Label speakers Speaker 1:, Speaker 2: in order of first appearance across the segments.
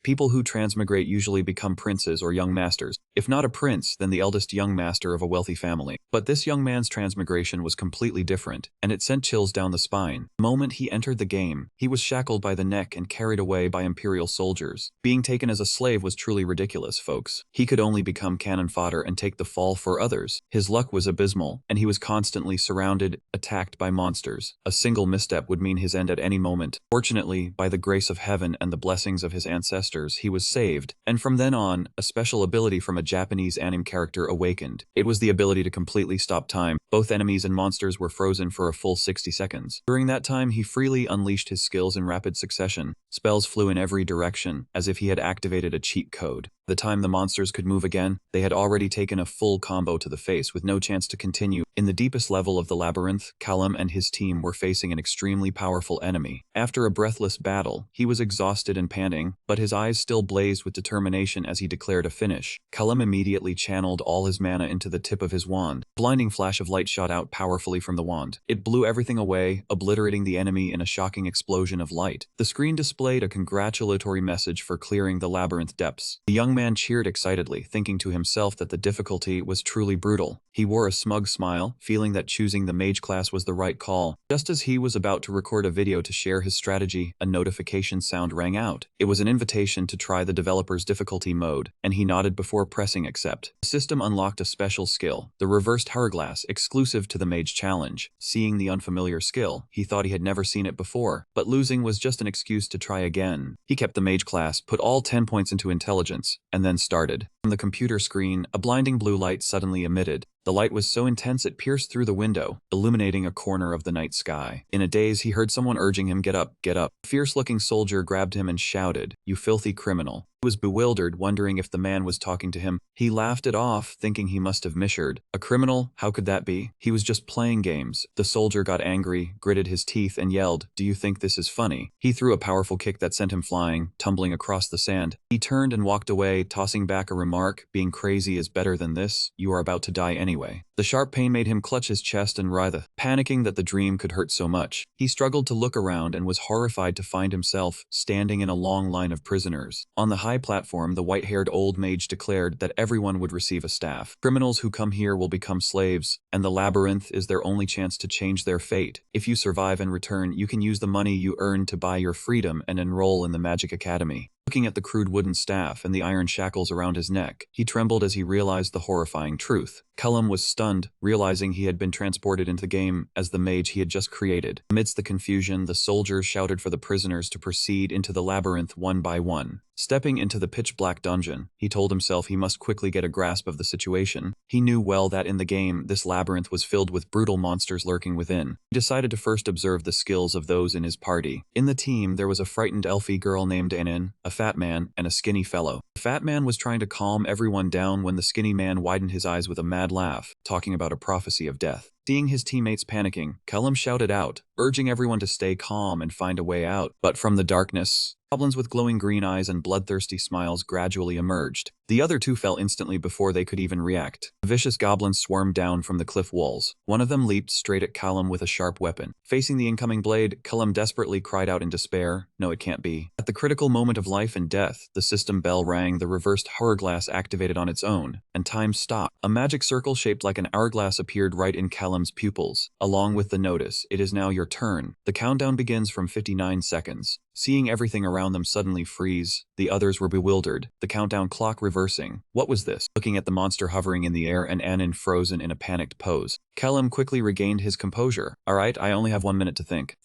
Speaker 1: People who transmigrate usually become princes or young masters. If not a prince, then the eldest young master of a wealthy family. But this young man's transmigration was completely different, and it sent chills down the spine. The moment he entered the game, he was shackled by the neck and carried away by imperial soldiers. Being taken as a slave was truly ridiculous, folks. He could only become cannon fodder and take the fall for others. His luck was abysmal, and he was constantly surrounded, attacked by monsters. A single misstep would mean his end at any moment. Fortunately, by the grace of heaven and the blessings of his ancestors, he was saved, and from then on, a special ability from a Japanese anime character awakened. It was the ability to completely stop time. Both enemies and monsters were frozen for a full 60 seconds. During that time, he freely unleashed his skills in rapid succession. Spells flew in every direction, as if he had activated a cheat code. The time the monsters could move again, they had already taken a full combo to the face with no chance to continue. In the deepest level of the labyrinth, Callum and his team were facing an extremely powerful enemy. After a breathless battle, he was exhausted and panting, but his eyes still blazed with determination as he declared a finish. Callum immediately channeled all his mana into the tip of his wand. A blinding flash of light shot out powerfully from the wand. It blew everything away, obliterating the enemy in a shocking explosion of light. The screen displayed a congratulatory message for clearing the labyrinth depths. The young man cheered excitedly, thinking to himself that the difficulty was truly brutal. He wore a smug smile, feeling that choosing the mage class was the right call. Just as he was about to record a video to share his strategy, a notification sound rang out. It was an invitation to try the developer's difficulty mode, and he nodded before pressing accept. The system unlocked a special skill, the reversed hourglass, exclusive to the mage challenge. Seeing the unfamiliar skill, he thought he had never seen it before, but losing was just an excuse to try again. He kept the mage class, put all 10 points into intelligence, and then started. From the computer screen, a blinding blue light suddenly emitted. The light was so intense it pierced through the window, illuminating a corner of the night sky. In a daze, he heard someone urging him, "Get up, get up." A fierce-looking soldier grabbed him and shouted, "You filthy criminal." He was bewildered, wondering if the man was talking to him. He laughed it off, thinking he must have misheard. A criminal? How could that be? He was just playing games. The soldier got angry, gritted his teeth, and yelled, "Do you think this is funny?" He threw a powerful kick that sent him flying, tumbling across the sand. He turned and walked away, tossing back a remark, "Being crazy is better than this. You are about to die anyway." The sharp pain made him clutch his chest and writhe, panicking that the dream could hurt so much. He struggled to look around and was horrified to find himself standing in a long line of prisoners. On the high platform, the white-haired old mage declared that everyone would receive a staff. Criminals who come here will become slaves, and the labyrinth is their only chance to change their fate. If you survive and return, you can use the money you earned to buy your freedom and enroll in the Magic Academy. Looking at the crude wooden staff and the iron shackles around his neck, he trembled as he realized the horrifying truth. Callum was stunned, realizing he had been transported into the game as the mage he had just created. Amidst the confusion, the soldiers shouted for the prisoners to proceed into the labyrinth one by one. Stepping into the pitch-black dungeon, he told himself he must quickly get a grasp of the situation. He knew well that in the game, this labyrinth was filled with brutal monsters lurking within. He decided to first observe the skills of those in his party. In the team, there was a frightened elfie girl named Anin, a fat man, and a skinny fellow. The fat man was trying to calm everyone down when the skinny man widened his eyes with a mad laugh, talking about a prophecy of death. Seeing his teammates panicking, Callum shouted out, urging everyone to stay calm and find a way out. But from the darkness, goblins with glowing green eyes and bloodthirsty smiles gradually emerged. The other two fell instantly before they could even react. The vicious goblins swarmed down from the cliff walls. One of them leaped straight at Callum with a sharp weapon. Facing the incoming blade, Callum desperately cried out in despair, "No, it can't be." At the critical moment of life and death, the system bell rang, the reversed hourglass activated on its own, and time stopped. A magic circle shaped like an hourglass appeared right in Callum's pupils, along with the notice, "It is now your turn." The countdown begins from 59 seconds. Seeing everything around them suddenly freeze, the others were bewildered, the countdown clock reversing. What was this? Looking at the monster hovering in the air and Anin frozen in a panicked pose, Callum quickly regained his composure. "Alright, I only have 1 minute to think."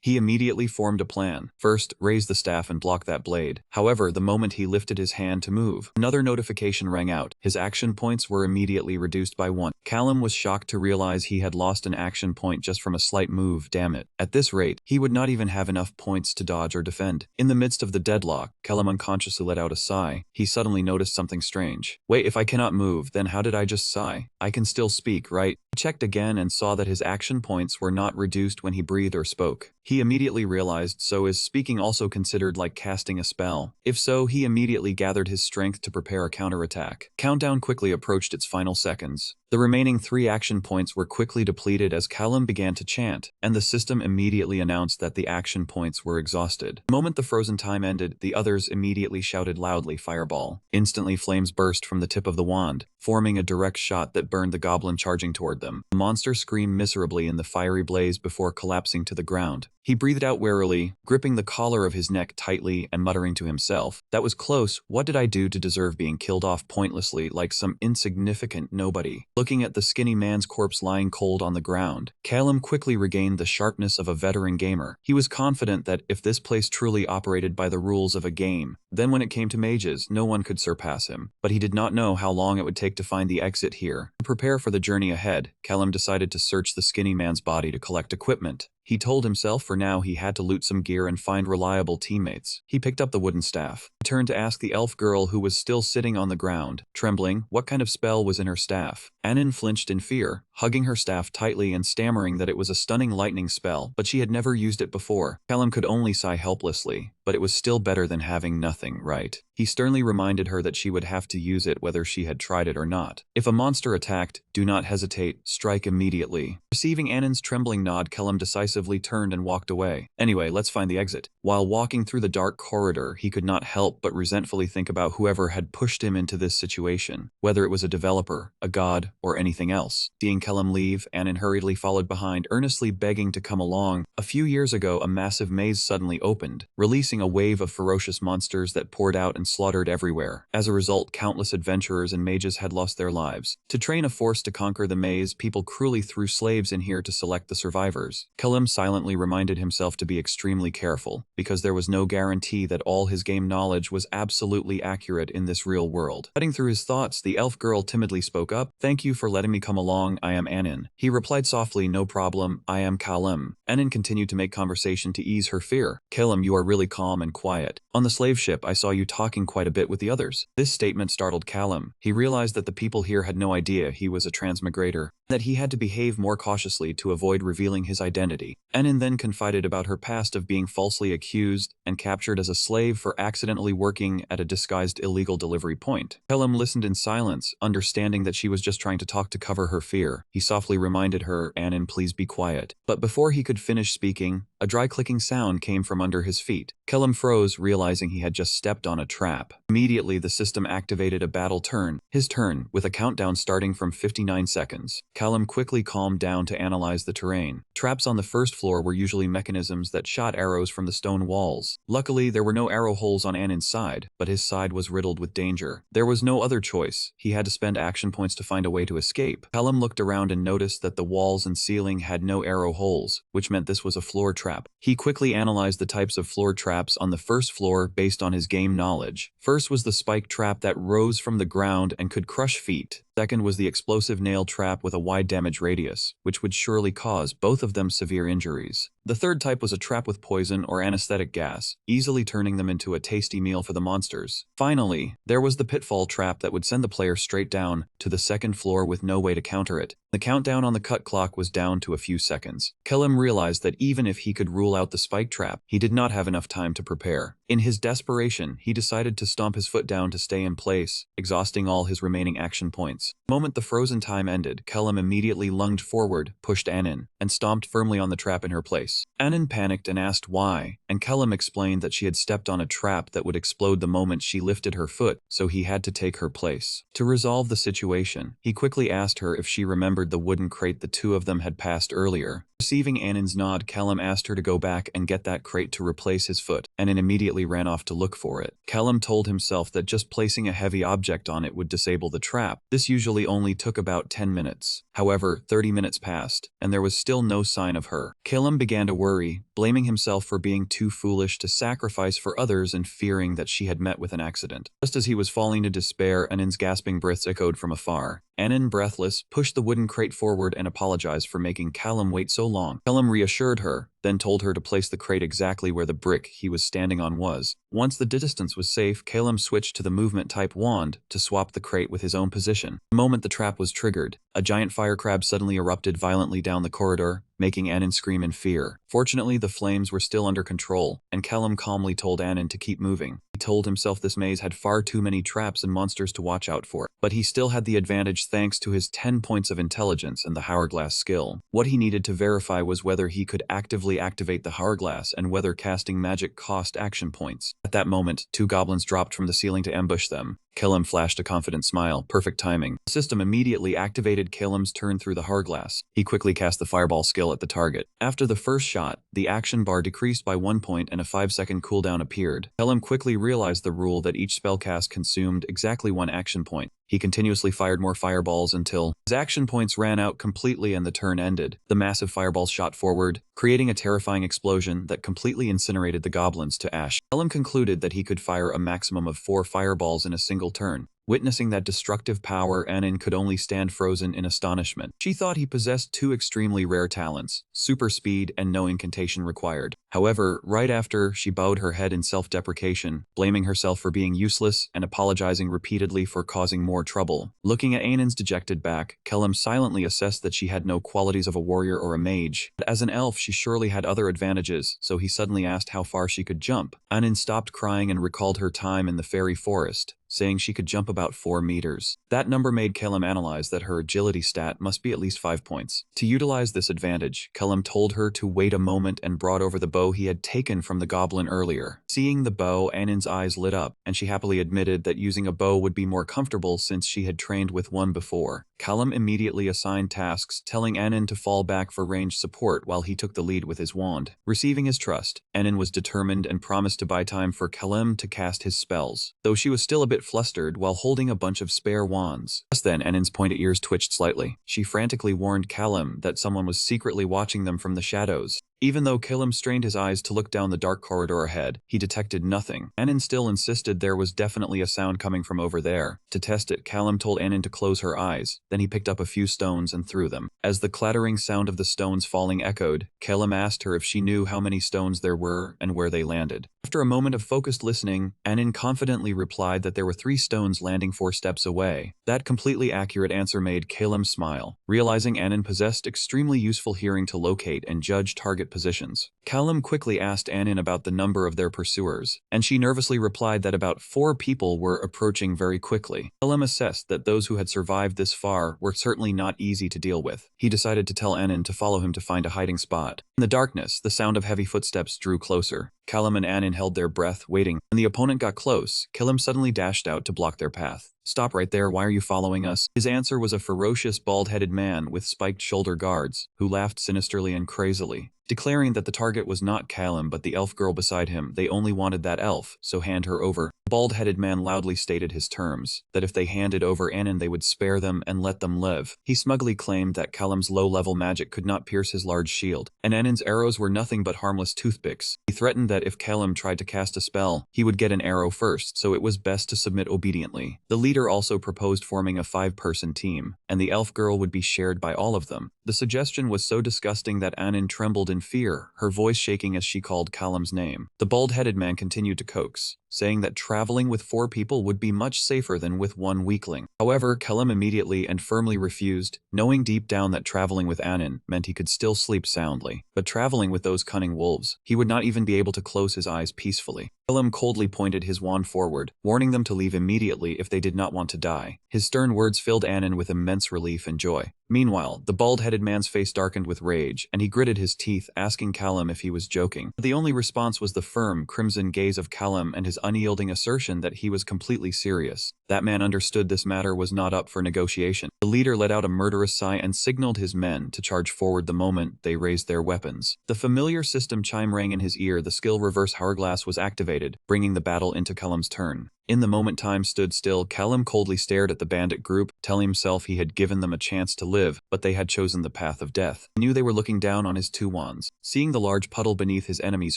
Speaker 1: He immediately formed a plan. First, raise the staff and block that blade. However, the moment he lifted his hand to move, another notification rang out. His action points were immediately reduced by 1. Callum was shocked to realize he had lost an action point just from a slight move, damn it. At this rate, he would not even have enough points to dodge or defend. In the midst of the deadlock, Callum unconsciously let out a sigh. He suddenly noticed something strange. Wait, if I cannot move, then how did I just sigh? I can still speak, right? He checked again and saw that his action points were not reduced when he breathed or spoke. He immediately realized, so is speaking also considered like casting a spell? If so, he immediately gathered his strength to prepare a counterattack. Countdown quickly approached its final seconds. The remaining 3 action points were quickly depleted as Callum began to chant, and the system immediately announced that the action points were exhausted. The moment the frozen time ended, the others immediately shouted loudly, "Fireball." Instantly, flames burst from the tip of the wand, forming a direct shot that burned the goblin charging toward them. The monster screamed miserably in the fiery blaze before collapsing to the ground. He breathed out warily, gripping the collar of his neck tightly and muttering to himself, "That was close. What did I do to deserve being killed off pointlessly like some insignificant nobody?" Looking at the skinny man's corpse lying cold on the ground, Callum quickly regained the sharpness of a veteran gamer. He was confident that if this place truly operated by the rules of a game, then when it came to mages, no one could surpass him. But he did not know how long it would take to find the exit here. To prepare for the journey ahead, Callum decided to search the skinny man's body to collect equipment. He told himself for now he had to loot some gear and find reliable teammates. He picked up the wooden staff. He turned to ask the elf girl who was still sitting on the ground, trembling, what kind of spell was in her staff. Anin flinched in fear, hugging her staff tightly and stammering that it was a stunning lightning spell, but she had never used it before. Callum could only sigh helplessly, but it was still better than having nothing, right? He sternly reminded her that she would have to use it whether she had tried it or not. If a monster attacked, do not hesitate, strike immediately. Receiving Anin's trembling nod, Callum decisively turned and walked away. Anyway, let's find the exit. While walking through the dark corridor, he could not help but resentfully think about whoever had pushed him into this situation, whether it was a developer, a god, or anything else. Seeing Callum leave, Anin hurriedly followed behind, earnestly begging to come along. A few years ago, a massive maze suddenly opened, releasing a wave of ferocious monsters that poured out and slaughtered everywhere. As a result, countless adventurers and mages had lost their lives. To train a force to conquer the maze, people cruelly threw slaves in here to select the survivors. Callum silently reminded himself to be extremely careful, because there was no guarantee that all his game knowledge was absolutely accurate in this real world. Cutting through his thoughts, the elf girl timidly spoke up, "Thank you for letting me come along, I am Anin." He replied softly, "No problem, I am Callum." Anin continued to make conversation to ease her fear. "Callum, you are really calm and quiet. On the slave ship, I saw you talking quite a bit with the others." This statement startled Callum. He realized that the people here had no idea he was a transmigrator, that he had to behave more cautiously to avoid revealing his identity. Anin then confided about her past of being falsely accused and captured as a slave for accidentally working at a disguised illegal delivery point. Callum listened in silence, understanding that she was just trying to talk to cover her fear. He softly reminded her, "Anin, please be quiet." But before he could finish speaking, a dry clicking sound came from under his feet. Callum froze, realizing he had just stepped on a trap. Immediately, the system activated a battle turn. His turn, with a countdown starting from 59 seconds. Callum quickly calmed down to analyze the terrain. Traps on the first floor were usually mechanisms that shot arrows from the stone walls. Luckily, there were no arrow holes on Anin's side, but his side was riddled with danger. There was no other choice. He had to spend action points to find a way to escape. Callum looked around and noticed that the walls and ceiling had no arrow holes, which meant this was a floor trap. He quickly analyzed the types of floor traps on the first floor based on his game knowledge. First was the spike trap that rose from the ground and could crush feet. Second was the explosive nail trap with a wide damage radius, which would surely cause both of them severe injuries. The third type was a trap with poison or anesthetic gas, easily turning them into a tasty meal for the monsters. Finally, there was the pitfall trap that would send the player straight down to the second floor with no way to counter it. The countdown on the cut clock was down to a few seconds. Callum realized that even if he could rule out the spike trap, he did not have enough time to prepare. In his desperation, he decided to stomp his foot down to stay in place, exhausting all his remaining action points. The moment the frozen time ended, Callum immediately lunged forward, pushed Anin, and stomped firmly on the trap in her place. Anin panicked and asked why, and Callum explained that she had stepped on a trap that would explode the moment she lifted her foot, so he had to take her place. To resolve the situation, he quickly asked her if she remembered the wooden crate the two of them had passed earlier. Receiving Anin's nod, Callum asked her to go back and get that crate to replace his foot. Anin immediately ran off to look for it. Callum told himself that just placing a heavy object on it would disable the trap. This usually only took about 10 minutes. However, 30 minutes passed, and there was still no sign of her. Callum began to worry, blaming himself for being too foolish to sacrifice for others and fearing that she had met with an accident. Just as he was falling to despair, Anin's gasping breaths echoed from afar. Anin, breathless, pushed the wooden crate forward and apologized for making Callum wait so long. Callum reassured her, then told her to place the crate exactly where the brick he was standing on was. Once the distance was safe, Callum switched to the movement-type wand to swap the crate with his own position. The moment the trap was triggered, a giant fire crab suddenly erupted violently down the corridor, making Anin scream in fear. Fortunately, the flames were still under control, and Callum calmly told Anin to keep moving. He told himself this maze had far too many traps and monsters to watch out for, but he still had the advantage thanks to his 10 points of intelligence and the hourglass skill. What he needed to verify was whether he could actively activate the hourglass and whether casting magic cost action points. At that moment, 2 goblins dropped from the ceiling to ambush them. Callum flashed a confident smile. Perfect timing. The system immediately activated Callum's turn through the hourglass. He quickly cast the fireball skill at the target. After the first shot, the action bar decreased by 1 point and a 5-second cooldown appeared. Callum quickly realized the rule that each spellcast consumed exactly 1 action point. He continuously fired more fireballs until his action points ran out completely and the turn ended. The massive fireballs shot forward, creating a terrifying explosion that completely incinerated the goblins to ash. Callum concluded that he could fire a maximum of 4 fireballs in a single turn. Witnessing that destructive power, Anin could only stand frozen in astonishment. She thought he possessed 2 extremely rare talents, super speed and no incantation required. However, right after, she bowed her head in self-deprecation, blaming herself for being useless and apologizing repeatedly for causing more trouble. Looking at Anin's dejected back, Callum silently assessed that she had no qualities of a warrior or a mage. But as an elf, she surely had other advantages, so he suddenly asked how far she could jump. Anin stopped crying and recalled her time in the fairy forest, saying she could jump about 4 meters. That number made Callum analyze that her agility stat must be at least 5 points. To utilize this advantage, Callum told her to wait a moment and brought over the bow he had taken from the goblin earlier. Seeing the bow, Anin's eyes lit up, and she happily admitted that using a bow would be more comfortable since she had trained with one before. Callum immediately assigned tasks, telling Anin to fall back for ranged support while he took the lead with his wand. Receiving his trust, Anin was determined and promised to buy time for Callum to cast his spells, though she was still a bit flustered while holding a bunch of spare wands. Just then, Anin's pointed ears twitched slightly. She frantically warned Callum that someone was secretly watching them from the shadows. Even though Callum strained his eyes to look down the dark corridor ahead, he detected nothing. Anin still insisted there was definitely a sound coming from over there. To test it, Callum told Anin to close her eyes. Then he picked up a few stones and threw them. As the clattering sound of the stones falling echoed, Callum asked her if she knew how many stones there were and where they landed. After a moment of focused listening, Anin confidently replied that there were 3 stones landing 4 steps away. That completely accurate answer made Callum smile, realizing Anin possessed extremely useful hearing to locate and judge target positions. Callum quickly asked Anin about the number of their pursuers, and she nervously replied that about 4 people were approaching very quickly. Callum assessed that those who had survived this far were certainly not easy to deal with. He decided to tell Anin to follow him to find a hiding spot. In the darkness, the sound of heavy footsteps drew closer. Callum and Anin held their breath, waiting. When the opponent got close, Callum suddenly dashed out to block their path. "Stop right there, why are you following us?" His answer was a ferocious, bald-headed man with spiked shoulder guards, who laughed sinisterly and crazily, declaring that the target was not Callum but the elf girl beside him. They only wanted that elf, so hand her over. The bald-headed man loudly stated his terms, that if they handed over Anin they would spare them and let them live. He smugly claimed that Callum's low-level magic could not pierce his large shield, and Anin's arrows were nothing but harmless toothpicks. He threatened that if Callum tried to cast a spell, he would get an arrow first, so it was best to submit obediently. The leader also proposed forming a 5-person team, and the elf girl would be shared by all of them. The suggestion was so disgusting that Anin trembled in fear, her voice shaking as she called Callum's name. The bald-headed man continued to coax, saying that traveling with 4 people would be much safer than with 1 weakling. However, Callum immediately and firmly refused, knowing deep down that traveling with Anin meant he could still sleep soundly. But traveling with those cunning wolves, he would not even be able to close his eyes peacefully. Callum coldly pointed his wand forward, warning them to leave immediately if they did not want to die. His stern words filled Anin with immense relief and joy. Meanwhile, the bald-headed man's face darkened with rage, and he gritted his teeth, asking Callum if he was joking. But the only response was the firm, crimson gaze of Callum and his unyielding assertion that he was completely serious. That man understood this matter was not up for negotiation. The leader let out a murderous sigh and signaled his men to charge forward the moment they raised their weapons. The familiar system chime rang in his ear. The skill Reverse Hourglass was activated, bringing the battle into Callum's turn. In the moment time stood still, Callum coldly stared at the bandit group, telling himself he had given them a chance to live, but they had chosen the path of death. He knew they were looking down on his 2 wands. Seeing the large puddle beneath his enemy's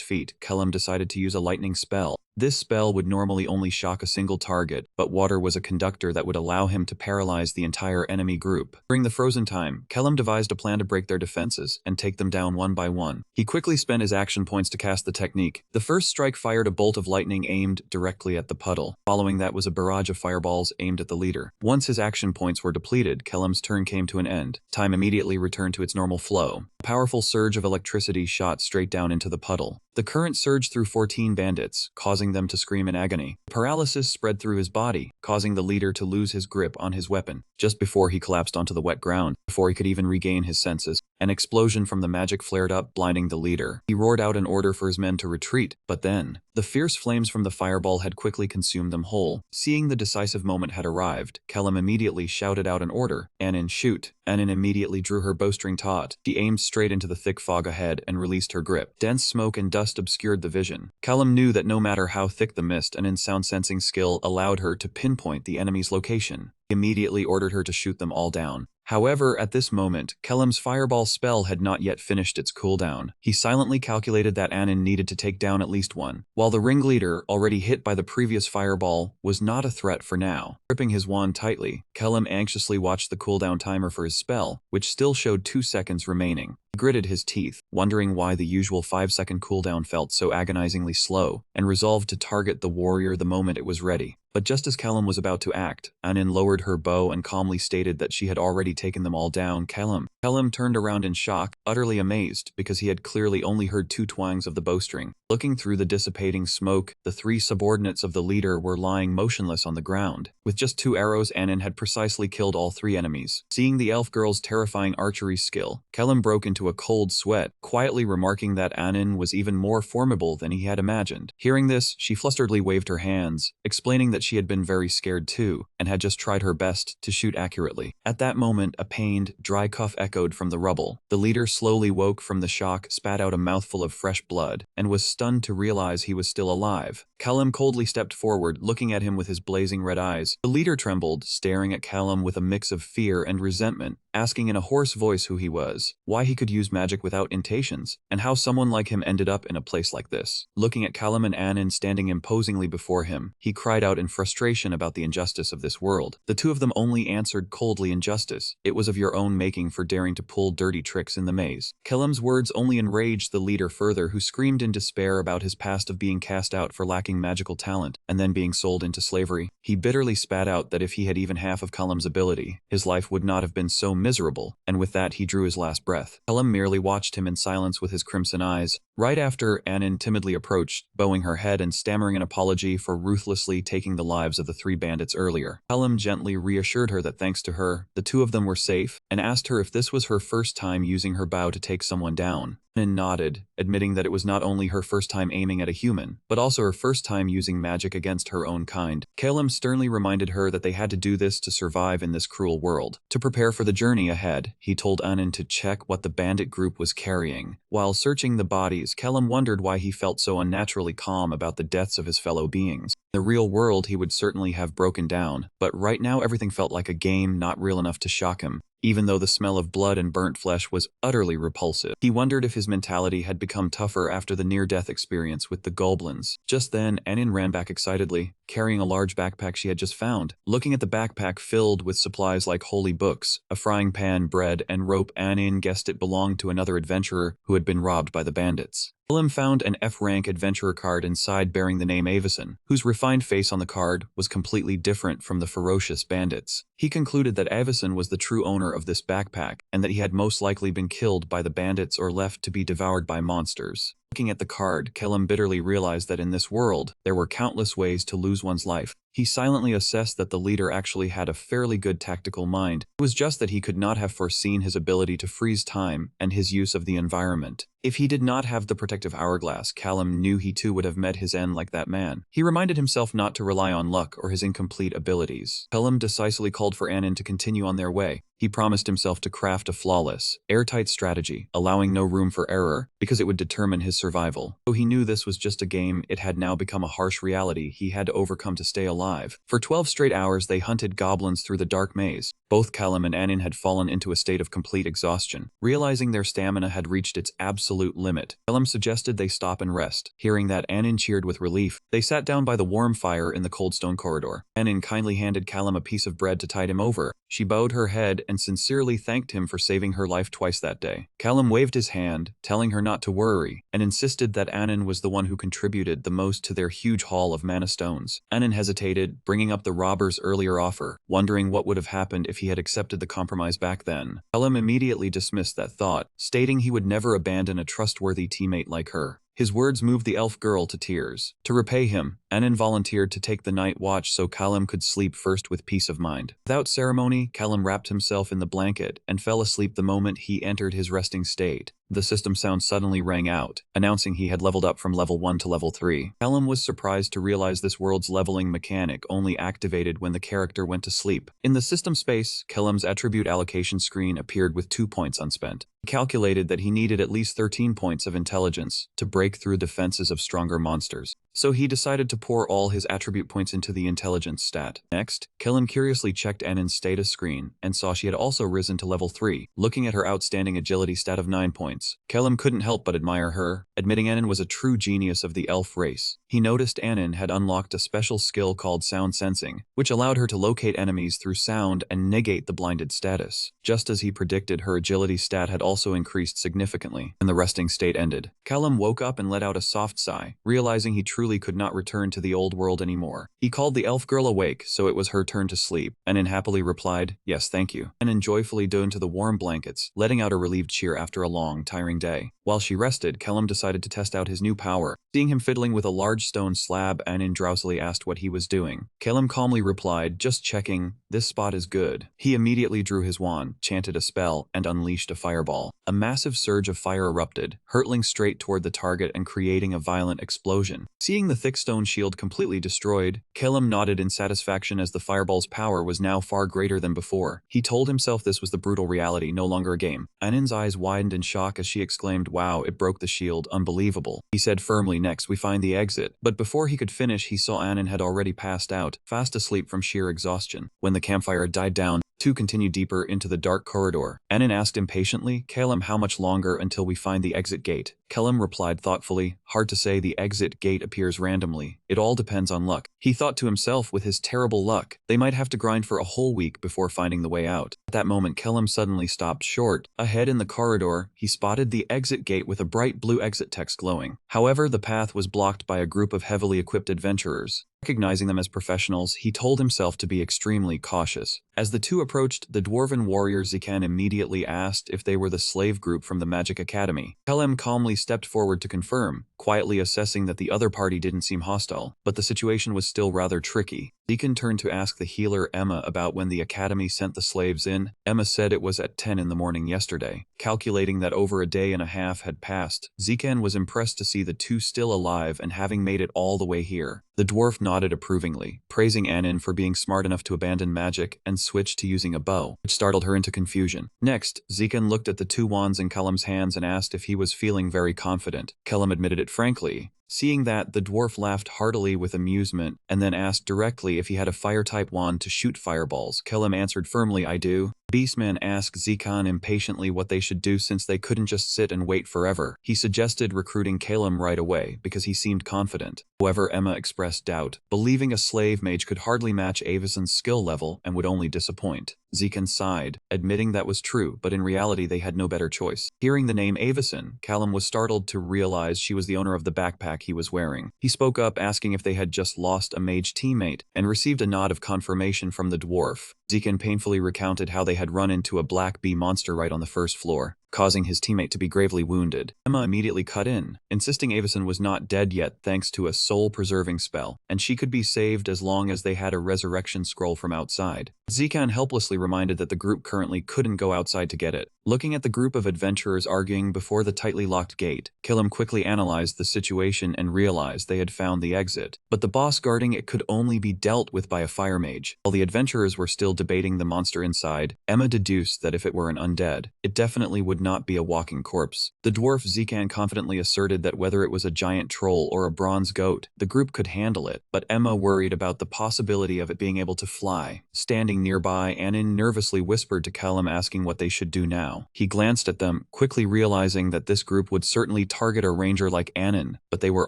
Speaker 1: feet, Callum decided to use a lightning spell. This spell would normally only shock a single target, but water was a conductor that would allow him to paralyze the entire enemy group. During the frozen time, Kellum devised a plan to break their defenses and take them down one by one. He quickly spent his action points to cast the technique. The first strike fired a bolt of lightning aimed directly at the puddle. Following that was a barrage of fireballs aimed at the leader. Once his action points were depleted, Kellum's turn came to an end. Time immediately returned to its normal flow. A powerful surge of electricity shot straight down into the puddle. The current surged through 14 bandits, causing them to scream in agony. Paralysis spread through his body, causing the leader to lose his grip on his weapon. Just before he collapsed onto the wet ground, before he could even regain his senses, an explosion from the magic flared up, blinding the leader. He roared out an order for his men to retreat, but then, the fierce flames from the fireball had quickly consumed them whole. Seeing the decisive moment had arrived, Kellum immediately shouted out an order. Anin, shoot. Anin immediately drew her bowstring taut. She aimed straight into the thick fog ahead and released her grip. Dense smoke and dust obscured the vision. Kellum knew that no matter how thick the mist, Anin's sound sensing skill allowed her to pinpoint the enemy's location. He immediately ordered her to shoot them all down. However, at this moment, Kellum's fireball spell had not yet finished its cooldown. He silently calculated that Anin needed to take down at least one, while the ringleader, already hit by the previous fireball, was not a threat for now. Gripping his wand tightly, Kellum anxiously watched the cooldown timer for his spell, which still showed 2 seconds remaining. He gritted his teeth, wondering why the usual 5-second cooldown felt so agonizingly slow, and resolved to target the warrior the moment it was ready. But just as Kellum was about to act, Anin lowered her bow and calmly stated that she had already taken them all down. Kellum turned around in shock, utterly amazed, because he had clearly only heard 2 twangs of the bowstring. Looking through the dissipating smoke, the 3 subordinates of the leader were lying motionless on the ground. With just 2 arrows, Anin had precisely killed all 3 enemies. Seeing the elf girl's terrifying archery skill, Kellum broke into a cold sweat, quietly remarking that Anin was even more formidable than he had imagined. Hearing this, she flusteredly waved her hands, explaining that she had been very scared too, and had just tried her best to shoot accurately. At that moment, a pained, dry cough echoed from the rubble. The leader slowly woke from the shock, spat out a mouthful of fresh blood, and was stunned to realize he was still alive. Kellum coldly stepped forward, looking at him with his blazing red eyes. The leader trembled, staring at Kellum with a mix of fear and resentment, asking in a hoarse voice who he was, why he could use magic without intations, and how someone like him ended up in a place like this. Looking at Kellum and Anin standing imposingly before him, he cried out in frustration about the injustice of this world. The 2 of them only answered coldly, "Injustice. It was of your own making for daring to pull dirty tricks in the maze." Kellum's words only enraged the leader further, who screamed in despair about his past of being cast out for lacking magical talent, and then being sold into slavery. He bitterly spat out that if he had even half of Kellum's ability, his life would not have been so miserable, and with that he drew his last breath. Kellum merely watched him in silence with his crimson eyes. Right after, Anin timidly approached, bowing her head and stammering an apology for ruthlessly taking the lives of the 3 bandits earlier. Kellum gently reassured her that thanks to her, the 2 of them were safe, and asked her if this was her first time using her bow to take someone down. Anin nodded, admitting that it was not only her first time aiming at a human, but also her first time using magic against her own kind. Kellum sternly reminded her that they had to do this to survive in this cruel world. To prepare for the journey ahead, he told Anin to check what the bandit group was carrying. While searching the bodies, Kellum wondered why he felt so unnaturally calm about the deaths of his fellow beings. In the real world, he would certainly have broken down, but right now everything felt like a game not real enough to shock him. Even though the smell of blood and burnt flesh was utterly repulsive, he wondered if his mentality had become tougher after the near-death experience with the goblins. Just then, Anin ran back excitedly, carrying a large backpack she had just found. Looking at the backpack filled with supplies like holy books, a frying pan, bread, and rope, Anin guessed it belonged to another adventurer who had been robbed by the bandits. Kellum found an F-rank adventurer card inside bearing the name Avison, whose refined face on the card was completely different from the ferocious bandits. He concluded that Avison was the true owner of this backpack, and that he had most likely been killed by the bandits or left to be devoured by monsters. Looking at the card, Kellum bitterly realized that in this world, there were countless ways to lose one's life. He silently assessed that the leader actually had a fairly good tactical mind. It was just that he could not have foreseen his ability to freeze time and his use of the environment. If he did not have the protective hourglass, Kellum knew he too would have met his end like that man. He reminded himself not to rely on luck or his incomplete abilities. Kellum decisively called for Anin to continue on their way. He promised himself to craft a flawless, airtight strategy, allowing no room for error, because it would determine his survival. Though he knew this was just a game, it had now become a harsh reality he had to overcome to stay alive. For 12 straight hours they hunted goblins through the dark maze. Both Callum and Anin had fallen into a state of complete exhaustion. Realizing their stamina had reached its absolute limit, Callum suggested they stop and rest. Hearing that, Anin cheered with relief. They sat down by the warm fire in the cold stone corridor. Anin kindly handed Callum a piece of bread to tide him over. She bowed her head and sincerely thanked him for saving her life twice that day. Callum waved his hand, telling her not to worry, and insisted that Anin was the one who contributed the most to their huge haul of mana stones. Anin hesitated, bringing up the robber's earlier offer, wondering what would have happened if he had accepted the compromise back then. Callum immediately dismissed that thought, stating he would never abandon a trustworthy teammate like her. His words moved the elf girl to tears. To repay him, Anin volunteered to take the night watch so Callum could sleep first with peace of mind. Without ceremony, Callum wrapped himself in the blanket and fell asleep the moment he entered his resting state. The system sound suddenly rang out, announcing he had leveled up from level 1 to level 3. Callum was surprised to realize this world's leveling mechanic only activated when the character went to sleep. In the system space, Callum's attribute allocation screen appeared with 2 points unspent. He calculated that he needed at least 13 points of intelligence to break through defenses of stronger monsters, so he decided to pour all his attribute points into the intelligence stat. Next, Callum curiously checked Anin's status screen and saw she had also risen to level 3. Looking at her outstanding agility stat of 9 points, Callum couldn't help but admire her, admitting Anin was a true genius of the elf race. He noticed Anin had unlocked a special skill called sound sensing, which allowed her to locate enemies through sound and negate the blinded status. Just as he predicted, her agility stat had also increased significantly, and the resting state ended. Callum woke up and let out a soft sigh, realizing he truly could not return to the old world anymore. He called the elf girl awake, so it was her turn to sleep. Anin happily replied, "Yes, thank you," and joyfully dove into the warm blankets, letting out a relieved cheer after a long, tiring day. While she rested, Callum decided to test out his new power. Seeing him fiddling with a large stone slab, Anin drowsily asked what he was doing. Callum calmly replied, "Just checking, this spot is good." He immediately drew his wand, chanted a spell, and unleashed a fireball. A massive surge of fire erupted, hurtling straight toward the target and creating a violent explosion. Seeing the thick stone shield completely destroyed, Callum nodded in satisfaction as the fireball's power was now far greater than before. He told himself this was the brutal reality, no longer a game. Anin's eyes widened in shock as she exclaimed, "Wow, it broke the shield, unbelievable." He said firmly, "Next, we find the exit." But before he could finish, he saw Anin had already passed out, fast asleep from sheer exhaustion. When the campfire had died down, two continued deeper into the dark corridor. Anin asked impatiently, "Callum, how much longer until we find the exit gate?" Callum replied thoughtfully, "Hard to say, the exit gate appears randomly. It all depends on luck." He thought to himself, with his terrible luck, they might have to grind for a whole week before finding the way out. At that moment, Callum suddenly stopped short. Ahead in the corridor, he spotted the exit gate with a bright blue exit text glowing. However, the path was blocked by a group of heavily equipped adventurers. Recognizing them as professionals, he told himself to be extremely cautious. As the two approached, the dwarven warrior Zikan immediately asked if they were the slave group from the Magic Academy. Callum calmly stepped forward to confirm, quietly assessing that the other party didn't seem hostile, but the situation was still rather tricky. Deacon turned to ask the healer Emma about when the academy sent the slaves in. Emma said it was at 10 in the morning yesterday. Calculating that over a day and a half had passed, Zikan was impressed to see the two still alive and having made it all the way here. The dwarf nodded approvingly, praising Anin for being smart enough to abandon magic and switch to using a bow, which startled her into confusion. Next, Zikan looked at the two wands in Callum's hands and asked if he was feeling very confident. Callum admitted it frankly. Seeing that, the dwarf laughed heartily with amusement and then asked directly if he had a fire-type wand to shoot fireballs. Callum answered firmly, "I do." Beastman asked Zikan impatiently what they should do since they couldn't just sit and wait forever. He suggested recruiting Callum right away because he seemed confident. However, Emma expressed doubt, believing a slave mage could hardly match Avison's skill level and would only disappoint. Zikan sighed, admitting that was true, but in reality they had no better choice. Hearing the name Avison, Callum was startled to realize she was the owner of the backpack he was wearing. He spoke up asking if they had just lost a mage teammate, and received a nod of confirmation from the dwarf. Zikan painfully recounted how they had run into a black bee monster right on the first floor. causing his teammate to be gravely wounded. Emma immediately cut in, insisting Avison was not dead yet thanks to a soul-preserving spell, and she could be saved as long as they had a resurrection scroll from outside. Zikan helplessly reminded that the group currently couldn't go outside to get it. Looking at the group of adventurers arguing before the tightly locked gate, Killam quickly analyzed the situation and realized they had found the exit. But the boss guarding it could only be dealt with by a fire mage. While the adventurers were still debating the monster inside, Emma deduced that if it were an undead, it definitely would not be a walking corpse. The dwarf Zikan confidently asserted that whether it was a giant troll or a bronze goat, the group could handle it, but Emma worried about the possibility of it being able to fly. Standing nearby, Anin nervously whispered to Callum asking what they should do now. He glanced at them, quickly realizing that this group would certainly target a ranger like Anin, but they were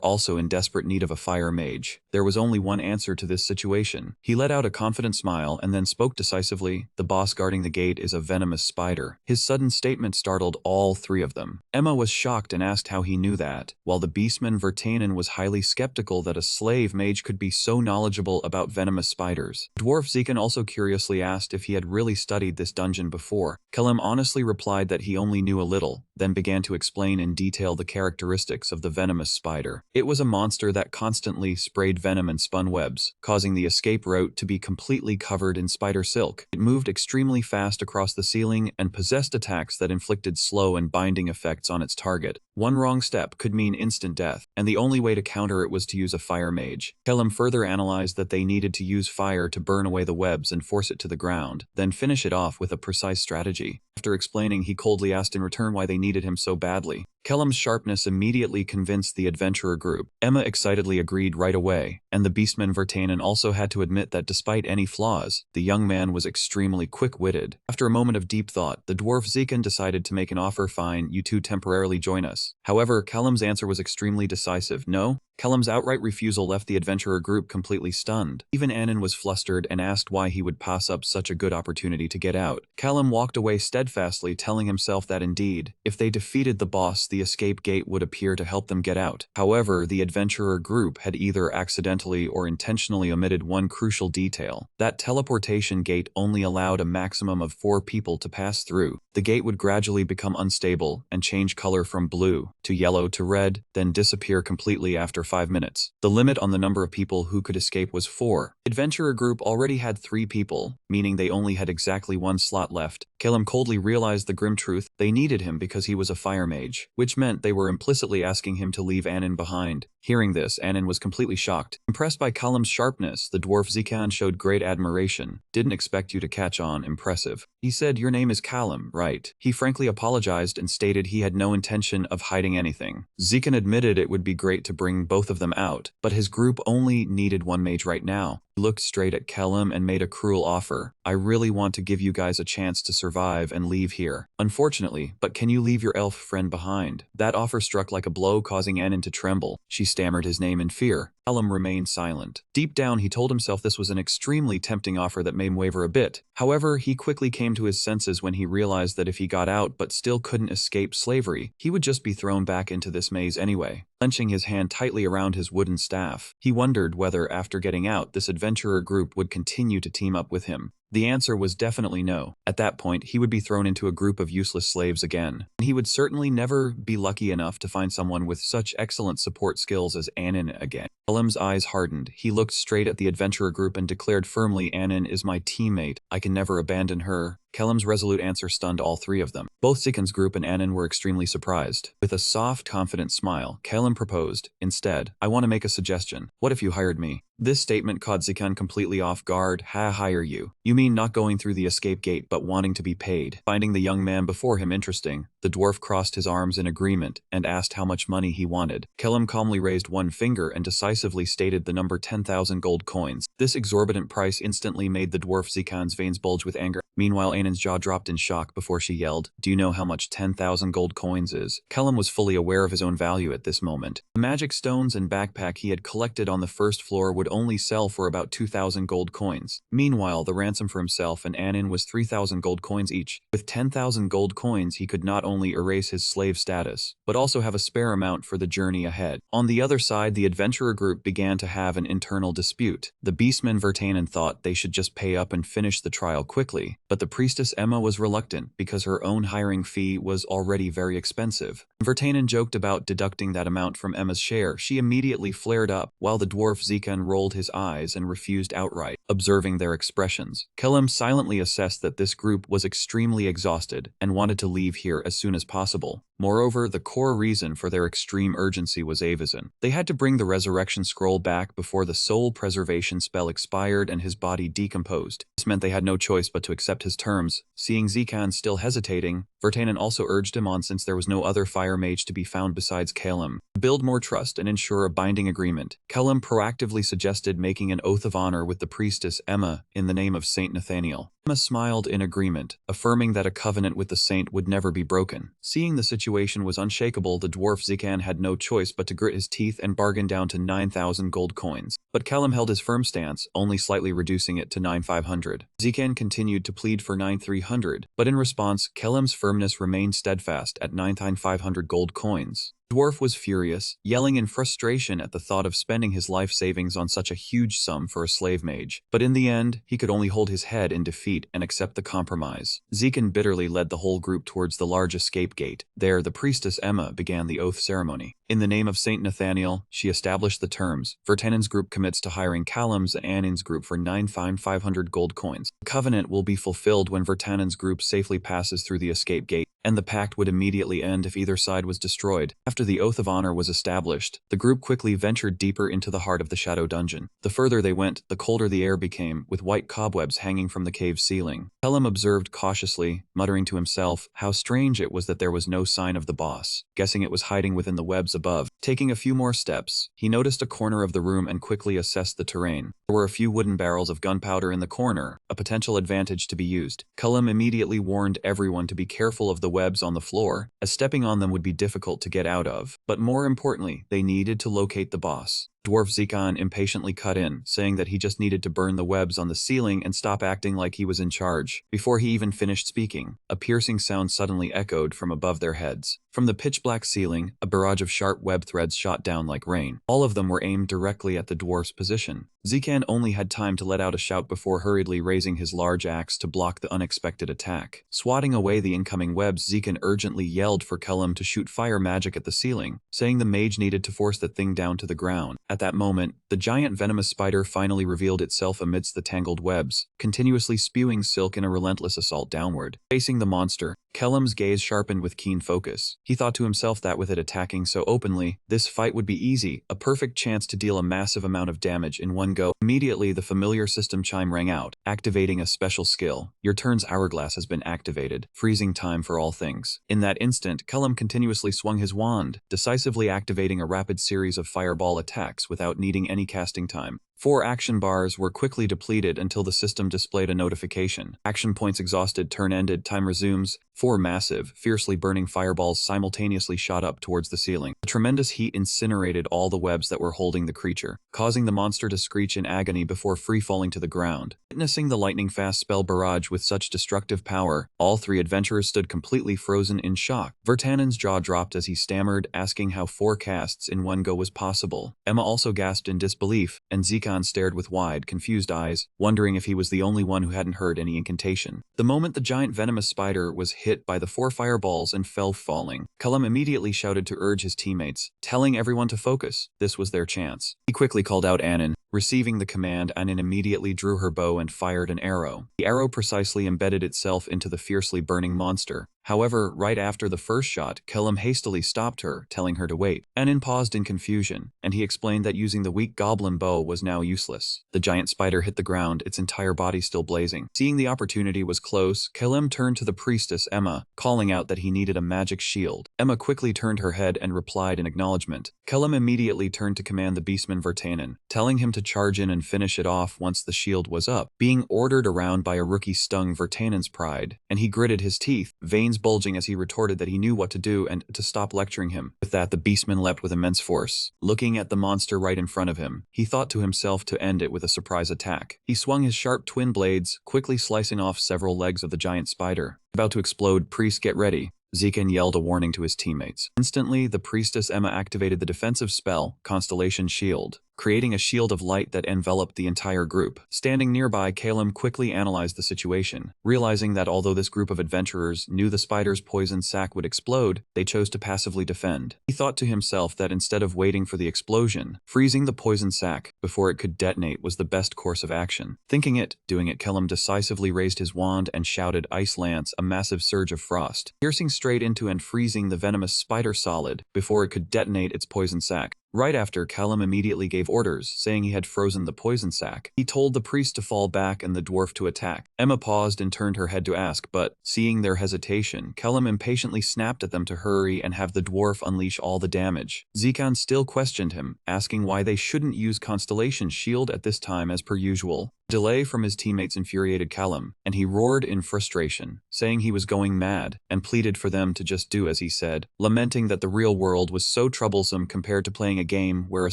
Speaker 1: also in desperate need of a fire mage. There was only one answer to this situation. He let out a confident smile and then spoke decisively. The boss guarding the gate is a venomous spider. His sudden statement startled all three of them. Emma was shocked and asked how he knew that, while the beastman Vertanen was highly skeptical that a slave mage could be so knowledgeable about venomous spiders. Dwarf Zikan also curiously asked if he had really studied this dungeon before. Callum honestly replied that he only knew a little, then began to explain in detail the characteristics of the venomous spider. It was a monster that constantly sprayed venom and spun webs, causing the escape route to be completely covered in spider silk. It moved extremely fast across the ceiling and possessed attacks that inflicted slow and binding effects on its target. One wrong step could mean instant death, and the only way to counter it was to use a fire mage. Callum further analyzed that they needed to use fire to burn away the webs and force it to the ground, then finish it off with a precise strategy. After explaining, he coldly asked in return why they needed him so badly. Callum's sharpness immediately convinced the adventurer group. Emma excitedly agreed right away, and the beastman Vertanen also had to admit that despite any flaws, the young man was extremely quick-witted. After a moment of deep thought, the dwarf Zikan decided to make an offer. Fine, you two temporarily join us. However, Callum's answer was extremely decisive. No? Callum's outright refusal left the adventurer group completely stunned. Even Anin was flustered and asked why he would pass up such a good opportunity to get out. Callum walked away steadfastly, telling himself that indeed, if they defeated the boss, the escape gate would appear to help them get out. However, the adventurer group had either accidentally or intentionally omitted one crucial detail. That teleportation gate only allowed a maximum of 4 people to pass through. The gate would gradually become unstable and change color from blue to yellow to red, then disappear completely after 5 minutes. The limit on the number of people who could escape was 4. The adventurer group already had 3 people, meaning they only had exactly 1 slot left. Callum coldly realized the grim truth. They needed him because he was a fire mage, which meant they were implicitly asking him to leave Anin behind. Hearing this, Anin was completely shocked. Impressed by Callum's sharpness, the dwarf Zikan showed great admiration. Didn't expect you to catch on. Impressive. He said, your name is Callum, right? He frankly apologized and stated he had no intention of hiding anything. Zikan admitted it would be great to bring both of them out, but his group only needed 1 mage right now. He looked straight at Callum and made a cruel offer. I really want to give you guys a chance to survive and leave here. Unfortunately, but can you leave your elf friend behind? That offer struck like a blow, causing Anin to tremble. She stammered his name in fear. Callum remained silent. Deep down, he told himself this was an extremely tempting offer that made him waver a bit. However, he quickly came to his senses when he realized that if he got out but still couldn't escape slavery, he would just be thrown back into this maze anyway. Clenching his hand tightly around his wooden staff, he wondered whether, after getting out, this adventurer group would continue to team up with him. The answer was definitely no. At that point, he would be thrown into a group of useless slaves again. And he would certainly never be lucky enough to find someone with such excellent support skills as Anin again. Callum's eyes hardened. He looked straight at the adventurer group and declared firmly, Anin is my teammate. I can never abandon her. Callum's resolute answer stunned all 3 of them. Both Zikan's group and Anin were extremely surprised. With a soft, confident smile, Callum proposed, instead, I want to make a suggestion. What if you hired me? This statement caught Zikan completely off guard. Hire you? You mean not going through the escape gate but wanting to be paid? Finding the young man before him interesting, the dwarf crossed his arms in agreement and asked how much money he wanted. Callum calmly raised 1 finger and decisively stated the number 10,000 gold coins. This exorbitant price instantly made the dwarf Zikan's veins bulge with anger. Meanwhile, Anin's jaw dropped in shock before she yelled, do you know how much 10,000 gold coins is? Callum was fully aware of his own value at this moment. The magic stones and backpack he had collected on the first floor would only sell for about 2,000 gold coins. Meanwhile, the ransom for himself and Anin was 3,000 gold coins each. With 10,000 gold coins, he could not only erase his slave status, but also have a spare amount for the journey ahead. On the other side, the adventurer group began to have an internal dispute. The Beastman Vertanen thought they should just pay up and finish the trial quickly, but the priestess Emma was reluctant because her own hiring fee was already very expensive. Vertanen joked about deducting that amount from Emma's share. She immediately flared up, while the dwarf Zikan rolled his eyes and refused outright. Observing their expressions, Kellum silently assessed that this group was extremely exhausted and wanted to leave here as soon as possible. Moreover, the core reason for their extreme urgency was Avazan. They had to bring the resurrection scroll back before the soul preservation spell expired and his body decomposed. This meant they had no choice but to accept his terms. Seeing Zikan still hesitating, Vertanen also urged him on since there was no other fire mage to be found besides Kellum. To build more trust and ensure a binding agreement, Kellum proactively suggested making an oath of honor with the priestess Emma in the name of Saint Nathaniel. Emma smiled in agreement, affirming that a covenant with the saint would never be broken. Seeing the situation was unshakable, the dwarf Zikan had no choice but to grit his teeth and bargain down to 9,000 gold coins. But Kellum held his firm stance, only slightly reducing it to 9,500. Zikan continued to plead for 9,300, but in response, Kellum's firmness remained steadfast at 9,500 gold coins. Dwarf was furious, yelling in frustration at the thought of spending his life savings on such a huge sum for a slave mage. But in the end, he could only hold his head in defeat and accept the compromise. Zikan bitterly led the whole group towards the large escape gate. There, the priestess Emma began the oath ceremony. In the name of Saint Nathaniel, she established the terms. Vertanen's group commits to hiring Callum's and Anin's group for 9,500 gold coins. The covenant will be fulfilled when Vertanen's group safely passes through the escape gate, and the pact would immediately end if either side was destroyed. After the oath of honor was established, the group quickly ventured deeper into the heart of the shadow dungeon. The further they went, the colder the air became, with white cobwebs hanging from the cave's ceiling. Kellum observed cautiously, muttering to himself how strange it was that there was no sign of the boss, guessing it was hiding within the webs above. Taking a few more steps, he noticed a corner of the room and quickly assessed the terrain. There were a few wooden barrels of gunpowder in the corner, a potential advantage to be used. Kellum immediately warned everyone to be careful of the webs on the floor, as stepping on them would be difficult to get out of. But more importantly, they needed to locate the boss. Dwarf Zikan impatiently cut in, saying that he just needed to burn the webs on the ceiling and stop acting like he was in charge. Before he even finished speaking, a piercing sound suddenly echoed from above their heads. From the pitch-black ceiling, a barrage of sharp web threads shot down like rain. All of them were aimed directly at the dwarf's position. Zikan only had time to let out a shout before hurriedly raising his large axe to block the unexpected attack. Swatting away the incoming webs, Zikan urgently yelled for Kellum to shoot fire magic at the ceiling, saying the mage needed to force the thing down to the ground. At that moment, the giant venomous spider finally revealed itself amidst the tangled webs, continuously spewing silk in a relentless assault downward. Facing the monster, Kellum's gaze sharpened with keen focus. He thought to himself that with it attacking so openly, this fight would be easy, a perfect chance to deal a massive amount of damage in one go. Immediately, the familiar system chime rang out, activating a special skill. Your turn's hourglass has been activated, freezing time for all things. In that instant, Kellum continuously swung his wand, decisively activating a rapid series of fireball attacks without needing any casting time. 4 action bars were quickly depleted until the system displayed a notification. Action points exhausted, turn ended, time resumes. 4 massive, fiercely burning fireballs simultaneously shot up towards the ceiling. The tremendous heat incinerated all the webs that were holding the creature, causing the monster to screech in agony before free-falling to the ground. Witnessing the lightning-fast spell barrage with such destructive power, all 3 adventurers stood completely frozen in shock. Vertanen's jaw dropped as he stammered, asking how 4 casts in one go was possible. Emma also gasped in disbelief, and Zikan stared with wide, confused eyes, wondering if he was the only one who hadn't heard any incantation. The moment the giant venomous spider was hit by the 4 fireballs and fell falling, Kellum immediately shouted to urge his teammates, telling everyone to focus. This was their chance. He quickly called out Anin. Receiving the command, Anin immediately drew her bow and fired an arrow. The arrow precisely embedded itself into the fiercely burning monster. However, right after the first shot, Kellum hastily stopped her, telling her to wait. Anin paused in confusion, and he explained that using the weak goblin bow was now useless. The giant spider hit the ground, its entire body still blazing. Seeing the opportunity was close, Kellum turned to the priestess Emma, calling out that he needed a magic shield. Emma quickly turned her head and replied in acknowledgement. Kellum immediately turned to command the beastman Vertanen, telling him to charge in and finish it off once the shield was up. Being ordered around by a rookie stung Vertanen's pride, and he gritted his teeth, veins bulging as he retorted that he knew what to do and to stop lecturing him. With that, the beastman leapt with immense force. Looking at the monster right in front of him, he thought to himself to end it with a surprise attack. He swung his sharp twin blades, quickly slicing off several legs of the giant spider. About to explode, priest, get ready. Zikan yelled a warning to his teammates. Instantly, the priestess Emma activated the defensive spell, Constellation Shield. creating a shield of light that enveloped the entire group. Standing nearby, Calum quickly analyzed the situation, realizing that although this group of adventurers knew the spider's poison sac would explode, they chose to passively defend. He thought to himself that instead of waiting for the explosion, freezing the poison sac before it could detonate was the best course of action. Doing it, Calum decisively raised his wand and shouted Ice Lance, a massive surge of frost, piercing straight into and freezing the venomous spider solid before it could detonate its poison sac. Right after, Calum immediately gave orders, saying he had frozen the poison sac. He told the priest to fall back and the dwarf to attack. Emma paused and turned her head to ask, but, seeing their hesitation, Calum impatiently snapped at them to hurry and have the dwarf unleash all the damage. Zikan still questioned him, asking why they shouldn't use Constellation Shield at this time as per usual. Delay from his teammates infuriated Calum, and he roared in frustration, saying he was going mad, and pleaded for them to just do as he said, lamenting that the real world was so troublesome compared to playing a game where a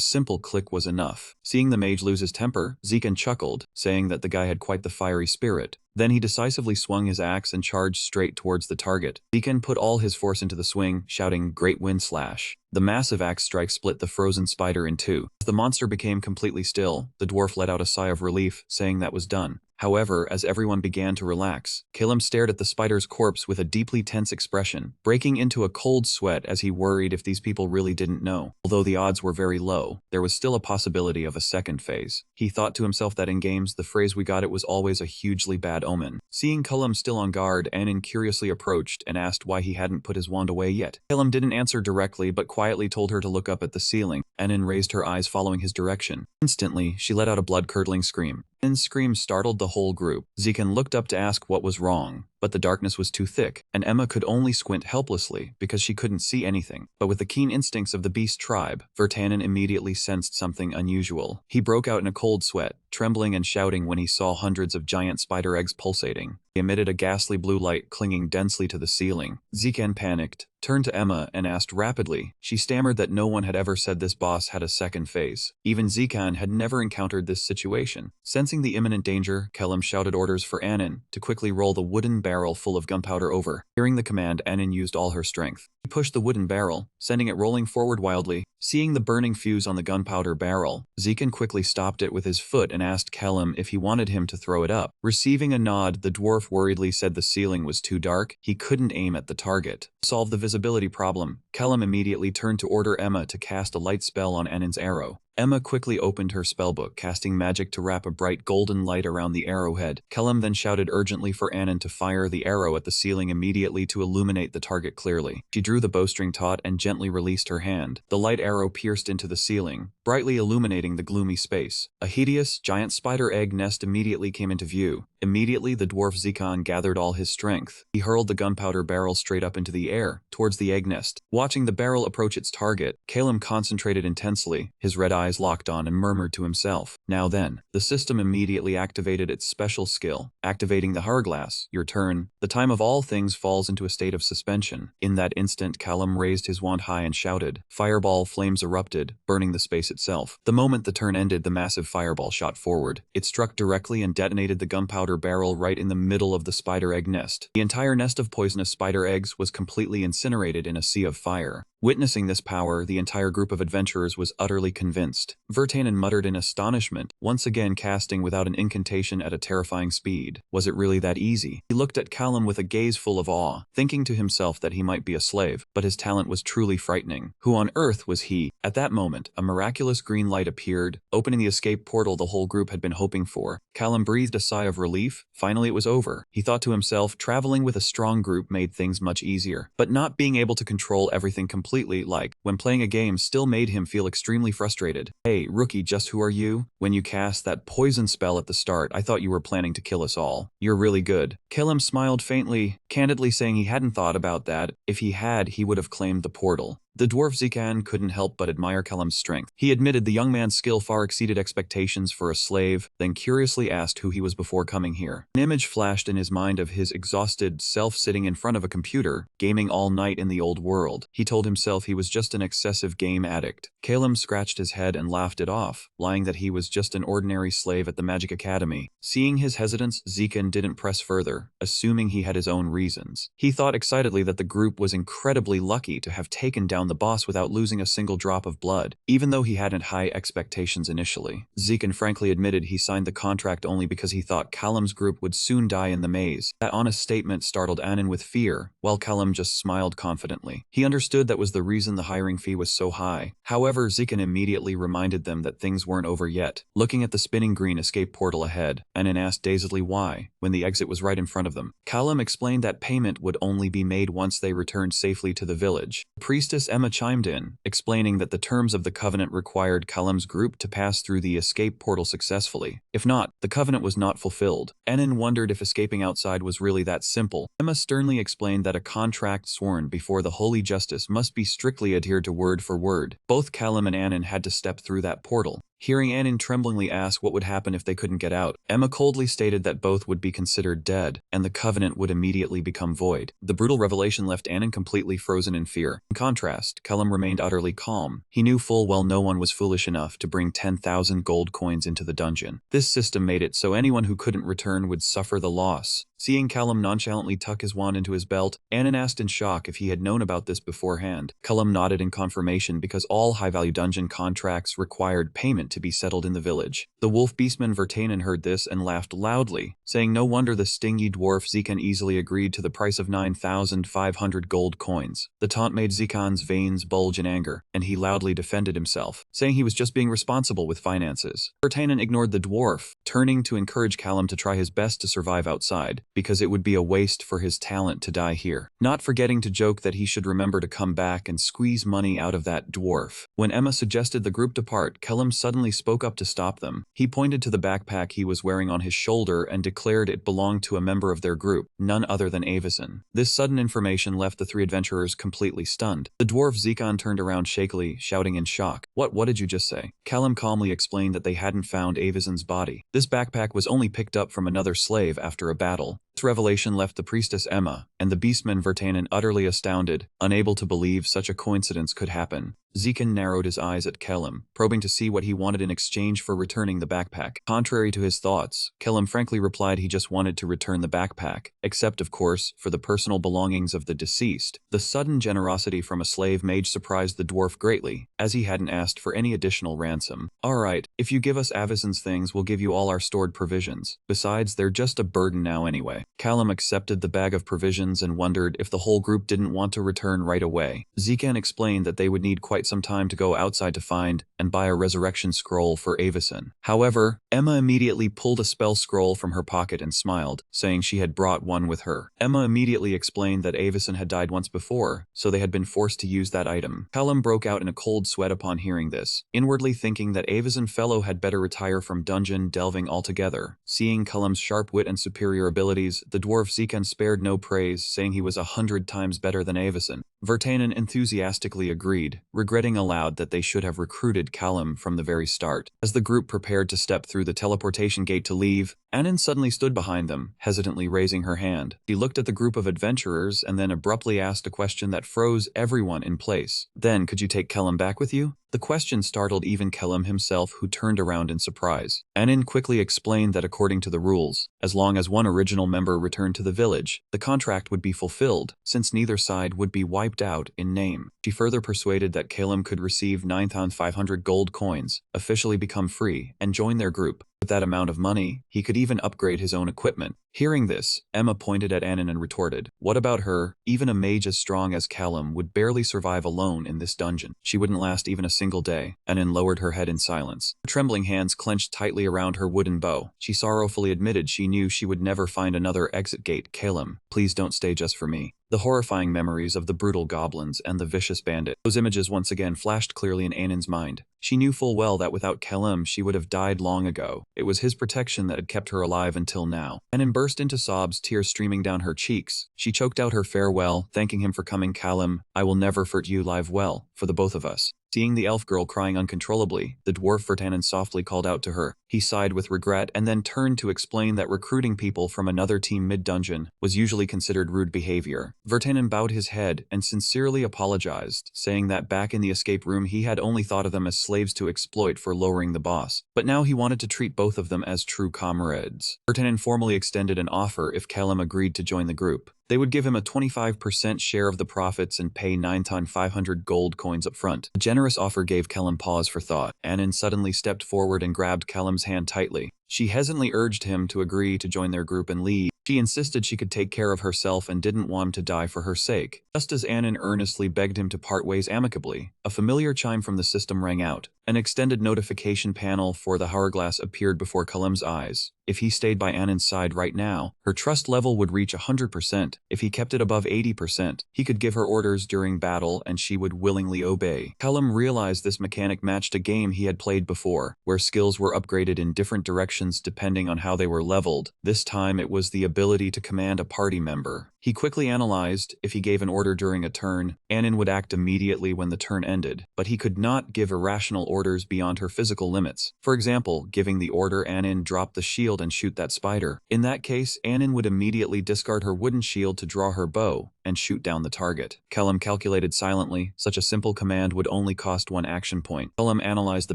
Speaker 1: simple click was enough. Seeing the mage lose his temper, Zikan chuckled, saying that the guy had quite the fiery spirit. Then he decisively swung his axe and charged straight towards the target. Zikan put all his force into the swing, shouting, "Great wind slash." The massive axe strike split the frozen spider in two. As the monster became completely still, the dwarf let out a sigh of relief, saying that was done. However, as everyone began to relax, Calum stared at the spider's corpse with a deeply tense expression, breaking into a cold sweat as he worried if these people really didn't know. Although the odds were very low, there was still a possibility of a second phase. He thought to himself that in games, the phrase "we got it" was always a hugely bad omen. Seeing Calum still on guard, Anin curiously approached and asked why he hadn't put his wand away yet. Calum didn't answer directly, but quietly told her to look up at the ceiling. Anin raised her eyes following his direction. Instantly, she let out a blood-curdling scream. Anin's scream startled the whole group. Zikan looked up to ask what was wrong, but the darkness was too thick, and Emma could only squint helplessly because she couldn't see anything. But with the keen instincts of the beast tribe, Vertanen immediately sensed something unusual. He broke out in a cold sweat, trembling and shouting when he saw hundreds of giant spider eggs pulsating. They emitted a ghastly blue light clinging densely to the ceiling. Zikan panicked, turned to Emma and asked rapidly. She stammered that no one had ever said this boss had a second phase. Even Zikan had never encountered this situation. Sensing the imminent danger, Calum shouted orders for Anin to quickly roll the wooden barrel full of gunpowder over. Hearing the command, Anin used all her strength. He pushed the wooden barrel, sending it rolling forward wildly. Seeing the burning fuse on the gunpowder barrel, Zikan quickly stopped it with his foot and asked Calum if he wanted him to throw it up. Receiving a nod, the dwarf worriedly said the ceiling was too dark, he couldn't aim at the target. To solve the visibility problem, Calum immediately turned to order Emma to cast a light spell on Anin's arrow. Emma quickly opened her spellbook, casting magic to wrap a bright golden light around the arrowhead. Calum then shouted urgently for Anin to fire the arrow at the ceiling immediately to illuminate the target clearly. She drew the bowstring taut and gently released her hand. The light arrow pierced into the ceiling, brightly illuminating the gloomy space. A hideous, giant spider egg nest immediately came into view. Immediately, the dwarf Zikan gathered all his strength. He hurled the gunpowder barrel straight up into the air, towards the egg nest. Watching the barrel approach its target, Calum concentrated intensely, his red eyes locked on, and murmured to himself. Now then, the system immediately activated its special skill, activating the hourglass. Your turn. The time of all things falls into a state of suspension. In that instant, Calum raised his wand high and shouted. Fireball flames erupted, burning the space itself. The moment the turn ended, the massive fireball shot forward. It struck directly and detonated the gunpowder barrel right in the middle of the spider egg nest. The entire nest of poisonous spider eggs was completely incinerated in a sea of fire. Witnessing this power, the entire group of adventurers was utterly convinced. Vertanen muttered in astonishment, once again casting without an incantation at a terrifying speed. Was it really that easy? He looked at Calum with a gaze full of awe, thinking to himself that he might be a slave, but his talent was truly frightening. Who on earth was he? At that moment, a miraculous green light appeared, opening the escape portal the whole group had been hoping for. Calum breathed a sigh of relief. Finally it was over. He thought to himself, traveling with a strong group made things much easier, but not being able to control everything completely, like when playing a game, still made him feel extremely frustrated. Hey, rookie, just who are you? When you cast that poison spell at the start, I thought you were planning to kill us all. You're really good. Calum smiled faintly, candidly saying he hadn't thought about that. If he had, he would have claimed the portal. The dwarf Zikan couldn't help but admire Calum's strength. He admitted the young man's skill far exceeded expectations for a slave, then curiously asked who he was before coming here. An image flashed in his mind of his exhausted self sitting in front of a computer, gaming all night in the old world. He told himself he was just an excessive game addict. Calum scratched his head and laughed it off, lying that he was just an ordinary slave at the Magic Academy. Seeing his hesitance, Zikan didn't press further, assuming he had his own reasons. He thought excitedly that the group was incredibly lucky to have taken down down the boss without losing a single drop of blood, even though he hadn't high expectations initially. Zekan frankly admitted he signed the contract only because he thought Callum's group would soon die in the maze. That honest statement startled Anin with fear, while Callum just smiled confidently. He understood that was the reason the hiring fee was so high. However, Zekan immediately reminded them that things weren't over yet. Looking at the spinning green escape portal ahead, Anin asked dazedly why, when the exit was right in front of them. Callum explained that payment would only be made once they returned safely to the village. Priestess Emma chimed in, explaining that the terms of the covenant required Callum's group to pass through the escape portal successfully. If not, the covenant was not fulfilled. Anin wondered if escaping outside was really that simple. Emma sternly explained that a contract sworn before the Holy Justice must be strictly adhered to word for word. Both Callum and Anin had to step through that portal. Hearing Anin tremblingly ask what would happen if they couldn't get out, Emma coldly stated that both would be considered dead, and the covenant would immediately become void. The brutal revelation left Anin completely frozen in fear. In contrast, Callum remained utterly calm. He knew full well no one was foolish enough to bring 10,000 gold coins into the dungeon. This system made it so anyone who couldn't return would suffer the loss. Seeing Callum nonchalantly tuck his wand into his belt, Anin asked in shock if he had known about this beforehand. Callum nodded in confirmation because all high-value dungeon contracts required payment to be settled in the village. The wolf beastman Vertanen heard this and laughed loudly, saying no wonder the stingy dwarf Zekan easily agreed to the price of 9,500 gold coins. The taunt made Zekan's veins bulge in anger, and he loudly defended himself, saying he was just being responsible with finances. Vertanen ignored the dwarf, turning to encourage Callum to try his best to survive outside, because it would be a waste for his talent to die here. Not forgetting to joke that he should remember to come back and squeeze money out of that dwarf. When Emma suggested the group depart, Callum suddenly spoke up to stop them. He pointed to the backpack he was wearing on his shoulder and declared it belonged to a member of their group, none other than Avison. This sudden information left the three adventurers completely stunned. The dwarf Zekan turned around shakily, shouting in shock. What did you just say? Callum calmly explained that they hadn't found Avison's body. This backpack was only picked up from another slave after a battle. This revelation left the priestess Emma and the beastman Vertanen utterly astounded, unable to believe such a coincidence could happen. Zekan narrowed his eyes at Callum, probing to see what he wanted in exchange for returning the backpack. Contrary to his thoughts, Callum frankly replied he just wanted to return the backpack, except of course for the personal belongings of the deceased. The sudden generosity from a slave mage surprised the dwarf greatly, as he hadn't asked for any additional ransom. Alright, if you give us Avison's things, we'll give you all our stored provisions. Besides, they're just a burden now anyway. Callum accepted the bag of provisions and wondered if the whole group didn't want to return right away. Zekan explained that they would need quite some time to go outside to find and buy a resurrection scroll for Avison. However, Emma immediately pulled a spell scroll from her pocket and smiled, saying she had brought one with her. Emma immediately explained that Avison had died once before, so they had been forced to use that item. Callum broke out in a cold sweat upon hearing this, inwardly thinking that Avison fellow had better retire from dungeon delving altogether. Seeing Callum's sharp wit and superior abilities, the dwarf Zekan spared no praise, saying he was 100 times better than Avison. Vertanen enthusiastically agreed, regretting aloud that they should have recruited Callum from the very start. As the group prepared to step through the teleportation gate to leave, Anin suddenly stood behind them, hesitantly raising her hand. She looked at the group of adventurers and then abruptly asked a question that froze everyone in place. Then, could you take Callum back with you? The question startled even Callum himself, who turned around in surprise. Anin quickly explained that according to the rules, as long as one original member returned to the village, the contract would be fulfilled, since neither side would be wiped out in name. She further persuaded that Callum could receive 9,500 gold coins, officially become free, and join their group. With that amount of money, he could even upgrade his own equipment. Hearing this, Emma pointed at Anin and retorted, "What about her? Even a mage as strong as Callum would barely survive alone in this dungeon. She wouldn't last even a single day." Anin lowered her head in silence. Her trembling hands clenched tightly around her wooden bow. She sorrowfully admitted she knew she would never find another exit gate. Callum, please don't stay just for me. The horrifying memories of the brutal goblins and the vicious bandit. Those images once again flashed clearly in Anin's mind. She knew full well that without Callum she would have died long ago. It was his protection that had kept her alive until now. Anin burst into sobs, tears streaming down her cheeks. She choked out her farewell, thanking him for coming. "Callum, I will never forget you live well, for the both of us." Seeing the elf girl crying uncontrollably, the dwarf Vertanen softly called out to her. He sighed with regret and then turned to explain that recruiting people from another team mid-dungeon was usually considered rude behavior. Vertanen bowed his head and sincerely apologized, saying that back in the escape room he had only thought of them as slaves to exploit for lowering the boss, but now he wanted to treat both of them as true comrades. Vertanen formally extended an offer if Kellum agreed to join the group. They would give him a 25% share of the profits and pay 9,500 gold coins up front. The generous offer gave Kellum pause for thought. Anin suddenly stepped forward and grabbed Kellum's hand tightly. She hesitantly urged him to agree to join their group and leave. She insisted she could take care of herself and didn't want him to die for her sake. Just as Anin earnestly begged him to part ways amicably, a familiar chime from the system rang out. An extended notification panel for the hourglass appeared before Kellum's eyes. If he stayed by Anin's side right now, her trust level would reach 100%. If he kept it above 80%, he could give her orders during battle and she would willingly obey. Kellum realized this mechanic matched a game he had played before, where skills were upgraded in different directions depending on how they were leveled. This time it was the ability to command a party member. He quickly analyzed, if he gave an order during a turn, Anin would act immediately when the turn ended, but he could not give irrational orders beyond her physical limits. For example, giving the order Anin drop the shield and shoot that spider. In that case, Anin would immediately discard her wooden shield to draw her bow and shoot down the target. Kellum calculated silently, such a simple command would only cost 1 action point. Kellum analyzed the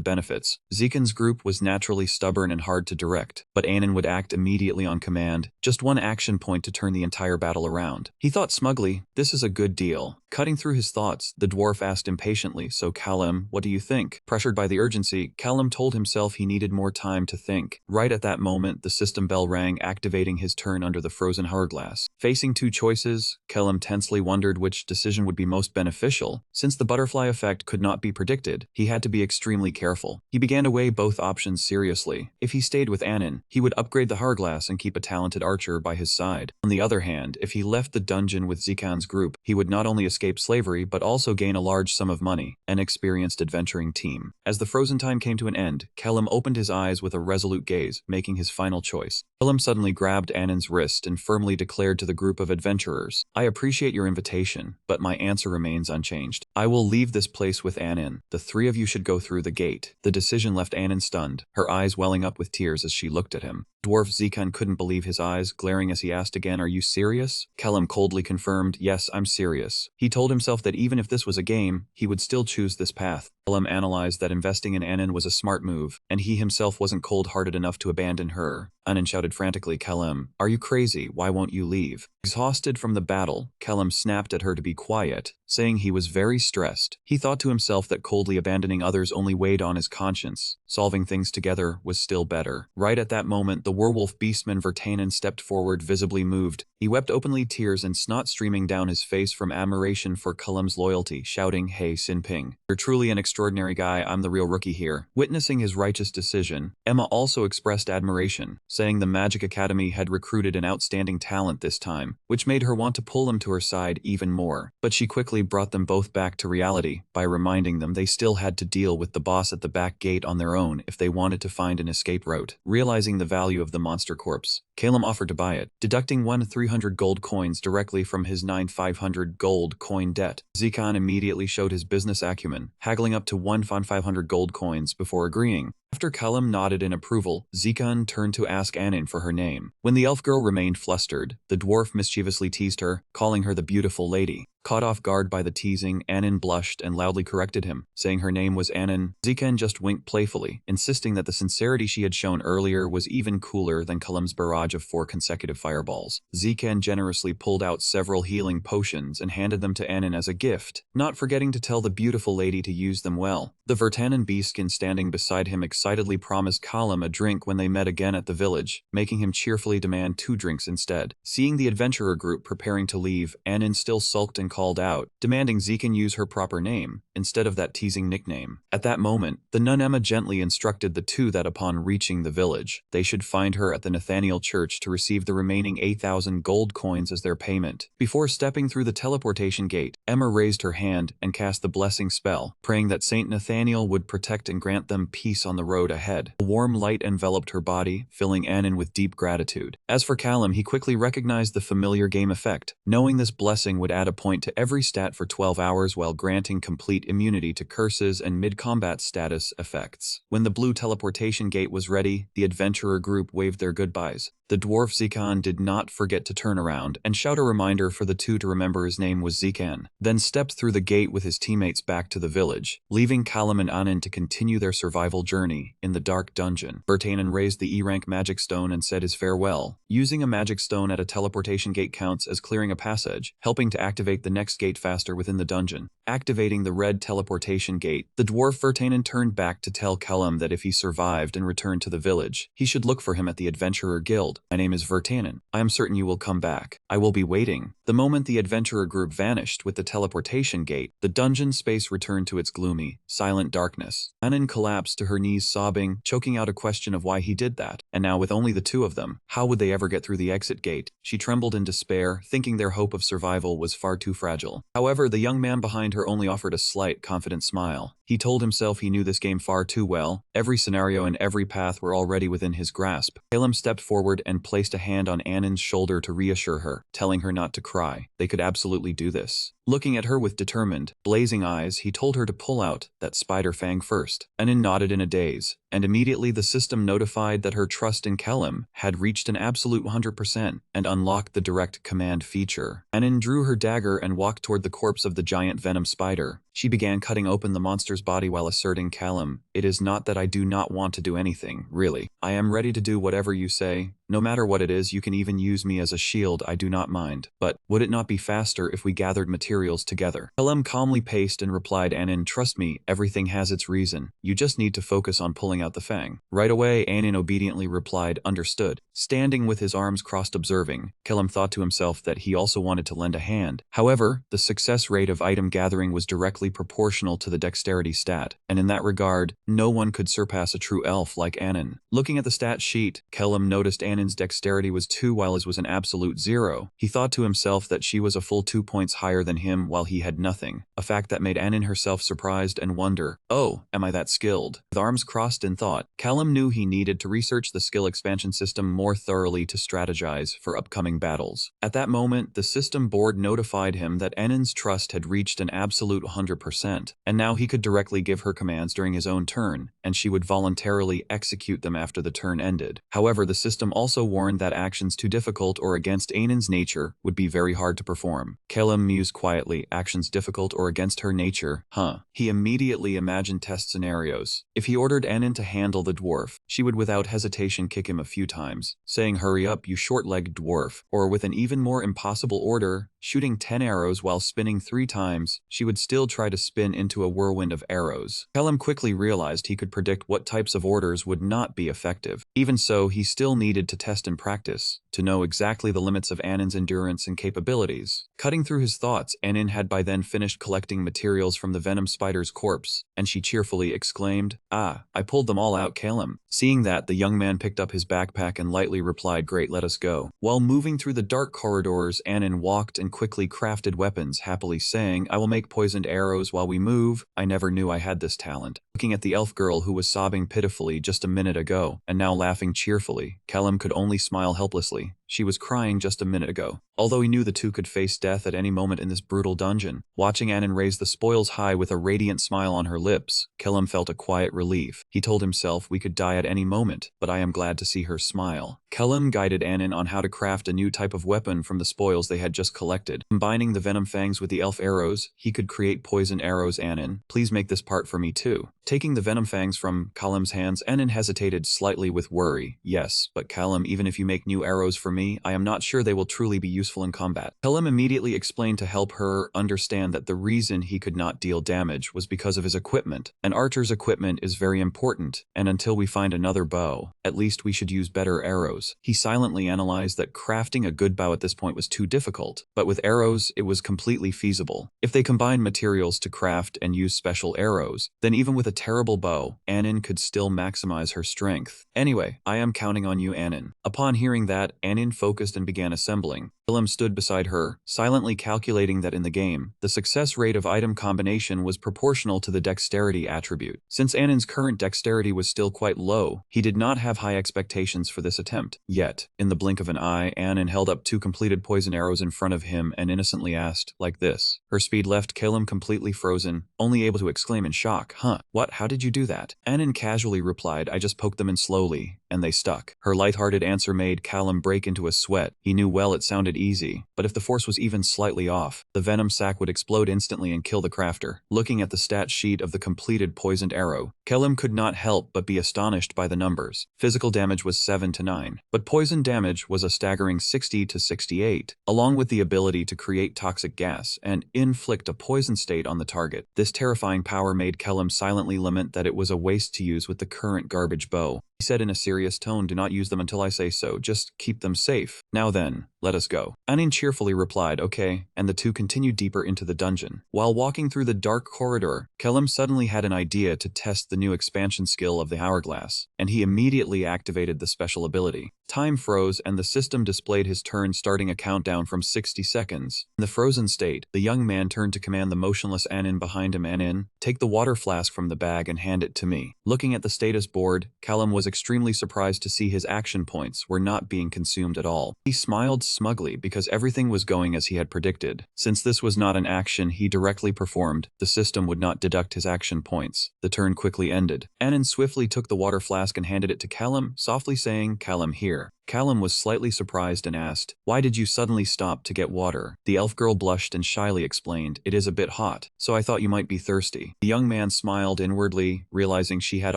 Speaker 1: benefits. Zekan's group was naturally stubborn and hard to direct, but Anin would act immediately on command, just 1 action point to turn the entire battle around. He thought smugly, this is a good deal. Cutting through his thoughts, the dwarf asked impatiently, so Kellum, what do you think? Pressured by the urgency, Kellum told himself he needed more time to think. Right at that moment, the system bell rang, activating his turn under the frozen hourglass. Facing 2 choices, Kellum tensely wondered which decision would be most beneficial. Since the butterfly effect could not be predicted, he had to be extremely careful. He began to weigh both options seriously. If he stayed with Anin, he would upgrade the hourglass and keep a talented archer by his side. On the other hand, if he left the dungeon with Zekan's group, he would not only escape slavery but also gain a large sum of money, an experienced adventuring team. As the frozen time came to an end, Kellum opened his eyes with a resolute gaze, making his final choice. Kellum suddenly grabbed Anin's wrist and firmly declared to the group of adventurers, I appreciate your invitation, but my answer remains unchanged. I will leave this place with Anin. The 3 of you should go through the gate. The decision left Anin stunned, her eyes welling up with tears as she looked at him. Dwarf Zekan couldn't believe his eyes, glaring as he asked again, are you serious? Kellum coldly confirmed, yes, I'm serious. He told himself that even if this was a game, he would still choose this path. Kellum analyzed that investing in Anin was a smart move, and he himself wasn't cold-hearted enough to abandon her. Anin shouted frantically, Kellum, are you crazy? Why won't you leave? Exhausted from the battle, Kellum snapped at her to be quiet, saying he was very stressed. He thought to himself that coldly abandoning others only weighed on his conscience. Solving things together was still better. Right at that moment, the werewolf beastman Vertanen stepped forward, visibly moved. He wept openly, tears and snot streaming down his face from admiration for Kellum's loyalty, shouting, hey Sinping, you're truly an extraordinary guy, I'm the real rookie here. Witnessing his righteous decision, Emma also expressed admiration, saying the Magic Academy had recruited an outstanding talent this time, which made her want to pull him to her side even more. But she quickly brought them both back to reality by reminding them they still had to deal with the boss at the back gate on their own if they wanted to find an escape route. Realizing the value of the monster corpse, Kellum offered to buy it, deducting 300 gold coins directly from his 9,500 gold coin debt. Zekan immediately showed his business acumen, haggling up to 1,500 gold coins before agreeing. After Kellum nodded in approval, Zekan turned to ask Anin for her name. When the elf girl remained flustered, the dwarf mischievously teased her, calling her the beautiful lady. Caught off guard by the teasing, Anin blushed and loudly corrected him, saying her name was Anin. Zekan just winked playfully, insisting that the sincerity she had shown earlier was even cooler than Kellum's barrage of 4 consecutive fireballs. Zekan generously pulled out several healing potions and handed them to Anin as a gift, not forgetting to tell the beautiful lady to use them well. The Vertanen beastkin standing beside him excitedly promised Kellum a drink when they met again at the village, making him cheerfully demand 2 drinks instead. Seeing the adventurer group preparing to leave, Anin still sulked and called out, demanding Zekan use her proper name, instead of that teasing nickname. At that moment, the nun Emma gently instructed the 2 that upon reaching the village, they should find her at the Nathaniel Church to receive the remaining 8,000 gold coins as their payment. Before stepping through the teleportation gate, Emma raised her hand and cast the blessing spell, praying that Saint Nathaniel companion would protect and grant them peace on the road ahead. A warm light enveloped her body, filling Anin with deep gratitude. As for Callum, he quickly recognized the familiar game effect, knowing this blessing would add a point to every stat for 12 hours while granting complete immunity to curses and mid-combat status effects. When the blue teleportation gate was ready, the adventurer group waved their goodbyes. The dwarf Zikan did not forget to turn around and shout a reminder for the two to remember his name was Zikan, then stepped through the gate with his teammates back to the village, leaving Callum and Anin to continue their survival journey in the dark dungeon. Vertanen raised the E-rank magic stone and said his farewell. Using a magic stone at a teleportation gate counts as clearing a passage, helping to activate the next gate faster within the dungeon. Activating the red teleportation gate, the dwarf Vertanen turned back to tell Callum that if he survived and returned to the village, he should look for him at the Adventurer Guild. My name is Vertanen. I am certain you will come back. I will be waiting. The moment the adventurer group vanished with the teleportation gate, the dungeon space returned to its gloomy, silent darkness. Anin collapsed to her knees sobbing, choking out a question of why he did that. And now with only the two of them, how would they ever get through the exit gate? She trembled in despair, thinking their hope of survival was far too fragile. However, the young man behind her only offered a slight, confident smile. He told himself he knew this game far too well. Every scenario and every path were already within his grasp. Calum stepped forward and placed a hand on Anin's shoulder to reassure her, telling her not to cry. They could absolutely do this. Looking at her with determined, blazing eyes, he told her to pull out that spider fang first. Anin nodded in a daze, and immediately the system notified that her trust in Callum had reached an absolute 100% and unlocked the direct command feature. Anin drew her dagger and walked toward the corpse of the giant venom spider. She began cutting open the monster's body while asserting, Callum, it is not that I do not want to do anything, really. I am ready to do whatever you say. No matter what it is, you can even use me as a shield, I do not mind. But would it not be faster if we gathered materials together? Callum calmly paced and replied, Anin, trust me, everything has its reason. You just need to focus on pulling out the fang. Right away, Anin obediently replied, understood. Standing with his arms crossed observing, Callum thought to himself that he also wanted to lend a hand. However, the success rate of item gathering was directly proportional to the dexterity stat, and in that regard, no one could surpass a true elf like Anin. Looking at the stat sheet, Callum noticed Anin's dexterity was 2 while his was an absolute 0. He thought to himself that she was a full 2 points higher than him while he had nothing, a fact that made Anin herself surprised and wonder, oh, am I that skilled? With arms crossed in thought, Callum knew he needed to research the skill expansion system more thoroughly to strategize for upcoming battles. At that moment, the system board notified him that Anin's trust had reached an absolute 100%, and now he could directly give her commands during his own turn, and she would voluntarily execute them after the turn ended. However, the system also warned that actions too difficult or against Anin's nature would be very hard to perform. Callum mused quietly, actions difficult or against her nature, huh? He immediately imagined test scenarios. If he ordered Anin to handle the dwarf, she would without hesitation kick him a few times, saying hurry up you short-legged dwarf, or with an even more impossible order, shooting 10 arrows while spinning 3 times, she would still try to spin into a whirlwind of arrows. Callum quickly realized he could predict what types of orders would not be effective. Even so, he still needed to test and practice, to know exactly the limits of Anin's endurance and capabilities. Cutting through his thoughts, Anin had by then finished collecting materials from the venom spider's corpse, and she cheerfully exclaimed, ah, I pulled them all out, Callum. Seeing that, the young man picked up his backpack and lightly replied, great, let us go. While moving through the dark corridors, Anin walked and quickly crafted weapons, happily saying, I will make poisoned arrows while we move. I never knew I had this talent. Looking at the elf girl who was sobbing pitifully just a minute ago, and now laughing cheerfully, Callum could only smile helplessly. She was crying just a minute ago. Although he knew the two could face death at any moment in this brutal dungeon, watching Anin raise the spoils high with a radiant smile on her lips, Callum felt a quiet relief. He told himself, we could die at any moment, but I am glad to see her smile. Callum guided Anin on how to craft a new type of weapon from the spoils they had just collected. Combining the venom fangs with the elf arrows, he could create poison arrows. Anin, please make this part for me too. Taking the venom fangs from Callum's hands, Anin hesitated slightly with worry. Yes, but Callum, even if you make new arrows for me, I am not sure they will truly be useful in combat. Callum immediately explained to help her understand that the reason he could not deal damage was because of his equipment. An archer's equipment is very important, and until we find another bow, at least we should use better arrows. arrows. He silently analyzed that crafting a good bow at this point was too difficult, but with arrows, it was completely feasible. If they combined materials to craft and use special arrows, then even with a terrible bow, Anin could still maximize her strength. Anyway, I am counting on you, Anin. Upon hearing that, Anin focused and began assembling. Willem stood beside her, silently calculating that in the game, the success rate of item combination was proportional to the dexterity attribute. Since Anin's current dexterity was still quite low, he did not have high expectations for this attempt. Yet, in the blink of an eye, Anin held up 2 completed poison arrows in front of him and innocently asked, like this. Her speed left Calum completely frozen, only able to exclaim in shock, "Huh, what, how did you do that?" Anin casually replied, "I just poked them in slowly, and they stuck." Her lighthearted answer made Callum break into a sweat. He knew well it sounded easy, but if the force was even slightly off, the venom sac would explode instantly and kill the crafter. Looking at the stat sheet of the completed poisoned arrow, Callum could not help but be astonished by the numbers. Physical damage was 7 to 9, but poison damage was a staggering 60 to 68, along with the ability to create toxic gas and inflict a poison state on the target. This terrifying power made Callum silently lament that it was a waste to use with the current garbage bow. He said in a serious tone, "Do not use them until I say so, just keep them safe. Now then, let us go." Anin cheerfully replied, "Okay," and the two continued deeper into the dungeon. While walking through the dark corridor, Callum suddenly had an idea to test the new expansion skill of the hourglass, and he immediately activated the special ability. Time froze and the system displayed his turn, starting a countdown from 60 seconds. In the frozen state, the young man turned to command the motionless Anin behind him. "Anin, take the water flask from the bag and hand it to me." Looking at the status board, Callum was extremely surprised to see his action points were not being consumed at all. He smiled smugly because everything was going as he had predicted. Since this was not an action he directly performed, the system would not deduct his action points. The turn quickly ended. Anin swiftly took the water flask and handed it to Callum, softly saying, "Callum, here." Callum was slightly surprised and asked, "Why did you suddenly stop to get water?" The elf girl blushed and shyly explained, "It is a bit hot, so I thought you might be thirsty." The young man smiled inwardly, realizing she had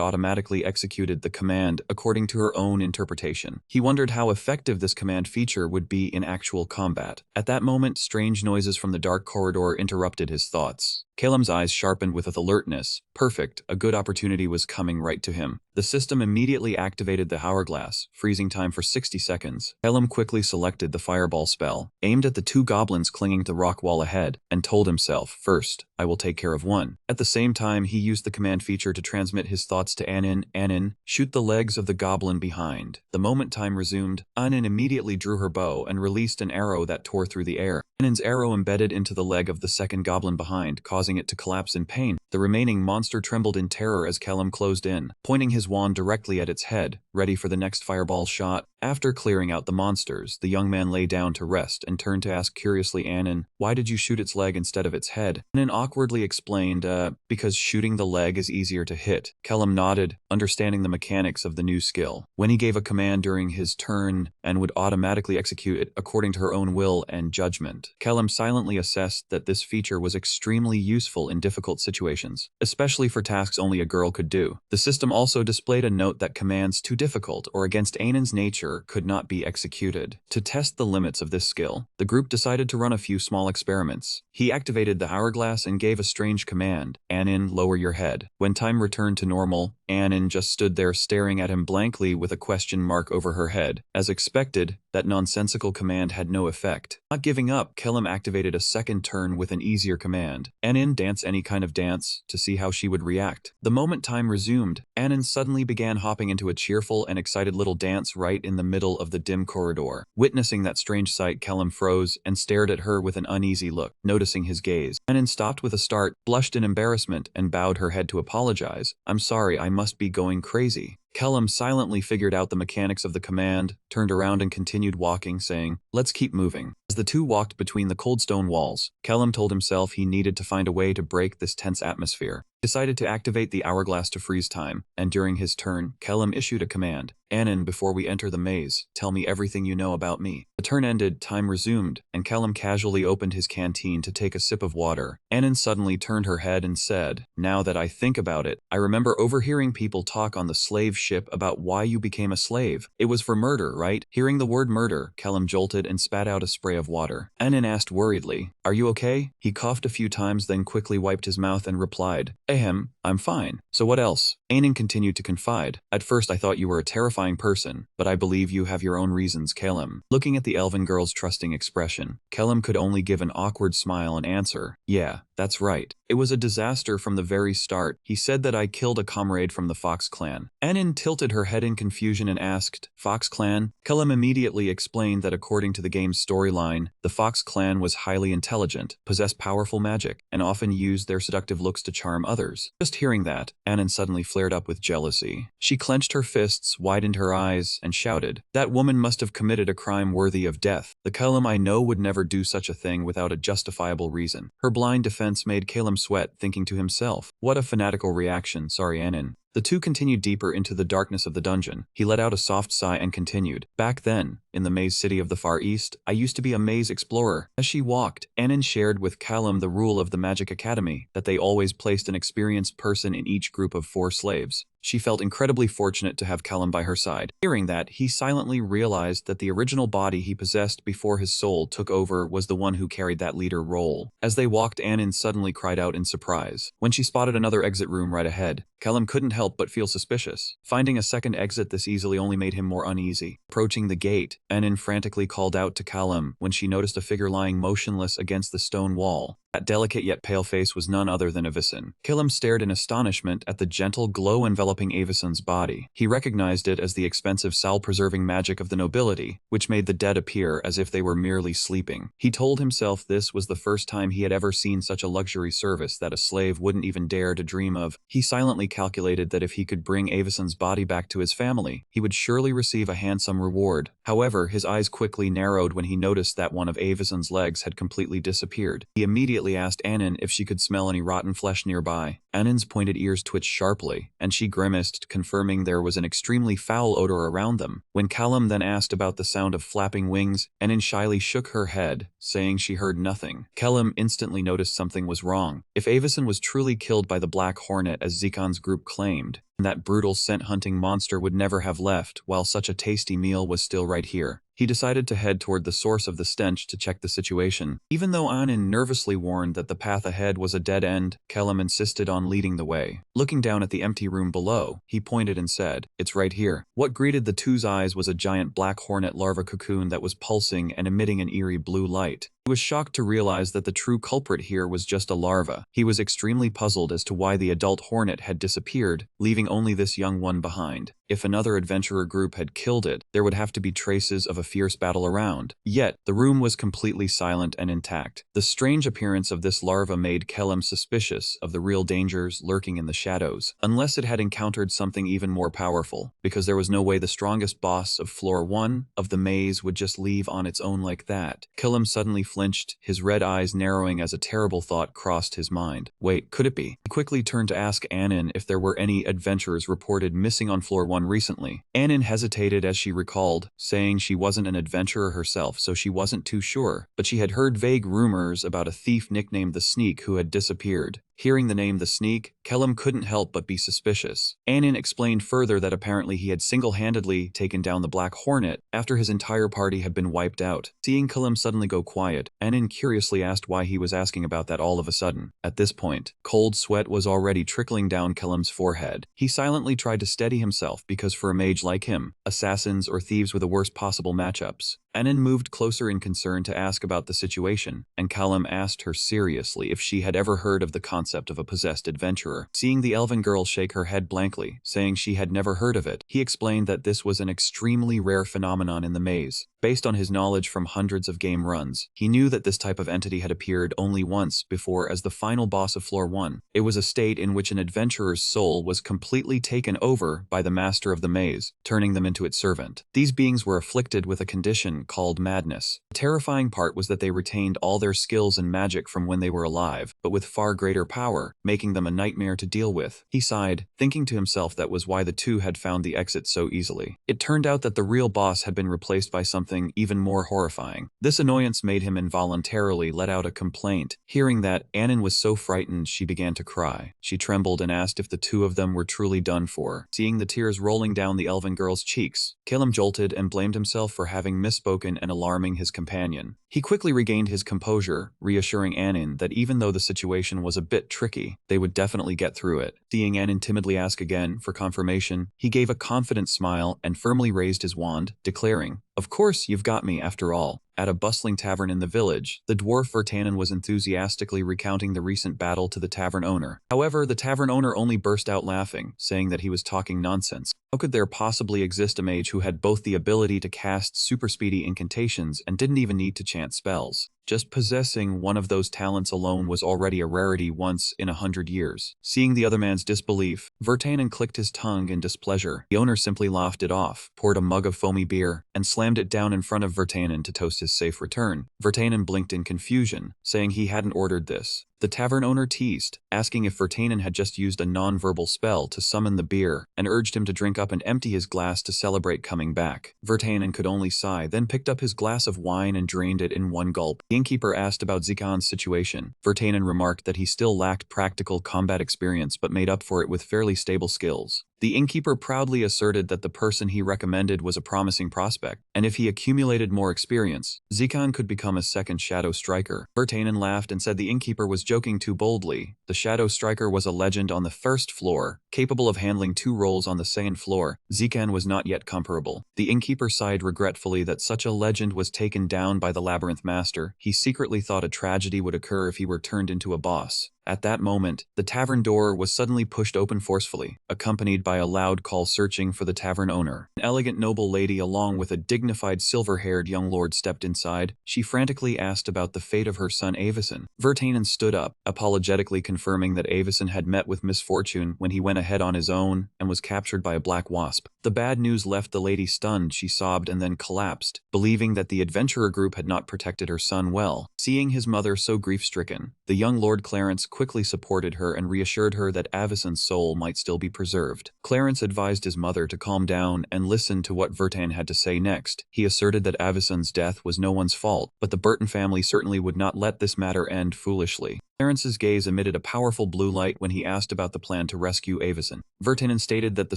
Speaker 1: automatically executed the command according to her own interpretation. He wondered how effective this command feature would be in actual combat. At that moment, strange noises from the dark corridor interrupted his thoughts. Callum's eyes sharpened with alertness. Perfect, a good opportunity was coming right to him. The system immediately activated the hourglass, freezing time for 60 seconds. Callum quickly selected the fireball spell, aimed at the 2 goblins clinging to the rock wall ahead, and told himself, "First, I will take care of one." At the same time, he used the command feature to transmit his thoughts to Anin. "Anin, shoot the legs of the goblin behind." The moment time resumed, Anin immediately drew her bow and released an arrow that tore through the air. Anin's arrow embedded into the leg of the second goblin behind, causing it to collapse in pain. The remaining monster trembled in terror as Callum closed in, pointing his wand directly at its head, ready for the next fireball shot. After clearing out the monsters, the young man lay down to rest and turned to ask curiously Anin, "Why did you shoot its leg instead of its head?" Anin awkwardly explained, because shooting the leg is easier to hit." Callum nodded, understanding the mechanics of the new skill. When he gave a command during his turn and would automatically execute it according to her own will and judgment. Callum silently assessed that this feature was extremely useful in difficult situations, especially for tasks only a girl could do. The system also displayed a note that commands too difficult or against Anin's nature could not be executed. To test the limits of this skill, the group decided to run a few small experiments. He activated the hourglass and gave a strange command, "Anin, lower your head." When time returned to normal, Anin just stood there staring at him blankly with a question mark over her head. As expected, that nonsensical command had no effect. Not giving up, Callum activated a second turn with an easier command, "Anin, dance any kind of dance," to see how she would react. The moment time resumed, Anin suddenly began hopping into a cheerful and excited little dance right in the middle of the dim corridor. Witnessing that strange sight, Callum froze and stared at her with an uneasy look. Noticing his gaze, Anin stopped with a start, blushed in embarrassment, and bowed her head to apologize. "I'm sorry, I must be going crazy." Callum silently figured out the mechanics of the command, turned around and continued walking, saying, "Let's keep moving." As the two walked between the cold stone walls, Callum told himself he needed to find a way to break this tense atmosphere. He decided to activate the hourglass to freeze time, and during his turn, Callum issued a command, "Anin, before we enter the maze, tell me everything you know about me." The turn ended, time resumed, and Callum casually opened his canteen to take a sip of water. Anin suddenly turned her head and said, "Now that I think about it, I remember overhearing people talk on the slave ship about why you became a slave. It was for murder, right?" Hearing the word murder, Callum jolted and spat out a spray of water. Anin asked worriedly, "Are you okay?" He coughed a few times, then quickly wiped his mouth and replied, "Ahem, I'm fine. So what else?" Anin continued to confide. At first I thought you were a terrifying person, but I believe you have your own reasons, Kellam. Looking at the elven girl's trusting expression, Kellam could only give an awkward smile and answer, yeah, that's right. It was a disaster from the very start. He said that I killed a comrade from the Fox clan. Anin tilted her head in confusion and asked, Fox clan? Kellam immediately explained that according to the game's storyline, the Fox clan was highly intelligent, possessed powerful magic, and often used their seductive looks to charm others. Just hearing that, Anin suddenly flared up with jealousy. She clenched her fists, widened her eyes, and shouted, that woman must have committed a crime worthy of death. The Kellam I know would never do such a thing without a justifiable reason. Her blind defense made Kellam sweat, thinking to himself, what a fanatical reaction, sorry Anin. The two continued deeper into the darkness of the dungeon. He let out a soft sigh and continued. Back then, in the maze city of the Far East, I used to be a maze explorer. As she walked, Anin shared with Kellam the rule of the Magic Academy, that they always placed an experienced person in each group of 4 slaves. She felt incredibly fortunate to have Kellam by her side. Hearing that, he silently realized that the original body he possessed before his soul took over was the one who carried that leader role. As they walked, Anin suddenly cried out in surprise. When she spotted another exit room right ahead, Kellam couldn't help but feel suspicious. Finding a second exit this easily only made him more uneasy. Approaching the gate, Anin frantically called out to Kellam when she noticed a figure lying motionless against the stone wall. That delicate yet pale face was none other than Avison. Kellam stared in astonishment at the gentle glow enveloping Avison's body. He recognized it as the expensive soul-preserving magic of the nobility, which made the dead appear as if they were merely sleeping. He told himself this was the first time he had ever seen such a luxury service that a slave wouldn't even dare to dream of. He silently calculated that if he could bring Avison's body back to his family, he would surely receive a handsome reward. However, his eyes quickly narrowed when he noticed that one of Avison's legs had completely disappeared. He immediately asked Anin if she could smell any rotten flesh nearby. Anin's pointed ears twitched sharply, and she grimaced, confirming there was an extremely foul odor around them. When Kellam then asked about the sound of flapping wings, Anin shyly shook her head, saying she heard nothing. Kellam instantly noticed something was wrong. If Avison was truly killed by the Black Hornet as Zikon's group claimed, that brutal scent-hunting monster would never have left while such a tasty meal was still right here. He decided to head toward the source of the stench to check the situation. Even though Anin nervously warned that the path ahead was a dead end, Kellam insisted on leading the way. Looking down at the empty room below, he pointed and said, it's right here. What greeted the two's eyes was a giant black hornet larva cocoon that was pulsing and emitting an eerie blue light. He was shocked to realize that the true culprit here was just a larva. He was extremely puzzled as to why the adult hornet had disappeared, leaving only this young one behind. If another adventurer group had killed it, there would have to be traces of a fierce battle around. Yet, the room was completely silent and intact. The strange appearance of this larva made Kellam suspicious of the real dangers lurking in the shadows, unless it had encountered something even more powerful, because there was no way the strongest boss of floor 1 of the maze would just leave on its own like that. Kellam suddenly flinched, his red eyes narrowing as a terrible thought crossed his mind. Wait, could it be? He quickly turned to ask Anin if there were any adventurers reported missing on floor 1 recently. Anin hesitated as she recalled, saying she wasn't an adventurer herself, so she wasn't too sure, but she had heard vague rumors about a thief nicknamed the Sneak who had disappeared. Hearing the name the Sneak, Kellam couldn't help but be suspicious. Anin explained further that apparently he had single-handedly taken down the Black Hornet after his entire party had been wiped out. Seeing Kellam suddenly go quiet, Anin curiously asked why he was asking about that all of a sudden. At this point, cold sweat was already trickling down Kellam's forehead. He silently tried to steady himself because for a mage like him, assassins or thieves were the worst possible matchups. Anin moved closer in concern to ask about the situation, and Kellam asked her seriously if she had ever heard of the concept of a possessed adventurer. Seeing the elven girl shake her head blankly, saying she had never heard of it, he explained that this was an extremely rare phenomenon in the maze. Based on his knowledge from hundreds of game runs, he knew that this type of entity had appeared only once before as the final boss of floor 1. It was a state in which an adventurer's soul was completely taken over by the master of the maze, turning them into its servant. These beings were afflicted with a condition called madness. The terrifying part was that they retained all their skills and magic from when they were alive, but with far greater power, making them a nightmare to deal with. He sighed, thinking to himself that was why the two had found the exit so easily. It turned out that the real boss had been replaced by something even more horrifying. This annoyance made him involuntarily let out a complaint. Hearing that, Anin was so frightened she began to cry. She trembled and asked if the two of them were truly done for. Seeing the tears rolling down the elven girl's cheeks, Kellam jolted and blamed himself for having misspoken spoken and alarming his companion. He quickly regained his composure, reassuring Anin that even though the situation was a bit tricky, they would definitely get through it. Seeing Anin timidly ask again for confirmation, he gave a confident smile and firmly raised his wand, declaring, "Of course, you've got me after all." At a bustling tavern in the village, the dwarf Vertanen was enthusiastically recounting the recent battle to the tavern owner. However, the tavern owner only burst out laughing, saying that he was talking nonsense. How could there possibly exist a mage who had both the ability to cast super speedy incantations and didn't even need to chant spells? Just possessing one of those talents alone was already a rarity once in 100 years. Seeing the other man's disbelief, Vertanen clicked his tongue in displeasure. The owner simply laughed it off, poured a mug of foamy beer, and slammed it down in front of Vertanen to toast his safe return. Vertanen blinked in confusion, saying he hadn't ordered this. The tavern owner teased, asking if Vertanen had just used a non-verbal spell to summon the beer, and urged him to drink up and empty his glass to celebrate coming back. Vertanen could only sigh, then picked up his glass of wine and drained it in one gulp. The innkeeper asked about Zikan's situation. Vertanen remarked that he still lacked practical combat experience but made up for it with fairly stable skills. The innkeeper proudly asserted that the person he recommended was a promising prospect, and if he accumulated more experience, Zikan could become a second Shadow Striker. Vertanen laughed and said the innkeeper was joking too boldly. The Shadow Striker was a legend on the first floor, capable of handling 2 roles on the second floor. Zikan was not yet comparable. The innkeeper sighed regretfully that such a legend was taken down by the Labyrinth Master. He secretly thought a tragedy would occur if he were turned into a boss. At that moment, the tavern door was suddenly pushed open forcefully, accompanied by a loud call searching for the tavern owner. An elegant noble lady along with a dignified silver-haired young lord stepped inside. She frantically asked about the fate of her son Avison. Vertanen stood up, apologetically confirming that Avison had met with misfortune when he went ahead on his own and was captured by a black wasp. The bad news left the lady stunned. She sobbed and then collapsed, believing that the adventurer group had not protected her son well. Seeing his mother so grief-stricken, the young Lord Clarence quickly supported her and reassured her that Avison's soul might still be preserved. Clarence advised his mother to calm down and listen to what Vertanen had to say next. He asserted that Avison's death was no one's fault, but the Burton family certainly would not let this matter end foolishly. Clarence's gaze emitted a powerful blue light when he asked about the plan to rescue Avison. Vertanen stated that the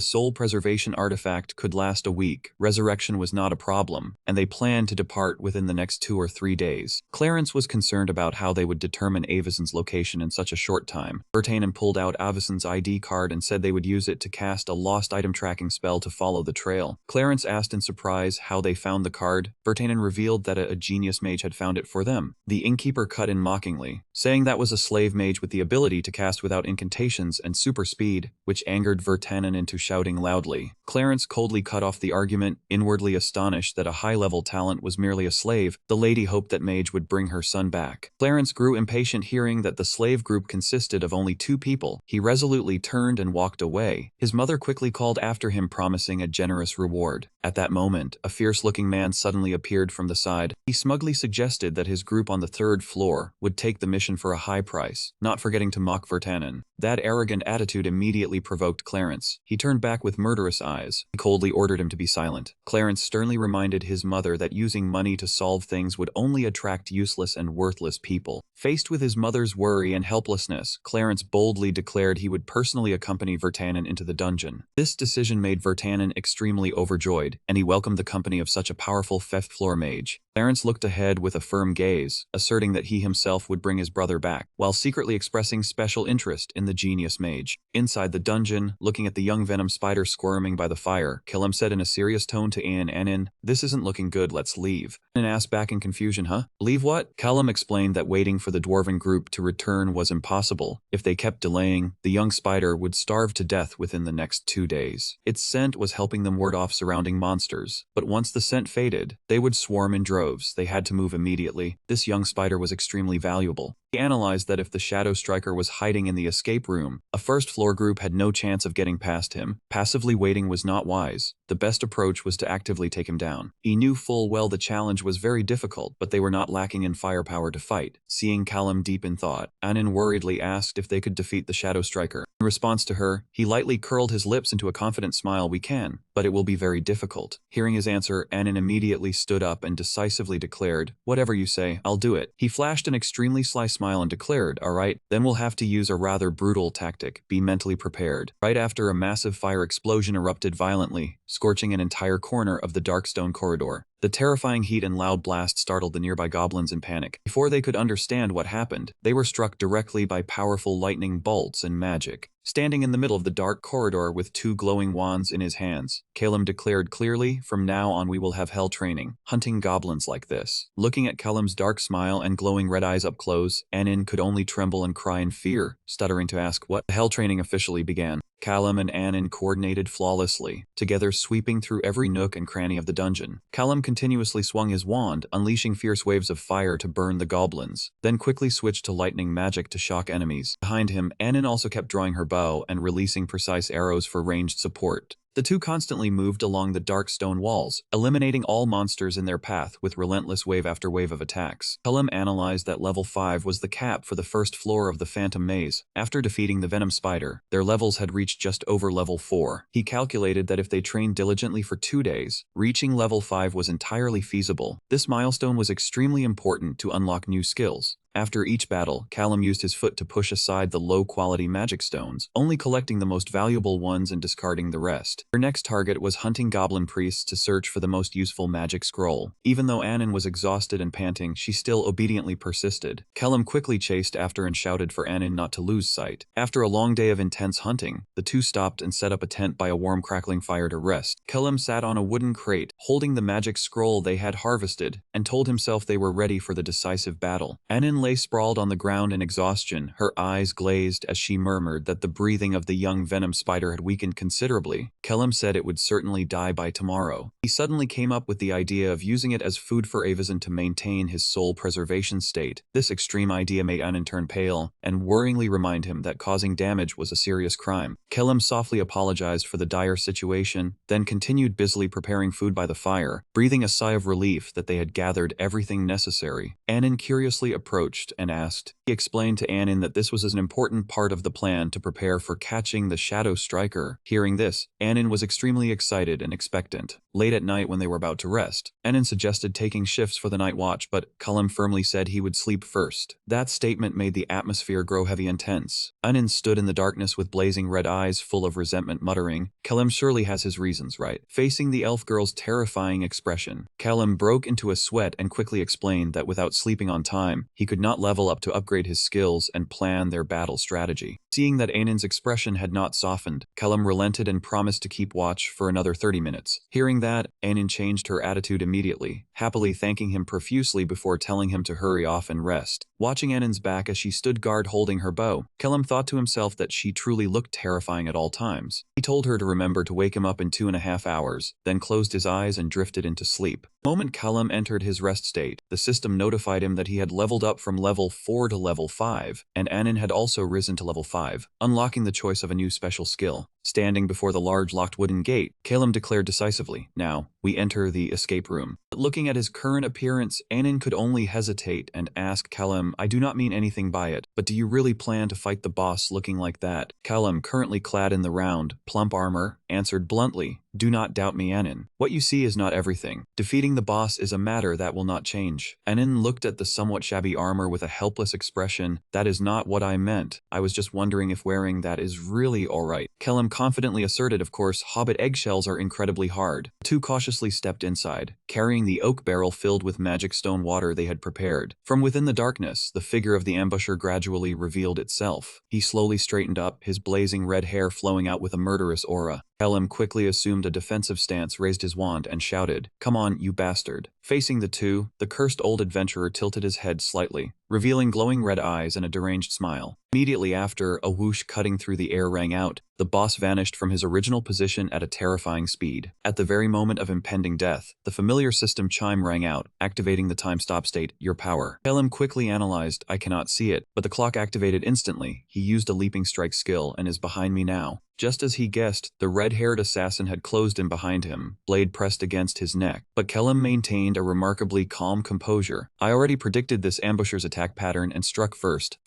Speaker 1: soul preservation artifact could last a week, resurrection was not a problem, and they planned to depart within the next 2 or 3 days. Clarence was concerned about how they would determine Avison's location in such a short time. Vertanen pulled out Avison's ID card and said they would use it to cast a lost item tracking spell to follow the trail. Clarence asked in surprise how they found the card. Vertanen revealed that a genius mage had found it for them. The innkeeper cut in mockingly, saying that was a slave mage with the ability to cast without incantations and super speed, which angered Vertanen into shouting loudly. Clarence coldly cut off the argument, inwardly astonished that a high-level talent was merely a slave. The lady hoped that Mage would bring her son back. Clarence grew impatient hearing that the slave group consisted of only 2 people. He resolutely turned and walked away. His mother quickly called after him, promising a generous reward. At that moment, a fierce-looking man suddenly appeared from the side. He smugly suggested that his group on the 3rd floor would take the mission for a high price, not forgetting to mock Vertanen. That arrogant attitude immediately provoked Clarence. He turned back with murderous eyes. He coldly ordered him to be silent. Clarence sternly reminded his mother that using money to solve things would only attract useless and worthless people. Faced with his mother's worry and helplessness, Clarence boldly declared he would personally accompany Vertanen into the dungeon. This decision made Vertanen extremely overjoyed, and he welcomed the company of such a powerful 5th floor mage. Clarence looked ahead with a firm gaze, asserting that he himself would bring his brother back, while secretly expressing special interest in the genius mage. Inside the dungeon, looking at the young venom spider squirming by the fire, Callum said in a serious tone to Anin, "This isn't looking good, let's leave." Anin asked back in confusion, "Huh? Leave what?" Callum explained that waiting for the dwarven group to return was impossible. If they kept delaying, the young spider would starve to death within the next 2 days. Its scent was helping them ward off surrounding monsters, but once the scent faded, they would swarm in droves. They had to move immediately. This young spider was extremely valuable. He analyzed that if the Shadow Striker was hiding in the escape room, a 1st floor group had no chance of getting past him. Passively waiting was not wise. The best approach was to actively take him down. He knew full well the challenge was very difficult, but they were not lacking in firepower to fight. Seeing Callum deep in thought, Anin worriedly asked if they could defeat the Shadow Striker. In response to her, he lightly curled his lips into a confident smile. "We can, but it will be very difficult." Hearing his answer, Anin immediately stood up and decisively declared, "Whatever you say, I'll do it." He flashed an extremely sly smile and declared, "Alright, then we'll have to use a rather brutal tactic. Be mentally prepared." Right after a massive fire explosion erupted violently, scorching an entire corner of the dark stone corridor. The terrifying heat and loud blast startled the nearby goblins in panic. Before they could understand what happened, they were struck directly by powerful lightning bolts and magic. Standing in the middle of the dark corridor with 2 glowing wands in his hands, Calum declared clearly, "From now on we will have hell training, hunting goblins like this." Looking at Calum's dark smile and glowing red eyes up close, Anin could only tremble and cry in fear, stuttering to ask what. The hell training officially began. Callum and Anin coordinated flawlessly, together sweeping through every nook and cranny of the dungeon. Callum continuously swung his wand, unleashing fierce waves of fire to burn the goblins, then quickly switched to lightning magic to shock enemies. Behind him, Anin also kept drawing her bow and releasing precise arrows for ranged support. The two constantly moved along the dark stone walls, eliminating all monsters in their path with relentless wave after wave of attacks. Callum analyzed that level 5 was the cap for the first floor of the Phantom Maze. After defeating the Venom Spider, their levels had reached just over level 4. He calculated that if they trained diligently for 2 days, reaching level 5 was entirely feasible. This milestone was extremely important to unlock new skills. After each battle, Callum used his foot to push aside the low-quality magic stones, only collecting the most valuable ones and discarding the rest. Her next target was hunting goblin priests to search for the most useful magic scroll. Even though Anin was exhausted and panting, she still obediently persisted. Callum quickly chased after and shouted for Anin not to lose sight. After a long day of intense hunting, the two stopped and set up a tent by a warm crackling fire to rest. Callum sat on a wooden crate, holding the magic scroll they had harvested, and told himself they were ready for the decisive battle. Anin lay sprawled on the ground in exhaustion, her eyes glazed as she murmured that the breathing of the young venom spider had weakened considerably. Callum said it would certainly die by tomorrow. He suddenly came up with the idea of using it as food for Avazan to maintain his soul preservation state. This extreme idea made Anin turn pale and worryingly remind him that causing damage was a serious crime. Callum softly apologized for the dire situation, then continued busily preparing food by the fire, breathing a sigh of relief that they had gathered everything necessary. Anin curiously approached and asked. He explained to Anin that this was an important part of the plan to prepare for catching the Shadow Striker. Hearing this, Anin was extremely excited and expectant. Late at night when they were about to rest, Anin suggested taking shifts for the night watch, but Callum firmly said he would sleep first. That statement made the atmosphere grow heavy and tense. Anin stood in the darkness with blazing red eyes full of resentment, muttering, "Callum surely has his reasons, right?" Facing the elf girl's terrifying expression, Callum broke into a sweat and quickly explained that without sleeping on time, he could not level up to upgrade his skills and plan their battle strategy. Seeing that Anin's expression had not softened, Callum relented and promised to keep watch for another 30 minutes. Hearing that, Anin changed her attitude immediately, happily thanking him profusely before telling him to hurry off and rest. Watching Anin's back as she stood guard holding her bow, Callum thought to himself that she truly looked terrifying at all times. He told her to remember to wake him up in 2.5 hours, then closed his eyes and drifted into sleep. The moment Callum entered his rest state, the system notified him that he had leveled up from level 4 to level 5, and Anin had also risen to level 5, unlocking the choice of a new special skill. Standing before the large locked wooden gate, Callum declared decisively, "Now, we enter the escape room." But looking at his current appearance, Anin could only hesitate and ask Callum, "I do not mean anything by it, but do you really plan to fight the boss looking like that?" Callum, currently clad in the round, plump armor, answered bluntly, "Do not doubt me, Anin. What you see is not everything. Defeating the boss is a matter that will not change." Anin looked at the somewhat shabby armor with a helpless expression. "That is not what I meant. I was just wondering if wearing that is really alright." Callum confidently asserted, "Of course, hobbit eggshells are incredibly hard." The two cautiously stepped inside, carrying the oak barrel filled with magic stone water they had prepared. From within the darkness, the figure of the ambusher gradually revealed itself. He slowly straightened up, his blazing red hair flowing out with a murderous aura. Callum quickly assumed a defensive stance, raised his wand, and shouted, "Come on, you bastard." Facing the two, the cursed old adventurer tilted his head slightly, revealing glowing red eyes and a deranged smile. Immediately after, a whoosh cutting through the air rang out. The boss vanished from his original position at a terrifying speed. At the very moment of impending death, the familiar system chime rang out, activating the time stop state, "Your power." Callum quickly analyzed, "I cannot see it," but the clock activated instantly. He used a leaping strike skill and is behind me now. Just as he guessed, the red-haired assassin had closed in behind him, blade pressed against his neck. But Callum maintained a remarkably calm composure. "I already predicted this ambusher's attack pattern and struck first,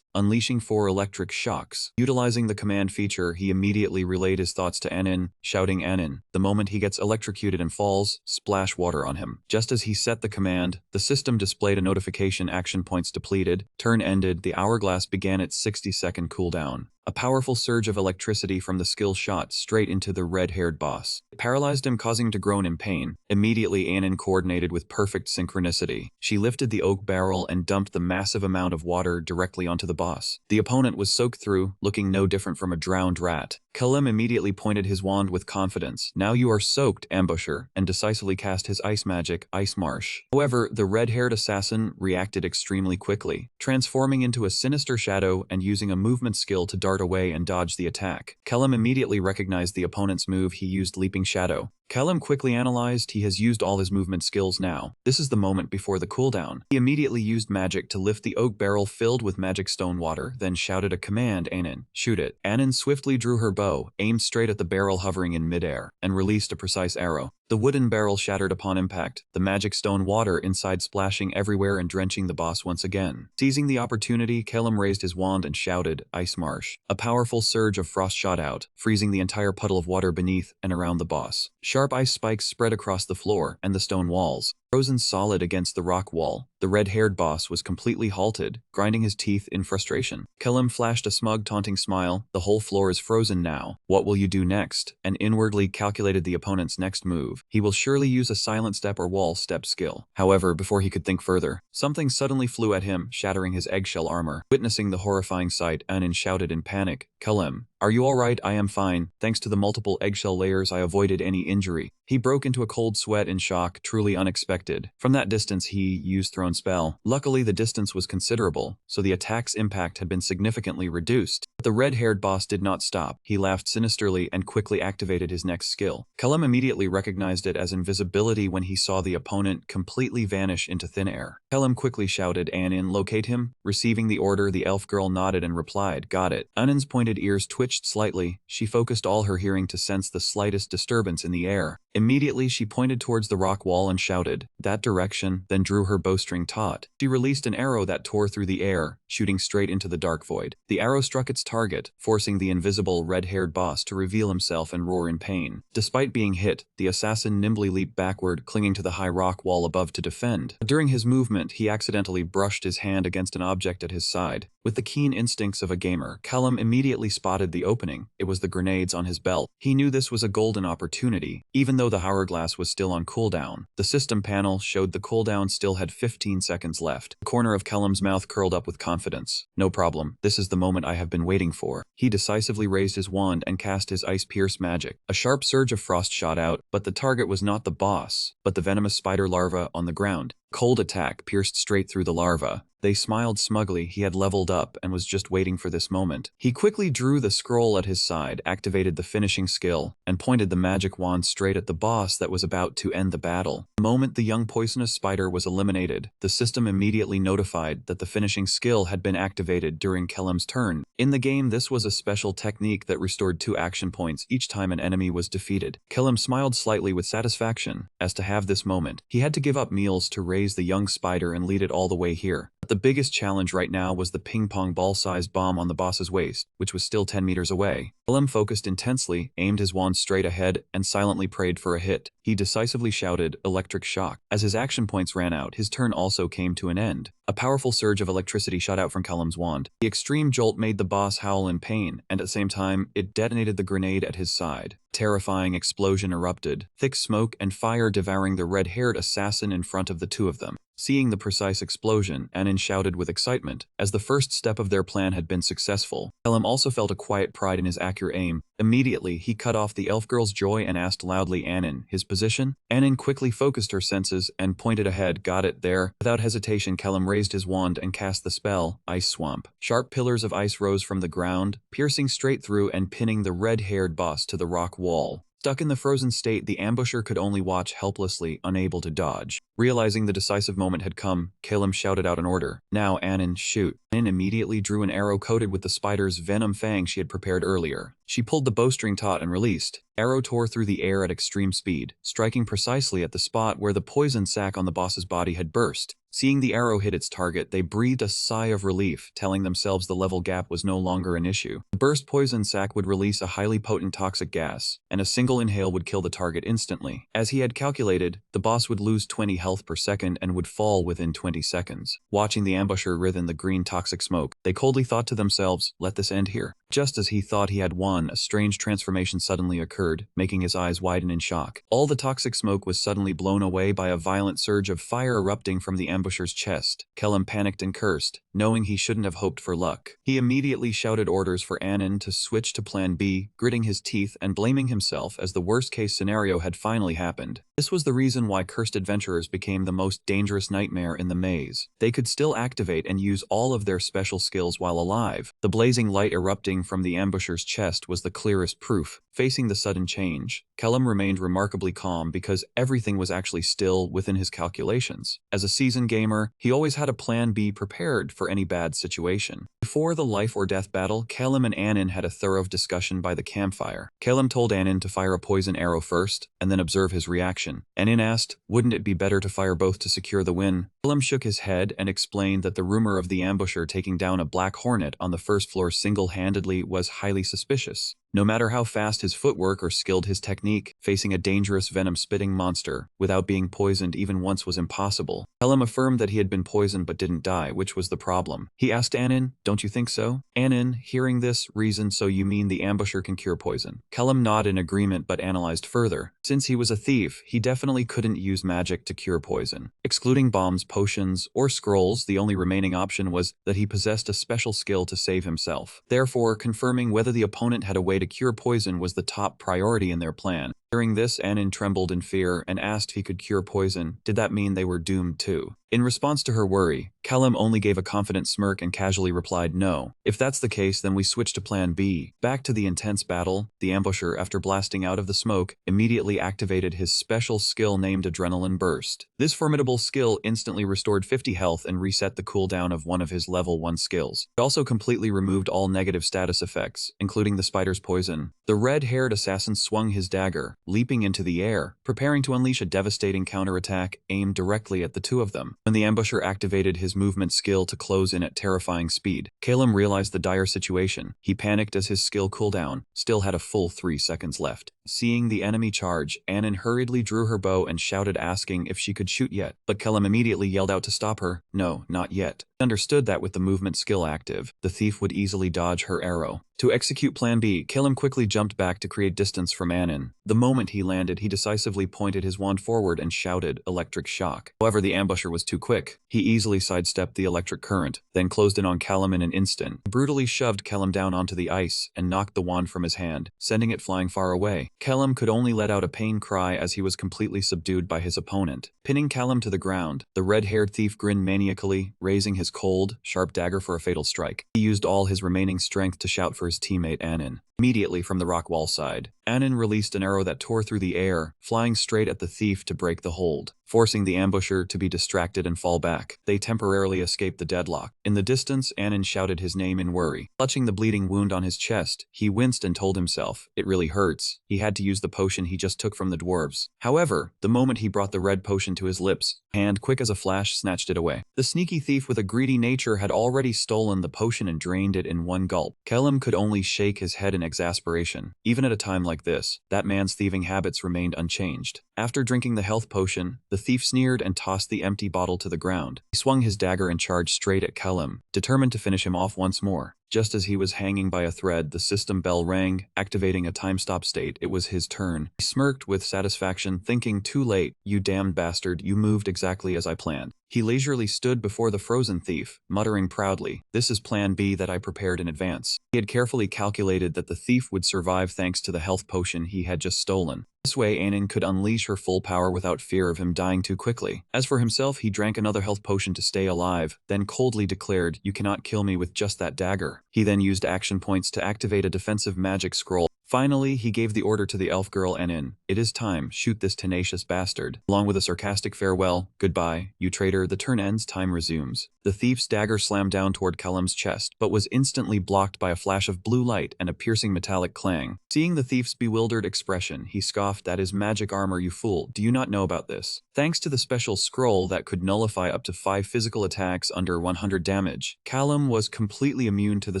Speaker 1: unleashing 4 electric shocks." Utilizing the command feature, he immediately relayed his thoughts to Anin, shouting, "Anin, the moment he gets electrocuted and falls, splash water on him." Just as he set the command, the system displayed a notification, "Action points depleted, turn ended." The hourglass began its 60-second cooldown. A powerful surge of electricity from the skill shot straight into the red-haired boss. It paralyzed him, causing him to groan in pain. Immediately, Anin coordinated with perfect synchronicity. She lifted the oak barrel and dumped the massive amount of water directly onto the boss. The opponent was soaked through, looking no different from a drowned rat. Kalim immediately pointed his wand with confidence. "Now you are soaked, ambusher," and decisively cast his ice magic, Ice Marsh. However, the red-haired assassin reacted extremely quickly, transforming into a sinister shadow and using a movement skill to dart away and dodge the attack. Kalim immediately recognized the opponent's move. He used Leaping Shadow. Kalim quickly analyzed he has used all his movement skills now. This is the moment before the cooldown. He immediately used magic to lift the oak barrel filled with magic stone water, then shouted a command, "Anin, shoot it." Anin swiftly drew her bow, aimed straight at the barrel hovering in midair, and released a precise arrow. The wooden barrel shattered upon impact, the magic stone water inside splashing everywhere and drenching the boss once again. Seizing the opportunity, Kalim raised his wand and shouted, "Ice Marsh." A powerful surge of frost shot out, freezing the entire puddle of water beneath and around the boss. Sharp ice spikes spread across the floor and the stone walls. Frozen solid against the rock wall, the red-haired boss was completely halted, grinding his teeth in frustration. Kalim flashed a smug, taunting smile. "The whole floor is frozen now. What will you do next?" And inwardly calculated the opponent's next move. He will surely use a silent step or wall step skill. However, before he could think further, something suddenly flew at him, shattering his eggshell armor. Witnessing the horrifying sight, Anin shouted in panic, "Kalim, are you alright?" "I am fine. Thanks to the multiple eggshell layers, I avoided any injury." He broke into a cold sweat in shock, truly unexpected. From that distance, he used Thrown Spell. Luckily, the distance was considerable, so the attack's impact had been significantly reduced. But the red-haired boss did not stop. He laughed sinisterly and quickly activated his next skill. Kalim immediately recognized it as invisibility when he saw the opponent completely vanish into thin air. Kalim quickly shouted, "Anin, locate him." Receiving the order, the elf girl nodded and replied, "Got it." Anin's pointed ears twitched slightly. She focused all her hearing to sense the slightest disturbance in the air. Immediately, she pointed towards the rock wall and shouted, "That direction," then drew her bowstring taut. She released an arrow that tore through the air, shooting straight into the dark void. The arrow struck its target, forcing the invisible red-haired boss to reveal himself and roar in pain. Despite being hit, the assassin nimbly leaped backward, clinging to the high rock wall above to defend. During his movement, he accidentally brushed his hand against an object at his side. With the keen instincts of a gamer, Kalim immediately spotted the opening. It was the grenades on his belt. He knew this was a golden opportunity, even though the hourglass was still on cooldown. The system panel showed the cooldown still had 15 seconds left. The corner of Kalim's mouth curled up with confidence. "No problem. This is the moment I have been waiting for." He decisively raised his wand and cast his Ice Pierce magic. A sharp surge of frost shot out, but the target was not the boss, but the venomous spider larva on the ground. Cold attack pierced straight through the larva. They smiled smugly. He had leveled up and was just waiting for this moment. He quickly drew the scroll at his side, activated the finishing skill, and pointed the magic wand straight at the boss that was about to end the battle. The moment the young poisonous spider was eliminated, the system immediately notified that the finishing skill had been activated during Kalim's turn. In the game, this was a special technique that restored 2 action points each time an enemy was defeated. Kalim smiled slightly with satisfaction. As to have this moment, he had to give up meals to raise the young spider and lead it all the way here. But the biggest challenge right now was the ping-pong ball-sized bomb on the boss's waist, which was still 10 meters away. Kalim focused intensely, aimed his wand straight ahead, and silently prayed for a hit. He decisively shouted, "Electric Shock." As his action points ran out, his turn also came to an end. A powerful surge of electricity shot out from Kalim's wand. The extreme jolt made the boss howl in pain, and at the same time, it detonated the grenade at his side. Terrifying explosion erupted, thick smoke and fire devouring the red-haired assassin in front of the two of them. Seeing the precise explosion, Anin shouted with excitement, as the first step of their plan had been successful. Kalim also felt a quiet pride in his accurate aim. Immediately, he cut off the elf girl's joy and asked loudly, "Anin, his position?" Anin quickly focused her senses and pointed ahead. "Got it, there." Without hesitation, Kalim raised his wand and cast the spell, Ice Swamp. Sharp pillars of ice rose from the ground, piercing straight through and pinning the red-haired boss to the rock wall. Stuck in the frozen state, the ambusher could only watch helplessly, unable to dodge. Realizing the decisive moment had come, Kalim shouted out an order. "Now, Anin, shoot." Anin immediately drew an arrow coated with the spider's venom fang she had prepared earlier. She pulled the bowstring taut and released. Arrow tore through the air at extreme speed, striking precisely at the spot where the poison sac on the boss's body had burst. Seeing the arrow hit its target, they breathed a sigh of relief, telling themselves the level gap was no longer an issue. The burst poison sac would release a highly potent toxic gas, and a single inhale would kill the target instantly. As he had calculated, the boss would lose 20 health per second and would fall within 20 seconds. Watching the ambusher writhe in the green toxic smoke, they coldly thought to themselves, "Let this end here." Just as he thought he had won, a strange transformation suddenly occurred, making his eyes widen in shock. All the toxic smoke was suddenly blown away by a violent surge of fire erupting from the ambusher's chest. Kellum panicked and cursed, knowing he shouldn't have hoped for luck. He immediately shouted orders for Anin to switch to Plan B, gritting his teeth and blaming himself as the worst-case scenario had finally happened. This was the reason why cursed adventurers became the most dangerous nightmare in the maze. They could still activate and use all of their special skills while alive. The blazing light erupting from the ambusher's chest was the clearest proof. Facing the sudden change, Kellum remained remarkably calm because everything was actually still within his calculations. As a seasoned gamer, he always had a plan B prepared for any bad situation. Before the life or death battle, Kellum and Anin had a thorough discussion by the campfire. Kellum told Anin to fire a poison arrow first, and then observe his reaction. Anin asked, wouldn't it be better to fire both to secure the win? Kellum shook his head and explained that the rumor of the ambusher taking down a black hornet on the first floor single-handedly was highly suspicious. No matter how fast his footwork or skilled his technique, facing a dangerous venom-spitting monster without being poisoned even once was impossible. Kellum affirmed that he had been poisoned but didn't die, which was the problem. He asked Anin, don't you think so? Anin, hearing this, reasoned, so you mean the ambusher can cure poison? Kellum nodded in agreement but analyzed further. Since he was a thief, he definitely couldn't use magic to cure poison. Excluding bombs, potions, or scrolls, the only remaining option was that he possessed a special skill to save himself. Therefore, confirming whether the opponent had a way to cure poison was the top priority in their plan. Hearing this, Anin trembled in fear and asked if he could cure poison. Did that mean they were doomed too? In response to her worry, Kellum only gave a confident smirk and casually replied no. If that's the case, then we switch to Plan B. Back to the intense battle, the ambusher, after blasting out of the smoke, immediately activated his special skill named Adrenaline Burst. This formidable skill instantly restored 50 health and reset the cooldown of one of his level 1 skills. It also completely removed all negative status effects, including the spider's poison. The red-haired assassin swung his dagger, leaping into the air, preparing to unleash a devastating counterattack aimed directly at the two of them. When the ambusher activated his movement skill to close in at terrifying speed, Kellum realized the dire situation. He panicked as his skill cooldown still had a full 3 seconds left. Seeing the enemy charge, Anin hurriedly drew her bow and shouted, asking if she could shoot yet. But Kellum immediately yelled out to stop her. No, not yet. He understood that with the movement skill active, the thief would easily dodge her arrow. To execute Plan B, Kellum quickly jumped back to create distance from Anin. The moment he landed, he decisively pointed his wand forward and shouted, "Electric shock." However, the ambusher was too quick. He easily sidestepped the electric current, then closed in on Kellum in an instant. He brutally shoved Kellum down onto the ice and knocked the wand from his hand, sending it flying far away. Kellum could only let out a pain cry as he was completely subdued by his opponent. Pinning Kellum to the ground, the red-haired thief grinned maniacally, raising his cold, sharp dagger for a fatal strike. He used all his remaining strength to shout for his teammate Anin. Immediately from the rock wall side, Anin released an arrow that tore through the air, flying straight at the thief to break the hold, forcing the ambusher to be distracted and fall back. They temporarily escaped the deadlock. In the distance, Anin shouted his name in worry. Clutching the bleeding wound on his chest, he winced and told himself, it really hurts. He had to use the potion he just took from the dwarves. However, the moment he brought the red potion to his lips, hand quick as a flash snatched it away. The sneaky thief with a greedy nature had already stolen the potion and drained it in one gulp. Kellum could only shake his head in exasperation. Even at a time like this, that man's thieving habits remained unchanged. After drinking the health potion, the thief sneered and tossed the empty bottle to the ground. He swung his dagger and charged straight at Kellum, determined to finish him off once more. Just as he was hanging by a thread, the system bell rang, activating a time-stop state. It was his turn. He smirked with satisfaction, thinking, too late, you damned bastard, you moved exactly as I planned. He leisurely stood before the frozen thief, muttering proudly, this is Plan B that I prepared in advance. He had carefully calculated that the thief would survive thanks to the health potion he had just stolen. This way, Anin could unleash her full power without fear of him dying too quickly. As for himself, he drank another health potion to stay alive, then coldly declared, you cannot kill me with just that dagger. He then used action points to activate a defensive magic scroll. Finally, he gave the order to the elf girl Anin. It is time, shoot this tenacious bastard. Along with a sarcastic farewell, goodbye, you traitor, the turn ends, time resumes. The thief's dagger slammed down toward Kellum's chest, but was instantly blocked by a flash of blue light and a piercing metallic clang. Seeing the thief's bewildered expression, he scoffed, that is magic armor, you fool, do you not know about this? Thanks to the special scroll that could nullify up to 5 physical attacks under 100 damage, Kellum was completely immune to the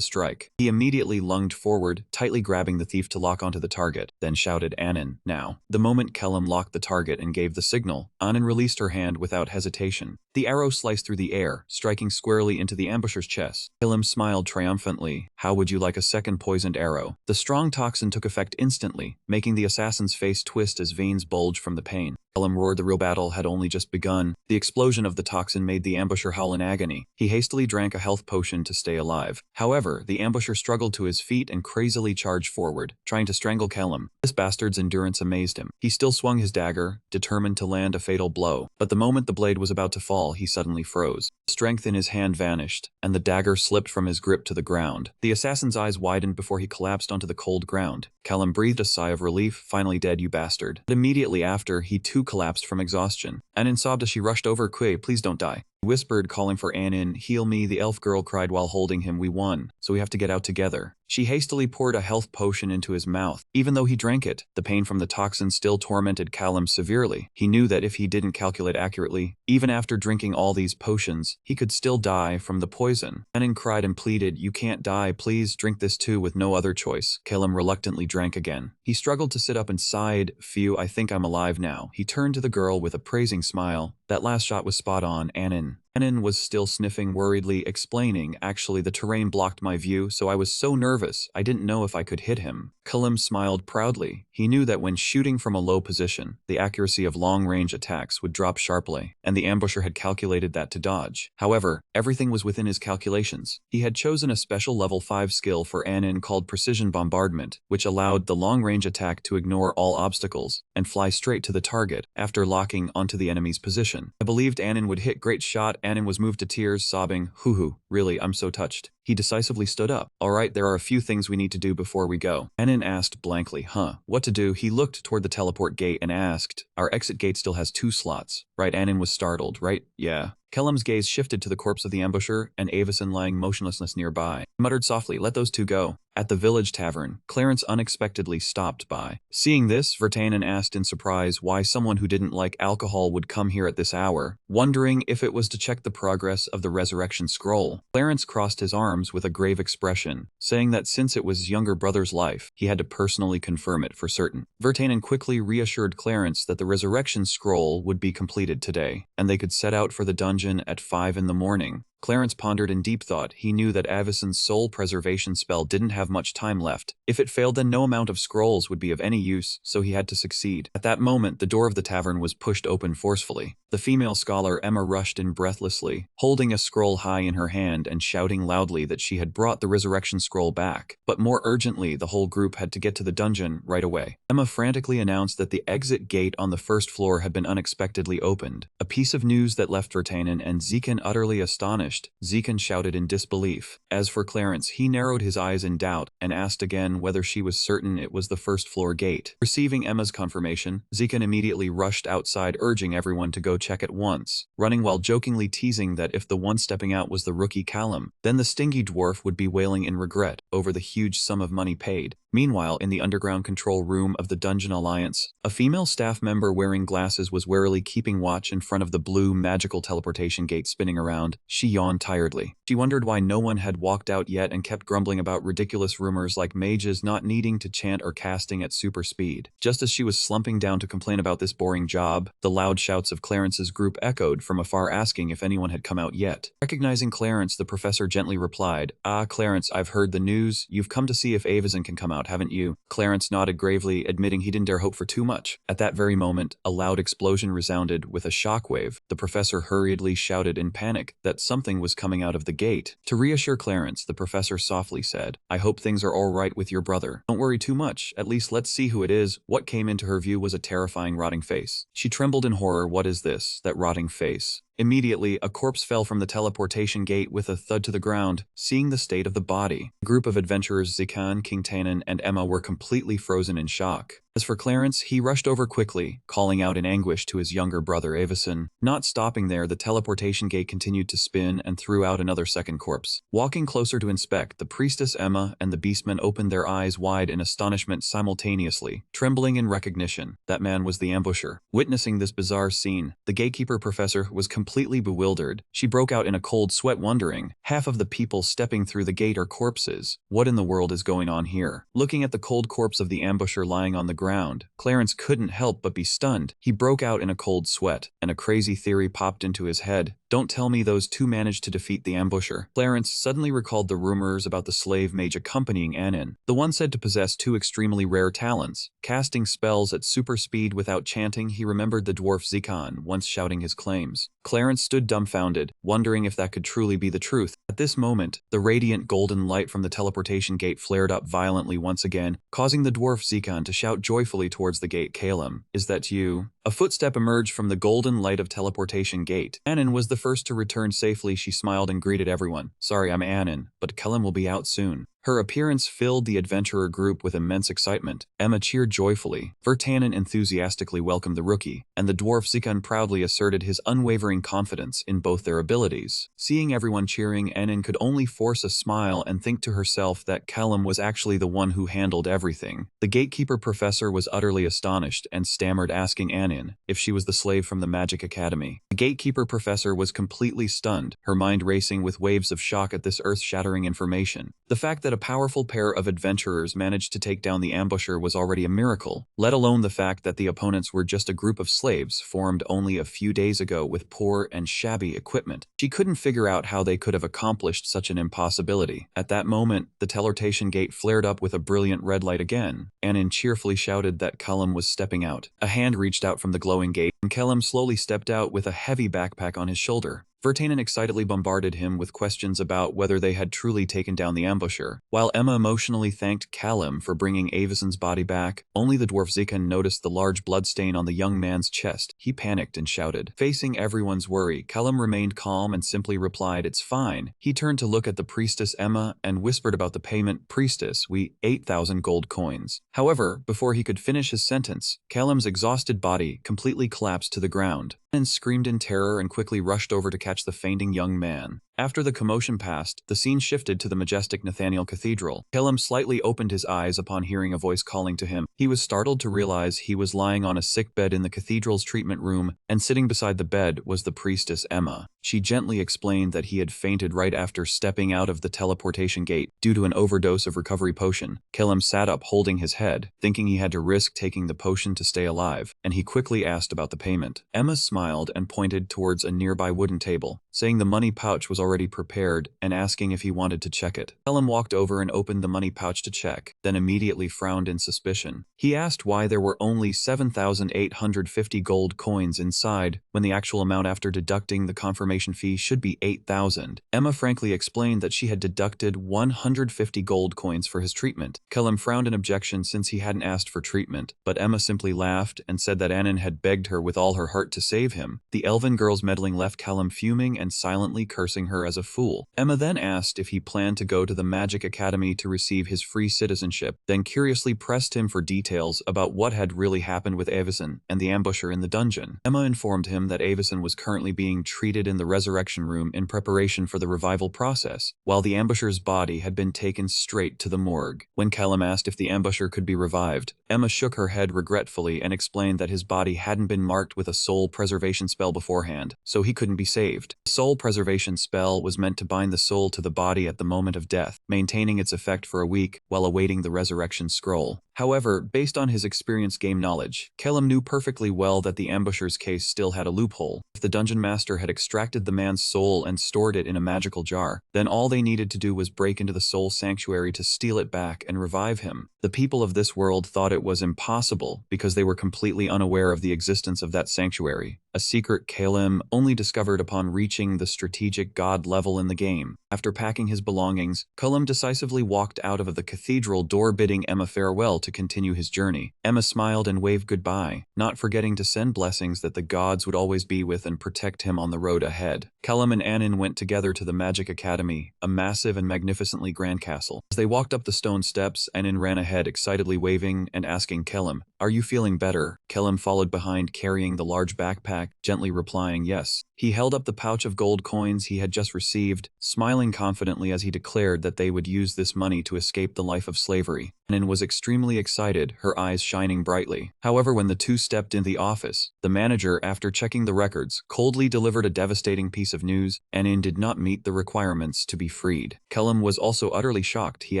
Speaker 1: strike. He immediately lunged forward, tightly grabbing the thief to lock onto the target, then shouted Anin, now. The moment Kellum locked the target and gave the signal, Anin released her hand without hesitation. The arrow sliced through the air, striking squarely into the ambusher's chest. Kellum smiled triumphantly. How would you like a second poisoned arrow? The strong toxin took effect instantly, making the assassin's face twist as veins bulged from the pain. Kellum roared. The real battle had only just begun. The explosion of the toxin made the ambusher howl in agony. He hastily drank a health potion to stay alive. However, the ambusher struggled to his feet and crazily charged forward, trying to strangle Kellum. This bastard's endurance amazed him. He still swung his dagger, determined to land a fatal blow. But the moment the blade was about to fall, he suddenly froze. Strength in his hand vanished, and the dagger slipped from his grip to the ground. The assassin's eyes widened before he collapsed onto the cold ground. Kellum breathed a sigh of relief. Finally dead, you bastard. But immediately after, he too collapsed from exhaustion. Anin sobbed as she rushed over. Kui, please don't die. He whispered, calling for Anin. Heal me, the elf girl cried while holding him. We won, so we have to get out together. She hastily poured a health potion into his mouth. Even though he drank it, the pain from the toxin still tormented Kellum severely. He knew that if he didn't calculate accurately, even after drinking all these potions, he could still die from the poison. Anin cried and pleaded, you can't die, please drink this too. With no other choice, Kellum reluctantly drank again. He struggled to sit up and sighed, phew, I think I'm alive now. He turned to the girl with a praising smile. That last shot was spot on, Anin. Anin was still sniffing worriedly, explaining, actually the terrain blocked my view, so I was so nervous, I didn't know if I could hit him. Kellum smiled proudly. He knew that when shooting from a low position, the accuracy of long-range attacks would drop sharply, and the ambusher had calculated that to dodge. However, everything was within his calculations. He had chosen a special level 5 skill for Anin called Precision Bombardment, which allowed the long-range attack to ignore all obstacles and fly straight to the target after locking onto the enemy's position. I believed Anin would hit. Great shot. Anin was moved to tears, sobbing, hoo-hoo, really, I'm so touched. He decisively stood up. Alright, there are a few things we need to do before we go. Anin asked blankly, what to do? He looked toward the teleport gate and asked, our exit gate still has 2 slots. Right, Anin was startled, right? Yeah. Kellum's gaze shifted to the corpse of the ambusher and Avison lying motionless nearby. He muttered softly, let those 2 go. At the village tavern, Clarence unexpectedly stopped by. Seeing this, Vertanen asked in surprise why someone who didn't like alcohol would come here at this hour, wondering if it was to check the progress of the resurrection scroll. Clarence crossed his arms with a grave expression, saying that since it was his younger brother's life, he had to personally confirm it for certain. Vertanen quickly reassured Clarence that the resurrection scroll would be completed today, and they could set out for the dungeon at 5 in the morning. Clarence pondered in deep thought. He knew that Avison's soul preservation spell didn't have much time left. If it failed, then no amount of scrolls would be of any use, so he had to succeed. At that moment, the door of the tavern was pushed open forcefully. The female scholar Emma rushed in breathlessly, holding a scroll high in her hand and shouting loudly that she had brought the resurrection scroll back. But more urgently, the whole group had to get to the dungeon right away. Emma frantically announced that the exit gate on the first floor had been unexpectedly opened, a piece of news that left Vertanen and Zekan utterly astonished. Zekan shouted in disbelief. As for Clarence, he narrowed his eyes in doubt and asked again whether she was certain it was the first floor gate. Receiving Emma's confirmation, Zekan immediately rushed outside, urging everyone to go check at once, running while jokingly teasing that if the one stepping out was the rookie Callum, then the stingy dwarf would be wailing in regret over the huge sum of money paid. Meanwhile, in the underground control room of the Dungeon Alliance, a female staff member wearing glasses was warily keeping watch in front of the blue magical teleportation gate spinning around. She yawned tiredly. She wondered why no one had walked out yet and kept grumbling about ridiculous rumors like mages not needing to chant or casting at super speed. Just as she was slumping down to complain about this boring job, the loud shouts of Clarence's group echoed from afar, asking if anyone had come out yet. Recognizing Clarence, the professor gently replied, "Ah, Clarence, I've heard the news. You've come to see if Avison can come out, haven't you?" Clarence nodded gravely, admitting he didn't dare hope for too much. At that very moment, a loud explosion resounded with a shockwave. The professor hurriedly shouted in panic that something was coming out of the gate. To reassure Clarence, the professor softly said, "I hope things are all right with your brother. Don't worry too much. At least let's see who it is." What came into her view was a terrifying, rotting face. She trembled in horror. What is this? That rotting face? Immediately, a corpse fell from the teleportation gate with a thud to the ground. Seeing the state of the body, a group of adventurers Zekan, King Tannen, and Emma were completely frozen in shock. As for Clarence, he rushed over quickly, calling out in anguish to his younger brother Avison. Not stopping there, the teleportation gate continued to spin and threw out another second corpse. Walking closer to inspect, the priestess Emma and the beastman opened their eyes wide in astonishment simultaneously, trembling in recognition. That man was the ambusher. Witnessing this bizarre scene, the gatekeeper professor was completely bewildered. She broke out in a cold sweat wondering, half of the people stepping through the gate are corpses. What in the world is going on here? Looking at the cold corpse of the ambusher lying on the ground, Clarence couldn't help but be stunned. He broke out in a cold sweat, and a crazy theory popped into his head. Don't tell me those two managed to defeat the ambusher. Clarence suddenly recalled the rumors about the slave mage accompanying Anin, the one said to possess two extremely rare talents, casting spells at super speed without chanting. He remembered the dwarf Zikon once shouting his claims. Clarence stood dumbfounded, wondering if that could truly be the truth. At this moment, the radiant golden light from the teleportation gate flared up violently once again, causing the dwarf Zikon to shout joyfully towards the gate. Calum, is that you? A footstep emerged from the golden light of teleportation gate. Anin was the first to return safely. She smiled and greeted everyone. Sorry, I'm Anin, but Kellum will be out soon. Her appearance filled the adventurer group with immense excitement. Emma cheered joyfully. Vertanen enthusiastically welcomed the rookie, and the dwarf Zikon proudly asserted his unwavering confidence in both their abilities. Seeing everyone cheering, Anin could only force a smile and think to herself that Kellum was actually the one who handled everything. The gatekeeper professor was utterly astonished and stammered, asking Anin if she was the slave from the Magic Academy. The gatekeeper professor was completely stunned, her mind racing with waves of shock at this earth-shattering information. The fact that a powerful pair of adventurers managed to take down the ambusher was already a miracle, let alone the fact that the opponents were just a group of slaves formed only a few days ago with poor and shabby equipment. She couldn't figure out how they could have accomplished such an impossibility. At that moment, the teleportation gate flared up with a brilliant red light again. Anin cheerfully shouted that Kellum was stepping out. A hand reached out from the glowing gate, and Kellum slowly stepped out with a heavy backpack on his shoulder. Vertanen excitedly bombarded him with questions about whether they had truly taken down the ambusher. While Emma emotionally thanked Callum for bringing Avison's body back, only the dwarf Zikon noticed the large bloodstain on the young man's chest. He panicked and shouted. Facing everyone's worry, Callum remained calm and simply replied, "It's fine." He turned to look at the priestess Emma and whispered about the payment. "Priestess, we 8,000 gold coins." However, before he could finish his sentence, Callum's exhausted body completely collapsed to the ground. And screamed in terror and quickly rushed over to catch the fainting young man. After the commotion passed, the scene shifted to the majestic Nathaniel Cathedral. Kellum slightly opened his eyes upon hearing a voice calling to him. He was startled to realize he was lying on a sick bed in the cathedral's treatment room, and sitting beside the bed was the priestess Emma. She gently explained that he had fainted right after stepping out of the teleportation gate due to an overdose of recovery potion. Kellum sat up holding his head, thinking he had to risk taking the potion to stay alive, and he quickly asked about the payment. Emma smiled and pointed towards a nearby wooden table, saying the money pouch was already prepared and asking if he wanted to check it. Kellum walked over and opened the money pouch to check, then immediately frowned in suspicion. He asked why there were only 7,850 gold coins inside, when the actual amount after deducting the confirmation fee should be 8,000. Emma frankly explained that she had deducted 150 gold coins for his treatment. Kellum frowned in objection since he hadn't asked for treatment, but Emma simply laughed and said that Anin had begged her with all her heart to save him. The elven girl's meddling left Kellum fuming and silently cursing her as a fool. Emma then asked if he planned to go to the Magic Academy to receive his free citizenship, then curiously pressed him for details about what had really happened with Avison and the ambusher in the dungeon. Emma informed him that Avison was currently being treated in the resurrection room in preparation for the revival process, while the ambusher's body had been taken straight to the morgue. When Kellum asked if the ambusher could be revived, Emma shook her head regretfully and explained that his body hadn't been marked with a soul preservation spell beforehand, so he couldn't be saved. The soul preservation spell was meant to bind the soul to the body at the moment of death, maintaining its effect for a week while awaiting the resurrection scroll. However, based on his experienced game knowledge, Kellum knew perfectly well that the ambusher's case still had a loophole. If the dungeon master had extracted the man's soul and stored it in a magical jar, then all they needed to do was break into the soul sanctuary to steal it back and revive him. The people of this world thought it was impossible because they were completely unaware of the existence of that sanctuary, a secret Kellum only discovered upon reaching the strategic god level in the game. After packing his belongings, Kellum decisively walked out of the cathedral door, bidding Emma farewell to continue his journey. Emma smiled and waved goodbye, not forgetting to send blessings that the gods would always be with and protect him on the road ahead. Kellum and Anin went together to the Magic Academy, a massive and magnificently grand castle. As they walked up the stone steps, Anin ran ahead, excitedly waving and asking Kellum, "Are you feeling better?" Kellum followed behind, carrying the large backpack, gently replying yes. He held up the pouch of gold coins he had just received, smiling confidently as he declared that they would use this money to escape the life of slavery. Annin was extremely excited, her eyes shining brightly. However, when the two stepped into the office, the manager, after checking the records, coldly delivered a devastating piece of news. Annin did not meet the requirements to be freed. Kellum was also utterly shocked. He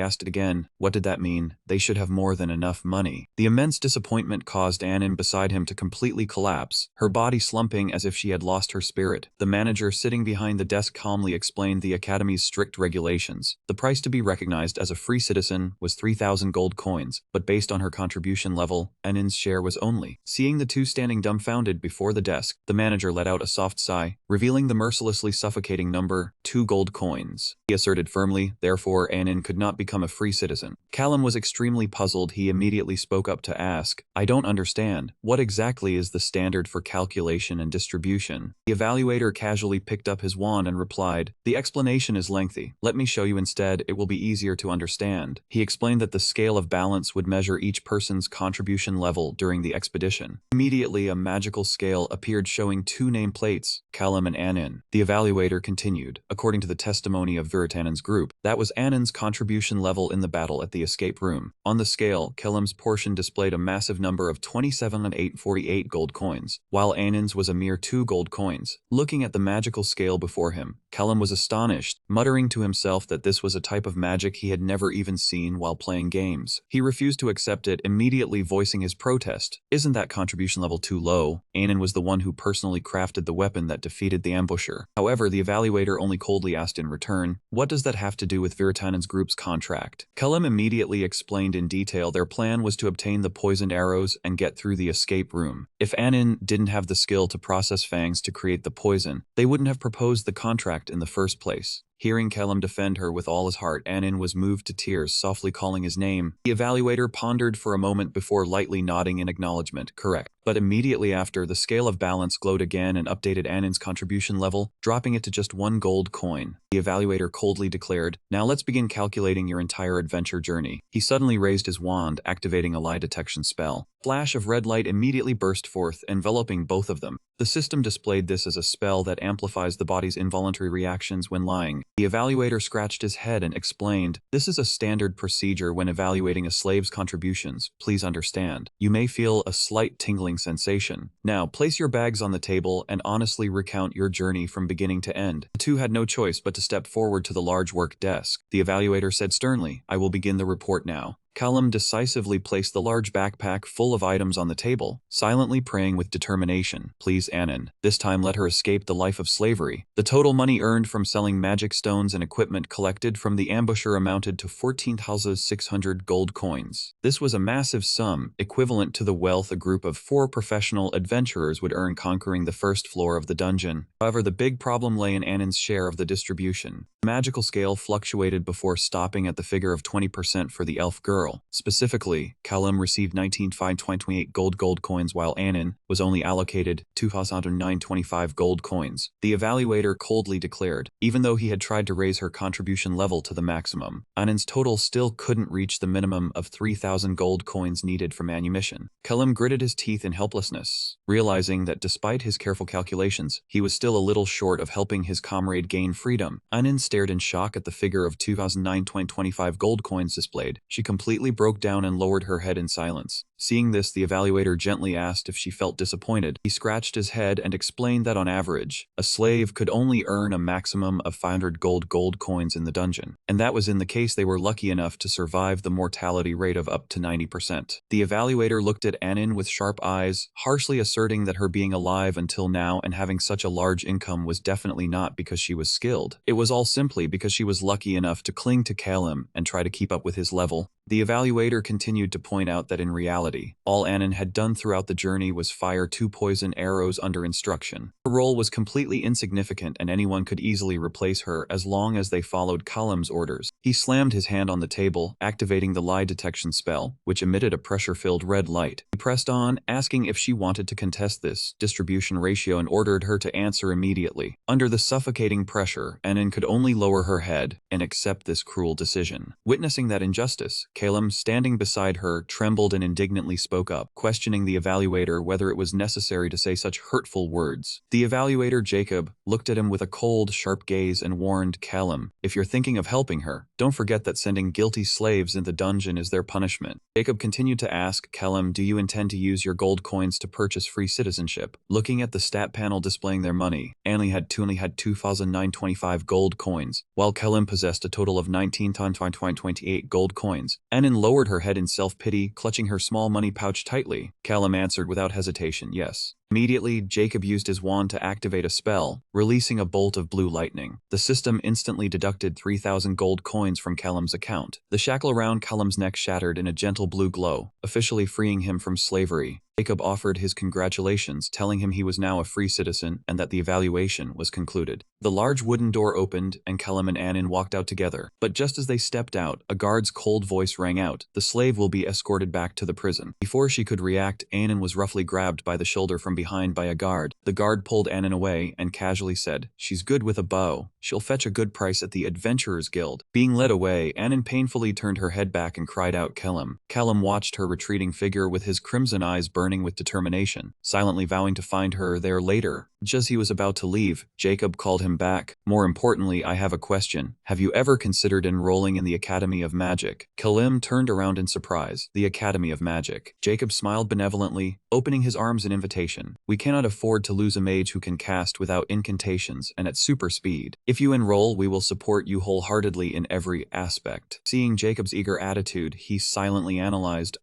Speaker 1: asked again, what did that mean? They should have more than enough money. The immense disappointment caused Annin beside him to completely collapse, her body slumping as if she had lost her spirit. The manager sitting behind the desk calmly explained the academy's strict regulations. The price to be recognized as a free citizen was 3,000 gold coins, but based on her contribution level, Annin's share was only. Seeing the two standing dumbfounded before the desk, the manager let out a soft sigh, revealing the mercilessly suffocating number, 2 gold coins. He asserted firmly, therefore Annin could not become a free citizen. Callum was extremely puzzled. He immediately spoke up to ask, I don't understand. What exactly is the standard for calculation and distribution? The evaluator casually picked up his wand and replied, the explanation is lengthy. Let me show you instead, it will be easier to understand. He explained that the scale of balance would measure each person's contribution level during the expedition. Immediately, a magical scale appeared showing 2 nameplates, Callum and Annin. The evaluator continued, according to the testimony of Viritanen's group, that was Annin's contribution level in the battle at the escape room. On the scale, Callum's portion displayed a massive number of 27,848 gold coins, while Annin's was a mere 2 gold coins. Looking at the magical scale before him, Callum was astonished, muttering to himself that this was a type of magic he had never even seen while playing games. He refused to accept it, immediately voicing his protest. Isn't that contribution level too low? Annin was the one who personally crafted the weapon that defeated the ambusher. However, the evaluator only coldly asked in return, what does that have to do with Viritanen's group's contract? Callum immediately explained in detail their plan was to obtain the poisoned arrows and get through the escape room. If Annin didn't have the skill to process fangs to create the poison, they wouldn't have proposed the contract in the first place. Hearing Callum defend her with all his heart, Annin was moved to tears, softly calling his name. The evaluator pondered for a moment before lightly nodding in acknowledgement, correct. But immediately after, the scale of balance glowed again and updated Annin's contribution level, dropping it to just 1 gold coin. The evaluator coldly declared, now let's begin calculating your entire adventure journey. He suddenly raised his wand, activating a lie detection spell. Flash of red light immediately burst forth, enveloping both of them. The system displayed this as a spell that amplifies the body's involuntary reactions when lying. The evaluator scratched his head and explained, this is a standard procedure when evaluating a slave's contributions. Please understand. You may feel a slight tingling sensation. Now, place your bags on the table and honestly recount your journey from beginning to end. The two had no choice but to step forward to the large work desk. The evaluator said sternly, I will begin the report now. Callum decisively placed the large backpack full of items on the table, silently praying with determination, please Annin, this time let her escape the life of slavery. The total money earned from selling magic stones and equipment collected from the ambusher amounted to 14,600 gold coins. This was a massive sum, equivalent to the wealth a group of 4 professional adventurers would earn conquering the first floor of the dungeon. However, the big problem lay in Annin's share of the distribution. The magical scale fluctuated before stopping at the figure of 20% for the elf girl. Specifically, Callum received 19,528 gold coins while Annin was only allocated 2,925 gold coins. The evaluator coldly declared, even though he had tried to raise her contribution level to the maximum, Annin's total still couldn't reach the minimum of 3,000 gold coins needed for manumission. Callum gritted his teeth in helplessness, realizing that despite his careful calculations, he was still a little short of helping his comrade gain freedom. Annin stared in shock at the figure of 2,925 gold coins displayed. She completely broke down and lowered her head in silence. Seeing this, the evaluator gently asked if she felt disappointed. He scratched his head and explained that on average, a slave could only earn a maximum of 500 gold coins in the dungeon, and that was in the case they were lucky enough to survive the mortality rate of up to 90%. The evaluator looked at Annin with sharp eyes, harshly asserting that her being alive until now and having such a large income was definitely not because she was skilled. It was all simply because she was lucky enough to cling to Callum and try to keep up with his level. The evaluator continued to point out that in reality, all Annin had done throughout the journey was fire 2 poison arrows under instruction. Her role was completely insignificant and anyone could easily replace her as long as they followed Callum's orders. He slammed his hand on the table, activating the lie detection spell, which emitted a pressure-filled red light. He pressed on, asking if she wanted to contest this distribution ratio and ordered her to answer immediately. Under the suffocating pressure, Annin could only lower her head and accept this cruel decision. Witnessing that injustice, Calum, standing beside her, trembled and indignantly spoke up, questioning the evaluator whether it was necessary to say such hurtful words. The evaluator, Jacob, looked at him with a cold, sharp gaze and warned Calum, "If you're thinking of helping her, don't forget that sending guilty slaves in the dungeon is their punishment." Jacob continued to ask Calum, "Do you intend to use your gold coins to purchase free citizenship?" Looking at the stat panel displaying their money, only had 2,925 gold coins, while Calum possessed a total of 19,928 gold coins. Anin lowered her head in self-pity, clutching her small money pouch tightly. Calum answered without hesitation, "Yes." Immediately, Jacob used his wand to activate a spell, releasing a bolt of blue lightning. The system instantly deducted 3,000 gold coins from Calum's account. The shackle around Calum's neck shattered in a gentle blue glow, officially freeing him from slavery. Jacob offered his congratulations, telling him he was now a free citizen and that the evaluation was concluded. The large wooden door opened and Calum and Anin walked out together, but just as they stepped out, a guard's cold voice rang out, "The slave will be escorted back to the prison." Before she could react, Anin was roughly grabbed by the shoulder from behind by a guard. The guard pulled Anin away and casually said, "She's good with a bow. She'll fetch a good price at the Adventurers Guild." Being led away, Anin painfully turned her head back and cried out, "Calum." Calum watched her retreating figure with his crimson eyes burning with determination, silently vowing to find her there later. Just as he was about to leave, Jacob called him back. "More importantly, I have a question. Have you ever considered enrolling in the Academy of Magic?" Calum turned around in surprise. "The Academy of Magic." Jacob smiled benevolently, opening his arms in invitation. "We cannot afford to lose a mage who can cast without incantations and at super speed. If you enroll, we will support you wholeheartedly in every aspect." Seeing Jacob's eager attitude, he silently analyzed,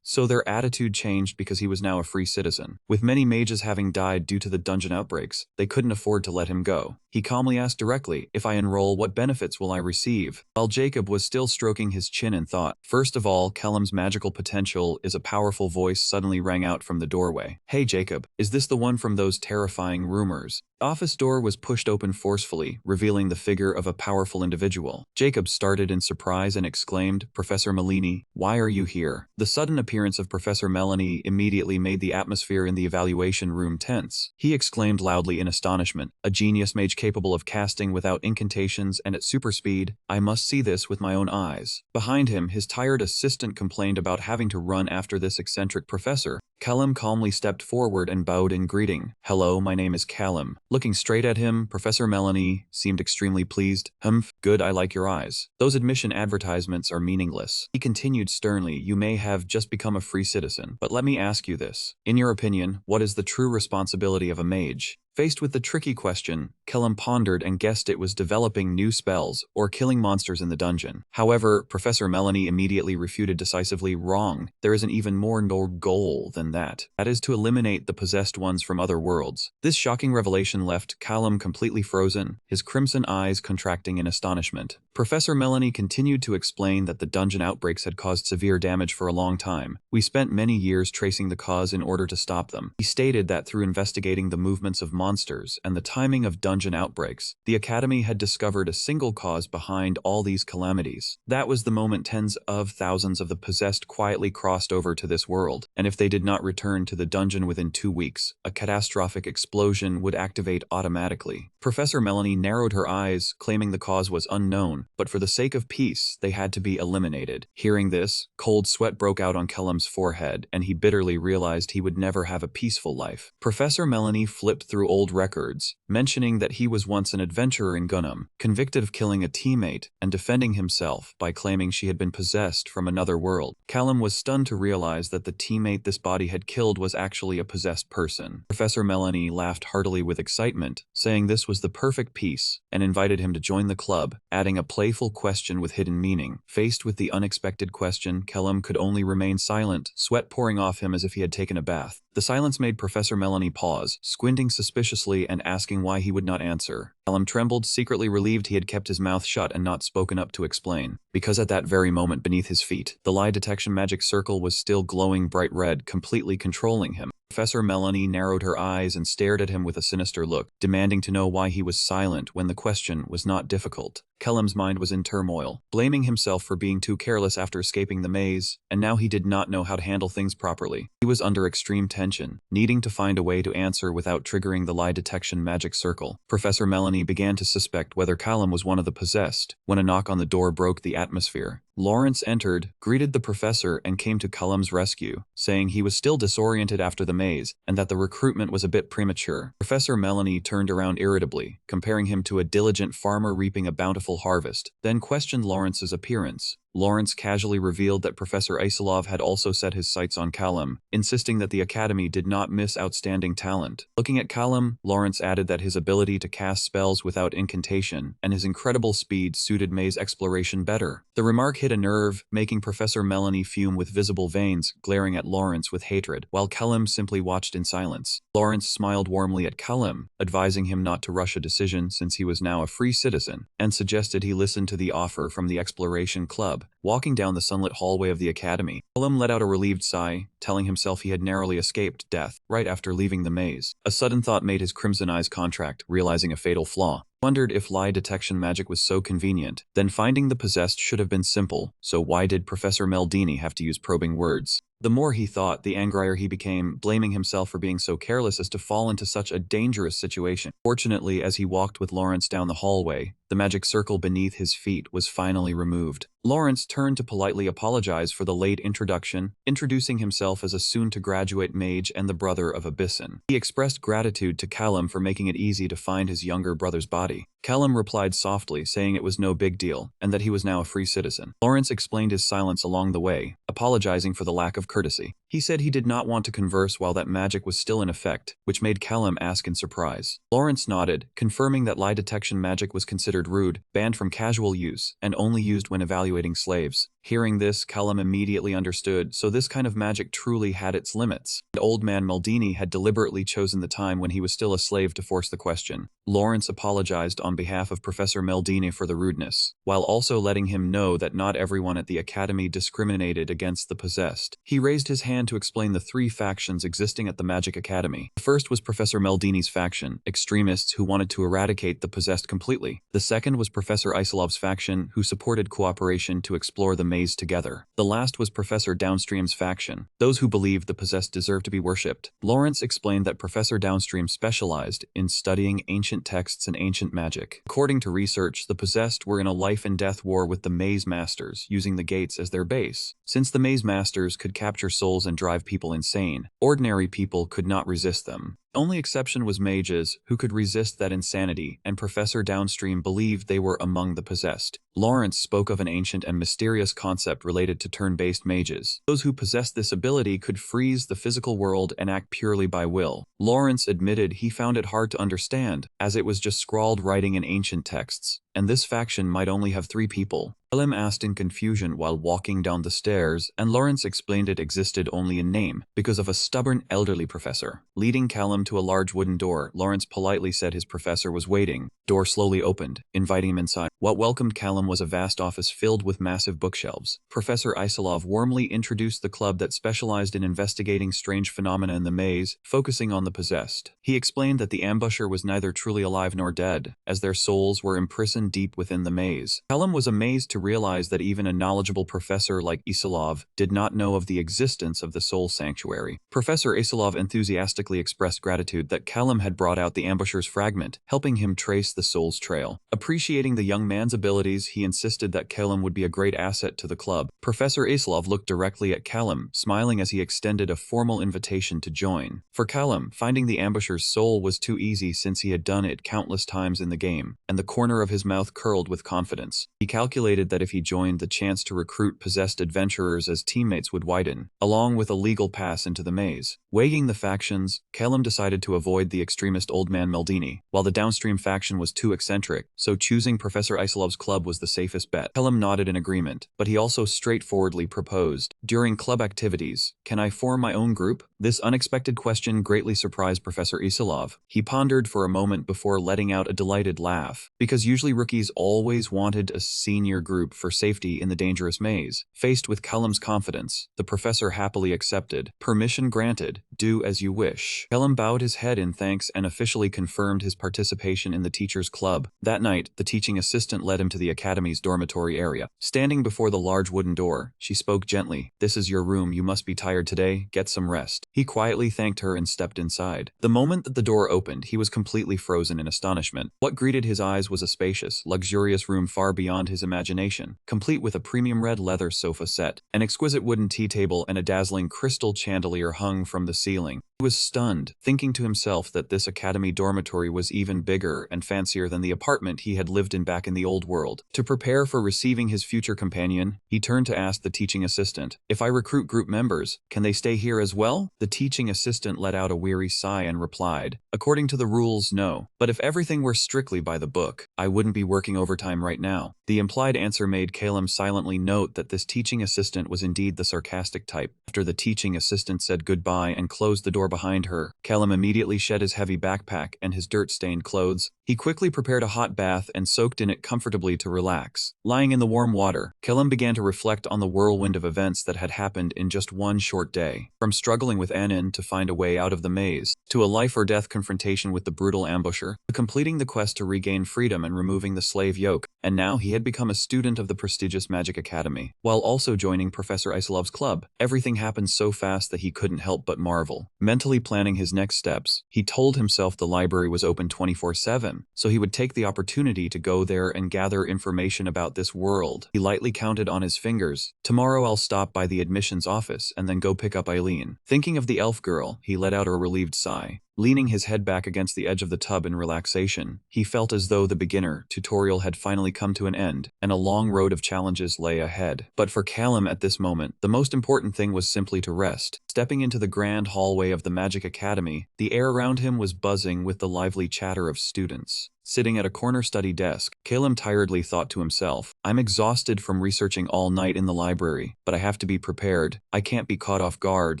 Speaker 1: so their attitude changed because he was now a free citizen. With many mages having died due to the dungeon outbreaks, they couldn't afford to let him go. He calmly asked directly, "If I enroll, what benefits will I receive?" While Jacob was still stroking his chin in thought. First of all, Calum's magical potential is a powerful voice suddenly rang out from the doorway. "Hey Jacob, is this the one from those terrifying rumors?" The office door was pushed open forcefully, revealing the figure of a powerful individual. Jacob started in surprise and exclaimed, "Professor Melini, why are you here?" The sudden appearance of Professor Melanie immediately made the atmosphere in the evaluation room tense. He exclaimed loudly in astonishment, "A genius mage capable of casting without incantations and at super speed. I must see this with my own eyes." Behind him, his tired assistant complained about having to run after this eccentric professor. Calum calmly stepped forward and bowed in greeting. "Hello, my name is Calum." Looking straight at him, Professor Melanie seemed extremely pleased. "Humph, good, I like your eyes. Those admission advertisements are meaningless." He continued sternly, "You may have just become a free citizen, but let me ask you this. In your opinion, what is the true responsibility of a mage?" Faced with the tricky question, Calum pondered and guessed it was developing new spells or killing monsters in the dungeon. However, Professor Melanie immediately refuted decisively, "Wrong. There is an even more noble goal than that. That is to eliminate the possessed ones from other worlds." This shocking revelation left Calum completely frozen, his crimson eyes contracting in astonishment. Professor Melanie continued to explain that the dungeon outbreaks had caused severe damage for a long time. "We spent many years tracing the cause in order to stop them." He stated that through investigating the movements of monsters and the timing of dungeon outbreaks, the Academy had discovered a single cause behind all these calamities. That was the moment tens of thousands of the possessed quietly crossed over to this world, and if they did not return to the dungeon within 2 weeks, a catastrophic explosion would activate automatically. Professor Melanie narrowed her eyes, claiming the cause was unknown, but for the sake of peace, they had to be eliminated. Hearing this, cold sweat broke out on Calum's forehead, and he bitterly realized he would never have a peaceful life. Professor Melanie flipped through old records, mentioning that he was once an adventurer in Gunham, convicted of killing a teammate and defending himself by claiming she had been possessed from another world. Calum was stunned to realize that the teammate this body had killed was actually a possessed person. Professor Melanie laughed heartily with excitement, saying this was the perfect piece, and invited him to join the club, adding a playful question with hidden meaning. Faced with the unexpected question, Calum could only remain silent, sweat pouring off him as if he had taken a bath. The silence made Professor Melanie pause, squinting suspiciously and asking why he would not answer. Calum trembled, secretly relieved he had kept his mouth shut and not spoken up to explain. Because at that very moment beneath his feet, the lie detection magic circle was still glowing bright red, completely controlling him. Professor Melanie narrowed her eyes and stared at him with a sinister look, demanding to know why he was silent when the question was not difficult. Calum's mind was in turmoil, blaming himself for being too careless after escaping the maze, and now he did not know how to handle things properly. He was under extreme tension, needing to find a way to answer without triggering the lie detection magic circle. Professor Melanie began to suspect whether Calum was one of the possessed, when a knock on the door broke the atmosphere. Lawrence entered, greeted the professor, and came to Cullum's rescue, saying he was still disoriented after the maze, and that the recruitment was a bit premature. Professor Melanie turned around irritably, comparing him to a diligent farmer reaping a bountiful harvest, then questioned Lawrence's appearance. Lawrence casually revealed that Professor Isilov had also set his sights on Callum, insisting that the academy did not miss outstanding talent. Looking at Callum, Lawrence added that his ability to cast spells without incantation and his incredible speed suited maze exploration better. The remark hit a nerve, making Professor Melanie fume with visible veins, glaring at Lawrence with hatred, while Callum simply watched in silence. Lawrence smiled warmly at Callum, advising him not to rush a decision since he was now a free citizen, and suggested he listen to the offer from the Exploration Club. Walking down the sunlit hallway of the academy, Callum let out a relieved sigh, telling himself he had narrowly escaped death right after leaving the maze. A sudden thought made his crimson eyes contract, realizing a fatal flaw. Wondered if lie detection magic was so convenient, then finding the possessed should have been simple, so why did Professor Meldini have to use probing words? The more he thought, the angrier he became, blaming himself for being so careless as to fall into such a dangerous situation. Fortunately, as he walked with Lawrence down the hallway, the magic circle beneath his feet was finally removed. Lawrence turned to politely apologize for the late introduction, introducing himself as a soon-to-graduate mage and the brother of Abyssin. He expressed gratitude to Callum for making it easy to find his younger brother's body. Callum replied softly, saying it was no big deal, and that he was now a free citizen. Lawrence explained his silence along the way, apologizing for the lack of courtesy. He said he did not want to converse while that magic was still in effect, which made Callum ask in surprise. Lawrence nodded, confirming that lie detection magic was considered rude, banned from casual use, and only used when evaluating slaves. Hearing this, Callum immediately understood, so this kind of magic truly had its limits. And old man Maldini had deliberately chosen the time when he was still a slave to force the question. Lawrence apologized on behalf of Professor Meldini for the rudeness, while also letting him know that not everyone at the academy discriminated against the possessed. He raised his hand to explain the three factions existing at the Magic Academy. The first was Professor Meldini's faction, extremists who wanted to eradicate the possessed completely. The second was Professor Isilov's faction, who supported cooperation to explore the maze together. The last was Professor Downstream's faction, those who believed the possessed deserved to be worshipped. Lawrence explained that Professor Downstream specialized in studying ancient texts and ancient magic. According to research, the possessed were in a life-and-death war with the Maze Masters, using the gates as their base. Since the Maze Masters could capture souls and drive people insane, ordinary people could not resist them. The only exception was mages, who could resist that insanity, and Professor Downstream believed they were among the possessed. Lawrence spoke of an ancient and mysterious concept related to turn-based mages. Those who possessed this ability could freeze the physical world and act purely by will. Lawrence admitted he found it hard to understand, as it was just scrawled writing in ancient texts, and this faction might only have 3 people. Callum asked in confusion while walking down the stairs, and Lawrence explained it existed only in name, because of a stubborn elderly professor. Leading Callum to a large wooden door, Lawrence politely said his professor was waiting. Door slowly opened, inviting him inside. What welcomed Callum was a vast office filled with massive bookshelves. Professor Isilov warmly introduced the club that specialized in investigating strange phenomena in the maze, focusing on the possessed. He explained that the ambusher was neither truly alive nor dead, as their souls were imprisoned deep within the maze. Callum was amazed to realize that even a knowledgeable professor like Isilov did not know of the existence of the Soul Sanctuary. Professor Isilov enthusiastically expressed gratitude that Callum had brought out the ambusher's fragment, helping him trace the soul's trail. Appreciating the young man's abilities, he insisted that Callum would be a great asset to the club. Professor Isilov looked directly at Callum, smiling as he extended a formal invitation to join. For Callum, finding the ambusher's soul was too easy since he had done it countless times in the game, and the corner of his mouth curled with confidence. He calculated that if he joined, the chance to recruit possessed adventurers as teammates would widen, along with a legal pass into the maze. Weighing the factions, Callum decided to avoid the extremist old man Meldini, while the Downstream faction was too eccentric, so choosing Professor Isilov's club was the safest bet. Callum nodded in agreement, but he also straightforwardly proposed, "During club activities, can I form my own group?" This unexpected question greatly surprised Professor Isilov. He pondered for a moment before letting out a delighted laugh, because usually rookies always wanted a senior group for safety in the dangerous maze. Faced with Callum's confidence, the professor happily accepted. Permission granted. Do as you wish. Callum bowed his head in thanks and officially confirmed his participation in the teacher's club. That night, the teaching assistant led him to the academy's dormitory area. Standing before the large wooden door, she spoke gently. "This is your room. You must be tired today. Get some rest." He quietly thanked her and stepped inside. The moment that the door opened, he was completely frozen in astonishment. What greeted his eyes was a spacious, luxurious room far beyond his imagination, complete with a premium red leather sofa set, an exquisite wooden tea table, and a dazzling crystal chandelier hung from the ceiling. He was stunned, thinking to himself that this academy dormitory was even bigger and fancier than the apartment he had lived in back in the old world. To prepare for receiving his future companion, he turned to ask the teaching assistant, "If I recruit group members, can they stay here as well?" The teaching assistant let out a weary sigh and replied, "According to the rules, no. But if everything were strictly by the book, I wouldn't be working overtime right now." The implied answer made Calum silently note that this teaching assistant was indeed the sarcastic type. After the teaching assistant said goodbye and closed the door behind her, Calum immediately shed his heavy backpack and his dirt-stained clothes. He quickly prepared a hot bath and soaked in it comfortably to relax. Lying in the warm water, Calum began to reflect on the whirlwind of events that had happened in just one short day. From struggling with Anin to find a way out of the maze, to a life-or-death confrontation with the brutal ambusher, to completing the quest to regain freedom and removing the slave yoke, and now he had become a student of the prestigious Magic Academy, while also joining Professor Islov's club. Everything happened so fast that he couldn't help but marvel. Mentally planning his next steps, he told himself the library was open 24/7, so he would take the opportunity to go there and gather information about this world. He lightly counted on his fingers. "Tomorrow I'll stop by the admissions office and then go pick up Eileen." Thinking of the elf girl, he let out a relieved sigh. Leaning his head back against the edge of the tub in relaxation, he felt as though the beginner tutorial had finally come to an end, and a long road of challenges lay ahead. But for Calum at this moment, the most important thing was simply to rest. Stepping into the grand hallway of the Magic Academy, the air around him was buzzing with the lively chatter of students. Sitting at a corner study desk, Calum tiredly thought to himself, "I'm exhausted from researching all night in the library, but I have to be prepared. I can't be caught off guard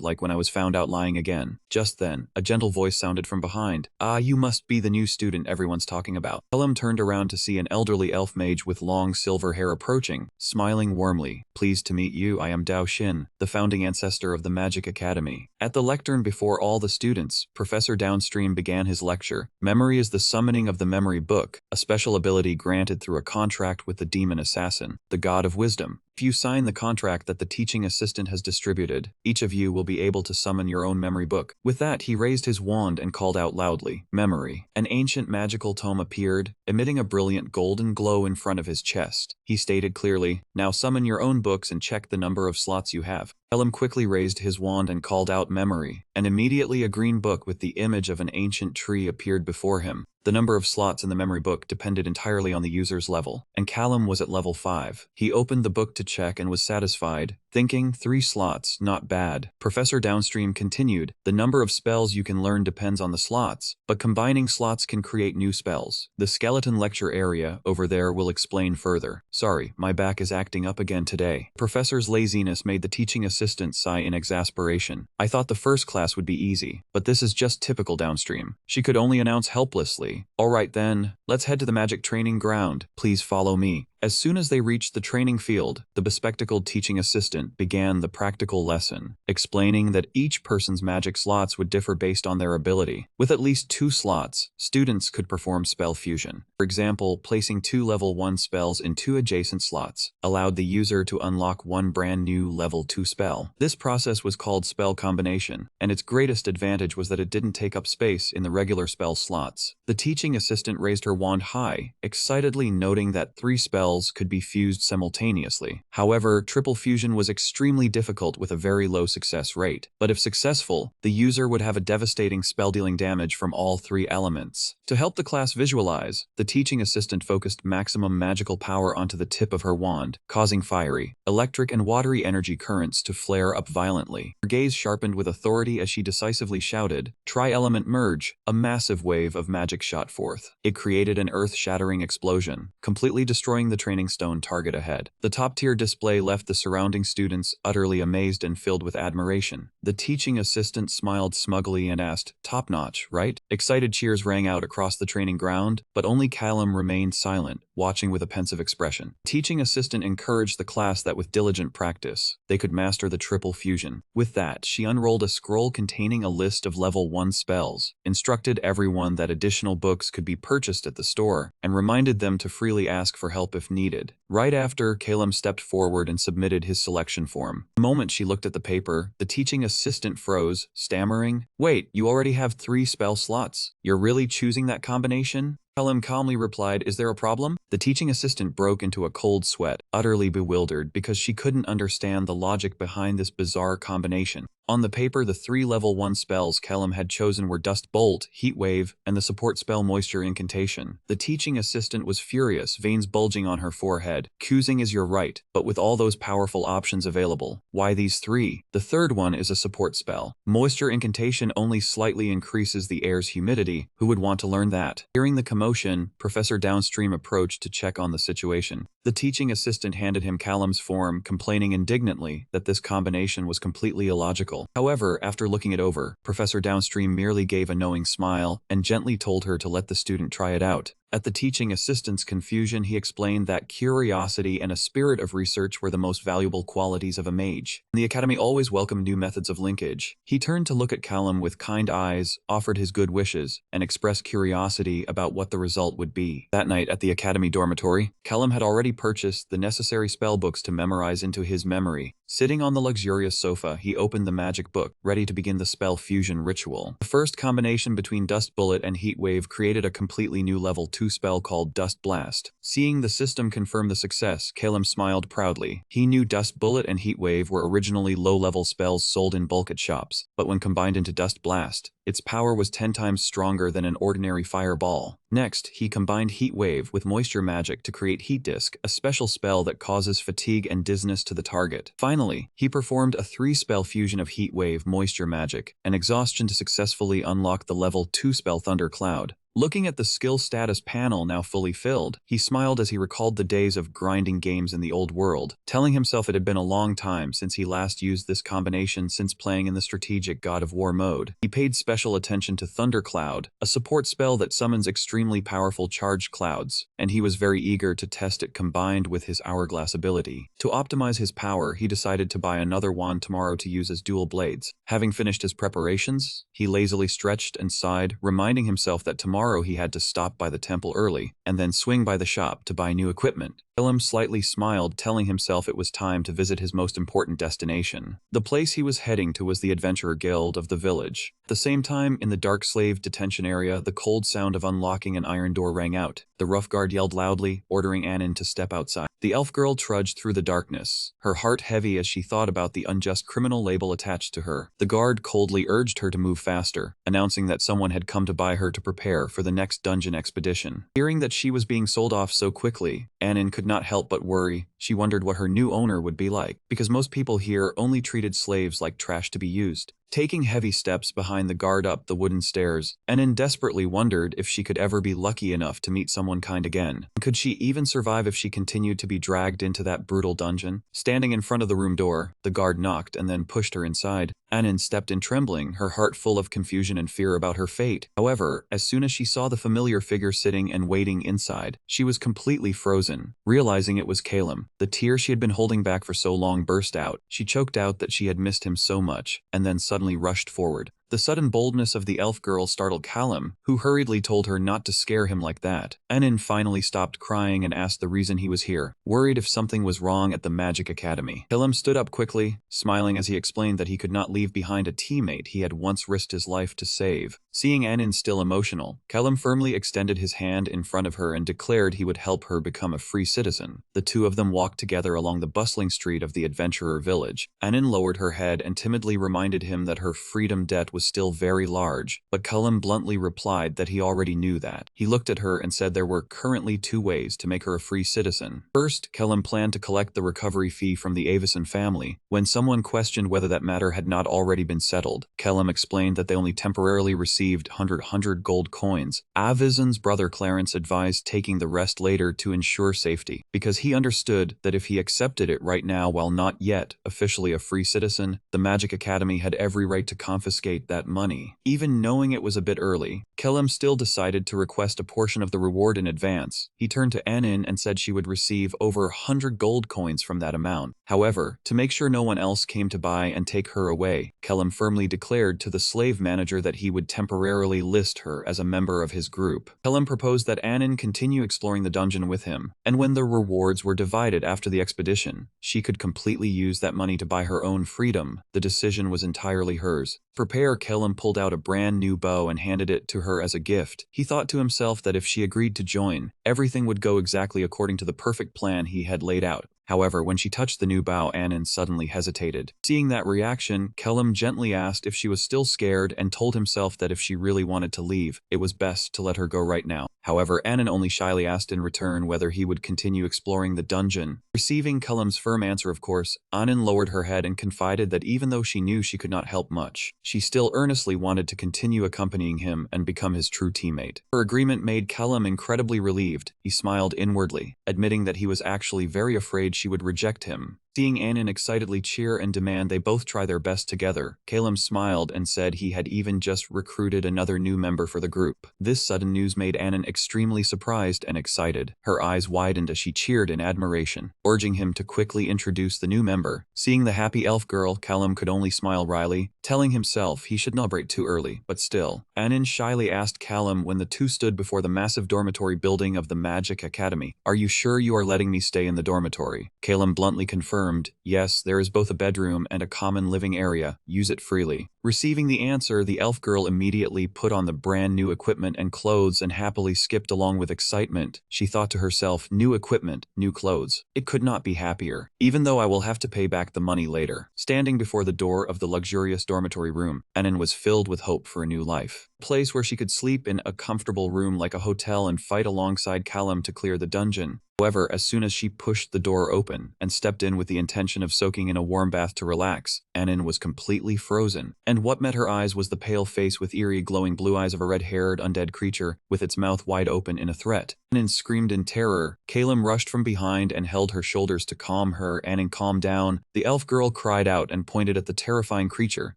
Speaker 1: like when I was found out lying again." Just then, a gentle voice sounded from behind. "Ah, you must be the new student everyone's talking about." Calum turned around to see an elderly elf mage with long silver hair approaching, smiling warmly. "Pleased to meet you, I am Dao Xin, the founding ancestor of the Magic Academy." At the lectern before all the students, Professor Downstream began his lecture. Memory is the summoning of the memory book, a special ability granted through a contract with the demon assassin, the god of wisdom. If you sign the contract that the teaching assistant has distributed, each of you will be able to summon your own memory book. With that, he raised his wand and called out loudly, "Memory." An ancient magical tome appeared, emitting a brilliant golden glow in front of his chest. He stated clearly, "Now summon your own books and check the number of slots you have." Calum quickly raised his wand and called out "Memory," and immediately a green book with the image of an ancient tree appeared before him. The number of slots in the memory book depended entirely on the user's level, and Calum was at level 5. He opened the book to check and was satisfied, thinking, 3 slots, not bad. Professor Downstream continued, "The number of spells you can learn depends on the slots, but combining slots can create new spells. The skeleton lecture area over there will explain further." "Sorry, my back is acting up again today." Professor's laziness made the teaching assistant sigh in exasperation. "I thought the first class would be easy, but this is just typical Downstream." She could only announce helplessly, "All right then, let's head to the magic training ground. Please follow me." As soon as they reached the training field, the bespectacled teaching assistant began the practical lesson, explaining that each person's magic slots would differ based on their ability. With at least 2 slots, students could perform spell fusion. For example, placing 2 level 1 spells in 2 adjacent slots allowed the user to unlock one brand new level 2 spell. This process was called spell combination, and its greatest advantage was that it didn't take up space in the regular spell slots. The teaching assistant raised her wand high, excitedly noting that 3 spells could be fused simultaneously. However, triple fusion was extremely difficult with a very low success rate. But if successful, the user would have a devastating spell-dealing damage from all 3 elements. To help the class visualize, the teaching assistant focused maximum magical power onto the tip of her wand, causing fiery, electric, and watery energy currents to flare up violently. Her gaze sharpened with authority as she decisively shouted, "Tri-element merge!" A massive wave of magic shot forth. It created an earth-shattering explosion, completely destroying the training stone target ahead. The top-tier display left the surrounding students utterly amazed and filled with admiration. The teaching assistant smiled smugly and asked, "Top-notch, right?" Excited cheers rang out across the training ground, but only Calum remained silent, watching with a pensive expression. Teaching assistant encouraged the class that with diligent practice, they could master the triple fusion. With that, she unrolled a scroll containing a list of level 1 spells, instructed everyone that additional books could be purchased at the store, and reminded them to freely ask for help if if needed. Right after, Calum stepped forward and submitted his selection form. The moment she looked at the paper, the teaching assistant froze, stammering, "Wait, you already have 3 spell slots. You're really choosing that combination?" Calum calmly replied, "Is there a problem?" The teaching assistant broke into a cold sweat, utterly bewildered because she couldn't understand the logic behind this bizarre combination. On the paper, the 3 level 1 spells Calum had chosen were Dust Bolt, Heat Wave, and the support spell Moisture Incantation. The teaching assistant was furious, veins bulging on her forehead. "Choosing is your right, but with all those powerful options available, why these 3? The third one is a support spell. Moisture Incantation only slightly increases the air's humidity. Who would want to learn that?" Hearing the commotion, Professor Downstream approached to check on the situation. The teaching assistant handed him Calum's form, complaining indignantly that this combination was completely illogical. However, after looking it over, Professor Downstream merely gave a knowing smile and gently told her to let the student try it out. At the teaching assistant's confusion, he explained that curiosity and a spirit of research were the most valuable qualities of a mage. The Academy always welcomed new methods of linkage. He turned to look at Calum with kind eyes, offered his good wishes, and expressed curiosity about what the result would be. That night at the Academy dormitory, Calum had already purchased the necessary spell books to memorize into his memory. Sitting on the luxurious sofa, he opened the magic book, ready to begin the spell fusion ritual. The first combination between Dust Bullet and Heat Wave created a completely new level 2 spell called Dust Blast. Seeing the system confirm the success, Calum smiled proudly. He knew Dust Bullet and Heat Wave were originally low-level spells sold in bulk at shops, but when combined into Dust Blast, its power was 10 times stronger than an ordinary fireball. Next, he combined Heat Wave with Moisture Magic to create Heat Disc, a special spell that causes fatigue and dizziness to the target. Finally, he performed a 3-spell fusion of Heat Wave, Moisture Magic, and Exhaustion to successfully unlock the level 2 spell Thunder Cloud. Looking at the skill status panel now fully filled, he smiled as he recalled the days of grinding games in the old world, telling himself it had been a long time since he last used this combination since playing in the strategic God of War mode. He paid special attention to Thunder Cloud, a support spell that summons extremely powerful charged clouds, and he was very eager to test it combined with his Hourglass ability. To optimize his power, he decided to buy another wand tomorrow to use as dual blades. Having finished his preparations, he lazily stretched and sighed, reminding himself that tomorrow he had to stop by the temple early, and then swing by the shop to buy new equipment. Calum slightly smiled, telling himself it was time to visit his most important destination. The place he was heading to was the Adventurer Guild of the village. At the same time, in the dark slave detention area, the cold sound of unlocking an iron door rang out. The rough guard yelled loudly, ordering Anin to step outside. The elf girl trudged through the darkness, her heart heavy as she thought about the unjust criminal label attached to her. The guard coldly urged her to move faster, announcing that someone had come to buy her to prepare for the next dungeon expedition. Hearing that she was being sold off so quickly, Anin could not help but worry. She wondered what her new owner would be like, because most people here only treated slaves like trash to be used. Taking heavy steps behind the guard up the wooden stairs, Anin desperately wondered if she could ever be lucky enough to meet someone kind again. Could she even survive if she continued to be dragged into that brutal dungeon? Standing in front of the room door, the guard knocked and then pushed her inside. Anin stepped in trembling, her heart full of confusion and fear about her fate. However, as soon as she saw the familiar figure sitting and waiting inside, she was completely frozen. Realizing it was Calum, the tear she had been holding back for so long burst out. She choked out that she had missed him so much, and then suddenly rushed forward. The sudden boldness of the elf girl startled Calum, who hurriedly told her not to scare him like that. Anin finally stopped crying and asked the reason he was here, worried if something was wrong at the Magic Academy. Calum stood up quickly, smiling as he explained that he could not leave behind a teammate he had once risked his life to save. Seeing Anin still emotional, Calum firmly extended his hand in front of her and declared he would help her become a free citizen. The two of them walked together along the bustling street of the adventurer village. Anin lowered her head and timidly reminded him that her freedom debt was still very large, but Calum bluntly replied that he already knew that. He looked at her and said there were currently 2 ways to make her a free citizen. First, Calum planned to collect the recovery fee from the Avison family. When someone questioned whether that matter had not already been settled, Calum explained that they only temporarily received 100 gold coins. Avison's brother Clarence advised taking the rest later to ensure safety, because he understood that if he accepted it right now while not yet officially a free citizen, the Magic Academy had every right to confiscate take that money. Even knowing it was a bit early, Kellum still decided to request a portion of the reward in advance. He turned to Anin and said she would receive over 100 gold coins from that amount. However, to make sure no one else came to buy and take her away, Kellum firmly declared to the slave manager that he would temporarily list her as a member of his group. Kellum proposed that Anin continue exploring the dungeon with him, and when the rewards were divided after the expedition, she could completely use that money to buy her own freedom. The decision was entirely hers. Prepare, Kellum pulled out a brand new bow and handed it to her as a gift. He thought to himself that if she agreed to join, everything would go exactly according to the perfect plan he had laid out. However, when she touched the new bow, Anin suddenly hesitated. Seeing that reaction, Kellum gently asked if she was still scared and told himself that if she really wanted to leave, it was best to let her go right now. However, Anin only shyly asked in return whether he would continue exploring the dungeon. Receiving Kellum's firm answer, of course, Anin lowered her head and confided that even though she knew she could not help much, she still earnestly wanted to continue accompanying him and become his true teammate. Her agreement made Kellum incredibly relieved. He smiled inwardly, admitting that he was actually very afraid she would reject him. Seeing Anin excitedly cheer and demand they both try their best together, Kellum smiled and said he had even just recruited another new member for the group. This sudden news made Anin extremely surprised and excited. Her eyes widened as she cheered in admiration, urging him to quickly introduce the new member. Seeing the happy elf girl, Kellum could only smile wryly, telling himself he should not celebrate too early. But still, Anin shyly asked Kellum when the two stood before the massive dormitory building of the Magic Academy, "Are you sure you are letting me stay in the dormitory?" Kellum bluntly confirmed, "Yes, there is both a bedroom and a common living area. Use it freely." Receiving the answer, the elf girl immediately put on the brand new equipment and clothes and happily skipped along with excitement. She thought to herself, new equipment, new clothes. It could not be happier. Even though I will have to pay back the money later. Standing before the door of the luxurious dormitory room, Anin was filled with hope for a new life. A place where she could sleep in a comfortable room like a hotel and fight alongside Kellum to clear the dungeon. However, as soon as she pushed the door open and stepped in with the intention of soaking in a warm bath to relax, Anin was completely frozen. And what met her eyes was the pale face with eerie glowing blue eyes of a red-haired undead creature with its mouth wide open in a threat. Anin screamed in terror. Kellum rushed from behind and held her shoulders to calm her. Anin, calm down. The elf girl cried out and pointed at the terrifying creature,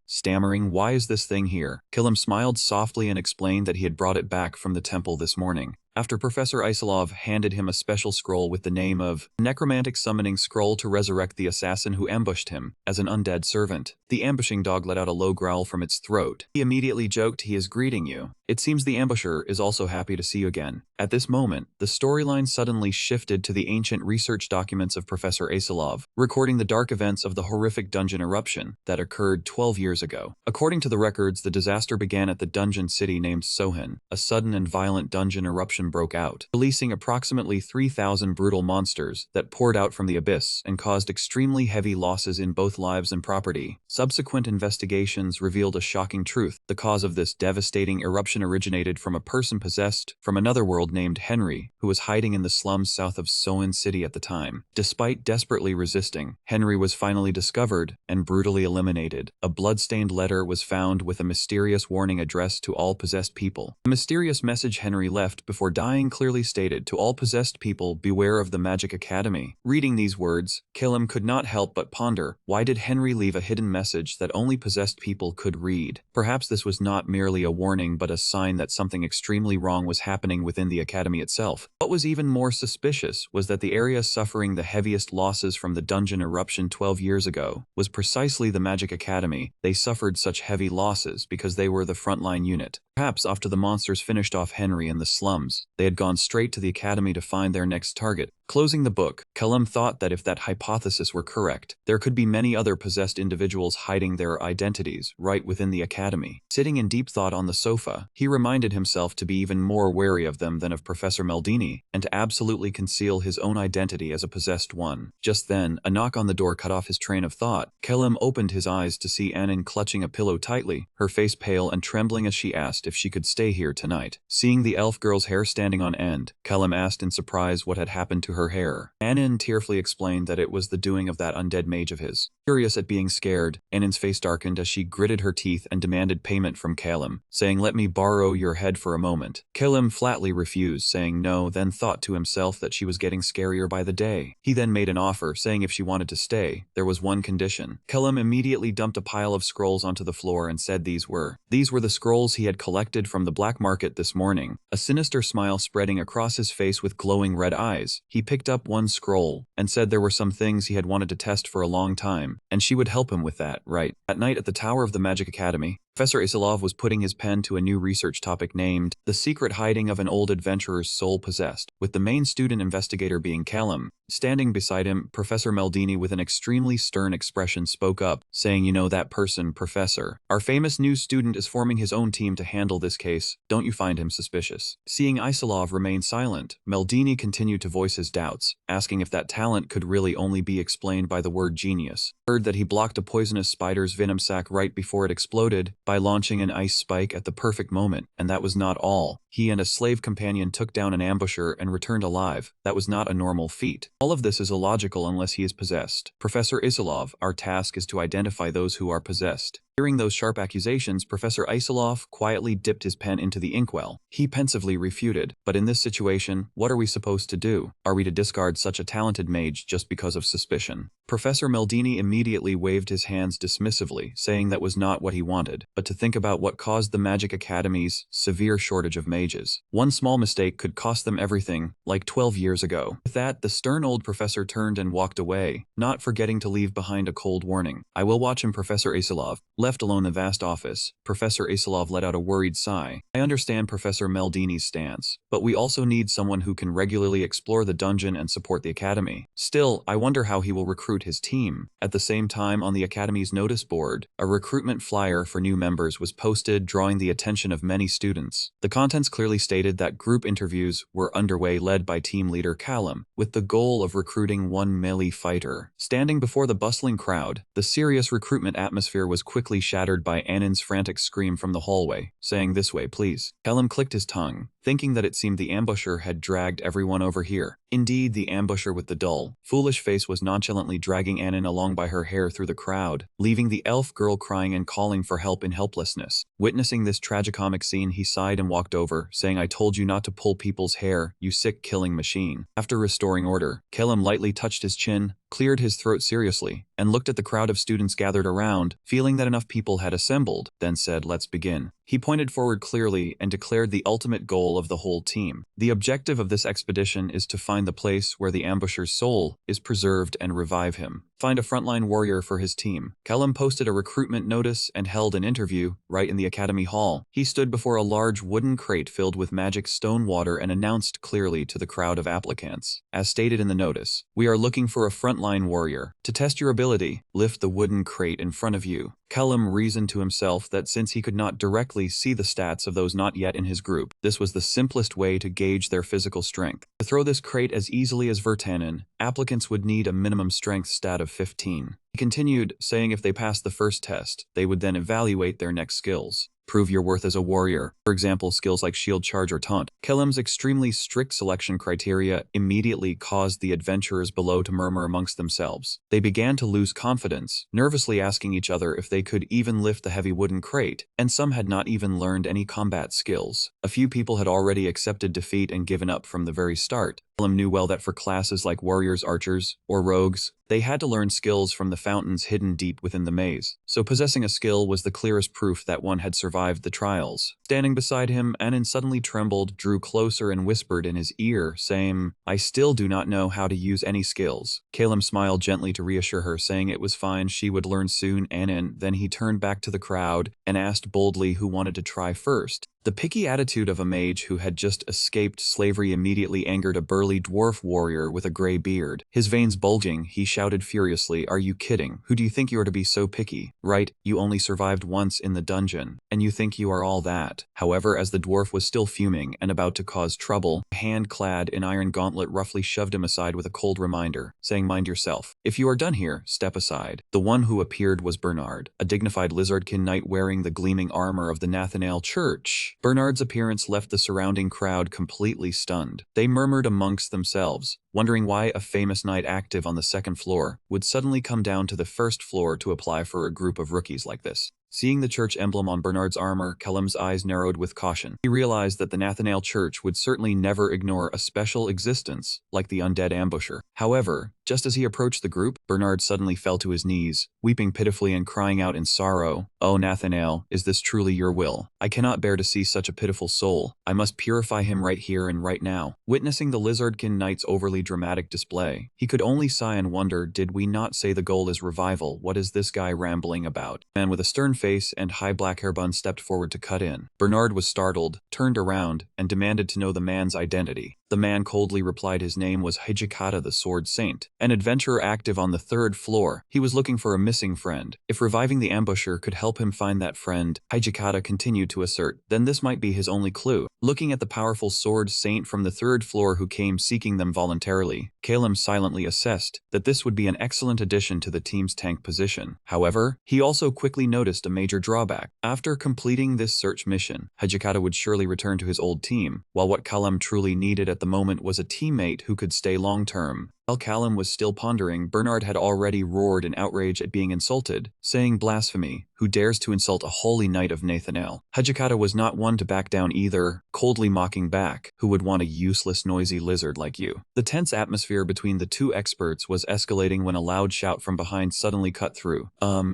Speaker 1: stammering, "Why is this thing here?" Kellum smiled softly and explained that he had brought it back from the temple this morning. After Professor Isilov handed him a special scroll with the name of Necromantic Summoning Scroll to resurrect the assassin who ambushed him as an undead servant. The ambushing dog let out a low growl from its throat. He immediately joked, "He is greeting you. It seems the ambusher is also happy to see you again." At this moment, the storyline suddenly shifted to the ancient research documents of Professor Isilov, recording the dark events of the horrific dungeon eruption that occurred 12 years ago. According to the records, the disaster began at the dungeon city named Sohin. A sudden and violent dungeon eruption broke out, releasing approximately 3,000 brutal monsters that poured out from the abyss and caused extremely heavy losses in both lives and property. Subsequent investigations revealed a shocking truth. The cause of this devastating eruption originated from a person possessed from another world named Henry, who was hiding in the slums south of Sohin City at the time. Despite desperately resisting, Henry was finally discovered and brutally eliminated. A blood-stained letter was found with a mysterious warning addressed to all possessed people. The mysterious message Henry left before dying clearly stated, "To all possessed people, beware of the Magic Academy." Reading these words, Kellum could not help but ponder, why did Henry leave a hidden message that only possessed people could read? Perhaps this was not merely a warning but a sign that something extremely wrong was happening within the academy itself. What was even more suspicious was that the area suffering the heaviest losses from the dungeon eruption 12 years ago was precisely the Magic Academy. They suffered such heavy losses because they were the frontline unit. Perhaps after the monsters finished off Henry in the slums, they had gone straight to the academy to find their next target. Closing the book, Kellum thought that if that hypothesis were correct, there could be many other possessed individuals hiding their identities right within the academy. Sitting in deep thought on the sofa, he reminded himself to be even more wary of them than of Professor Maldini, and to absolutely conceal his own identity as a possessed one. Just then, a knock on the door cut off his train of thought. Kellum opened his eyes to see Anin clutching a pillow tightly, her face pale and trembling as she asked if she could stay here tonight. Seeing the elf girl's hair standing on end, Kellum asked in surprise what had happened to her hair. Anin tearfully explained that it was the doing of that undead mage of his. Furious at being scared, Anin's face darkened as she gritted her teeth and demanded payment from Kalim, saying, "Let me borrow your head for a moment." Kalim flatly refused, saying no, then thought to himself that she was getting scarier by the day. He then made an offer, saying if she wanted to stay, there was one condition. Kalim immediately dumped a pile of scrolls onto the floor and said these were the scrolls he had collected from the black market this morning. A sinister smile spreading across his face with glowing red eyes. He picked up one scroll and said there were some things he had wanted to test for a long time, and she would help him with that, right? At night at the tower of the Magic Academy, Professor Isilov was putting his pen to a new research topic named The Secret Hiding of an Old Adventurer's Soul Possessed, with the main student investigator being Kalim. Standing beside him, Professor Meldini with an extremely stern expression spoke up, saying, "You know that person, Professor. Our famous new student is forming his own team to handle this case. Don't you find him suspicious?" Seeing Isilov remain silent, Meldini continued to voice his doubts, asking if that talent could really only be explained by the word genius. Heard that he blocked a poisonous spider's venom sac right before it exploded by launching an ice spike at the perfect moment, and that was not all. He and a slave companion took down an ambusher and returned alive. That was not a normal feat. All of this is illogical unless he is possessed. Professor Isilov, our task is to identify those who are possessed. Hearing those sharp accusations, Professor Isilov quietly dipped his pen into the inkwell. He pensively refuted, "But in this situation, what are we supposed to do? Are we to discard such a talented mage just because of suspicion?" Professor Meldini immediately waved his hands dismissively, saying that was not what he wanted, but to think about what caused the Magic Academy's severe shortage of mages. One small mistake could cost them everything, like 12 years ago. With that, the stern old professor turned and walked away, not forgetting to leave behind a cold warning. "I will watch him, Professor Isilov." Left alone in the vast office, Professor Isilov let out a worried sigh. "I understand Professor Meldini's stance, but we also need someone who can regularly explore the dungeon and support the academy. Still, I wonder how he will recruit his team." At the same time, on the academy's notice board, a recruitment flyer for new members was posted, drawing the attention of many students. The contents clearly stated that group interviews were underway, led by team leader Kalim, with the goal of recruiting one melee fighter. Standing before the bustling crowd, the serious recruitment atmosphere was quickly shattered by Anin's frantic scream from the hallway, saying, "This way, please." Kalim clicked his tongue, thinking that it seemed the ambusher had dragged everyone over here. Indeed, the ambusher with the dull, foolish face was nonchalantly dragging Anin along by her hair through the crowd, leaving the elf girl crying and calling for help in helplessness. Witnessing this tragicomic scene, he sighed and walked over, saying, "I told you not to pull people's hair, you sick killing machine." After restoring order, Kalim lightly touched his chin, cleared his throat seriously, and looked at the crowd of students gathered around, feeling that enough people had assembled, then said, "Let's begin." He pointed forward clearly and declared the ultimate goal of the whole team. The objective of this expedition is to find the place where the ambusher's soul is preserved and revive him. Find a frontline warrior for his team. Kalim posted a recruitment notice and held an interview right in the academy hall. He stood before a large wooden crate filled with magic stone water and announced clearly to the crowd of applicants. As stated in the notice, "We are looking for a frontline warrior. To test your ability, lift the wooden crate in front of you." Kalim reasoned to himself that since he could not directly see the stats of those not yet in his group, this was the simplest way to gauge their physical strength. To throw this crate as easily as Vertanen, applicants would need a minimum strength stat of 15. He continued, saying if they passed the first test, they would then evaluate their next skills. Prove your worth as a warrior. For example, skills like shield charge or taunt. Kalim's extremely strict selection criteria immediately caused the adventurers below to murmur amongst themselves. They began to lose confidence, nervously asking each other if they could even lift the heavy wooden crate, and some had not even learned any combat skills. A few people had already accepted defeat and given up from the very start. Kalim knew well that for classes like warriors, archers, or rogues, they had to learn skills from the fountains hidden deep within the maze, so possessing a skill was the clearest proof that one had survived the trials. Standing beside him, Anin suddenly trembled, drew closer and whispered in his ear, saying, "I still do not know how to use any skills." Kalim smiled gently to reassure her, saying it was fine, she would learn soon. Anin, then he turned back to the crowd and asked boldly who wanted to try first. The picky attitude of a mage who had just escaped slavery immediately angered a burly dwarf warrior with a gray beard. His veins bulging, he shouted furiously, "Are you kidding? Who do you think you are to be so picky? Right, you only survived once in the dungeon, and you think you are all that." However, as the dwarf was still fuming and about to cause trouble, a hand clad in iron gauntlet roughly shoved him aside with a cold reminder, saying, "Mind yourself. If you are done here, step aside." The one who appeared was Bernard, a dignified lizardkin knight wearing the gleaming armor of the Nathanael Church. Bernard's appearance left the surrounding crowd completely stunned. They murmured amongst themselves, wondering why a famous knight active on the second floor would suddenly come down to the first floor to apply for a group of rookies like this. Seeing the church emblem on Bernard's armor, Callum's eyes narrowed with caution. He realized that the Nathanael Church would certainly never ignore a special existence like the undead ambusher. However, just as he approached the group, Bernard suddenly fell to his knees, weeping pitifully and crying out in sorrow, "Oh Nathanael, is this truly your will? I cannot bear to see such a pitiful soul. I must purify him right here and right now." Witnessing the Lizardkin Knight's overly dramatic display, he could only sigh and wonder, did we not say the goal is revival? What is this guy rambling about? Man with a stern face and high black hair bun stepped forward to cut in. Bernard was startled, turned around, and demanded to know the man's identity. The man coldly replied his name was Hijikata the Sword Saint, an adventurer active on the third floor. He was looking for a missing friend. If reviving the ambusher could help him find that friend, Hijikata continued to assert, then this might be his only clue. Looking at the powerful Sword Saint from the third floor who came seeking them voluntarily, Calum silently assessed that this would be an excellent addition to the team's tank position. However, he also quickly noticed a major drawback. After completing this search mission, Hijikata would surely return to his old team, while what Calum truly needed at the moment was a teammate who could stay long-term. While Callum was still pondering, Bernard had already roared in outrage at being insulted, saying, "Blasphemy! Who dares to insult a holy knight of Nathanael?" Hijikata was not one to back down either, coldly mocking back, "Who would want a useless, noisy lizard like you?" The tense atmosphere between the two experts was escalating when a loud shout from behind suddenly cut through.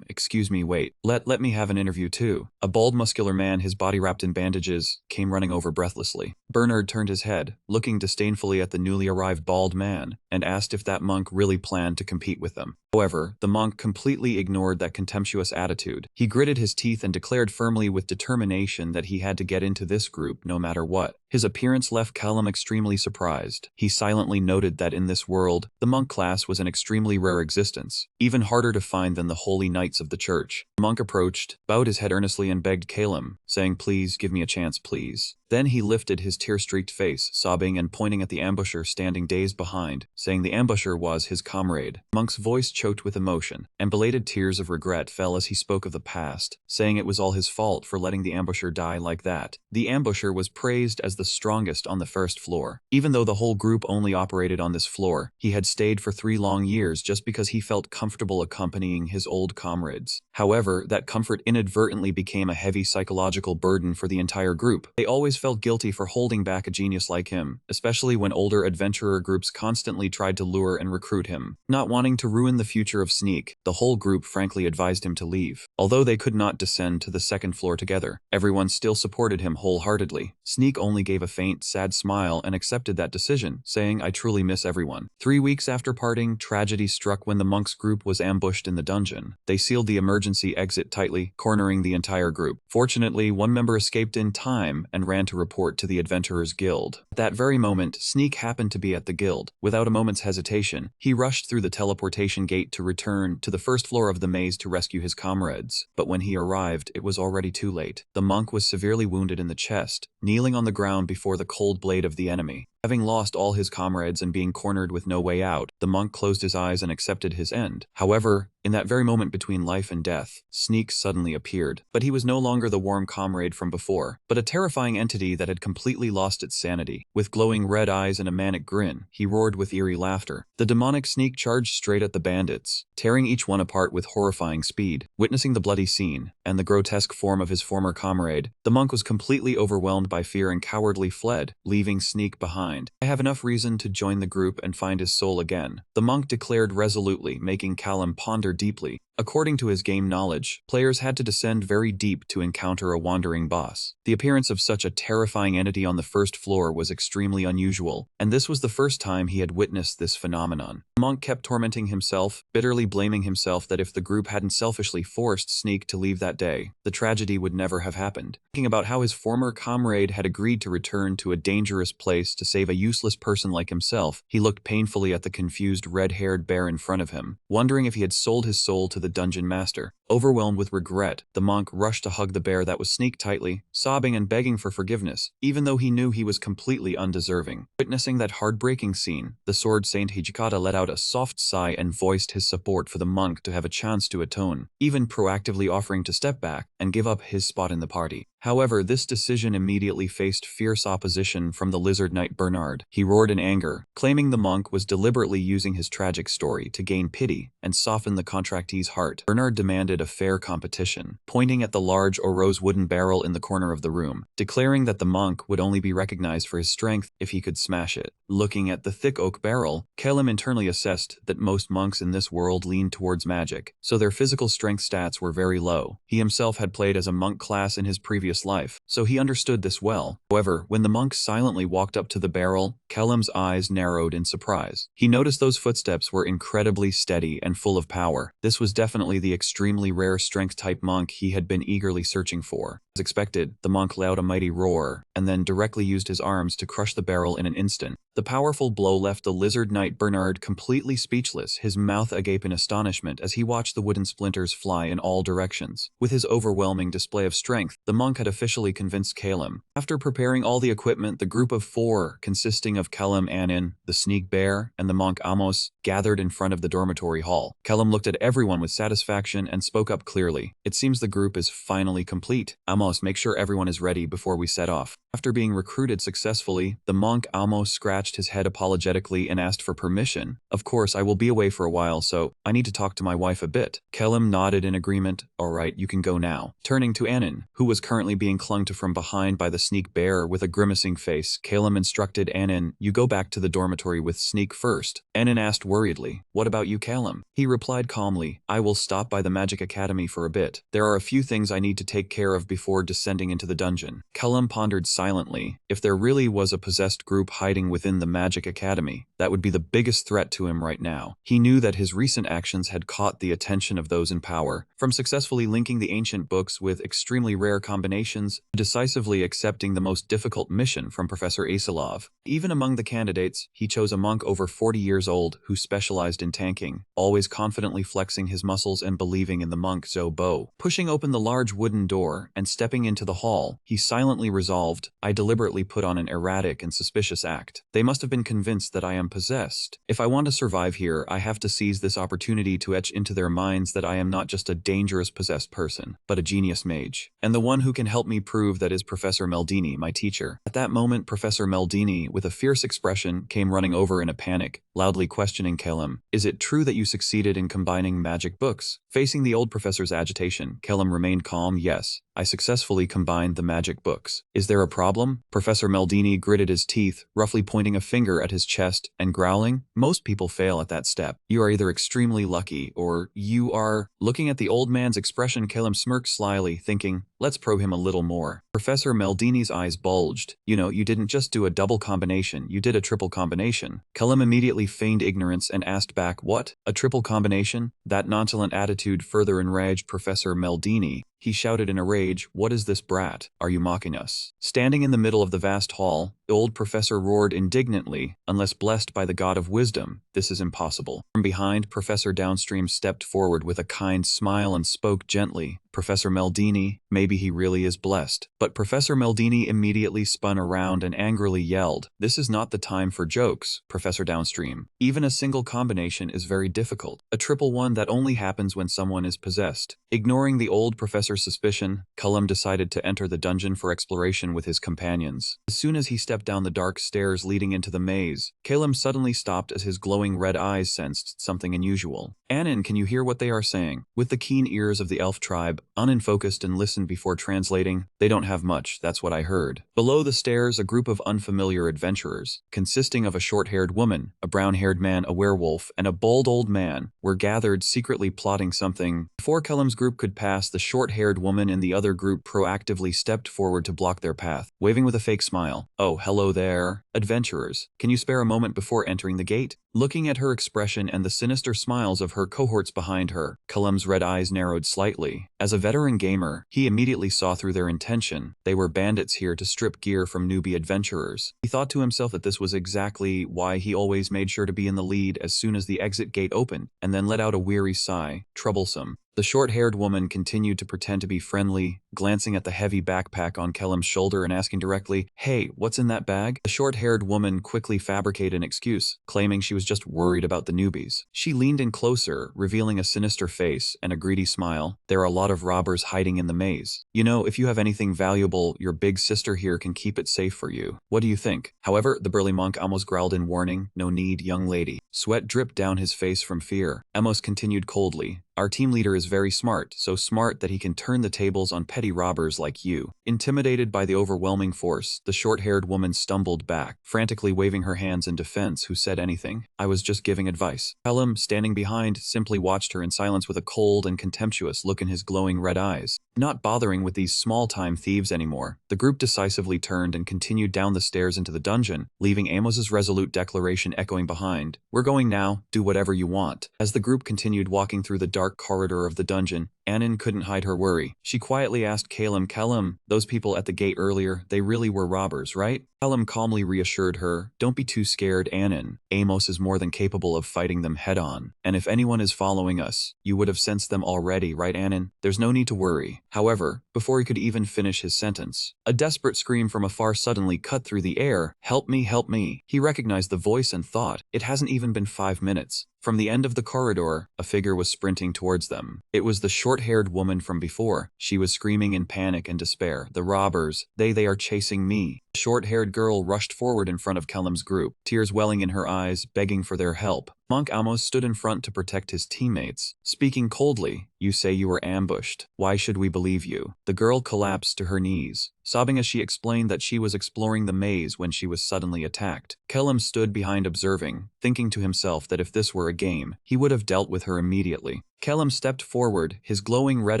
Speaker 1: Excuse me, wait. Let me have an interview too." A bald, muscular man, his body wrapped in bandages, came running over breathlessly. Bernard turned his head, looking disdainfully at the newly arrived bald man, and asked if that monk really planned to compete with them. However, the monk completely ignored that contemptuous attitude. He gritted his teeth and declared firmly with determination that he had to get into this group no matter what. His appearance left Callum extremely surprised. He silently noted that in this world, the monk class was an extremely rare existence, even harder to find than the holy knights of the church. The monk approached, bowed his head earnestly and begged Callum, saying, "Please, give me a chance, please." Then he lifted his tear-streaked face, sobbing and pointing at the ambusher standing dazed behind, saying the ambusher was his comrade. The monk's voice choked with emotion, and belated tears of regret fell as he spoke of the past, saying it was all his fault for letting the ambusher die like that. The ambusher was praised as the strongest on the first floor. Even though the whole group only operated on this floor, he had stayed for 3 long years just because he felt comfortable accompanying his old comrades. However, that comfort inadvertently became a heavy psychological burden for the entire group. They always felt guilty for holding back a genius like him, especially when older adventurer groups constantly tried to lure and recruit him. Not wanting to ruin the future of Sneak, the whole group frankly advised him to leave. Although they could not descend to the second floor together, everyone still supported him wholeheartedly. Sneak only gave a faint, sad smile and accepted that decision, saying, "I truly miss everyone." 3 weeks after parting, tragedy struck when the monks' group was ambushed in the dungeon. They sealed the emergency exit tightly, cornering the entire group. Fortunately, one member escaped in time and ran to report to the Adventurers Guild. At that very moment, Sneak happened to be at the guild. Without a moment's hesitation, he rushed through the teleportation gate to return to the first floor of the maze to rescue his comrades. But when he arrived, it was already too late. The monk was severely wounded in the chest, kneeling on the ground before the cold blade of the enemy. Having lost all his comrades and being cornered with no way out, the monk closed his eyes and accepted his end. However, in that very moment between life and death, Sneak suddenly appeared. But he was no longer the warm comrade from before, but a terrifying entity that had completely lost its sanity. With glowing red eyes and a manic grin, he roared with eerie laughter. The demonic Sneak charged straight at the bandits, tearing each one apart with horrifying speed. Witnessing the bloody scene, and the grotesque form of his former comrade, the monk was completely overwhelmed by fear and cowardly fled, leaving Sneak behind. "I have enough reason to join the group and find his soul again," the monk declared resolutely, making Callum ponder deeply. According to his game knowledge, players had to descend very deep to encounter a wandering boss. The appearance of such a terrifying entity on the first floor was extremely unusual, and this was the first time he had witnessed this phenomenon. The monk kept tormenting himself, bitterly blaming himself that if the group hadn't selfishly forced Sneak to leave that day, the tragedy would never have happened. Thinking about how his former comrade had agreed to return to a dangerous place to save a useless person like himself, he looked painfully at the confused red-haired bear in front of him, wondering if he had sold his soul to the dungeon master. Overwhelmed with regret, the monk rushed to hug the bear that was sneaked tightly, sobbing and begging for forgiveness, even though he knew he was completely undeserving. Witnessing that heartbreaking scene, the sword Saint Hijikata let out a soft sigh and voiced his support for the monk to have a chance to atone, even proactively offering to step back and give up his spot in the party. However, this decision immediately faced fierce opposition from the lizard knight Bernard. He roared in anger, claiming the monk was deliberately using his tragic story to gain pity and soften the contractee's heart. Bernard demanded a fair competition, pointing at the large rose wooden barrel in the corner of the room, declaring that the monk would only be recognized for his strength if he could smash it. Looking at the thick oak barrel, Kellam internally assessed that most monks in this world leaned towards magic, so their physical strength stats were very low. He himself had played as a monk class in his previous life, so he understood this well. However, when the monk silently walked up to the barrel, Kellam's eyes narrowed in surprise. He noticed those footsteps were incredibly steady and full of power. This was definitely the extremely rare strength-type monk he had been eagerly searching for. As expected, the monk let out a mighty roar, and then directly used his arms to crush the barrel in an instant. The powerful blow left the lizard knight Bernard completely speechless, his mouth agape in astonishment as he watched the wooden splinters fly in all directions. With his overwhelming display of strength, the monk had officially convinced Kellam. After preparing all the equipment, the group of four, consisting of Kellam Anin, the sneak bear, and the monk Amos, gathered in front of the dormitory hall. Kellam looked at everyone with satisfaction and spoke up clearly. It seems the group is finally complete. Amos, make sure everyone is ready before we set off. After being recruited successfully, the monk Amos scratched his head apologetically and asked for permission. Of course, I will be away for a while, so I need to talk to my wife a bit. Kellam nodded in agreement. All right, you can go now. Turning to Anin, who was currently being clung to from behind by the sneak bear with a grimacing face, Kellam instructed Anin, you go back to the dormitory with Sneak first. Anin asked worriedly, what about you, Kellam? He replied calmly, I will stop by the Magic Academy for a bit. There are a few things I need to take care of before descending into the dungeon. Kellam pondered silently. If there really was a possessed group hiding within the Magic Academy, that would be the biggest threat to him right now. He knew that his recent actions had caught the attention of those in power, from successfully linking the ancient books with extremely rare combinations, to decisively accepting the most difficult mission from Professor Asilov. Even among the candidates, he chose a monk over 40 years old who specialized in tanking, always confidently flexing his muscles and believing in the monk Zobo. Pushing open the large wooden door and stepping into the hall, he silently resolved, I deliberately put on an erratic and suspicious act. They must have been convinced that I am possessed. If I want to survive here, I have to seize this opportunity to etch into their minds that I am not just a dangerous possessed person, but a genius mage. And the one who can help me prove that is Professor Meldini, my teacher. At that moment, Professor Meldini, with a fierce expression, came running over in a panic, loudly questioning Kellam, is it true that you succeeded in combining magic books? Facing the old professor's agitation, Kellam remained calm. Yes, I successfully combined the magic books. Is there a problem? Professor Meldini gritted his teeth, roughly pointing a finger at his chest and growling, most people fail at that step. You are either extremely lucky or you are... Looking at the old man's expression, Kellam smirked slyly, thinking, let's probe him a little more. Professor Meldini's eyes bulged. You know, you didn't just do a double combination, you did a triple combination. Kellam immediately feigned ignorance and asked back, what? A triple combination? That nonchalant attitude further enraged Professor Meldini. He shouted in a rage, what is this brat? Are you mocking us? Standing in the middle of the vast hall, the old professor roared indignantly, unless blessed by the god of wisdom, this is impossible. From behind, Professor Downstream stepped forward with a kind smile and spoke gently, Professor Meldini, maybe he really is blessed. But Professor Meldini immediately spun around and angrily yelled, this is not the time for jokes, Professor Downstream. Even a single combination is very difficult. A triple one that only happens when someone is possessed. Ignoring the old professor's suspicion, Kellam decided to enter the dungeon for exploration with his companions. As soon as he stepped down the dark stairs leading into the maze, Kellam suddenly stopped as his glowing red eyes sensed something unusual. Anin, can you hear what they are saying? With the keen ears of the elf tribe, Anin focused and listened before translating. They don't have much, that's what I heard. Below the stairs, a group of unfamiliar adventurers, consisting of a short-haired woman, a brown-haired man, a werewolf, and a bald old man, were gathered secretly plotting something. Before Kellam's group could pass, the short-haired woman in the other group proactively stepped forward to block their path, waving with a fake smile. Oh, hello there, adventurers. Can you spare a moment before entering the gate? Looking at her expression and the sinister smiles of her cohorts behind her, Kellam's red eyes narrowed slightly. As a veteran gamer, he immediately saw through their intention. They were bandits here to strip gear from newbie adventurers. He thought to himself that this was exactly why he always made sure to be in the lead as soon as the exit gate opened, and then let out a weary sigh. Troublesome. The short-haired woman continued to pretend to be friendly, glancing at the heavy backpack on Kellam's shoulder and asking directly, "Hey, what's in that bag?" The short-haired woman quickly fabricated an excuse, claiming she was just worried about the newbies. She leaned in closer, revealing a sinister face and a greedy smile. "There are a lot of robbers hiding in the maze. You know, if you have anything valuable, your big sister here can keep it safe for you. What do you think?" However, the burly monk almost growled in warning, "No need, young lady." Sweat dripped down his face from fear. Amos continued coldly, "Our team leader is very smart, so smart that he can turn the tables on petty robbers like you." Intimidated by the overwhelming force, the short-haired woman stumbled back, frantically waving her hands in defense. "Who said anything? I was just giving advice." Pelham, standing behind, simply watched her in silence with a cold and contemptuous look in his glowing red eyes. Not bothering with these small-time thieves anymore, the group decisively turned and continued down the stairs into the dungeon, leaving Amos's resolute declaration echoing behind. "We're going now, do whatever you want." As the group continued walking through the dark corridor of the dungeon, Annin couldn't hide her worry. She quietly asked Calum, "Those people at the gate earlier, they really were robbers, right?" Calum calmly reassured her, "Don't be too scared, Annin. Amos is more than capable of fighting them head-on. And if anyone is following us, you would have sensed them already, right, Annin? There's no need to worry." However, before he could even finish his sentence, a desperate scream from afar suddenly cut through the air. "Help me, help me." He recognized the voice and thought, it hasn't even been 5 minutes. From the end of the corridor, a figure was sprinting towards them. It was the short-haired woman from before. She was screaming in panic and despair, "The robbers, they are chasing me." The short-haired girl rushed forward in front of Kellam's group, tears welling in her eyes, begging for their help. Monk Amos stood in front to protect his teammates, speaking coldly, "You say you were ambushed. Why should we believe you?" The girl collapsed to her knees, sobbing as she explained that she was exploring the maze when she was suddenly attacked. Kellam stood behind observing, thinking to himself that if this were a game, he would have dealt with her immediately. Kellam stepped forward, his glowing red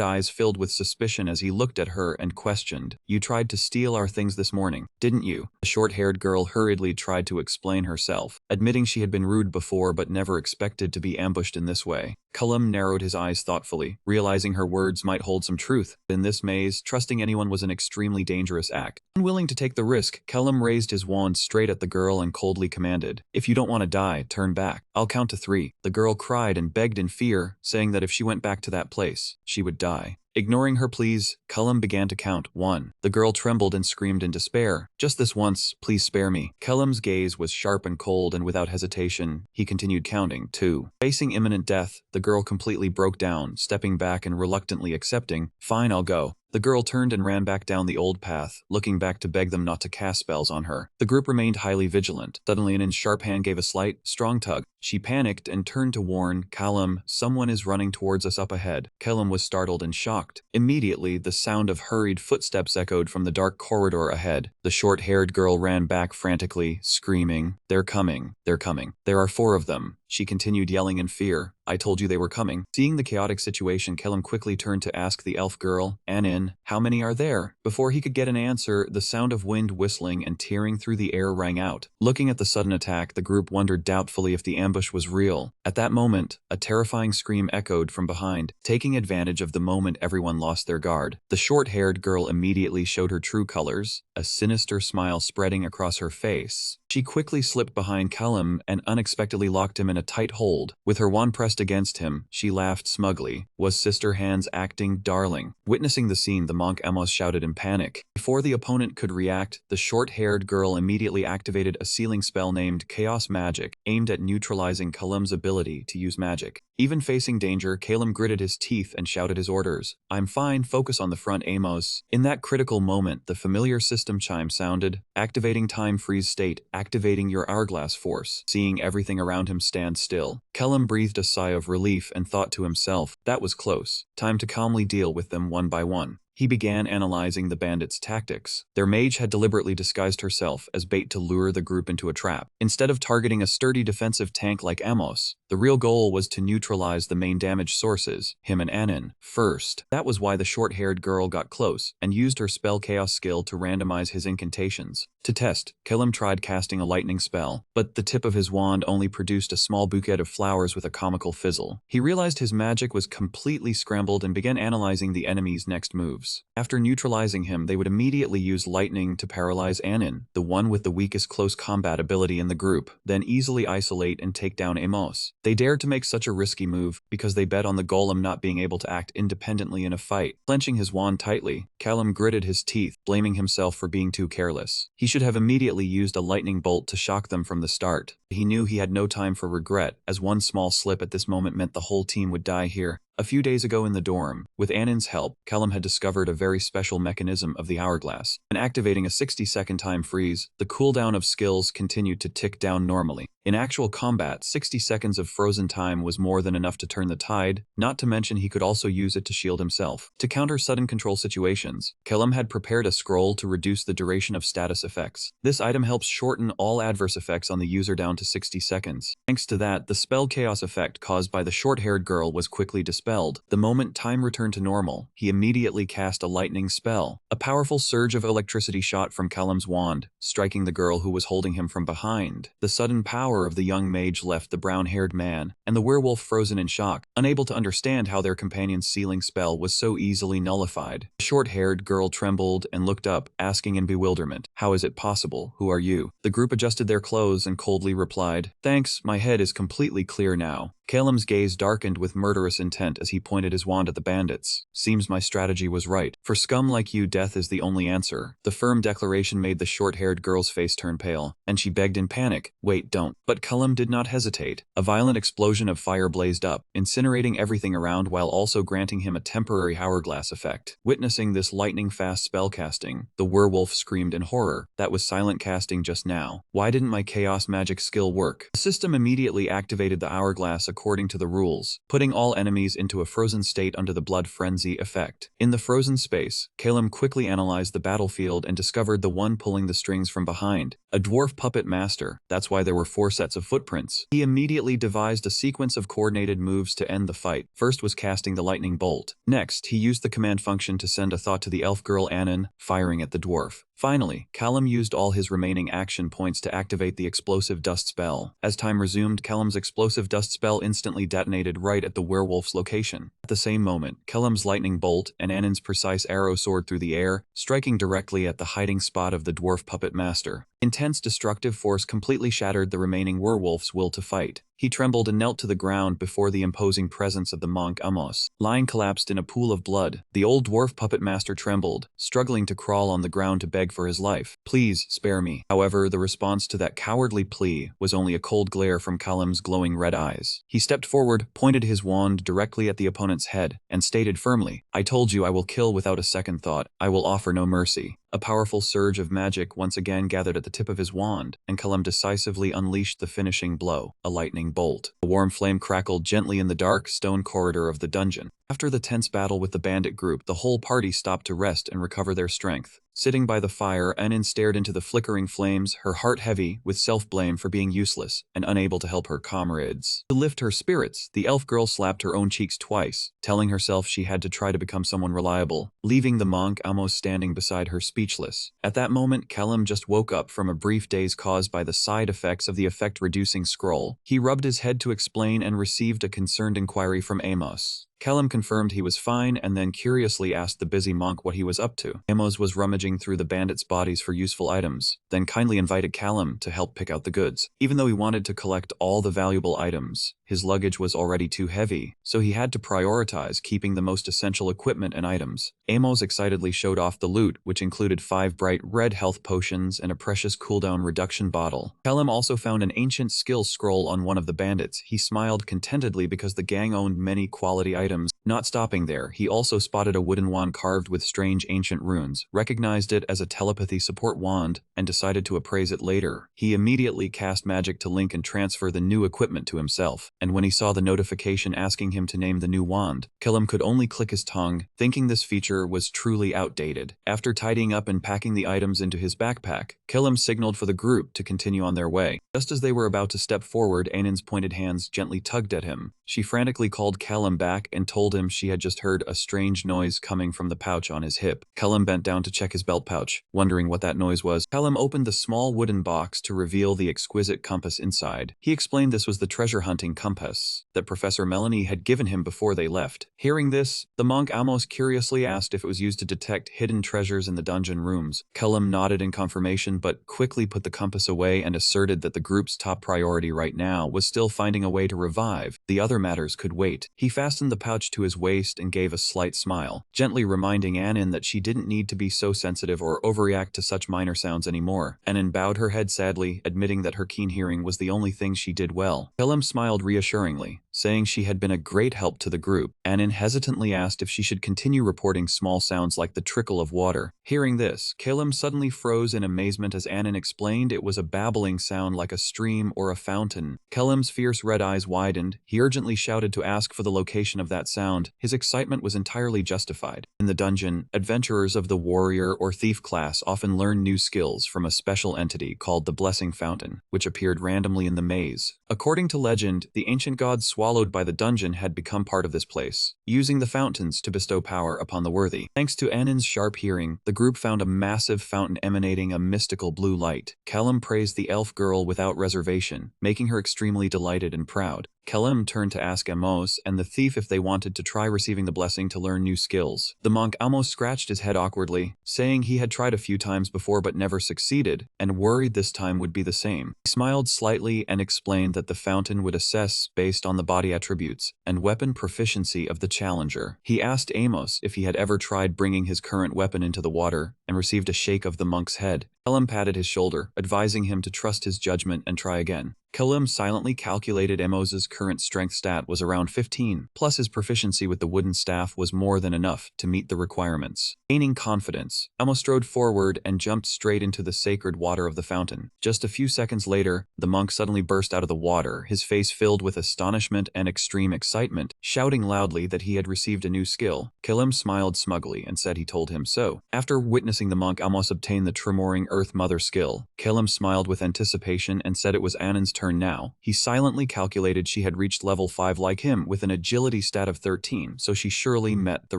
Speaker 1: eyes filled with suspicion as he looked at her and questioned, "You tried to steal our things this morning, didn't you?" The short-haired girl hurriedly tried to explain herself, admitting she had been rude before but never expected to be ambushed in this way. Kellam narrowed his eyes thoughtfully, realizing her words might hold some truth. In this maze, trusting anyone was an extremely dangerous act. Unwilling to take the risk, Kellam raised his wand straight at the girl and coldly commanded, "If you don't want to die, turn back. I'll count to 3. The girl cried and begged in fear, saying that if she went back to that place, she would die. Ignoring her pleas, Kellam began to count. 1. The girl trembled and screamed in despair, "Just this once, please spare me." Kellam's gaze was sharp and cold, and without hesitation, he continued counting. 2. Facing imminent death, the girl completely broke down, stepping back and reluctantly accepting, "Fine, I'll go." The girl turned and ran back down the old path, looking back to beg them not to cast spells on her. The group remained highly vigilant. Suddenly, Anin's sharp hand gave a slight, strong tug. She panicked and turned to warn Kellam, "Someone is running towards us up ahead." Kellam was startled and shocked. Immediately, the sound of hurried footsteps echoed from the dark corridor ahead. The short-haired girl ran back frantically, screaming, "They're coming, they're coming. There are 4 of them." She continued yelling in fear, "I told you they were coming." Seeing the chaotic situation, Kellam quickly turned to ask the elf girl, "Anin, how many are there?" Before he could get an answer, the sound of wind whistling and tearing through the air rang out. Looking at the sudden attack, the group wondered doubtfully if the ambush was real. At that moment, a terrifying scream echoed from behind. Taking advantage of the moment everyone lost their guard, the short-haired girl immediately showed her true colors, a sinister smile spreading across her face. She quickly slipped behind Kellam and unexpectedly locked him in a tight hold. With her wand pressed against him, she laughed smugly. Was Sister Hands acting, darling? Witnessing the scene, the monk Amos shouted in panic. Before the opponent could react, the short-haired girl immediately activated a sealing spell named Chaos Magic, aimed at neutralizing Kellam's ability to use magic. Even facing danger, Kellam gritted his teeth and shouted his orders. "I'm fine, focus on the front, Amos." In that critical moment, the familiar system chime sounded, activating time freeze state, activating your hourglass force. Seeing everything around him stand still, Kellam breathed a sigh of relief and thought to himself, that was close. Time to calmly deal with them one by one. He began analyzing the bandits' tactics. Their mage had deliberately disguised herself as bait to lure the group into a trap. Instead of targeting a sturdy defensive tank like Amos, the real goal was to neutralize the main damage sources, him and Anin, first. That was why the short-haired girl got close and used her spell chaos skill to randomize his incantations. To test, Kellam tried casting a lightning spell, but the tip of his wand only produced a small bouquet of flowers with a comical fizzle. He realized his magic was completely scrambled and began analyzing the enemy's next moves. moves. After neutralizing him, they would immediately use lightning to paralyze Anin, the one with the weakest close combat ability in the group, then easily isolate and take down Amos. They dared to make such a risky move because they bet on the golem not being able to act independently in a fight. Clenching his wand tightly, Callum gritted his teeth, blaming himself for being too careless. He should have immediately used a lightning bolt to shock them from the start. He knew he had no time for regret, as one small slip at this moment meant the whole team would die here. A few days ago in the dorm, with Anin's help, Callum had discovered a very special mechanism of the hourglass. And activating a 60-second time freeze, the cooldown of skills continued to tick down normally. In actual combat, 60 seconds of frozen time was more than enough to turn the tide, not to mention he could also use it to shield himself. To counter sudden control situations, Callum had prepared a scroll to reduce the duration of status effects. This item helps shorten all adverse effects on the user down to 60 seconds. Thanks to that, the spell chaos effect caused by the short-haired girl was quickly dispelled. The moment time returned to normal, he immediately cast a lightning spell. A powerful surge of electricity shot from Callum's wand, striking the girl who was holding him from behind. The sudden power of the young mage left the brown-haired man and the werewolf frozen in shock, unable to understand how their companion's sealing spell was so easily nullified. The short-haired girl trembled and looked up, asking in bewilderment, "How is it possible? Who are you?" The group adjusted their clothes and coldly replied, "Thanks, my head is completely clear now." Callum's gaze darkened with murderous intent as he pointed his wand at the bandits. "Seems my strategy was right. For scum like you, death is the only answer." The firm declaration made the short-haired girl's face turn pale, and she begged in panic, "Wait, don't." But Callum did not hesitate. A violent explosion of fire blazed up, incinerating everything around while also granting him a temporary hourglass effect. Witnessing this lightning-fast spellcasting, the werewolf screamed in horror. "That was silent casting just now. Why didn't my chaos magic skill work?" The system immediately activated the hourglass according to the rules, putting all enemies into a frozen state under the blood frenzy effect. In the frozen space, Callum quickly analyzed the battlefield and discovered the one pulling the strings from behind. A dwarf puppet master, that's why there were 4 sets of footprints. He immediately devised a sequence of coordinated moves to end the fight. First was casting the lightning bolt. Next, he used the command function to send a thought to the elf girl Anin, firing at the dwarf. Finally, Callum used all his remaining action points to activate the explosive dust spell. As time resumed, Callum's explosive dust spell instantly detonated right at the werewolf's location. At the same moment, Callum's lightning bolt and Anin's precise arrow soared through the air, striking directly at the hiding spot of the dwarf puppet master. Intense destructive force completely shattered the remaining werewolf's will to fight. He trembled and knelt to the ground before the imposing presence of the monk Amos. Lying collapsed in a pool of blood, the old dwarf puppet master trembled, struggling to crawl on the ground to beg for his life. "Please, spare me." However, the response to that cowardly plea was only a cold glare from Callum's glowing red eyes. He stepped forward, pointed his wand directly at the opponent's head, and stated firmly, "I told you I will kill without a second thought. I will offer no mercy." A powerful surge of magic once again gathered at the tip of his wand, and Callum decisively unleashed the finishing blow, a lightning bolt. A warm flame crackled gently in the dark stone corridor of the dungeon. After the tense battle with the bandit group, the whole party stopped to rest and recover their strength. Sitting by the fire, Anin stared into the flickering flames, her heart heavy with self-blame for being useless and unable to help her comrades. To lift her spirits, the elf girl slapped her own cheeks twice, telling herself she had to try to become someone reliable, leaving the monk Amos standing beside her speechless. At that moment, Callum just woke up from a brief daze caused by the side effects of the effect-reducing scroll. He rubbed his head to explain and received a concerned inquiry from Amos. Callum confirmed he was fine and then curiously asked the busy monk what he was up to. Amos was rummaging through the bandits' bodies for useful items, then kindly invited Callum to help pick out the goods. Even though he wanted to collect all the valuable items, his luggage was already too heavy, so he had to prioritize keeping the most essential equipment and items. Amos excitedly showed off the loot, which included 5 bright red health potions and a precious cooldown reduction bottle. Callum also found an ancient skill scroll on one of the bandits. He smiled contentedly because the gang owned many quality items. Not stopping there, he also spotted a wooden wand carved with strange ancient runes, recognized it as a telepathy support wand, and decided to appraise it later. He immediately cast magic to link and transfer the new equipment to himself, and when he saw the notification asking him to name the new wand, Callum could only click his tongue, thinking this feature was truly outdated. After tidying up and packing the items into his backpack, Callum signaled for the group to continue on their way. Just as they were about to step forward, Anin's pointed hands gently tugged at him. She frantically called Callum back and told him she had just heard a strange noise coming from the pouch on his hip. Kellum bent down to check his belt pouch, wondering what that noise was. Kellum opened the small wooden box to reveal the exquisite compass inside. He explained this was the treasure hunting compass that Professor Melanie had given him before they left. Hearing this, the monk almost curiously asked if it was used to detect hidden treasures in the dungeon rooms. Kellum nodded in confirmation but quickly put the compass away and asserted that the group's top priority right now was still finding a way to revive. The other matters could wait. He fastened the pouch to his waist and gave a slight smile, gently reminding Annin that she didn't need to be so sensitive or overreact to such minor sounds anymore. Annin bowed her head sadly, admitting that her keen hearing was the only thing she did well. Kellum smiled reassuringly, saying she had been a great help to the group. Annin hesitantly asked if she should continue reporting small sounds like the trickle of water. Hearing this, Kellum suddenly froze in amazement as Annin explained it was a babbling sound like a stream or a fountain. Kellum's fierce red eyes widened. He urgently shouted to ask for the location of that sound. His excitement was entirely justified. In the dungeon, adventurers of the warrior or thief class often learn new skills from a special entity called the Blessing Fountain, which appeared randomly in the maze. According to legend, the ancient gods swallowed by the dungeon had become part of this place, using the fountains to bestow power upon the worthy. Thanks to Annin's sharp hearing, the group found a massive fountain emanating a mystical blue light. Kellum praised the elf girl without reservation, making her extremely delighted and proud. Kellum turned to ask Amos and the thief if they wanted to try receiving the blessing to learn new skills. The monk almost scratched his head awkwardly, saying he had tried a few times before but never succeeded, and worried this time would be the same. He smiled slightly and explained that the fountain would assess based on the body attributes and weapon proficiency of the challenger. He asked Amos if he had ever tried bringing his current weapon into the water, and received a shake of the monk's head. Kellum patted his shoulder, advising him to trust his judgment and try again. Kellum silently calculated Amos's current strength stat was around 15, plus his proficiency with the wooden staff was more than enough to meet the requirements. Gaining confidence, Amos strode forward and jumped straight into the sacred water of the fountain. Just a few seconds later, the monk suddenly burst out of the water, his face filled with astonishment and extreme excitement, shouting loudly that he had received a new skill. Kellum smiled smugly and said he told him so. After witnessing the monk Amos obtain the Tremoring Earth Mother skill, Kellum smiled with anticipation and said it was Annin's turn now. He silently calculated she had reached level 5 like him with an agility stat of 13, so she surely met the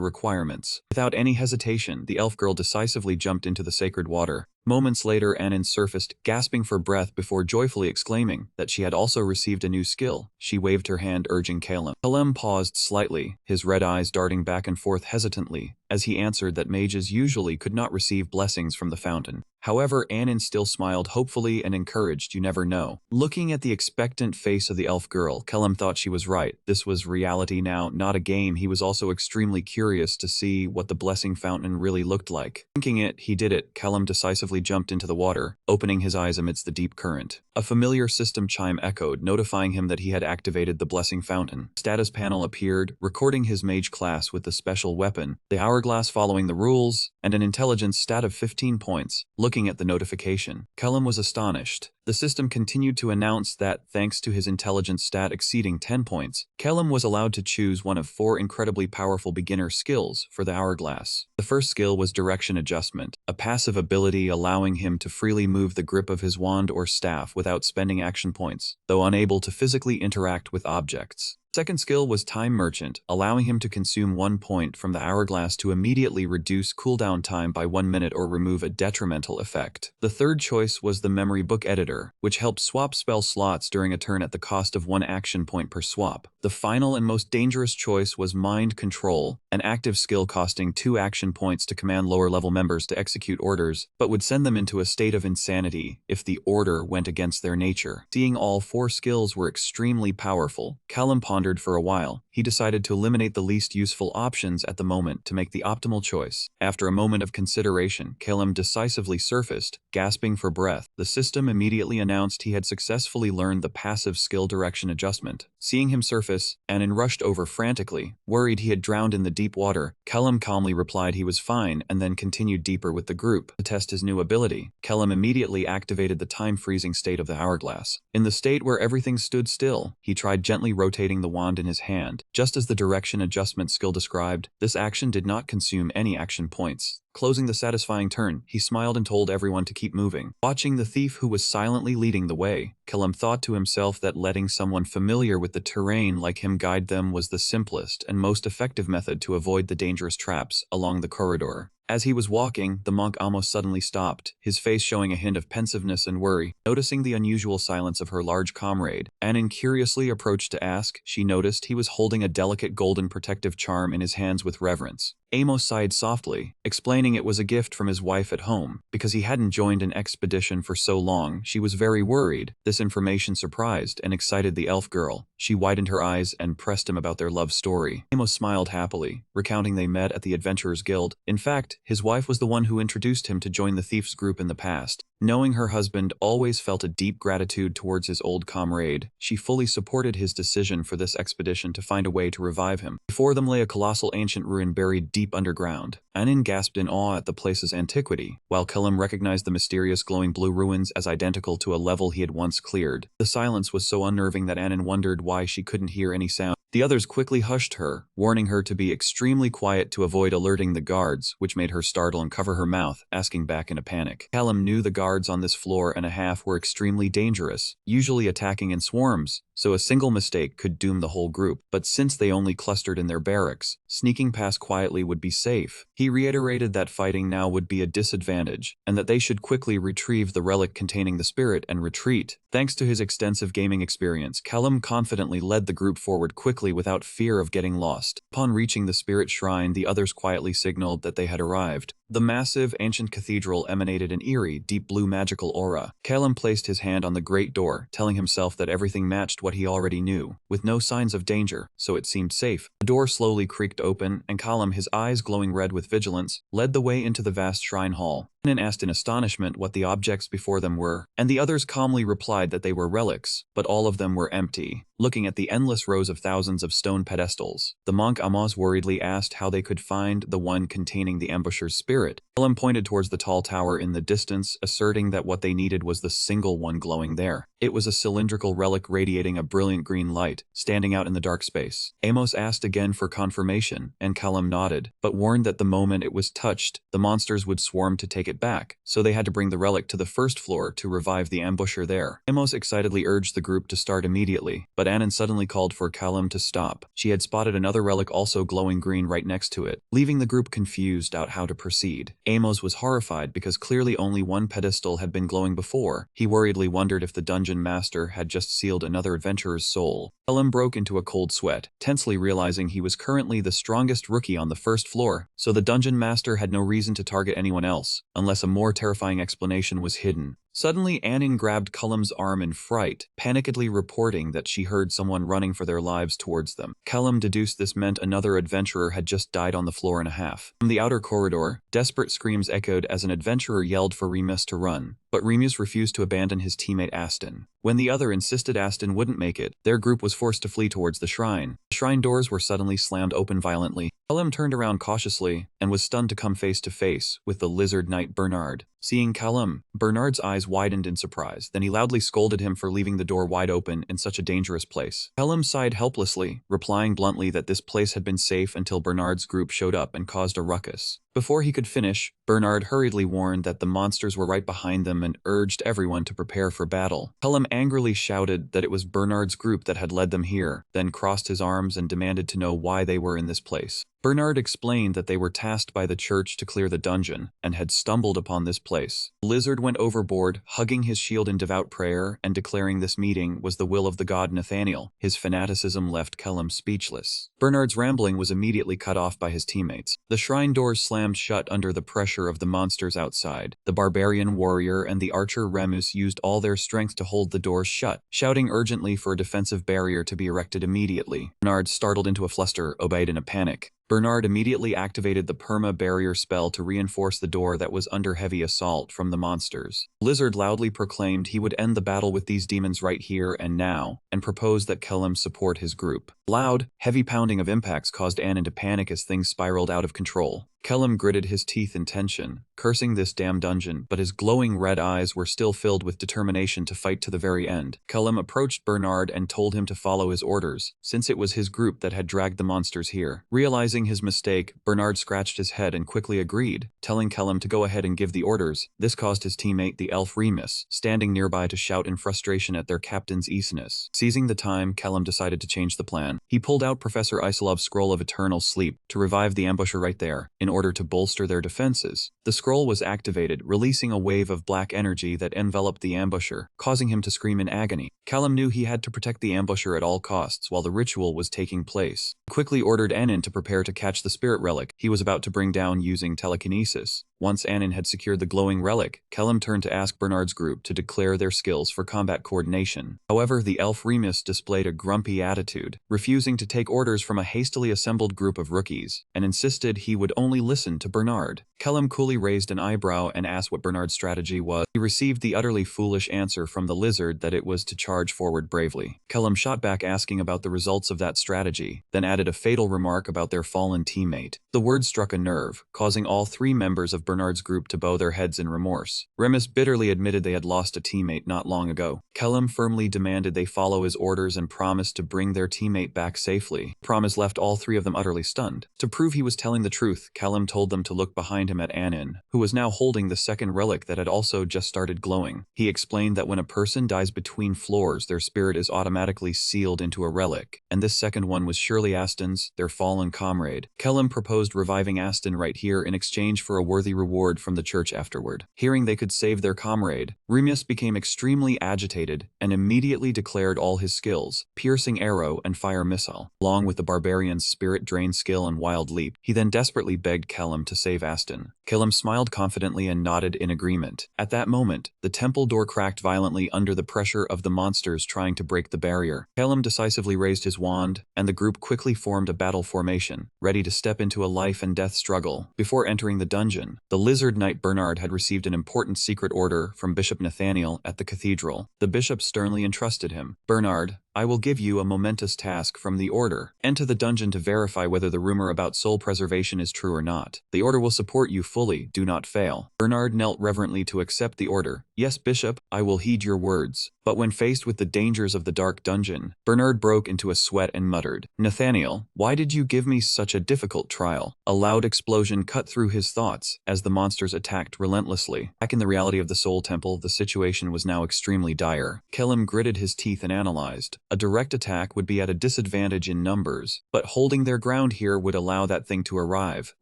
Speaker 1: requirements. Without any hesitation, the elf girl decisively jumped into the sacred water. Moments later, Annin surfaced, gasping for breath before joyfully exclaiming that she had also received a new skill. She waved her hand, urging Kellum. Kellum paused slightly, his red eyes darting back and forth hesitantly, as he answered that mages usually could not receive blessings from the fountain. However, Annin still smiled hopefully and encouraged, "You never know." Looking at the expectant face of the elf girl, Kellum thought she was right. This was reality now, not a game. He was also extremely curious to see what the blessing fountain really looked like. Thinking it, he did it. Kellum decisively jumped into the water, opening his eyes amidst the deep current. A familiar system chime echoed, notifying him that he had activated the blessing fountain. A status panel appeared, recording his mage class with the special weapon, the hourglass following the rules, and an intelligence stat of 15 points. Looking at the notification, Kellum was astonished. The system continued to announce that, thanks to his intelligence stat exceeding 10 points, Kellum was allowed to choose one of 4 incredibly powerful beginner skills for the hourglass. The first skill was direction adjustment, a passive ability allowing him to freely move the grip of his wand or staff without spending action points, though unable to physically interact with objects. Second skill was Time Merchant, allowing him to consume 1 point from the hourglass to immediately reduce cooldown time by 1 minute or remove a detrimental effect. The third choice was the Memory Book Editor, which helped swap spell slots during a turn at the cost of 1 action point per swap. The final and most dangerous choice was Mind Control, an active skill costing 2 action points to command lower-level members to execute orders, but would send them into a state of insanity if the order went against their nature. Seeing all 4 skills were extremely powerful, Kellum pondered for a while. He decided to eliminate the least useful options at the moment to make the optimal choice. After a moment of consideration, Kellum decisively surfaced, gasping for breath. The system immediately announced he had successfully learned the passive skill direction adjustment. Seeing him surface, Annin rushed over frantically, worried he had drowned in the deep water. Kellum calmly replied he was fine and then continued deeper with the group. To test his new ability, Kellum immediately activated the time-freezing state of the hourglass. In the state where everything stood still, he tried gently rotating the the wand in his hand. Just as the direction adjustment skill described, this action did not consume any action points. Closing the satisfying turn, he smiled and told everyone to keep moving. Watching the thief who was silently leading the way, Killam thought to himself that letting someone familiar with the terrain like him guide them was the simplest and most effective method to avoid the dangerous traps along the corridor. As he was walking, the monk almost suddenly stopped, his face showing a hint of pensiveness and worry. Noticing the unusual silence of her large comrade, Anin curiously approached to ask. She noticed he was holding a delicate golden protective charm in his hands with reverence. Amos sighed softly, explaining it was a gift from his wife at home. Because he hadn't joined an expedition for so long, she was very worried. This information surprised and excited the elf girl. She widened her eyes and pressed him about their love story. Amos smiled happily, recounting they met at the Adventurers Guild. In fact, his wife was the one who introduced him to join the thieves group in the past. Knowing her husband always felt a deep gratitude towards his old comrade, she fully supported his decision for this expedition to find a way to revive him. Before them lay a colossal ancient ruin buried deep underground. Anin gasped in awe at the place's antiquity, while Killam recognized the mysterious glowing blue ruins as identical to a level he had once cleared. The silence was so unnerving that Anin wondered why she couldn't hear any sound. The others quickly hushed her, warning her to be extremely quiet to avoid alerting the guards, which made her startle and cover her mouth, asking back in a panic. Callum knew the guards on this floor and a half were extremely dangerous, usually attacking in swarms, so a single mistake could doom the whole group. But since they only clustered in their barracks, sneaking past quietly would be safe. He reiterated that fighting now would be a disadvantage, and that they should quickly retrieve the relic containing the spirit and retreat. Thanks to his extensive gaming experience, Callum confidently led the group forward quickly without fear of getting lost. Upon reaching the spirit shrine, the others quietly signaled that they had arrived. The massive, ancient cathedral emanated an eerie, deep blue magical aura. Callum placed his hand on the great door, telling himself that everything matched what he already knew, with no signs of danger, so it seemed safe. The door slowly creaked open, and Callum, his eyes glowing red with vigilance, led the way into the vast shrine hall. Anin asked in astonishment what the objects before them were, and the others calmly replied that they were relics, but all of them were empty. Looking at the endless rows of thousands of stone pedestals, the monk Amos worriedly asked how they could find the one containing the ambusher's spirit. Callum pointed towards the tall tower in the distance, asserting that what they needed was the single one glowing there. It was a cylindrical relic radiating a brilliant green light, standing out in the dark space. Amos asked again for confirmation, and Callum nodded, but warned that the moment it was touched, the monsters would swarm to take it back, so they had to bring the relic to the first floor to revive the ambusher there. Amos excitedly urged the group to start immediately, but Anin suddenly called for Callum to stop. She had spotted another relic also glowing green right next to it, leaving the group confused about how to proceed. Amos was horrified because clearly only one pedestal had been glowing before. He worriedly wondered if the dungeon master had just sealed another adventurer's soul. Callum broke into a cold sweat, tensely realizing he was currently the strongest rookie on the first floor, so the dungeon master had no reason to target anyone else, unless a more terrifying explanation was hidden. Suddenly, Anin grabbed Callum's arm in fright, panickedly reporting that she heard someone running for their lives towards them. Callum deduced this meant another adventurer had just died on the floor and a half. From the outer corridor, desperate screams echoed as an adventurer yelled for Remus to run, but Remus refused to abandon his teammate Aston. When the other insisted Aston wouldn't make it, their group was forced to flee towards the shrine. The shrine doors were suddenly slammed open violently. Callum turned around cautiously, and was stunned to come face to face with the lizard knight Bernard. Seeing Callum, Bernard's eyes widened in surprise, then he loudly scolded him for leaving the door wide open in such a dangerous place. Callum sighed helplessly, replying bluntly that this place had been safe until Bernard's group showed up and caused a ruckus. Before he could finish, Bernard hurriedly warned that the monsters were right behind them and urged everyone to prepare for battle. Callum angrily shouted that it was Bernard's group that had led them here, then crossed his arms and demanded to know why they were in this place. Bernard explained that they were tasked by the church to clear the dungeon, and had stumbled upon this place. The lizard went overboard, hugging his shield in devout prayer and declaring this meeting was the will of the god Nathaniel. His fanaticism left Callum speechless. Bernard's rambling was immediately cut off by his teammates. The shrine doors slammed shut under the pressure of the monsters outside. The barbarian warrior and the archer Remus used all their strength to hold the doors shut, shouting urgently for a defensive barrier to be erected immediately. Bernard, startled into a fluster, obeyed in a panic. Bernard immediately activated the perma-barrier spell to reinforce the door that was under heavy assault from the monsters. Lizard loudly proclaimed he would end the battle with these demons right here and now, and proposed that Kellum support his group. Loud, heavy pounding of impacts caused Anin to panic as things spiraled out of control. Kellum gritted his teeth in tension, cursing this damn dungeon, but his glowing red eyes were still filled with determination to fight to the very end. Kellum approached Bernard and told him to follow his orders, since it was his group that had dragged the monsters here. Realizing his mistake, Bernard scratched his head and quickly agreed, telling Kellum to go ahead and give the orders. This caused his teammate, the elf Remus, standing nearby to shout in frustration at their captain's easiness. Seizing the time, Kellum decided to change the plan. He pulled out Professor Isolov's scroll of eternal sleep to revive the ambusher right there, in order to bolster their defenses. The scroll was activated, releasing a wave of black energy that enveloped the ambusher, causing him to scream in agony. Kellum knew he had to protect the ambusher at all costs while the ritual was taking place. He quickly ordered Anin to prepare to catch the spirit relic he was about to bring down using telekinesis. Once Anin had secured the glowing relic, Kellum turned to ask Bernard's group to declare their skills for combat coordination. However, the elf Remus displayed a grumpy attitude, refusing to take orders from a hastily assembled group of rookies, and insisted he would only listen to Bernard. Kellum coolly raised an eyebrow and asked what Bernard's strategy was. He received the utterly foolish answer from the lizard that it was to charge forward bravely. Kellum shot back asking about the results of that strategy, then added a fatal remark about their fallen teammate. The word struck a nerve, causing all three members of Bernard's group to bow their heads in remorse. Remus bitterly admitted they had lost a teammate not long ago. Kellum firmly demanded they follow his orders and promised to bring their teammate back safely. The promise left all three of them utterly stunned. To prove he was telling the truth, Kellum told them to look behind him at Anin, who was now holding the second relic that had also just started glowing. He explained that when a person dies between floors, their spirit is automatically sealed into a relic, and this second one was surely Aston's, their fallen comrade. Kellum proposed reviving Aston right here in exchange for a worthy reward from the church afterward. Hearing they could save their comrade, Remus became extremely agitated and immediately declared all his skills, piercing arrow and fire missile, along with the barbarian's spirit drain skill and wild leap. He then desperately begged Kellum to save Aston. Kellum smiled confidently and nodded in agreement. At that moment, the temple door cracked violently under the pressure of the monsters trying to break the barrier. Kellum decisively raised his wand, and the group quickly formed a battle formation, ready to step into a life and death struggle. Before entering the dungeon, the lizard knight Bernard had received an important secret order from Bishop Nathaniel at the cathedral. The bishop sternly entrusted him. "Bernard, I will give you a momentous task from the order. Enter the dungeon to verify whether the rumor about soul preservation is true or not. The order will support you fully, do not fail." Bernard knelt reverently to accept the order. "Yes, Bishop, I will heed your words." But when faced with the dangers of the dark dungeon, Bernard broke into a sweat and muttered, "Nathaniel, why did you give me such a difficult trial?" A loud explosion cut through his thoughts as the monsters attacked relentlessly. Back in the reality of the Soul Temple, the situation was now extremely dire. Kellum gritted his teeth and analyzed. A direct attack would be at a disadvantage in numbers, but holding their ground here would allow that thing to arrive.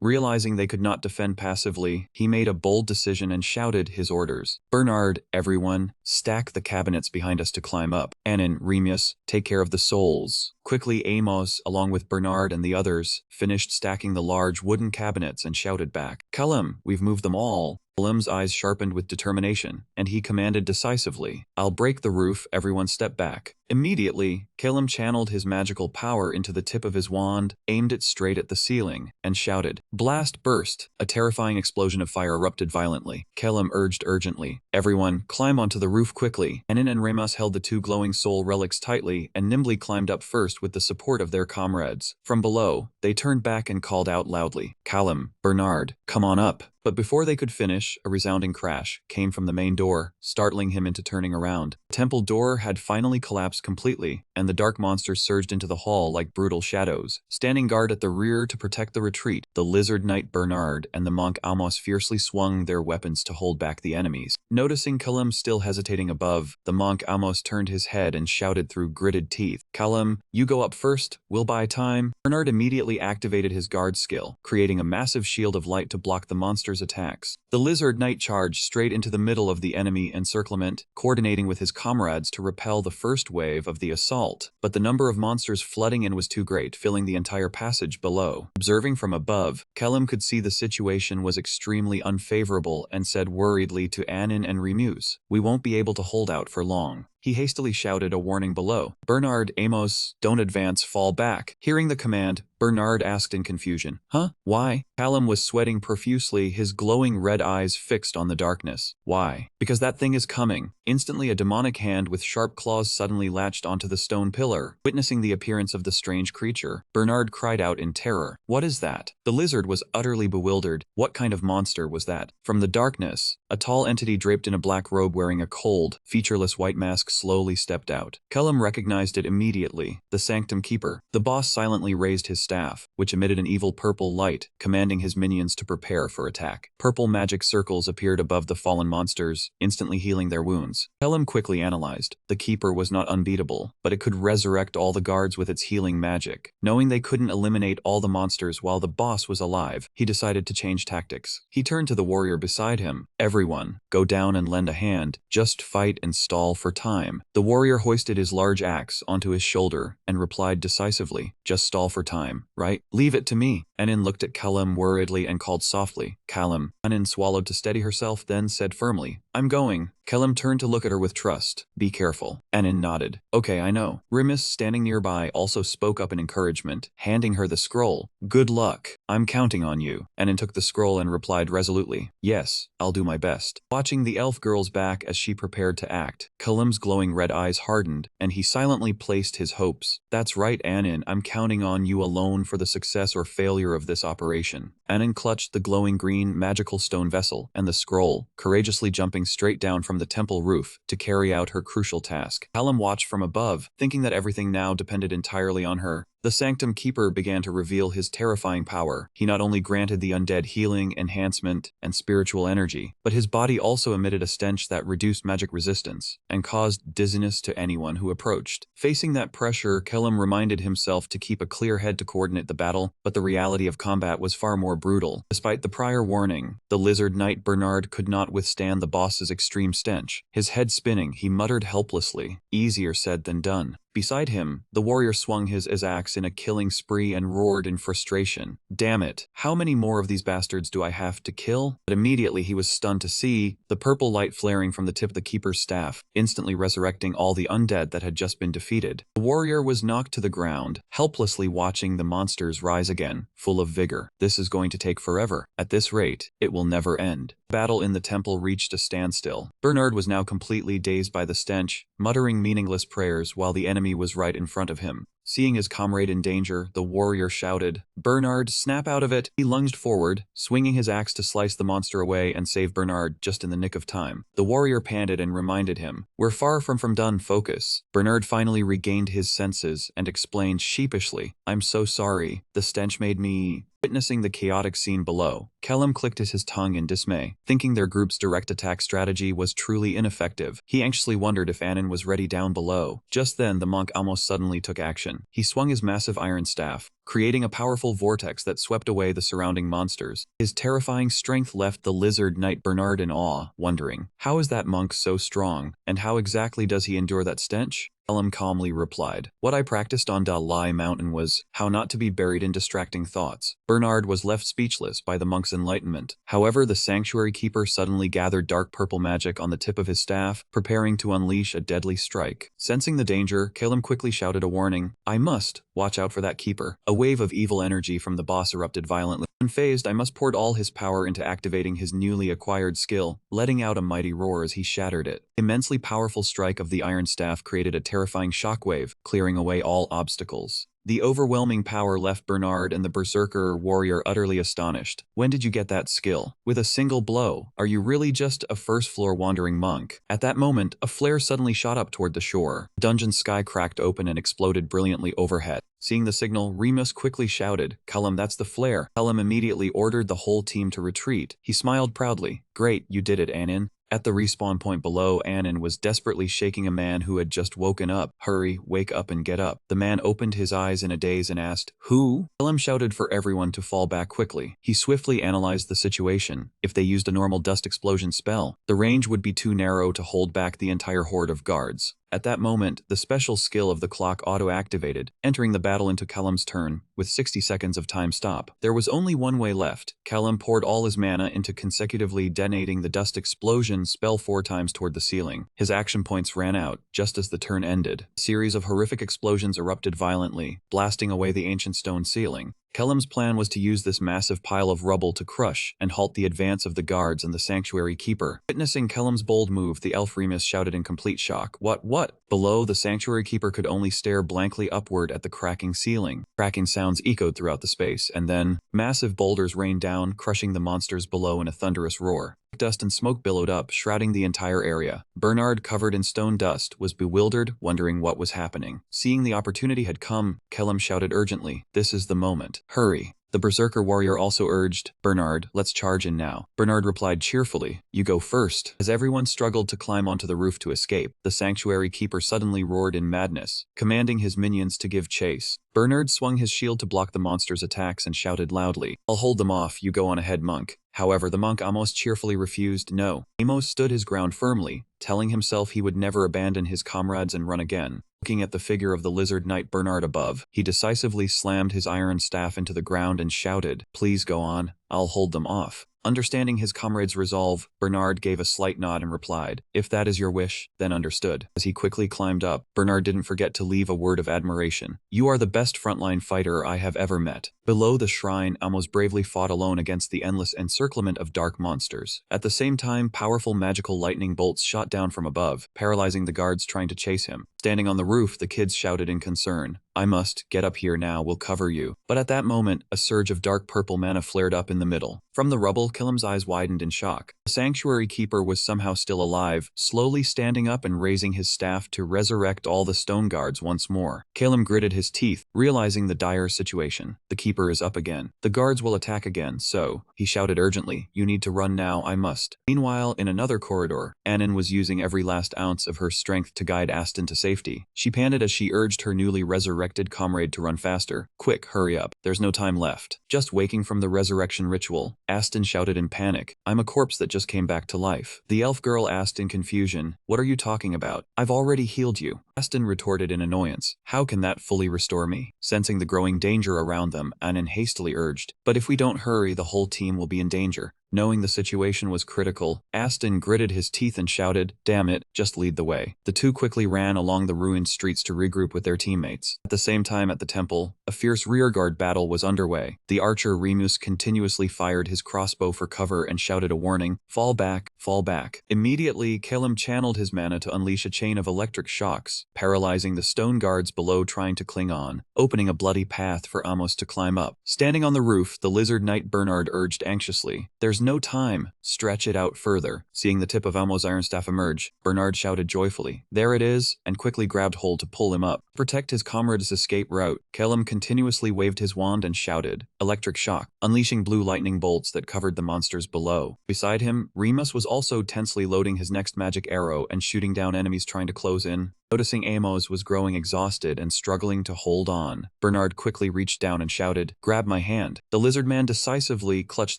Speaker 1: Realizing they could not defend passively, he made a bold decision and shouted his orders. "Bernard, everyone, stack the cabinets behind us to climb up. Anin, Remus, take care of the souls." Quickly, Amos, along with Bernard and the others, finished stacking the large wooden cabinets and shouted back, "Kellum, we've moved them all." Kellum's eyes sharpened with determination, and he commanded decisively, "I'll break the roof, everyone step back." Immediately, Kellum channeled his magical power into the tip of his wand, aimed it straight at the ceiling, and shouted, "Blast burst!" A terrifying explosion of fire erupted violently. Kellum urged urgently, "Everyone, climb onto the roof quickly." Anin and Remus held the two glowing soul relics tightly and nimbly climbed up first with the support of their comrades. From below, they turned back and called out loudly, "Kellum, Bernard, come on up." But before they could finish, a resounding crash came from the main door, startling him into turning around. The temple door had finally collapsed completely, and the dark monsters surged into the hall like brutal shadows. Standing guard at the rear to protect the retreat, the lizard knight Bernard and the monk Amos fiercely swung their weapons to hold back the enemies. Noticing Kellum still hesitating above, the monk Amos turned his head and shouted through gritted teeth, "Kellum, you go up first, we'll buy time." Bernard immediately activated his guard skill, creating a massive shield of light to block the monsters' attacks. The lizard knight charged straight into the middle of the enemy encirclement, coordinating with his comrades to repel the first wave of the assault. But the number of monsters flooding in was too great, filling the entire passage below. Observing from above, Kellum could see the situation was extremely unfavorable and said worriedly to Anin and Remus, "We won't be able to hold out for long." He hastily shouted a warning below. Bernard, Amos, don't advance, fall back. Hearing the command, Bernard asked in confusion. Huh? Why? Callum was sweating profusely, his glowing red eyes fixed on the darkness. Why? Because that thing is coming. Instantly, a demonic hand with sharp claws suddenly latched onto the stone pillar. Witnessing the appearance of the strange creature, Bernard cried out in terror. What is that? The lizard was utterly bewildered. What kind of monster was that? From the darkness, a tall entity draped in a black robe wearing a cold, featureless white mask slowly stepped out. Callum recognized it immediately. The Sanctum Keeper. The boss silently raised his staff, which emitted an evil purple light, commanding his minions to prepare for attack. Purple magic circles appeared above the fallen monsters, instantly healing their wounds. Callum quickly analyzed. The Keeper was not unbeatable, but it could resurrect all the guards with its healing magic. Knowing they couldn't eliminate all the monsters while the boss was alive, he decided to change tactics. He turned to the warrior beside him. Everyone, go down and lend a hand. Just fight and stall for time. The warrior hoisted his large axe onto his shoulder and replied decisively, just stall for time, right? Leave it to me. Anin looked at Callum worriedly and called softly, Callum. Anin swallowed to steady herself, then said firmly, I'm going. Callum turned to look at her with trust. Be careful. Anin nodded. Okay, I know. Rimus, standing nearby, also spoke up in encouragement, handing her the scroll. Good luck. I'm counting on you. Anin took the scroll and replied resolutely, yes, I'll do my best. Watching the elf girl's back as she prepared to act, Callum's glowing red eyes hardened, and he silently placed his hopes. That's right, Anin, I'm counting on you alone for the success or failure of this operation. Anin clutched the glowing green magical stone vessel and the scroll, courageously jumping straight down from the temple roof to carry out her crucial task. Callum watched from above, thinking that everything now depended entirely on her. The Sanctum Keeper began to reveal his terrifying power. He not only granted the undead healing, enhancement, and spiritual energy, but his body also emitted a stench that reduced magic resistance and caused dizziness to anyone who approached. Facing that pressure, Callum reminded himself to keep a clear head to coordinate the battle, but the reality of combat was far more brutal. Despite the prior warning, the lizard knight Bernard could not withstand the boss's extreme stench. His head spinning, he muttered helplessly, easier said than done. Beside him, the warrior swung his axe in a killing spree and roared in frustration. Damn it, how many more of these bastards do I have to kill? But immediately he was stunned to see the purple light flaring from the tip of the Keeper's staff, instantly resurrecting all the undead that had just been defeated. The warrior was knocked to the ground, helplessly watching the monsters rise again, full of vigor. This is going to take forever. At this rate, it will never end. Battle in the temple reached a standstill. Bernard was now completely dazed by the stench, muttering meaningless prayers while the enemy was right in front of him. Seeing his comrade in danger, the warrior shouted, Bernard, snap out of it! He lunged forward, swinging his axe to slice the monster away and save Bernard just in the nick of time. The warrior panted and reminded him, we're far from done, focus. Bernard finally regained his senses and explained sheepishly, I'm so sorry, the stench made me... Witnessing the chaotic scene below, Callum clicked his tongue in dismay. Thinking their group's direct attack strategy was truly ineffective, he anxiously wondered if Anin was ready down below. Just then, the monk almost suddenly took action. He swung his massive iron staff, creating a powerful vortex that swept away the surrounding monsters. His terrifying strength left the lizard knight Bernard in awe, wondering, how is that monk so strong, and how exactly does he endure that stench? Callum calmly replied, what I practiced on Dalai Mountain was how not to be buried in distracting thoughts. Bernard was left speechless by the monk's enlightenment. However, the sanctuary keeper suddenly gathered dark purple magic on the tip of his staff, preparing to unleash a deadly strike. Sensing the danger, Callum quickly shouted a warning, I must watch out for that keeper. A wave of evil energy from the boss erupted violently. Unfazed, I must poured all his power into activating his newly acquired skill, letting out a mighty roar as he shattered it. Immensely powerful strike of the iron staff created a terrifying shockwave, clearing away all obstacles. The overwhelming power left Bernard and the berserker warrior utterly astonished. When did you get that skill? With a single blow? Are you really just a first-floor wandering monk? At that moment, a flare suddenly shot up toward the shore. The dungeon's sky cracked open and exploded brilliantly overhead. Seeing the signal, Remus quickly shouted, Callum, that's the flare. Callum immediately ordered the whole team to retreat. He smiled proudly. Great, you did it, Anin. At the respawn point below, Anin was desperately shaking a man who had just woken up. Hurry, wake up and get up. The man opened his eyes in a daze and asked, Who? Callum shouted for everyone to fall back quickly. He swiftly analyzed the situation. If they used a normal dust explosion spell, the range would be too narrow to hold back the entire horde of guards. At that moment, the special skill of the clock auto-activated, entering the battle into Callum's turn, with 60 seconds of time stop. There was only one way left. Callum poured all his mana into consecutively detonating the dust explosion spell 4 times toward the ceiling. His action points ran out, just as the turn ended. A series of horrific explosions erupted violently, blasting away the ancient stone ceiling. Callum's plan was to use this massive pile of rubble to crush and halt the advance of the guards and the Sanctuary Keeper. Witnessing Callum's bold move, the elf Remus shouted in complete shock, What? Below, the Sanctuary Keeper could only stare blankly upward at the cracking ceiling. Cracking sounds echoed throughout the space, and then, massive boulders rained down, crushing the monsters below in a thunderous roar. Dust and smoke billowed up, shrouding the entire area. Bernard, covered in stone dust, was bewildered, wondering what was happening. Seeing the opportunity had come, Callum shouted urgently, "This is the moment. Hurry." The Berserker warrior also urged, "Bernard, let's charge in now." Bernard replied cheerfully, "You go first." As everyone struggled to climb onto the roof to escape, the Sanctuary Keeper suddenly roared in madness, commanding his minions to give chase. Bernard swung his shield to block the monster's attacks and shouted loudly, "I'll hold them off, you go on ahead, monk." However, the monk almost cheerfully refused. No. Amos stood his ground firmly, telling himself he would never abandon his comrades and run again. Looking at the figure of the lizard knight Bernard above, he decisively slammed his iron staff into the ground and shouted, "Please go on, I'll hold them off." Understanding his comrade's resolve, Bernard gave a slight nod and replied, "If that is your wish, then understood." As he quickly climbed up, Bernard didn't forget to leave a word of admiration. "You are the best frontline fighter I have ever met." Below the shrine, Amos bravely fought alone against the endless encirclement of dark monsters. At the same time, powerful magical lightning bolts shot down from above, paralyzing the guards trying to chase him. Standing on the roof, the kids shouted in concern, "I must, get up here now, we'll cover you." But at that moment, a surge of dark purple mana flared up in the middle. From the rubble, Callum's eyes widened in shock. The Sanctuary Keeper was somehow still alive, slowly standing up and raising his staff to resurrect all the stone guards once more. Callum gritted his teeth, realizing the dire situation. The Keeper is up again. The guards will attack again, so, he shouted urgently, "You need to run now, I must." Meanwhile, in another corridor, Annan was using every last ounce of her strength to guide Aston to safety. She panted as she urged her newly resurrected comrade to run faster. "Quick, hurry up. There's no time left." Just waking from the resurrection ritual, Aston shouted in panic, "I'm a corpse that just came back to life." The elf girl asked in confusion, "What are you talking about? I've already healed you." Aston retorted in annoyance, "How can that fully restore me?" Sensing the growing danger around them, Annan hastily urged, "But if we don't hurry, the whole team will be in danger." Knowing the situation was critical, Aston gritted his teeth and shouted, "Damn it, just lead the way." The two quickly ran along the ruined streets to regroup with their teammates. At the same time at the temple, a fierce rearguard battle was underway. The archer Remus continuously fired his crossbow for cover and shouted a warning, "Fall back, fall back." Immediately, Callum channeled his mana to unleash a chain of electric shocks, paralyzing the stone guards below trying to cling on, opening a bloody path for Amos to climb up. Standing on the roof, the lizard knight Bernard urged anxiously, "There's no time. Stretch it out further." Seeing the tip of Amos' iron staff emerge, Bernard shouted joyfully, "There it is," and quickly grabbed hold to pull him up. To protect his comrade's escape route, Callum continuously waved his wand and shouted, "Electric shock," unleashing blue lightning bolts that covered the monsters below. Beside him, Remus was also tensely loading his next magic arrow and shooting down enemies trying to close in. Noticing Amos was growing exhausted and struggling to hold on, Bernard quickly reached down and shouted, "Grab my hand." The lizard man decisively clutched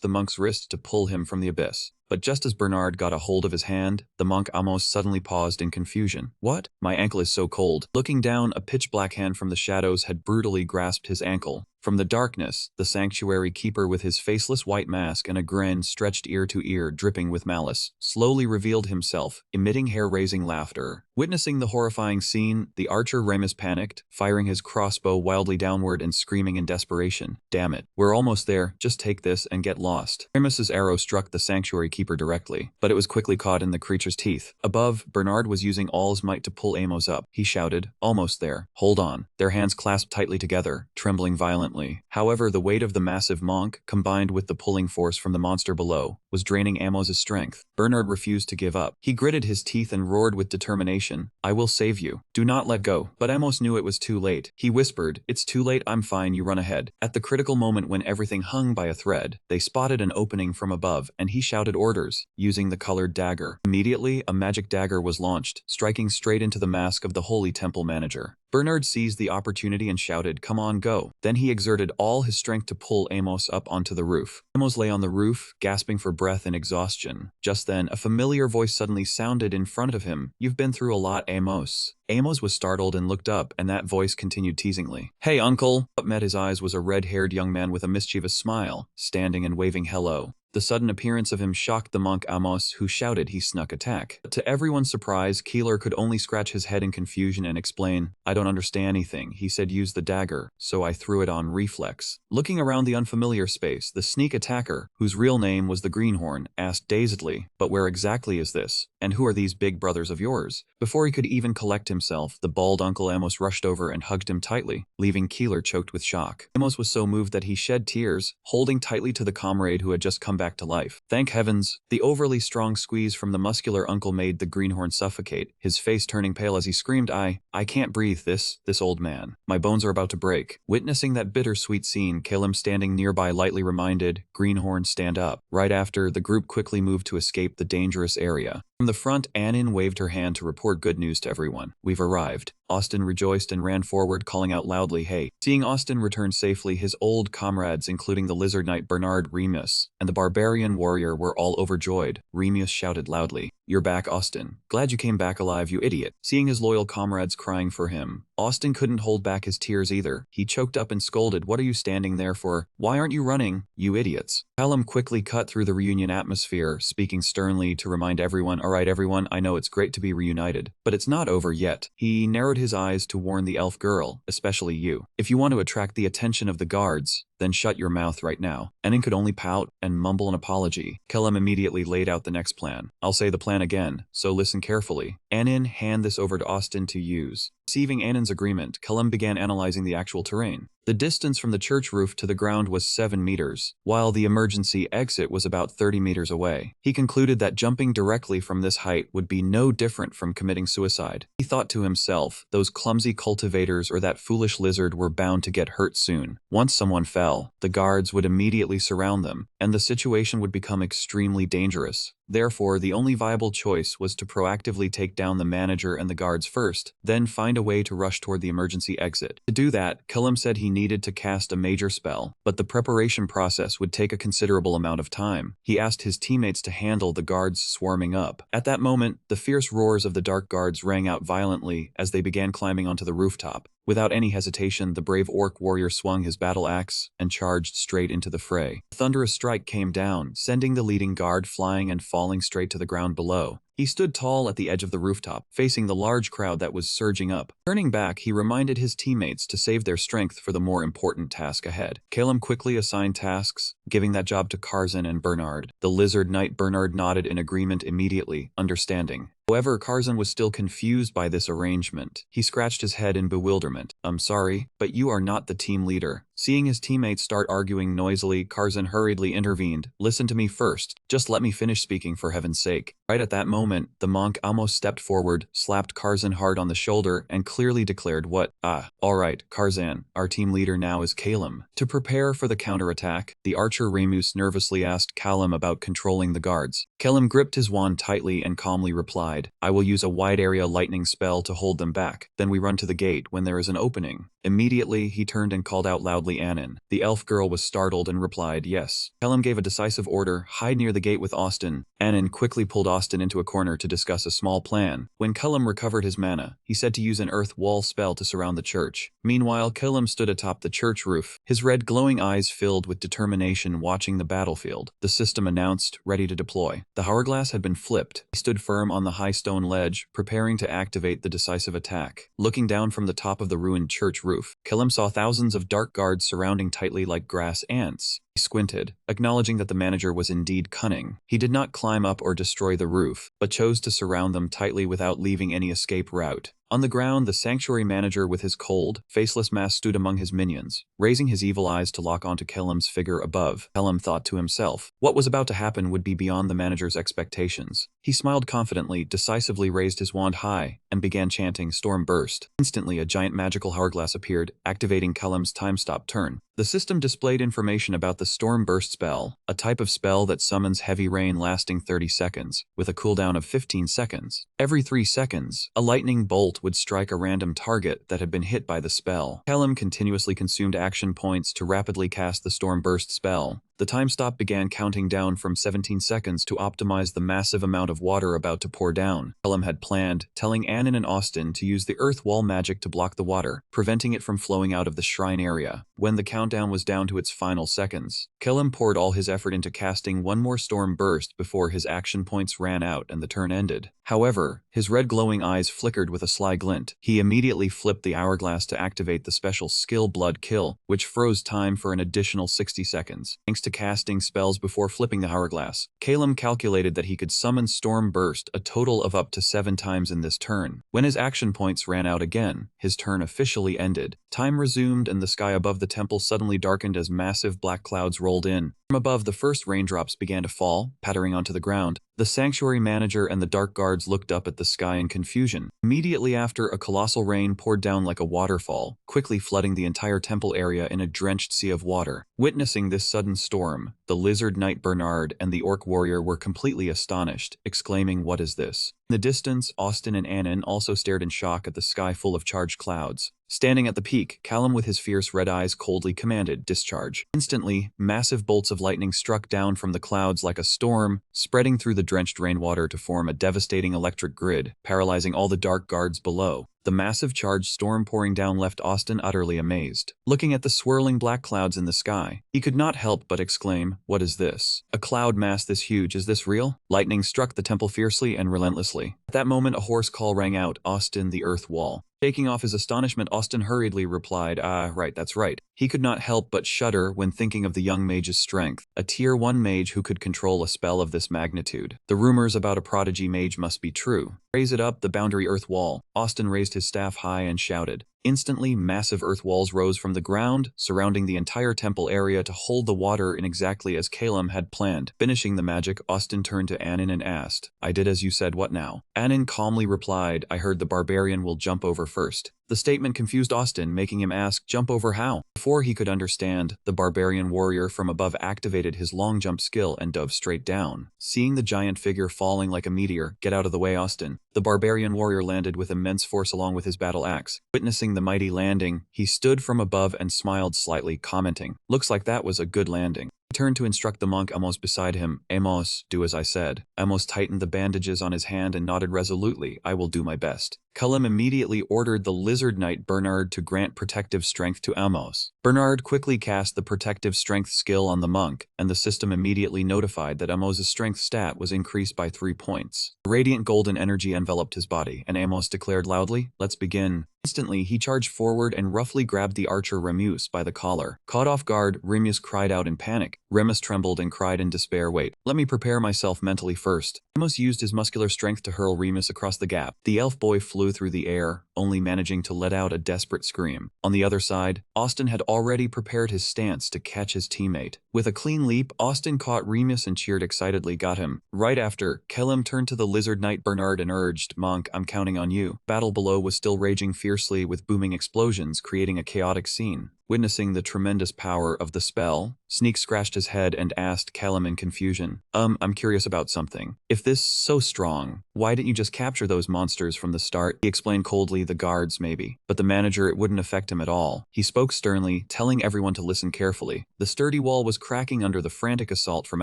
Speaker 1: the monk's wrist to pull him from the abyss. But just as Bernard got a hold of his hand, the monk Amos suddenly paused in confusion. "What? My ankle is so cold." Looking down, a pitch-black hand from the shadows had brutally grasped his ankle. From the darkness, the Sanctuary Keeper with his faceless white mask and a grin stretched ear to ear dripping with malice, slowly revealed himself, emitting hair-raising laughter. Witnessing the horrifying scene, the archer Remus panicked, firing his crossbow wildly downward and screaming in desperation, "Damn it, we're almost there, just take this and get lost." Remus's arrow struck the Sanctuary Keeper directly, but it was quickly caught in the creature's teeth. Above, Bernard was using all his might to pull Amos up. He shouted, "Almost there. Hold on." Their hands clasped tightly together, trembling violently. However, the weight of the massive monk, combined with the pulling force from the monster below, was draining Amos' strength. Bernard refused to give up. He gritted his teeth and roared with determination, "I will save you. Do not let go." But Amos knew it was too late. He whispered, "It's too late, I'm fine, you run ahead." At the critical moment when everything hung by a thread, they spotted an opening from above, and he shouted orders, using the colored dagger. Immediately, a magic dagger was launched, striking straight into the mask of the Holy Temple manager. Bernard seized the opportunity and shouted, "Come on, go." Then he exerted all his strength to pull Amos up onto the roof. Amos lay on the roof, gasping for breath in exhaustion. Just then, a familiar voice suddenly sounded in front of him. "You've been through a lot, Amos." Amos was startled and looked up, and that voice continued teasingly. "Hey, uncle!" What met his eyes was a red-haired young man with a mischievous smile, standing and waving hello. The sudden appearance of him shocked the monk Amos, who shouted he snuck attack. But to everyone's surprise, Keeler could only scratch his head in confusion and explain, "I don't understand anything. He said use the dagger, so I threw it on reflex." Looking around the unfamiliar space, the sneak attacker, whose real name was the Greenhorn, asked dazedly, "But where exactly is this? And who are these big brothers of yours?" Before he could even collect himself, the bald Uncle Amos rushed over and hugged him tightly, leaving Keeler choked with shock. Amos was so moved that he shed tears, holding tightly to the comrade who had just come back to life. Thank heavens! The overly strong squeeze from the muscular uncle made the Greenhorn suffocate, his face turning pale as he screamed, I can't breathe, this old man. My bones are about to break." Witnessing that bittersweet scene, Calum standing nearby lightly reminded, "Greenhorn, stand up." Right after, the group quickly moved to escape the dangerous area. From the front, Annin waved her hand to report good news to everyone. "We've arrived." Austin rejoiced and ran forward, calling out loudly, "Hey." Seeing Austin return safely, his old comrades, including the lizard knight Bernard Remus and the barbarian warrior, were all overjoyed. Remus shouted loudly, "You're back, Austin. Glad you came back alive, you idiot." Seeing his loyal comrades crying for him, Austin couldn't hold back his tears either. He choked up and scolded, "What are you standing there for? Why aren't you running, you idiots?" Callum quickly cut through the reunion atmosphere, speaking sternly to remind everyone, "All right, everyone, I know it's great to be reunited, but it's not over yet." He narrowed his eyes to warn the elf girl, "Especially you. If you want to attract the attention of the guards, then shut your mouth right now." Annin could only pout and mumble an apology. Kellum immediately laid out the next plan. "I'll say the plan again, so listen carefully. Annin, hand this over to Austin to use." Receiving Annin's agreement, Kellum began analyzing the actual terrain. The distance from the church roof to the ground was 7 meters, while the emergency exit was about 30 meters away. He concluded that jumping directly from this height would be no different from committing suicide. He thought to himself, those clumsy cultivators or that foolish lizard were bound to get hurt soon. Once someone fell, the guards would immediately surround them, and the situation would become extremely dangerous. Therefore, the only viable choice was to proactively take down the manager and the guards first, then find a way to rush toward the emergency exit. To do that, Kellum said he needed to cast a major spell, but the preparation process would take a considerable amount of time. He asked his teammates to handle the guards swarming up. At that moment, the fierce roars of the dark guards rang out violently as they began climbing onto the rooftop. Without any hesitation, the brave orc warrior swung his battle axe and charged straight into the fray. A thunderous strike came down, sending the leading guard flying and falling straight to the ground below. He stood tall at the edge of the rooftop, facing the large crowd that was surging up. Turning back, he reminded his teammates to save their strength for the more important task ahead. Calum quickly assigned tasks, giving that job to Karzan and Bernard. The lizard knight Bernard nodded in agreement immediately, understanding. However, Karzan was still confused by this arrangement. He scratched his head in bewilderment. "I'm sorry, but you are not the team leader." Seeing his teammates start arguing noisily, Karzan hurriedly intervened. "Listen to me first. Just let me finish speaking, for heaven's sake." Right at that moment, the monk almost stepped forward, slapped Karzan hard on the shoulder, and clearly declared what? All right, Karzan, our team leader now is Calum. To prepare for the counterattack, the archer Remus nervously asked Calum about controlling the guards. Calum gripped his wand tightly and calmly replied, "I will use a wide area lightning spell to hold them back. Then we run to the gate when there is an opening." Immediately, he turned and called out loudly Annin. The elf girl was startled and replied, "Yes." Calum gave a decisive order, "Hide near the gate with Austin." Annin quickly pulled Austin into a corner to discuss a small plan. When Calum recovered his mana, he said to use an earth wall spell to surround the church. Meanwhile, Calum stood atop the church roof, his red glowing eyes filled with determination watching the battlefield. The system announced, ready to deploy. The hourglass had been flipped. He stood firm on the high stone ledge, preparing to activate the decisive attack. Looking down from the top of the ruined church roof, Calum saw thousands of dark guards surrounding tightly like grass ants. He squinted, acknowledging that the manager was indeed cunning. He did not climb up or destroy the roof, but chose to surround them tightly without leaving any escape route. On the ground, the sanctuary manager with his cold, faceless mask stood among his minions, raising his evil eyes to lock onto Kellum's figure above. Kellum thought to himself, what was about to happen would be beyond the manager's expectations. He smiled confidently, decisively raised his wand high, and began chanting Storm Burst. Instantly, a giant magical hourglass appeared, activating Kellum's time-stop turn. The system displayed information about the Storm Burst spell, a type of spell that summons heavy rain lasting 30 seconds, with a cooldown of 15 seconds. Every 3 seconds, a lightning bolt bolt would strike a random target that had been hit by the spell. Callum continuously consumed action points to rapidly cast the Storm Burst spell. The time stop began counting down from 17 seconds to optimize the massive amount of water about to pour down. Callum had planned, telling Annan and Austin to use the earth wall magic to block the water, preventing it from flowing out of the shrine area. When the countdown was down to its final seconds, Callum poured all his effort into casting one more Storm Burst before his action points ran out and the turn ended. However, his red glowing eyes flickered with a sly glint. He immediately flipped the hourglass to activate the special skill Blood Kill, which froze time for an additional 60 seconds. Thanks to casting spells before flipping the hourglass, Callum calculated that he could summon Storm Burst a total of up to 7 times in this turn. When his action points ran out again, his turn officially ended. Time resumed and the sky above the temple suddenly darkened as massive black clouds rolled in. From above, the first raindrops began to fall, pattering onto the ground. The sanctuary manager and the dark guards looked up at the sky in confusion. Immediately after, a colossal rain poured down like a waterfall, quickly flooding the entire temple area in a drenched sea of water. Witnessing this sudden storm, the lizard knight Bernard and the orc warrior were completely astonished, exclaiming, "What is this?" In the distance, Austin and Annan also stared in shock at the sky full of charged clouds. Standing at the peak, Callum with his fierce red eyes coldly commanded, "Discharge." Instantly, massive bolts of lightning struck down from the clouds like a storm, spreading through the drenched rainwater to form a devastating electric grid, paralyzing all the dark guards below. The massive charged storm pouring down left Austin utterly amazed. Looking at the swirling black clouds in the sky, he could not help but exclaim, "What is this? A cloud mass this huge, is this real?" Lightning struck the temple fiercely and relentlessly. At that moment, a hoarse call rang out, "Austin, the earth wall." Shaking off his astonishment, Austin hurriedly replied, Right, that's right." He could not help but shudder when thinking of the young mage's strength, a tier 1 mage who could control a spell of this magnitude. The rumors about a prodigy mage must be true. "Raise it up, the boundary earth wall." Austin raised his staff high and shouted. Instantly, massive earth walls rose from the ground, surrounding the entire temple area to hold the water in exactly as Callum had planned. Finishing the magic, Austin turned to Annan and asked, "I did as you said, what now?" Annan calmly replied, "I heard the barbarian will jump over first." The statement confused Austin, making him ask, "Jump over how?" Before he could understand, the barbarian warrior from above activated his long jump skill and dove straight down. Seeing the giant figure falling like a meteor, "Get out of the way, Austin." The barbarian warrior landed with immense force along with his battle axe. Witnessing the mighty landing, he stood from above and smiled slightly, commenting, "Looks like that was a good landing." He turned to instruct the monk Amos beside him. "Amos, do as I said." Amos tightened the bandages on his hand and nodded resolutely, "I will do my best." Callum immediately ordered the lizard knight Bernard to grant protective strength to Amos. Bernard quickly cast the protective strength skill on the monk, and the system immediately notified that Amos's strength stat was increased by 3 points. Radiant golden energy enveloped his body, and Amos declared loudly, "Let's begin." Instantly, he charged forward and roughly grabbed the archer Remus by the collar. Caught off guard, Remus cried out in panic. Remus trembled and cried in despair, "Wait, let me prepare myself mentally first." Amos used his muscular strength to hurl Remus across the gap. The elf boy flew through the air, only managing to let out a desperate scream. On the other side, Austin had already prepared his stance to catch his teammate. With a clean leap, Austin caught Remus and cheered excitedly, "Got him." Right after, Callum turned to the lizard knight Bernard and urged, "Monk, I'm counting on you." Battle below was still raging fiercely with booming explosions, creating a chaotic scene. Witnessing the tremendous power of the spell, Sneak scratched his head and asked Callum in confusion, I'm curious about something. If this so strong, why didn't you just capture those monsters from the start?" He explained coldly, "The guards, maybe. But the manager, it wouldn't affect him at all." He spoke sternly, telling everyone to listen carefully. The sturdy wall was cracking under the frantic assault from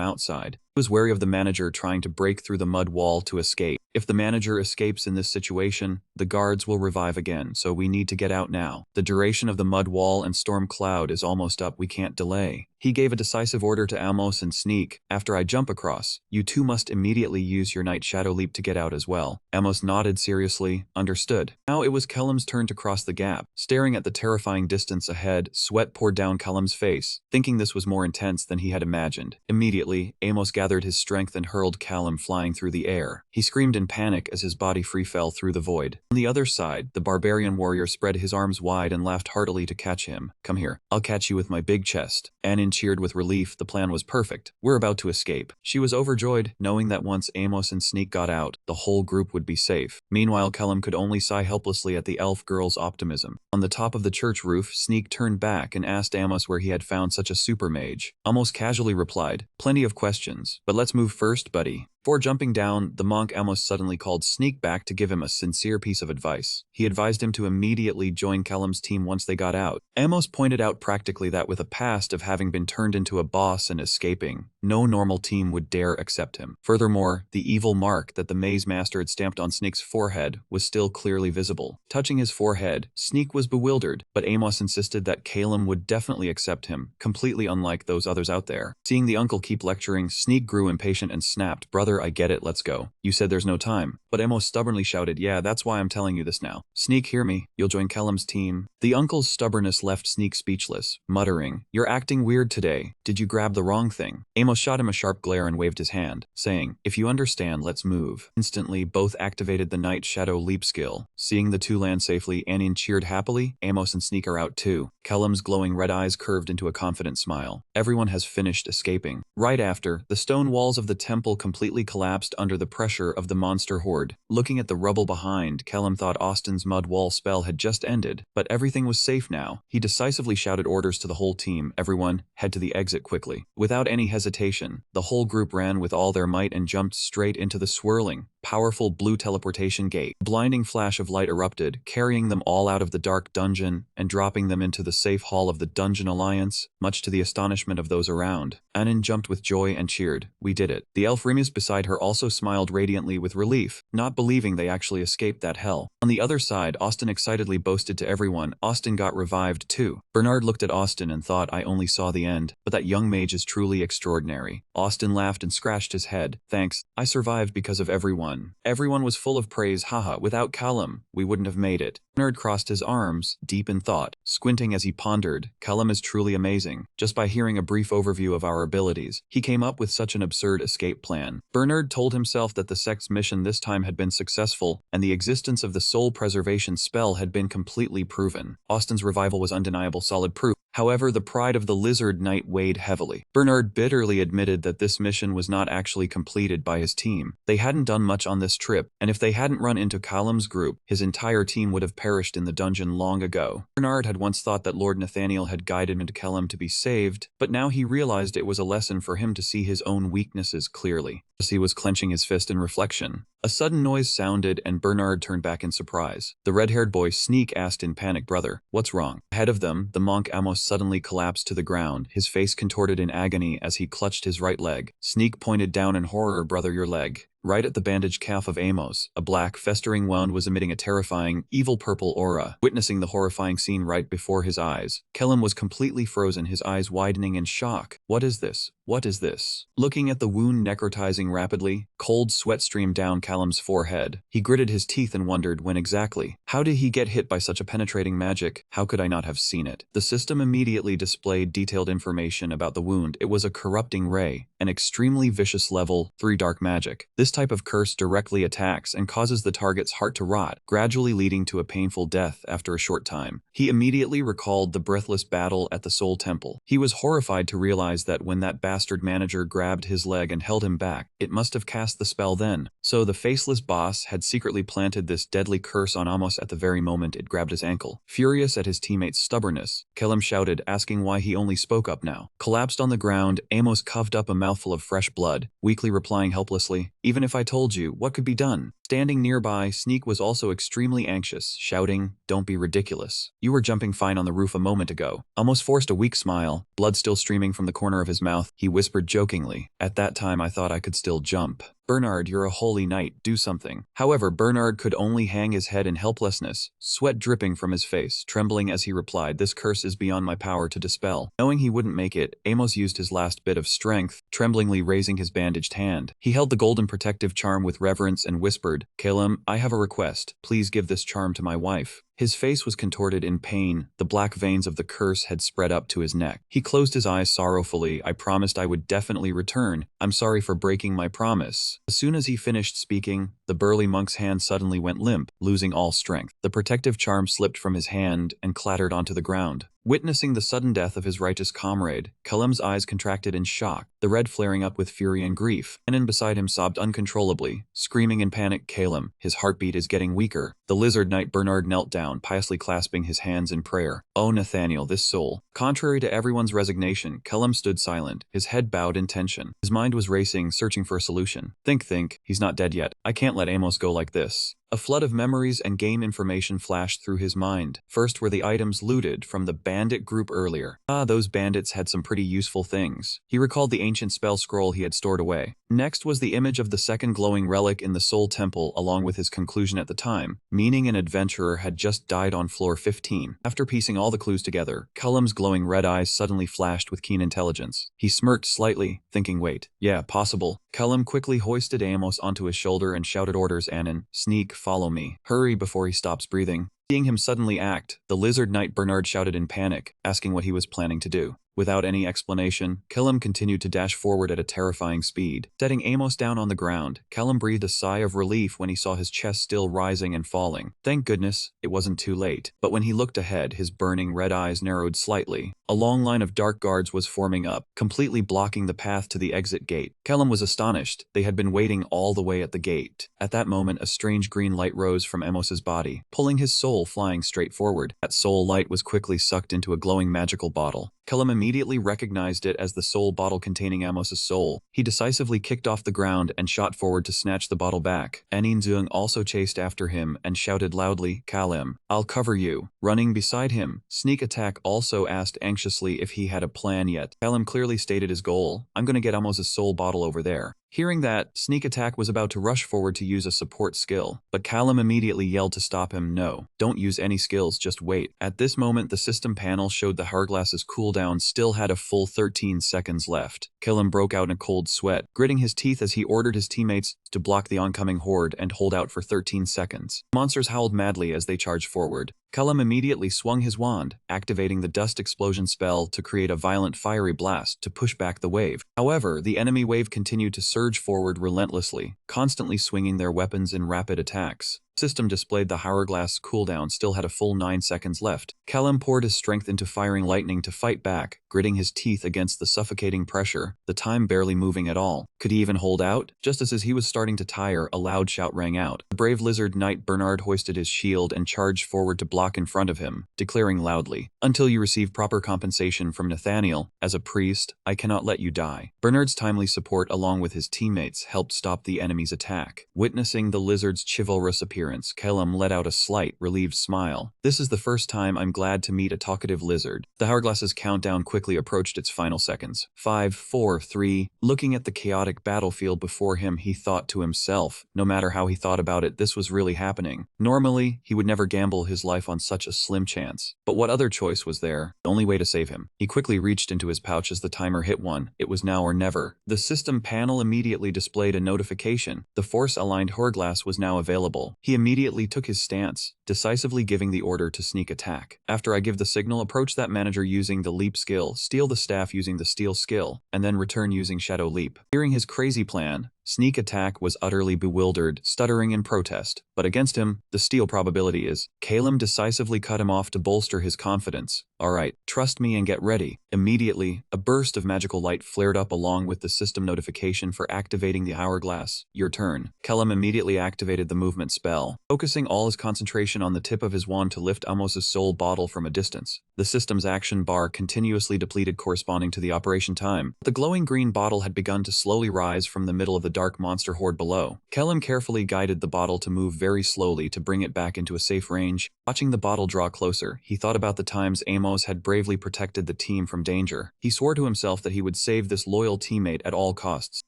Speaker 1: outside. He was wary of the manager trying to break through the mud wall to escape. If the manager escapes in this situation, the guards will revive again, so we need to get out now. The duration of the mud wall and storm cloud is almost up, we can't delay. He gave a decisive order to Amos and Sneak. "After I jump across, you two must immediately use your Night Shadow Leap to get out as well." Amos nodded seriously, "Understood." Now it was Callum's turn to cross the gap. Staring at the terrifying distance ahead, sweat poured down Callum's face, thinking this was more intense than he had imagined. Immediately, Amos gathered his strength and hurled Callum flying through the air. He screamed in panic as his body free fell through the void. On the other side, the barbarian warrior spread his arms wide and laughed heartily to catch him. "Come here, I'll catch you with my big chest." Annan cheered with relief. The plan was perfect. We're about to escape. She was overjoyed, knowing that once Amos and Sneak got out, the whole group would be safe. Meanwhile, Callum could only sigh helplessly at the elf girl's optimism. On the top of the church roof, Sneak turned back and asked Amos where he had found such a super mage. Amos casually replied, "Plenty of questions, but let's move first, buddy." Before jumping down, the monk Amos suddenly called Sneak back to give him a sincere piece of advice. He advised him to immediately join Kellum's team once they got out. Amos pointed out practically that with a past of having been turned into a boss and escaping, no normal team would dare accept him. Furthermore, the evil mark that the maze master had stamped on Sneak's forehead was still clearly visible. Touching his forehead, Sneak was bewildered, but Amos insisted that Calum would definitely accept him, completely unlike those others out there. Seeing the uncle keep lecturing, Sneak grew impatient and snapped, "Brother, I get it, let's go. You said there's no time." But Amos stubbornly shouted, "Yeah, that's why I'm telling you this now. Sneak, hear me. You'll join Kellum's team." The uncle's stubbornness left Sneak speechless, muttering, "You're acting weird today. Did you grab the wrong thing?" Amos shot him a sharp glare and waved his hand, saying, "If you understand, let's move." Instantly, both activated the Night Shadow Leap skill. Seeing the two land safely, Anin cheered happily. Amos and Sneak are out too. Kellum's glowing red eyes curved into a confident smile. Everyone has finished escaping. Right after, the stone walls of the temple completely collapsed under the pressure of the monster horde. Looking at the rubble behind, Kellum thought Austin's mud wall spell had just ended, but everything was safe now. He decisively shouted orders to the whole team, "Everyone, head to the exit quickly." Without any hesitation, the whole group ran with all their might and jumped straight into the swirling, powerful blue teleportation gate. A blinding flash of light erupted, carrying them all out of the dark dungeon and dropping them into the safe hall of the Dungeon Alliance, much to the astonishment of those around. Anin jumped with joy and cheered, "We did it." The elf Remus beside her also smiled radiantly with relief, not believing they actually escaped that hell. On the other side, Austin excitedly boasted to everyone, "Austin got revived too." Bernard looked at Austin and thought, "I only saw the end, but that young mage is truly extraordinary." Austin laughed and scratched his head. "Thanks, I survived because of everyone." Everyone was full of praise. "Haha, without Callum, we wouldn't have made it." Bernard crossed his arms, deep in thought, squinting as he pondered. "Callum is truly amazing. Just by hearing a brief overview of our abilities, he came up with such an absurd escape plan." Bernard told himself that the sect's mission this time had been successful, and the existence of the soul preservation spell had been completely proven. Austin's revival was undeniable solid proof. However, the pride of the Lizard Knight weighed heavily. Bernard bitterly admitted that this mission was not actually completed by his team. They hadn't done much on this trip, and if they hadn't run into Callum's group, his entire team would have perished in the dungeon long ago. Bernard had once thought that Lord Nathaniel had guided him to Callum to be saved, but now he realized it was a lesson for him to see his own weaknesses clearly. As he was clenching his fist in reflection, a sudden noise sounded and Bernard turned back in surprise. The red-haired boy Sneak asked in panic, "Brother, what's wrong?" Ahead of them, the monk Amos suddenly collapsed to the ground, his face contorted in agony as he clutched his right leg. Sneak pointed down in horror, "Brother, your leg." Right at the bandaged calf of Amos, a black, festering wound was emitting a terrifying, evil purple aura. Witnessing the horrifying scene right before his eyes, Kellum was completely frozen, his eyes widening in shock. "What is this? What is this?" Looking at the wound necrotizing rapidly, cold sweat streamed down Callum's forehead. He gritted his teeth and wondered when exactly. How did he get hit by such a penetrating magic? How could I not have seen it? The system immediately displayed detailed information about the wound. It was a corrupting ray, an extremely vicious level 3 dark magic. This type of curse directly attacks and causes the target's heart to rot, gradually leading to a painful death after a short time. He immediately recalled the breathless battle at the Soul Temple. He was horrified to realize that when that bastard manager grabbed his leg and held him back, it must have cast the spell then. So the faceless boss had secretly planted this deadly curse on Amos at the very moment it grabbed his ankle. Furious at his teammate's stubbornness, Kellum shouted, asking why he only spoke up now. Collapsed on the ground, Amos coughed up a mouthful of fresh blood, weakly replying helplessly, "Even if I told you, what could be done?" Standing nearby, Sneak was also extremely anxious, shouting, "Don't be ridiculous. You were jumping fine on the roof a moment ago." Amos forced a weak smile, blood still streaming from the corner of his mouth. He whispered jokingly, "At that time I thought I could still jump." "Bernard, you're a holy knight, do something." However, Bernard could only hang his head in helplessness, sweat dripping from his face, trembling as he replied, "This curse is beyond my power to dispel." Knowing he wouldn't make it, Amos used his last bit of strength, tremblingly raising his bandaged hand. He held the golden protective charm with reverence and whispered, "Calum, I have a request. Please give this charm to my wife." His face was contorted in pain, the black veins of the curse had spread up to his neck. He closed his eyes sorrowfully. "I promised I would definitely return. I'm sorry for breaking my promise." As soon as he finished speaking, the burly monk's hand suddenly went limp, losing all strength. The protective charm slipped from his hand and clattered onto the ground. Witnessing the sudden death of his righteous comrade, Kalem's eyes contracted in shock, the red flaring up with fury and grief. Anin beside him sobbed uncontrollably, screaming in panic, "Kalem, his heartbeat is getting weaker." The lizard knight Bernard knelt down, piously clasping his hands in prayer. "Oh Nathaniel, this soul." Contrary to everyone's resignation, Kalem stood silent, his head bowed in tension. His mind was racing, searching for a solution. Think, he's not dead yet. I can't let Amos go like this. A flood of memories and game information flashed through his mind. First were the items looted from the bandit group earlier. Those bandits had some pretty useful things. He recalled the ancient spell scroll he had stored away. Next was the image of the second glowing relic in the Soul Temple, along with his conclusion at the time, meaning an adventurer had just died on floor 15. After piecing all the clues together, Kalem's glowing red eyes suddenly flashed with keen intelligence. He smirked slightly, thinking, wait, yeah, possible. Kalem quickly hoisted Amos onto his shoulder and shouted orders, "Anin, sneak, follow me. Hurry before he stops breathing." Seeing him suddenly act, the lizard knight Bernard shouted in panic, asking what he was planning to do. Without any explanation, Kalem continued to dash forward at a terrifying speed. Setting Amos down on the ground, Kalem breathed a sigh of relief when he saw his chest still rising and falling. Thank goodness, it wasn't too late. But when he looked ahead, his burning red eyes narrowed slightly. A long line of dark guards was forming up, completely blocking the path to the exit gate. Kalem was astonished. They had been waiting all the way at the gate. At that moment, a strange green light rose from Amos's body, pulling his soul flying straight forward. That soul light was quickly sucked into a glowing magical bottle. Kalem immediately recognized it as the soul bottle containing Amos's soul. He decisively kicked off the ground and shot forward to snatch the bottle back. Anin Zung also chased after him and shouted loudly, "Kalem, I'll cover you." Running beside him, Sneak Attack also asked anxiously if he had a plan yet. Kalem clearly stated his goal: "I'm gonna get Amos's soul bottle over there." Hearing that, Sneak Attack was about to rush forward to use a support skill, but Kalem immediately yelled to stop him. "No, don't use any skills, just wait." At this moment, the system panel showed the hourglass's cooldown still had a full 13 seconds left. Kalem broke out in a cold sweat, gritting his teeth as he ordered his teammates to block the oncoming horde and hold out for 13 seconds. Monsters howled madly as they charged forward. Kalem immediately swung his wand, activating the dust explosion spell to create a violent fiery blast to push back the wave. However, the enemy wave continued to surge forward relentlessly, constantly swinging their weapons in rapid attacks. System displayed the hourglass cooldown still had a full 9 seconds left. Kalem poured his strength into firing lightning to fight back, gritting his teeth against the suffocating pressure, the time barely moving at all. Could he even hold out? Just as he was starting to tire, a loud shout rang out. The brave lizard knight Bernard hoisted his shield and charged forward to block in front of him, declaring loudly, "Until you receive proper compensation from Nathaniel, as a priest, I cannot let you die." Bernard's timely support along with his teammates helped stop the enemy's attack. Witnessing the lizard's chivalrous appearance, Kalem let out a slight, relieved smile. "This is the first time I'm glad to meet a talkative lizard." The hourglass's countdown quickly approached its final seconds. 5, 4, 3. Looking at the chaotic battlefield before him, he thought to himself, no matter how he thought about it, this was really happening. Normally, he would never gamble his life on such a slim chance. But what other choice was there? The only way to save him. He quickly reached into his pouch as the timer hit 1. It was now or never. The system panel immediately displayed a notification. The force-aligned hourglass was now available. He immediately took his stance, decisively giving the order to sneak attack. "After I give the signal, approach that manager using the leap skill, steal the staff using the steal skill, and then return using shadow leap." Hearing his crazy plan, Sneak Attack was utterly bewildered, stuttering in protest. But against him, the steal probability is. Kalem decisively cut him off to bolster his confidence. "Alright, trust me and get ready." Immediately, a burst of magical light flared up along with the system notification for activating the hourglass. "Your turn." Kalem immediately activated the movement spell, focusing all his concentration on the tip of his wand to lift Amos's soul bottle from a distance. The system's action bar continuously depleted corresponding to the operation time. The glowing green bottle had begun to slowly rise from the middle of the dark monster horde below. Kalem carefully guided the bottle to move very slowly to bring it back into a safe range. Watching the bottle draw closer, he thought about the times Amos had bravely protected the team from danger. He swore to himself that he would save this loyal teammate at all costs.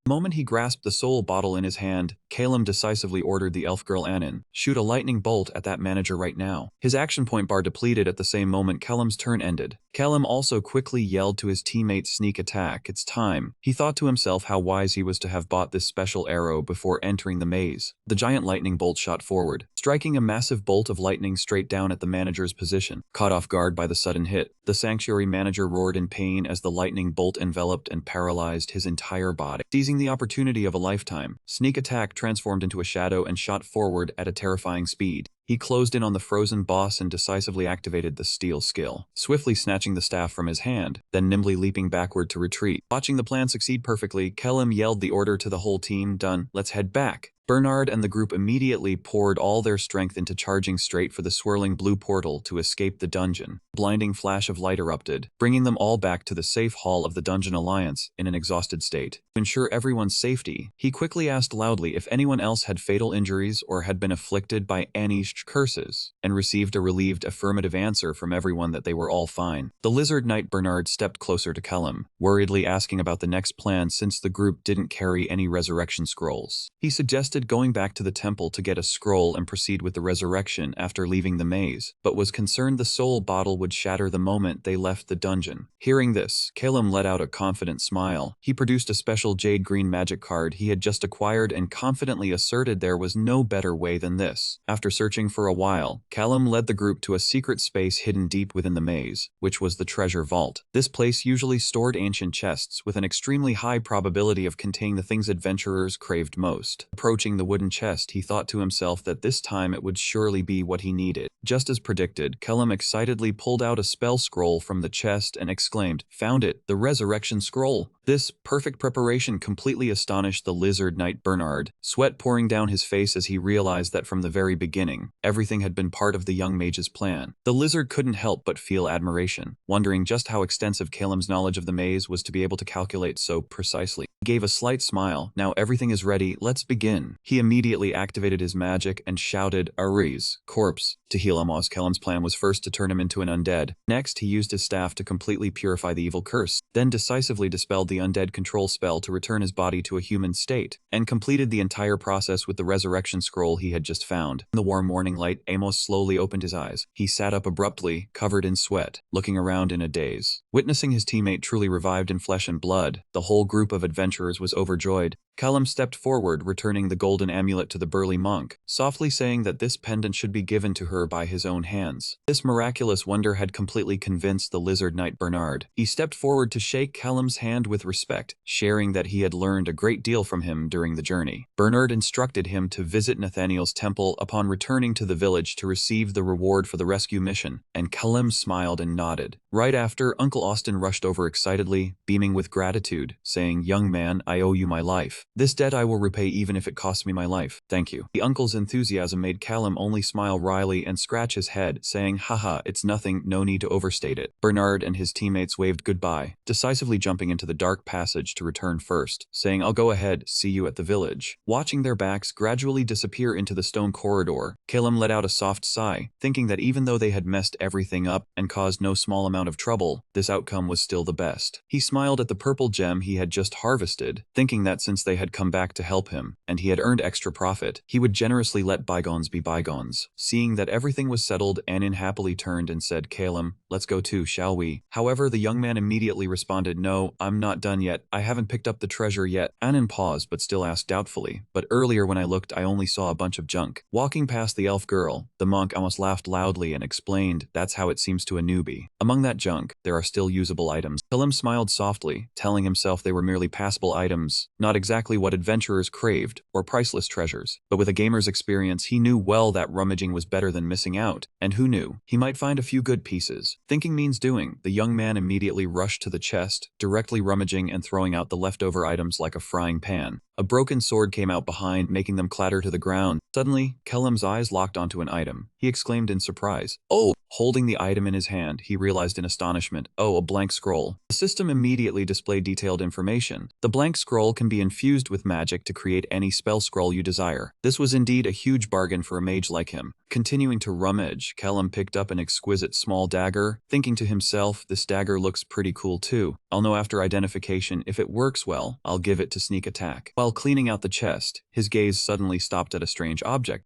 Speaker 1: The moment he grasped the soul bottle in his hand, Kalem decisively ordered the elf girl Anin, "Shoot a lightning bolt at that manager right now." His action point bar depleted at the same moment Kalem's turn ended. Kalem also quickly yelled to his teammate Sneak Attack, "It's time." He thought to himself how wise he was to have bought this special arrow before entering the maze. The giant lightning bolt shot forward, striking a massive bolt of lightning straight down at the manager's position. Caught off guard by the sudden hit, the sanctuary manager roared in pain as the lightning bolt enveloped and paralyzed his entire body. Seizing the opportunity of a lifetime, Sneak Attack transformed into a shadow and shot forward at a terrifying speed. He closed in on the frozen boss and decisively activated the steel skill, swiftly snatching the staff from his hand, then nimbly leaping backward to retreat. Watching the plan succeed perfectly, Kellum yelled the order to the whole team, "Done, let's head back." Bernard and the group immediately poured all their strength into charging straight for the swirling blue portal to escape the dungeon. A blinding flash of light erupted, bringing them all back to the safe hall of the Dungeon Alliance in an exhausted state. To ensure everyone's safety, he quickly asked loudly if anyone else had fatal injuries or had been afflicted by Anish curses, and received a relieved affirmative answer from everyone that they were all fine. The Lizard Knight Bernard stepped closer to Kellum, worriedly asking about the next plan since the group didn't carry any resurrection scrolls. He suggested going back to the temple to get a scroll and proceed with the resurrection after leaving the maze, but was concerned the soul bottle would shatter the moment they left the dungeon. Hearing this, Calum let out a confident smile. He produced a special jade green magic card he had just acquired and confidently asserted there was no better way than this. After searching for a while, Calum led the group to a secret space hidden deep within the maze, which was the treasure vault. This place usually stored ancient chests with an extremely high probability of containing the things adventurers craved most. Approaching the wooden chest, he thought to himself that this time it would surely be what he needed. Just as predicted, Kellum excitedly pulled out a spell scroll from the chest and exclaimed, "Found it, the resurrection scroll!" This perfect preparation completely astonished the Lizard Knight Bernard, sweat pouring down his face as he realized that from the very beginning, everything had been part of the young mage's plan. The lizard couldn't help but feel admiration, wondering just how extensive Calum's knowledge of the maze was to be able to calculate so precisely. He gave a slight smile. "Now everything is ready, let's begin." He immediately activated his magic and shouted, "Arise, corpse," to heal him. Kellum's plan was first to turn him into an undead. Next, he used his staff to completely purify the evil curse, then decisively dispelled the undead control spell to return his body to a human state, and completed the entire process with the resurrection scroll he had just found. In the warm morning light, Amos slowly opened his eyes. He sat up abruptly, covered in sweat, looking around in a daze. Witnessing his teammate truly revived in flesh and blood, the whole group of adventurers was overjoyed. Callum stepped forward, returning the golden amulet to the burly monk, softly saying that this pendant should be given to her by his own hands. This miraculous wonder had completely convinced the Lizard Knight Bernard. He stepped forward to shake Callum's hand with respect, sharing that he had learned a great deal from him during the journey. Bernard instructed him to visit Nathaniel's temple upon returning to the village to receive the reward for the rescue mission, and Callum smiled and nodded. Right after, Uncle Austin rushed over excitedly, beaming with gratitude, saying, "Young man, I owe you my life. This debt I will repay even if it costs me my life. Thank you." The uncle's enthusiasm made Callum only smile wryly and scratch his head, saying, "Haha, it's nothing, no need to overstate it." Bernard and his teammates waved goodbye, decisively jumping into the dark passage to return first, saying, "I'll go ahead, see you at the village." Watching their backs gradually disappear into the stone corridor, Callum let out a soft sigh, thinking that even though they had messed everything up and caused no small amount of trouble, this outcome was still the best. He smiled at the purple gem he had just harvested, thinking that since they had come back to help him, and he had earned extra profit, he would generously let bygones be bygones. Seeing that everything was settled, Anin happily turned and said, "Callum, let's go too, shall we?" However, the young man immediately responded, "No, I'm not done yet. I haven't picked up the treasure yet." Anin paused but still asked doubtfully, "But earlier when I looked, I only saw a bunch of junk." Walking past the elf girl, the monk almost laughed loudly and explained, "That's how it seems to a newbie. Among that junk, there are still usable items." Callum smiled softly, telling himself they were merely passable items, not exactly what adventurers craved, or priceless treasures. But with a gamer's experience, he knew well that rummaging was better than missing out, and who knew, he might find a few good pieces. Thinking means doing, the young man immediately rushed to the chest, directly rummaging and throwing out the leftover items like a frying pan. A broken sword came out behind, making them clatter to the ground. Suddenly, Callum's eyes locked onto an item. He exclaimed in surprise, "Oh!" Holding the item in his hand, he realized in astonishment, "Oh, a blank scroll." The system immediately displayed detailed information. The blank scroll can be infused with magic to create any spell scroll you desire. This was indeed a huge bargain for a mage like him. Continuing to rummage, Callum picked up an exquisite small dagger, thinking to himself, "This dagger looks pretty cool too. I'll know after identification if it works well, I'll give it to sneak attack." While cleaning out the chest, his gaze suddenly stopped at a strange object.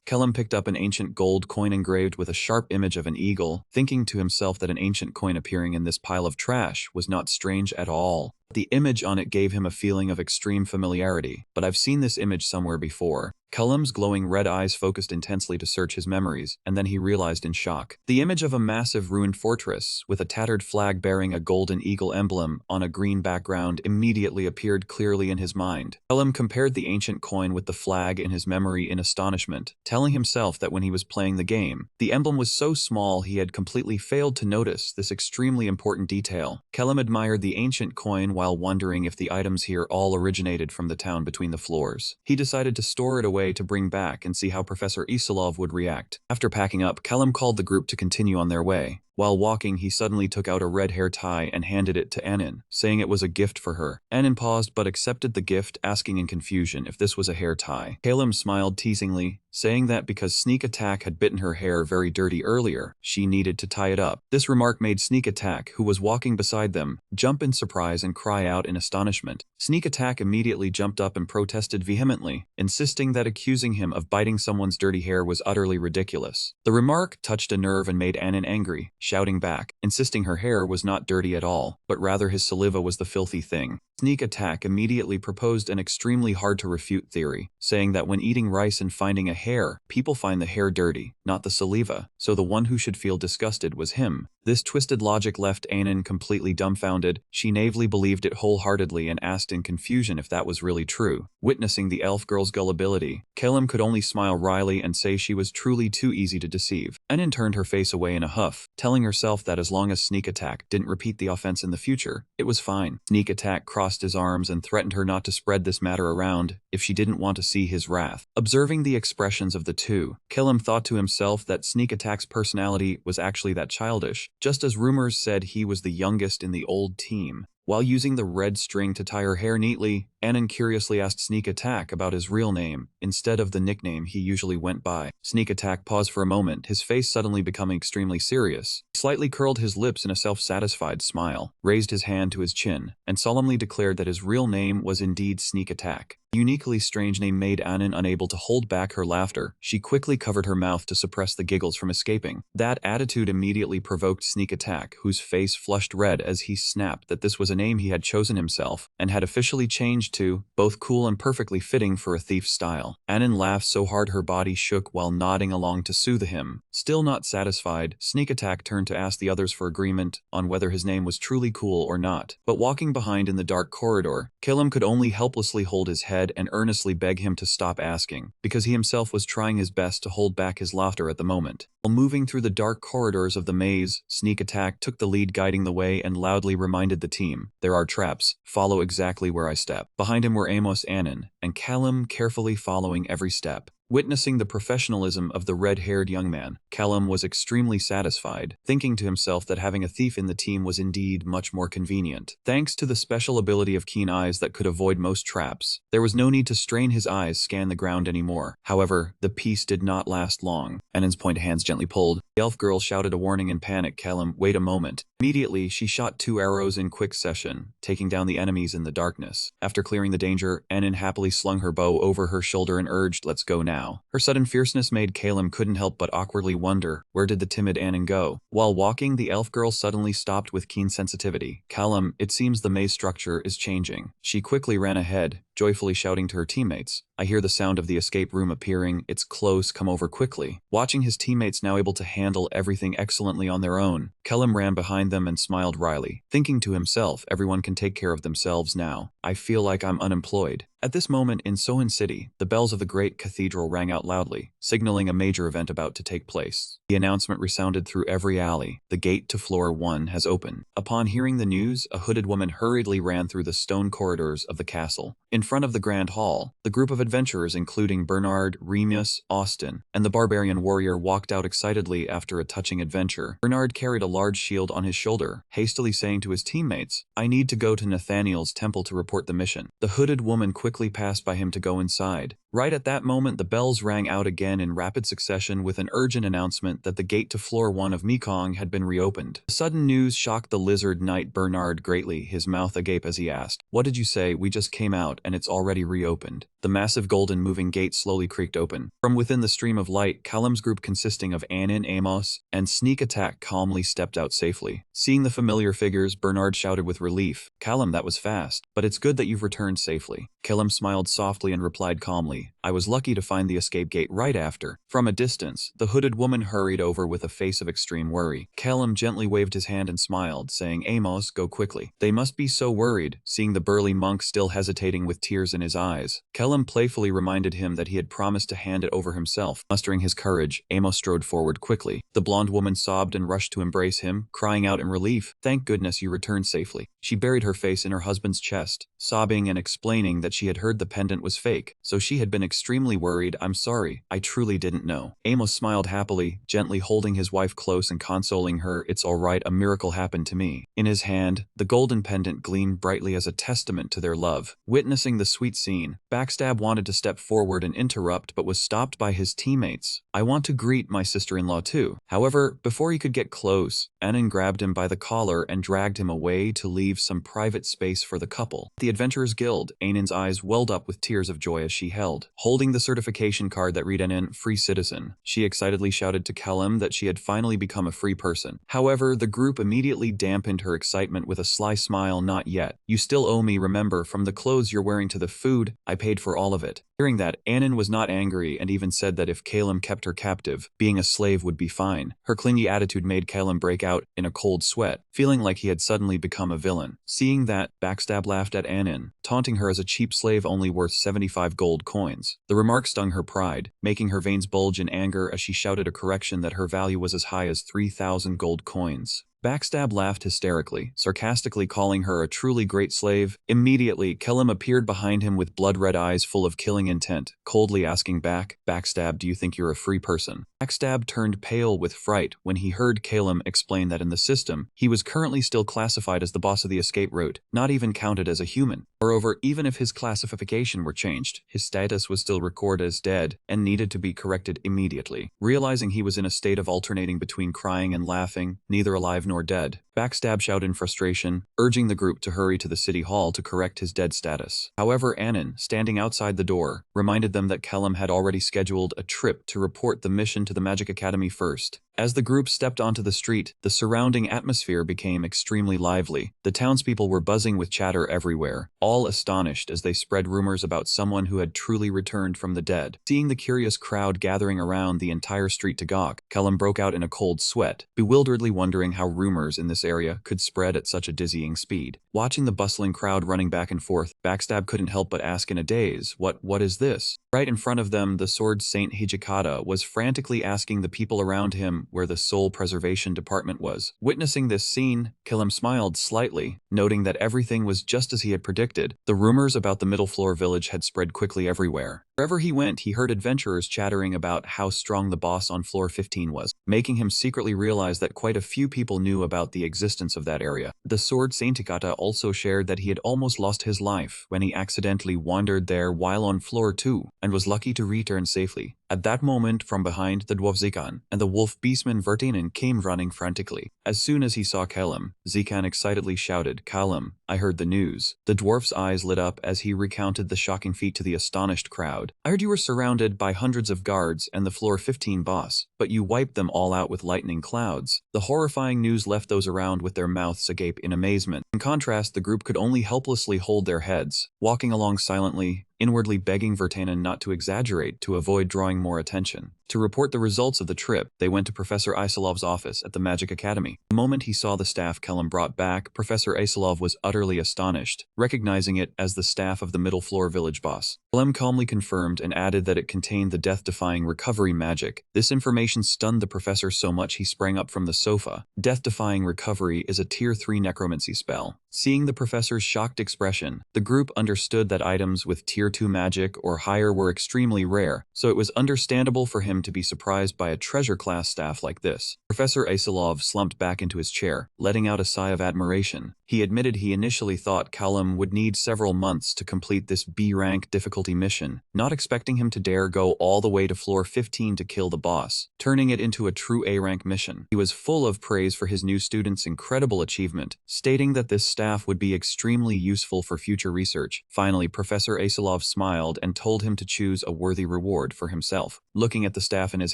Speaker 1: Callum picked up an ancient gold coin engraved with a sharp image of an eagle, thinking to himself that an ancient coin appearing in this pile of trash was not strange at all. The image on it gave him a feeling of extreme familiarity. "But I've seen this image somewhere before." Cullum's glowing red eyes focused intensely to search his memories, and then he realized in shock. The image of a massive ruined fortress, with a tattered flag bearing a golden eagle emblem on a green background, immediately appeared clearly in his mind. Cullum compared the ancient coin with the flag in his memory in astonishment, telling himself that when he was playing the game, the emblem was so small he had completely failed to notice this extremely important detail. Cullum admired the ancient coin while wondering if the items here all originated from the town between the floors. He decided to store it away to bring back and see how Professor Isilov would react. After packing up, Cullum called the group to continue on their way. While walking, he suddenly took out a red hair tie and handed it to Annin, saying it was a gift for her. Annin paused but accepted the gift, asking in confusion if this was a hair tie. Cullum smiled teasingly, saying that because Sneak Attack had bitten her hair very dirty earlier, she needed to tie it up. This remark made Sneak Attack, who was walking beside them, jump in surprise and cry out in astonishment. Sneak Attack immediately jumped up and protested vehemently, insisting that accusing him of biting someone's dirty hair was utterly ridiculous. The remark touched a nerve and made Annin angry, shouting back, insisting her hair was not dirty at all, but rather his saliva was the filthy thing. Sneak Attack immediately proposed an extremely hard-to-refute theory, saying that when eating rice and finding a hair, people find the hair dirty, not the saliva, so the one who should feel disgusted was him. This twisted logic left Annin completely dumbfounded. She naively believed it wholeheartedly and asked in confusion if that was really true. Witnessing the elf girl's gullibility, Cullum could only smile wryly and say she was truly too easy to deceive. Annin turned her face away in a huff, telling herself that as long as Sneak Attack didn't repeat the offense in the future, it was fine. Sneak Attack crossed his arms and threatened her not to spread this matter around if she didn't want to see his wrath. Observing the expressions of the two, Cullum thought to himself that Sneak Attack's personality was actually that childish, just as rumors said he was the youngest in the old team. While using the red string to tie her hair neatly, Annin curiously asked Sneak Attack about his real name, instead of the nickname he usually went by. Sneak Attack paused for a moment, his face suddenly becoming extremely serious. He slightly curled his lips in a self-satisfied smile, raised his hand to his chin, and solemnly declared that his real name was indeed Sneak Attack. The uniquely strange name made Annin unable to hold back her laughter. She quickly covered her mouth to suppress the giggles from escaping. That attitude immediately provoked Sneak Attack, whose face flushed red as he snapped that this was a name he had chosen himself, and had officially changed to, both cool and perfectly fitting for a thief's style. Annin laughed so hard her body shook while nodding along to soothe him. Still not satisfied, Sneak Attack turned to ask the others for agreement on whether his name was truly cool or not. But walking behind in the dark corridor, Cullum could only helplessly hold his head and earnestly beg him to stop asking, because he himself was trying his best to hold back his laughter at the moment. While moving through the dark corridors of the maze, Sneak Attack took the lead, guiding the way, and loudly reminded the team, "There are traps, follow exactly where I step." Behind him were Amos, Annin, and Cullum, carefully following every step. Witnessing the professionalism of the red-haired young man, Cullum was extremely satisfied, thinking to himself that having a thief in the team was indeed much more convenient. Thanks to the special ability of keen eyes that could avoid most traps, there was no need to strain his eyes scan the ground anymore. However, the peace did not last long. Annin's pointed hands gently pulled. The elf girl shouted a warning in panic. Cullum, wait a moment. Immediately, she shot 2 arrows in quick succession, taking down the enemies in the darkness. After clearing the danger, Annin happily slung her bow over her shoulder and urged, "Let's go now." Her sudden fierceness made Cullum couldn't help but awkwardly wonder, where did the timid Annin go? While walking, the elf girl suddenly stopped with keen sensitivity. "Cullum, it seems the maze structure is changing." She quickly ran ahead, joyfully shouting to her teammates, "I hear the sound of the escape room appearing, it's close, come over quickly." Watching his teammates now able to handle everything excellently on their own, Cullum ran behind them and smiled wryly, thinking to himself, everyone can take care of themselves now. I feel like I'm unemployed. At this moment in Sohan City, the bells of the great cathedral rang out loudly, signaling a major event about to take place. The announcement resounded through every alley. The gate to floor 1 has opened. Upon hearing the news, a hooded woman hurriedly ran through the stone corridors of the castle. In front of the grand hall, the group of adventurers including Bernard, Remus, Austin, and the barbarian warrior walked out excitedly after a touching adventure. Bernard carried a large shield on his shoulder, hastily saying to his teammates, "I need to go to Nathaniel's temple to report the mission." The hooded woman quickly passed by him to go inside. Right at that moment, the bells rang out again in rapid succession with an urgent announcement that the gate to floor 1 of Mekong had been reopened. The sudden news shocked the lizard knight Bernard greatly, his mouth agape as he asked, "What did you say? We just came out and it's already reopened." The massive golden moving gate slowly creaked open. From within the stream of light, Cullum's group consisting of Annin, Amos, and Sneak Attack calmly stepped out safely. Seeing the familiar figures, Bernard shouted with relief, Callum, that was fast, but it's good that you've returned safely. Callum smiled softly and replied calmly, I was lucky to find the escape gate right after. From a distance, the hooded woman hurried over with a face of extreme worry. Callum gently waved his hand and smiled, saying, Amos, go quickly. They must be so worried, seeing the burly monk still hesitating with tears in his eyes. Callum playfully reminded him that he had promised to hand it over himself. Mustering his courage, Amos strode forward quickly. The blonde woman sobbed and rushed to embrace him, crying out in relief, Thank goodness you returned safely. She buried her face in her husband's chest, sobbing and explaining that she had heard the pendant was fake, so she had been extremely worried. I'm sorry, I truly didn't know. Amos smiled happily, gently holding his wife close and consoling her, It's alright, a miracle happened to me. In his hand, the golden pendant gleamed brightly as a testament to their love. Witnessing the sweet scene, Backstab wanted to step forward and interrupt but was stopped by his teammates. I want to greet my sister-in-law too. However, before he could get close, Annan grabbed him by the collar and dragged him away to leave some private space for the couple. The Adventurers Guild, Anan's eyes welled up with tears of joy as she held, holding the certification card that read Annan, free citizen. She excitedly shouted to Callum that she had finally become a free person. However, the group immediately dampened her excitement with a sly smile, Not yet. You still owe me, remember, from the clothes you're wearing to the food, I paid for all of it. Hearing that, Annan was not angry and even said that if Callum kept her captive, being a slave would be fine. Her clingy attitude made Callum break out in a cold sweat, feeling like he had suddenly become a villain. Seeing that, Backstab laughed at Annan, taunting her as a cheap slave only worth 75 gold coins. The remark stung her pride, making her veins bulge in anger as she shouted a correction that her value was as high as 3,000 gold coins. Backstab laughed hysterically, sarcastically calling her a truly great slave. Immediately, Callum appeared behind him with blood-red eyes full of killing intent, coldly asking back, Backstab, do you think you're a free person? Backstab turned pale with fright when he heard Callum explain that in the system, he was currently still classified as the boss of the escape route, not even counted as a human. Moreover, even if his classification were changed, his status was still recorded as dead and needed to be corrected immediately. Realizing he was in a state of alternating between crying and laughing, neither alive nor dead, Backstab shouted in frustration, urging the group to hurry to the city hall to correct his dead status. However, Annan, standing outside the door, reminded them that Callum had already scheduled a trip to report the mission to the Magic Academy first. As the group stepped onto the street, the surrounding atmosphere became extremely lively. The townspeople were buzzing with chatter everywhere, all astonished as they spread rumors about someone who had truly returned from the dead. Seeing the curious crowd gathering around the entire street to gawk, Callum broke out in a cold sweat, bewilderedly wondering how rumors in this area could spread at such a dizzying speed. Watching the bustling crowd running back and forth, Backstab couldn't help but ask in a daze, What is this? Right in front of them, the sword Saint Hijikata was frantically asking the people around him where the soul preservation department was. Witnessing this scene, Callum smiled slightly, noting that everything was just as he had predicted. The rumors about the middle floor village had spread quickly everywhere. Wherever he went, he heard adventurers chattering about how strong the boss on floor 15 was, making him secretly realize that quite a few people knew about the existence of that area. The sword Saint Hijikata also shared that he had almost lost his life when he accidentally wandered there while on floor 2, and was lucky to return safely. At that moment, from behind, the dwarf Zikan and the wolf beastman Vertinen came running frantically. As soon as he saw Callum, Zikan excitedly shouted, Callum, I heard the news. The dwarf's eyes lit up as he recounted the shocking feat to the astonished crowd. I heard you were surrounded by hundreds of guards and the floor 15 boss, but you wiped them all out with lightning clouds. The horrifying news left those around with their mouths agape in amazement. In contrast, the group could only helplessly hold their heads, walking along silently, inwardly begging Vertanen not to exaggerate to avoid drawing more attention. To report the results of the trip, they went to Professor Isalov's office at the Magic Academy. The moment he saw the staff Callum brought back, Professor Isilov was utterly astonished, recognizing it as the staff of the middle floor village boss. Callum calmly confirmed and added that it contained the death-defying recovery magic. This information stunned the professor so much he sprang up from the sofa. Death-defying recovery is a tier 3 necromancy spell. Seeing the professor's shocked expression, the group understood that items with tier 2 magic or higher were extremely rare, so it was understandable for him to be surprised by a treasure class staff like this. Professor Isilov slumped back into his chair, letting out a sigh of admiration. He admitted he initially thought Callum would need several months to complete this B-rank difficulty mission, not expecting him to dare go all the way to floor 15 to kill the boss, turning it into a true A-rank mission. He was full of praise for his new student's incredible achievement, stating that this staff would be extremely useful for future research. Finally, Professor Isilov smiled and told him to choose a worthy reward for himself. Looking at the staff in his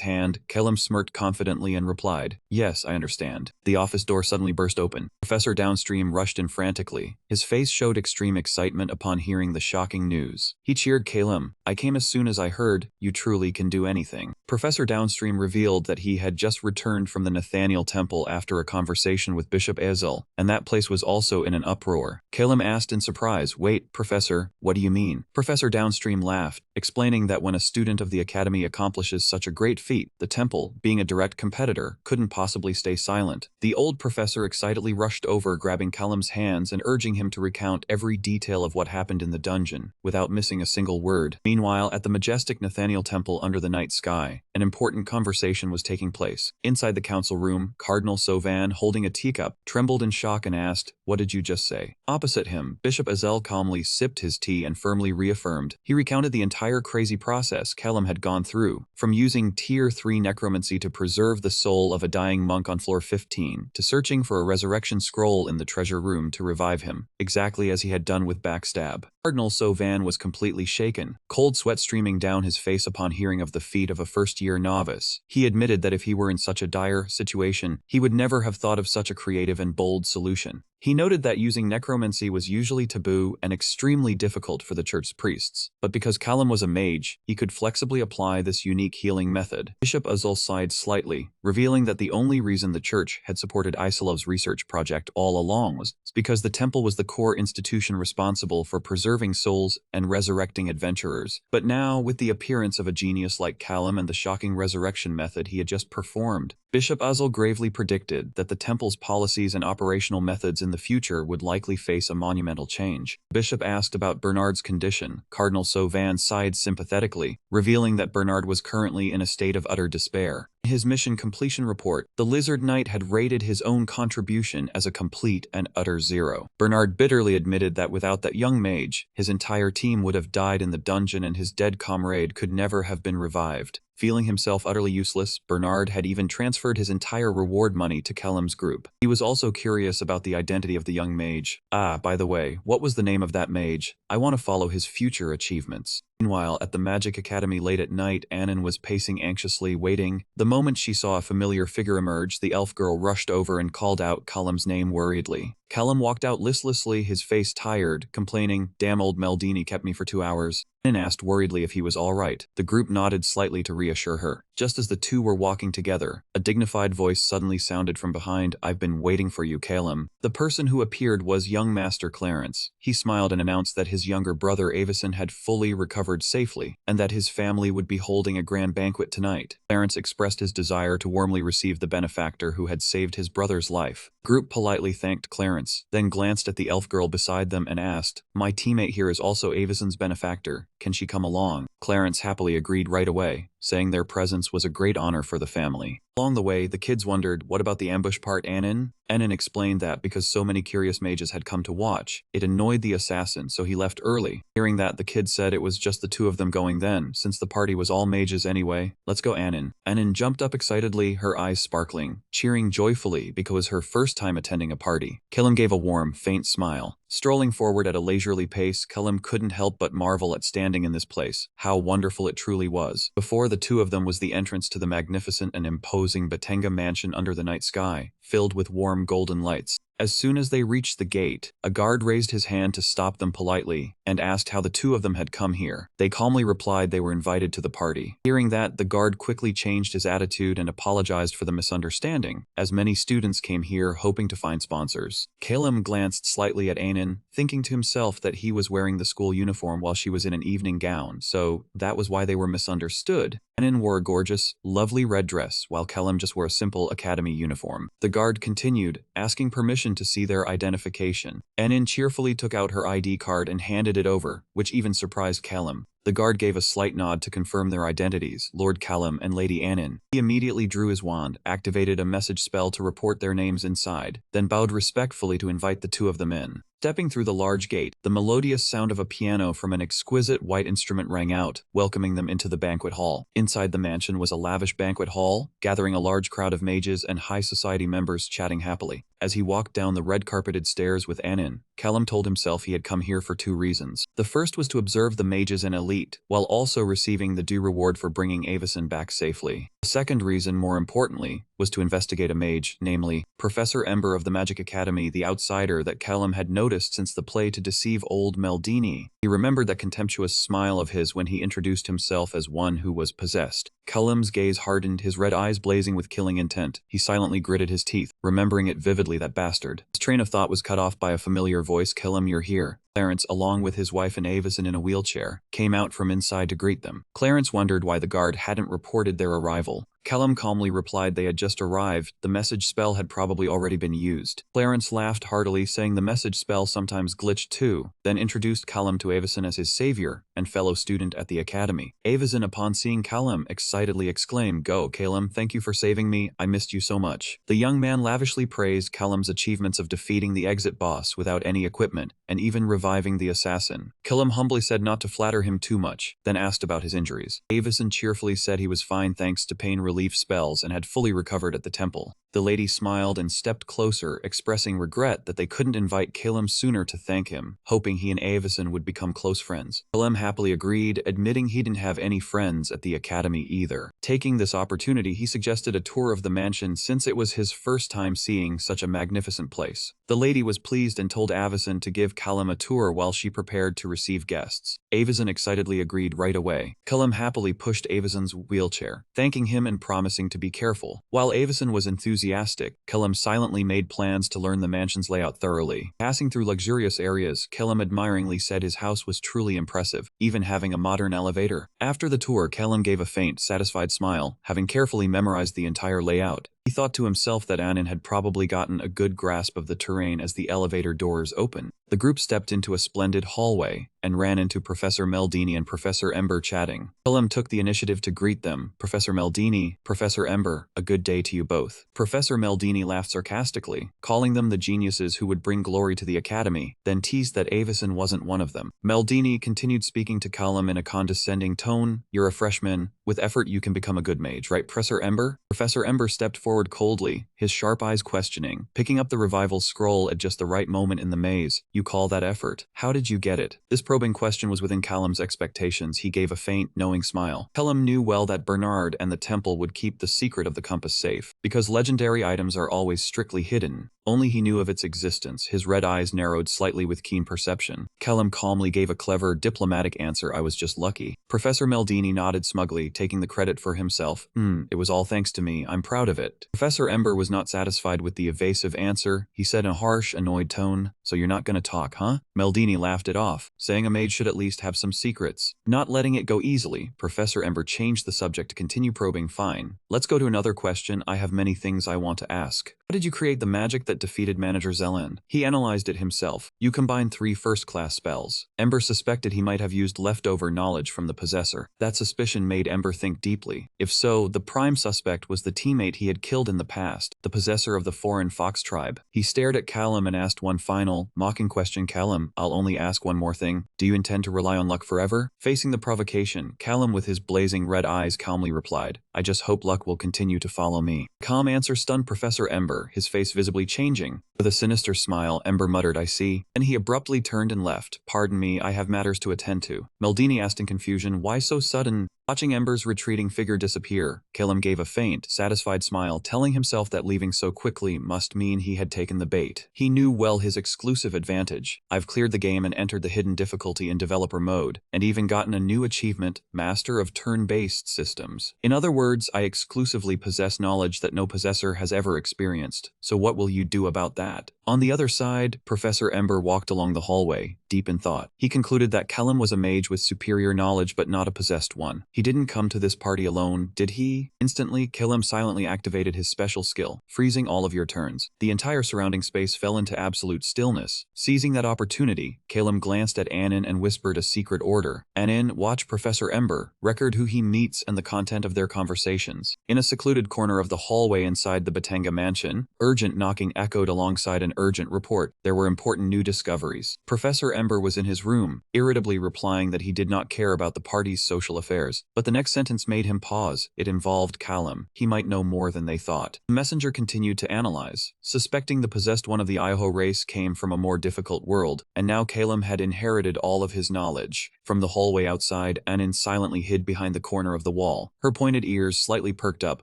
Speaker 1: hand, Callum smirked confidently and replied, "Yes, I understand." The office door suddenly burst open. Professor Downstream rushed in frantically. His face showed extreme excitement upon hearing the shocking news. He cheered Callum, "I came as soon as I heard. You truly can do anything." Professor Downstream revealed that he had just returned from the Nathaniel Temple after a conversation with Bishop Ezel, and that place was also in an uproar. Callum asked in surprise, "Wait, Professor, what do you mean?" Professor Downstream laughed, explaining that when a student of the Academy accomplishes such a great feat, the Temple, being a direct competitor, couldn't possibly stay silent. The old professor excitedly rushed over, grabbing Callum's hands and urging him to recount every detail of what happened in the dungeon, without missing a single word. Meanwhile, at the majestic Nathaniel Temple under the night sky, an important conversation was taking place. Inside the council room, Cardinal Sovan, holding a teacup, trembled in shock and asked, "What did you just say?" Opposite him, Bishop Ezel calmly sipped his tea and firmly reaffirmed. He recounted the entire crazy process Callum had gone through, from using Tier 3 necromancy to preserve the soul of a dying monk on floor 15, to searching for a resurrection scroll in the treasure room to revive him, exactly as he had done with Backstab. Cardinal Sovan was completely shaken, cold sweat streaming down his face upon hearing of the feat of a first-year novice. He admitted that if he were in such a dire situation, he would never have thought of such a creative and bold solution. He noted that using necromancy was usually taboo and extremely difficult for the church's priests, but because Callum was a mage, he could flexibly apply this unique healing method. Bishop Ezel sighed slightly, revealing that the only reason the church had supported Isilov's research project all along was because the temple was the core institution responsible for preserving souls and resurrecting adventurers. But now, with the appearance of a genius like Callum and the shocking resurrection method he had just performed, Bishop Ezel gravely predicted that the temple's policies and operational methods in the future would likely face a monumental change. Bishop asked about Bernard's condition. Cardinal Sovan sighed sympathetically, revealing that Bernard was currently in a state of utter despair. In his mission completion report, the Lizard Knight had rated his own contribution as a complete and utter zero. Bernard bitterly admitted that without that young mage, his entire team would have died in the dungeon and his dead comrade could never have been revived. Feeling himself utterly useless, Bernard had even transferred his entire reward money to Callum's group. He was also curious about the identity of the young mage. "Ah, by the way, what was the name of that mage? I want to follow his future achievements." Meanwhile, at the Magic Academy late at night, Annan was pacing anxiously, waiting. The moment she saw a familiar figure emerge, the elf girl rushed over and called out Callum's name worriedly. Callum walked out listlessly, his face tired, complaining, "Damn old Meldini kept me for 2 hours." Annan asked worriedly if he was all right. The group nodded slightly to reassure her. Just as the two were walking together, a dignified voice suddenly sounded from behind, "I've been waiting for you, Callum." The person who appeared was young Master Clarence. He smiled and announced that his younger brother Avison had fully recovered safely, and that his family would be holding a grand banquet tonight. Clarence expressed his desire to warmly receive the benefactor who had saved his brother's life. The group politely thanked Clarence, then glanced at the elf girl beside them and asked, "My teammate here is also Avison's benefactor. Can she come along?" Clarence happily agreed right away, saying their presence was a great honor for the family. Along the way, the kids wondered, what about the ambush part, Annan? Annan explained that because so many curious mages had come to watch, it annoyed the assassin, so he left early. Hearing that, the kids said it was just the two of them going then, since the party was all mages anyway. "Let's go, Annan." Annan jumped up excitedly, her eyes sparkling, cheering joyfully because it was her first time attending a party. Callum gave a warm, faint smile. Strolling forward at a leisurely pace, Callum couldn't help but marvel at standing in this place. How wonderful it truly was. Before the two of them was the entrance to the magnificent and imposing Batenga mansion under the night sky, filled with warm golden lights. As soon as they reached the gate, a guard raised his hand to stop them politely, and asked how the two of them had come here. They calmly replied they were invited to the party. Hearing that, the guard quickly changed his attitude and apologized for the misunderstanding, as many students came here hoping to find sponsors. Callum glanced slightly at Annan, thinking to himself that he was wearing the school uniform while she was in an evening gown, so that was why they were misunderstood. Annan wore a gorgeous, lovely red dress, while Callum just wore a simple academy uniform. The guard continued, asking permission to see their identification. Annan cheerfully took out her ID card and handed it over, which even surprised Callum. The guard gave a slight nod to confirm their identities, Lord Callum and Lady Annan. He immediately drew his wand, activated a message spell to report their names inside, then bowed respectfully to invite the two of them in. Stepping through the large gate, the melodious sound of a piano from an exquisite white instrument rang out, welcoming them into the banquet hall. Inside the mansion was a lavish banquet hall, gathering a large crowd of mages and high society members chatting happily. As he walked down the red-carpeted stairs with Annan, Callum told himself he had come here for 2 reasons. The first was to observe the mages and elite elite, while also receiving the due reward for bringing Avison back safely. The second reason, more importantly, was to investigate a mage, namely, Professor Ember of the Magic Academy, the outsider that Callum had noticed since the play to deceive old Meldini. He remembered that contemptuous smile of his when he introduced himself as one who was possessed. Callum's gaze hardened, his red eyes blazing with killing intent. He silently gritted his teeth, remembering it vividly, that bastard. His train of thought was cut off by a familiar voice. Callum, you're here. Clarence, along with his wife and Avison in a wheelchair, came out from inside to greet them. Clarence wondered why the guard hadn't reported their arrival. Callum calmly replied they had just arrived. The message spell had probably already been used. Clarence laughed heartily, saying the message spell sometimes glitched too, then introduced Callum to Avison as his savior and fellow student at the academy. Avison, upon seeing Callum, excitedly exclaimed, "Go, Callum, thank you for saving me. I missed you so much." The young man lavishly praised Callum's achievements of defeating the exit boss without any equipment, and even reviving the assassin. Callum humbly said not to flatter him too much, then asked about his injuries. Avison cheerfully said he was fine thanks to pain relief spells and had fully recovered at the temple. The lady smiled and stepped closer, expressing regret that they couldn't invite Callum sooner to thank him, hoping he and Avison would become close friends. Callum happily agreed, admitting he didn't have any friends at the academy either. Taking this opportunity, he suggested a tour of the mansion since it was his first time seeing such a magnificent place. The lady was pleased and told Avison to give Callum a tour while she prepared to receive guests. Avison excitedly agreed right away. Callum happily pushed Avison's wheelchair, thanking him and promising to be careful. While Avison was enthusiastic, Callum silently made plans to learn the mansion's layout thoroughly. Passing through luxurious areas, Callum admiringly said his house was truly impressive, even having a modern elevator. After the tour, Callum gave a faint, satisfied smile, having carefully memorized the entire layout. He thought to himself that Anin had probably gotten a good grasp of the terrain as the elevator doors opened. The group stepped into a splendid hallway and ran into Professor Meldini and Professor Ember chatting. Callum took the initiative to greet them. "Professor Meldini, Professor Ember, a good day to you both." Professor Meldini laughed sarcastically, calling them the geniuses who would bring glory to the academy, then teased that Avison wasn't one of them. Meldini continued speaking to Callum in a condescending tone. "You're a freshman. With effort you can become a good mage, right, Professor Ember?" Professor Ember stepped forward coldly, his sharp eyes questioning, picking up the revival scroll at just the right moment in the maze. "You call that effort? How did you get it?" This probing question was within Callum's expectations. He gave a faint, knowing smile. Callum knew well that Bernard and the temple would keep the secret of the compass safe, because legendary items are always strictly hidden. Only he knew of its existence. His red eyes narrowed slightly with keen perception. Callum calmly gave a clever, diplomatic answer. "I was just lucky." Professor Meldini nodded smugly, taking the credit for himself. It was all thanks to me. I'm proud of it." Professor Ember was not satisfied with the evasive answer. He said in a harsh, annoyed tone, "So you're not going to talk, huh?" Meldini laughed it off, saying a mage should at least have some secrets. Not letting it go easily, Professor Ember changed the subject to continue probing. "Fine. Let's go to another question. I have many things I want to ask. How did you create the magic that defeated Manager Zelen?" He analyzed it himself. "You combined 3 first-class spells." Ember suspected he might have used leftover knowledge from the possessor. That suspicion made Ember think deeply. If so, the prime suspect was the teammate he had killed in the past, the possessor of the foreign fox tribe. He stared at Callum and asked one final, mocking question. "Callum, I'll only ask one more thing. Do you intend to rely on luck forever?" Facing the provocation, Callum with his blazing red eyes calmly replied, "I just hope luck will continue to follow me." Calm answer stunned Professor Ember, his face visibly changing. With a sinister smile, Ember muttered, "I see." Then he abruptly turned and left. "Pardon me, I have matters to attend to." Meldini asked in confusion, "Why so sudden?" Watching Ember's retreating figure disappear, Callum gave a faint, satisfied smile, telling himself that leaving so quickly must mean he had taken the bait. He knew well his exclusive advantage. "I've cleared the game and entered the hidden difficulty in developer mode, and even gotten a new achievement, Master of Turn-Based Systems. In other words, I exclusively possess knowledge that no possessor has ever experienced. So what will you do about that?" On the other side, Professor Ember walked along the hallway, deep in thought. He concluded that Callum was a mage with superior knowledge but not a possessed one. He didn't come to this party alone, did he? Instantly, Callum silently activated his special skill, freezing all of your turns. The entire surrounding space fell into absolute stillness. Seizing that opportunity, Callum glanced at Anin and whispered a secret order. "Anin, watch Professor Ember, record who he meets and the content of their conversations." In a secluded corner of the hallway inside the Batanga mansion, urgent knocking echoed alongside an urgent report. There were important new discoveries. Professor Ember was in his room, irritably replying that he did not care about the party's social affairs. But the next sentence made him pause. It involved Callum. He might know more than they thought. The messenger continued to analyze, suspecting the possessed one of the Iho race came from a more difficult world, and now Callum had inherited all of his knowledge. From the hallway outside, Anin silently hid behind the corner of the wall. Her pointed ears slightly perked up,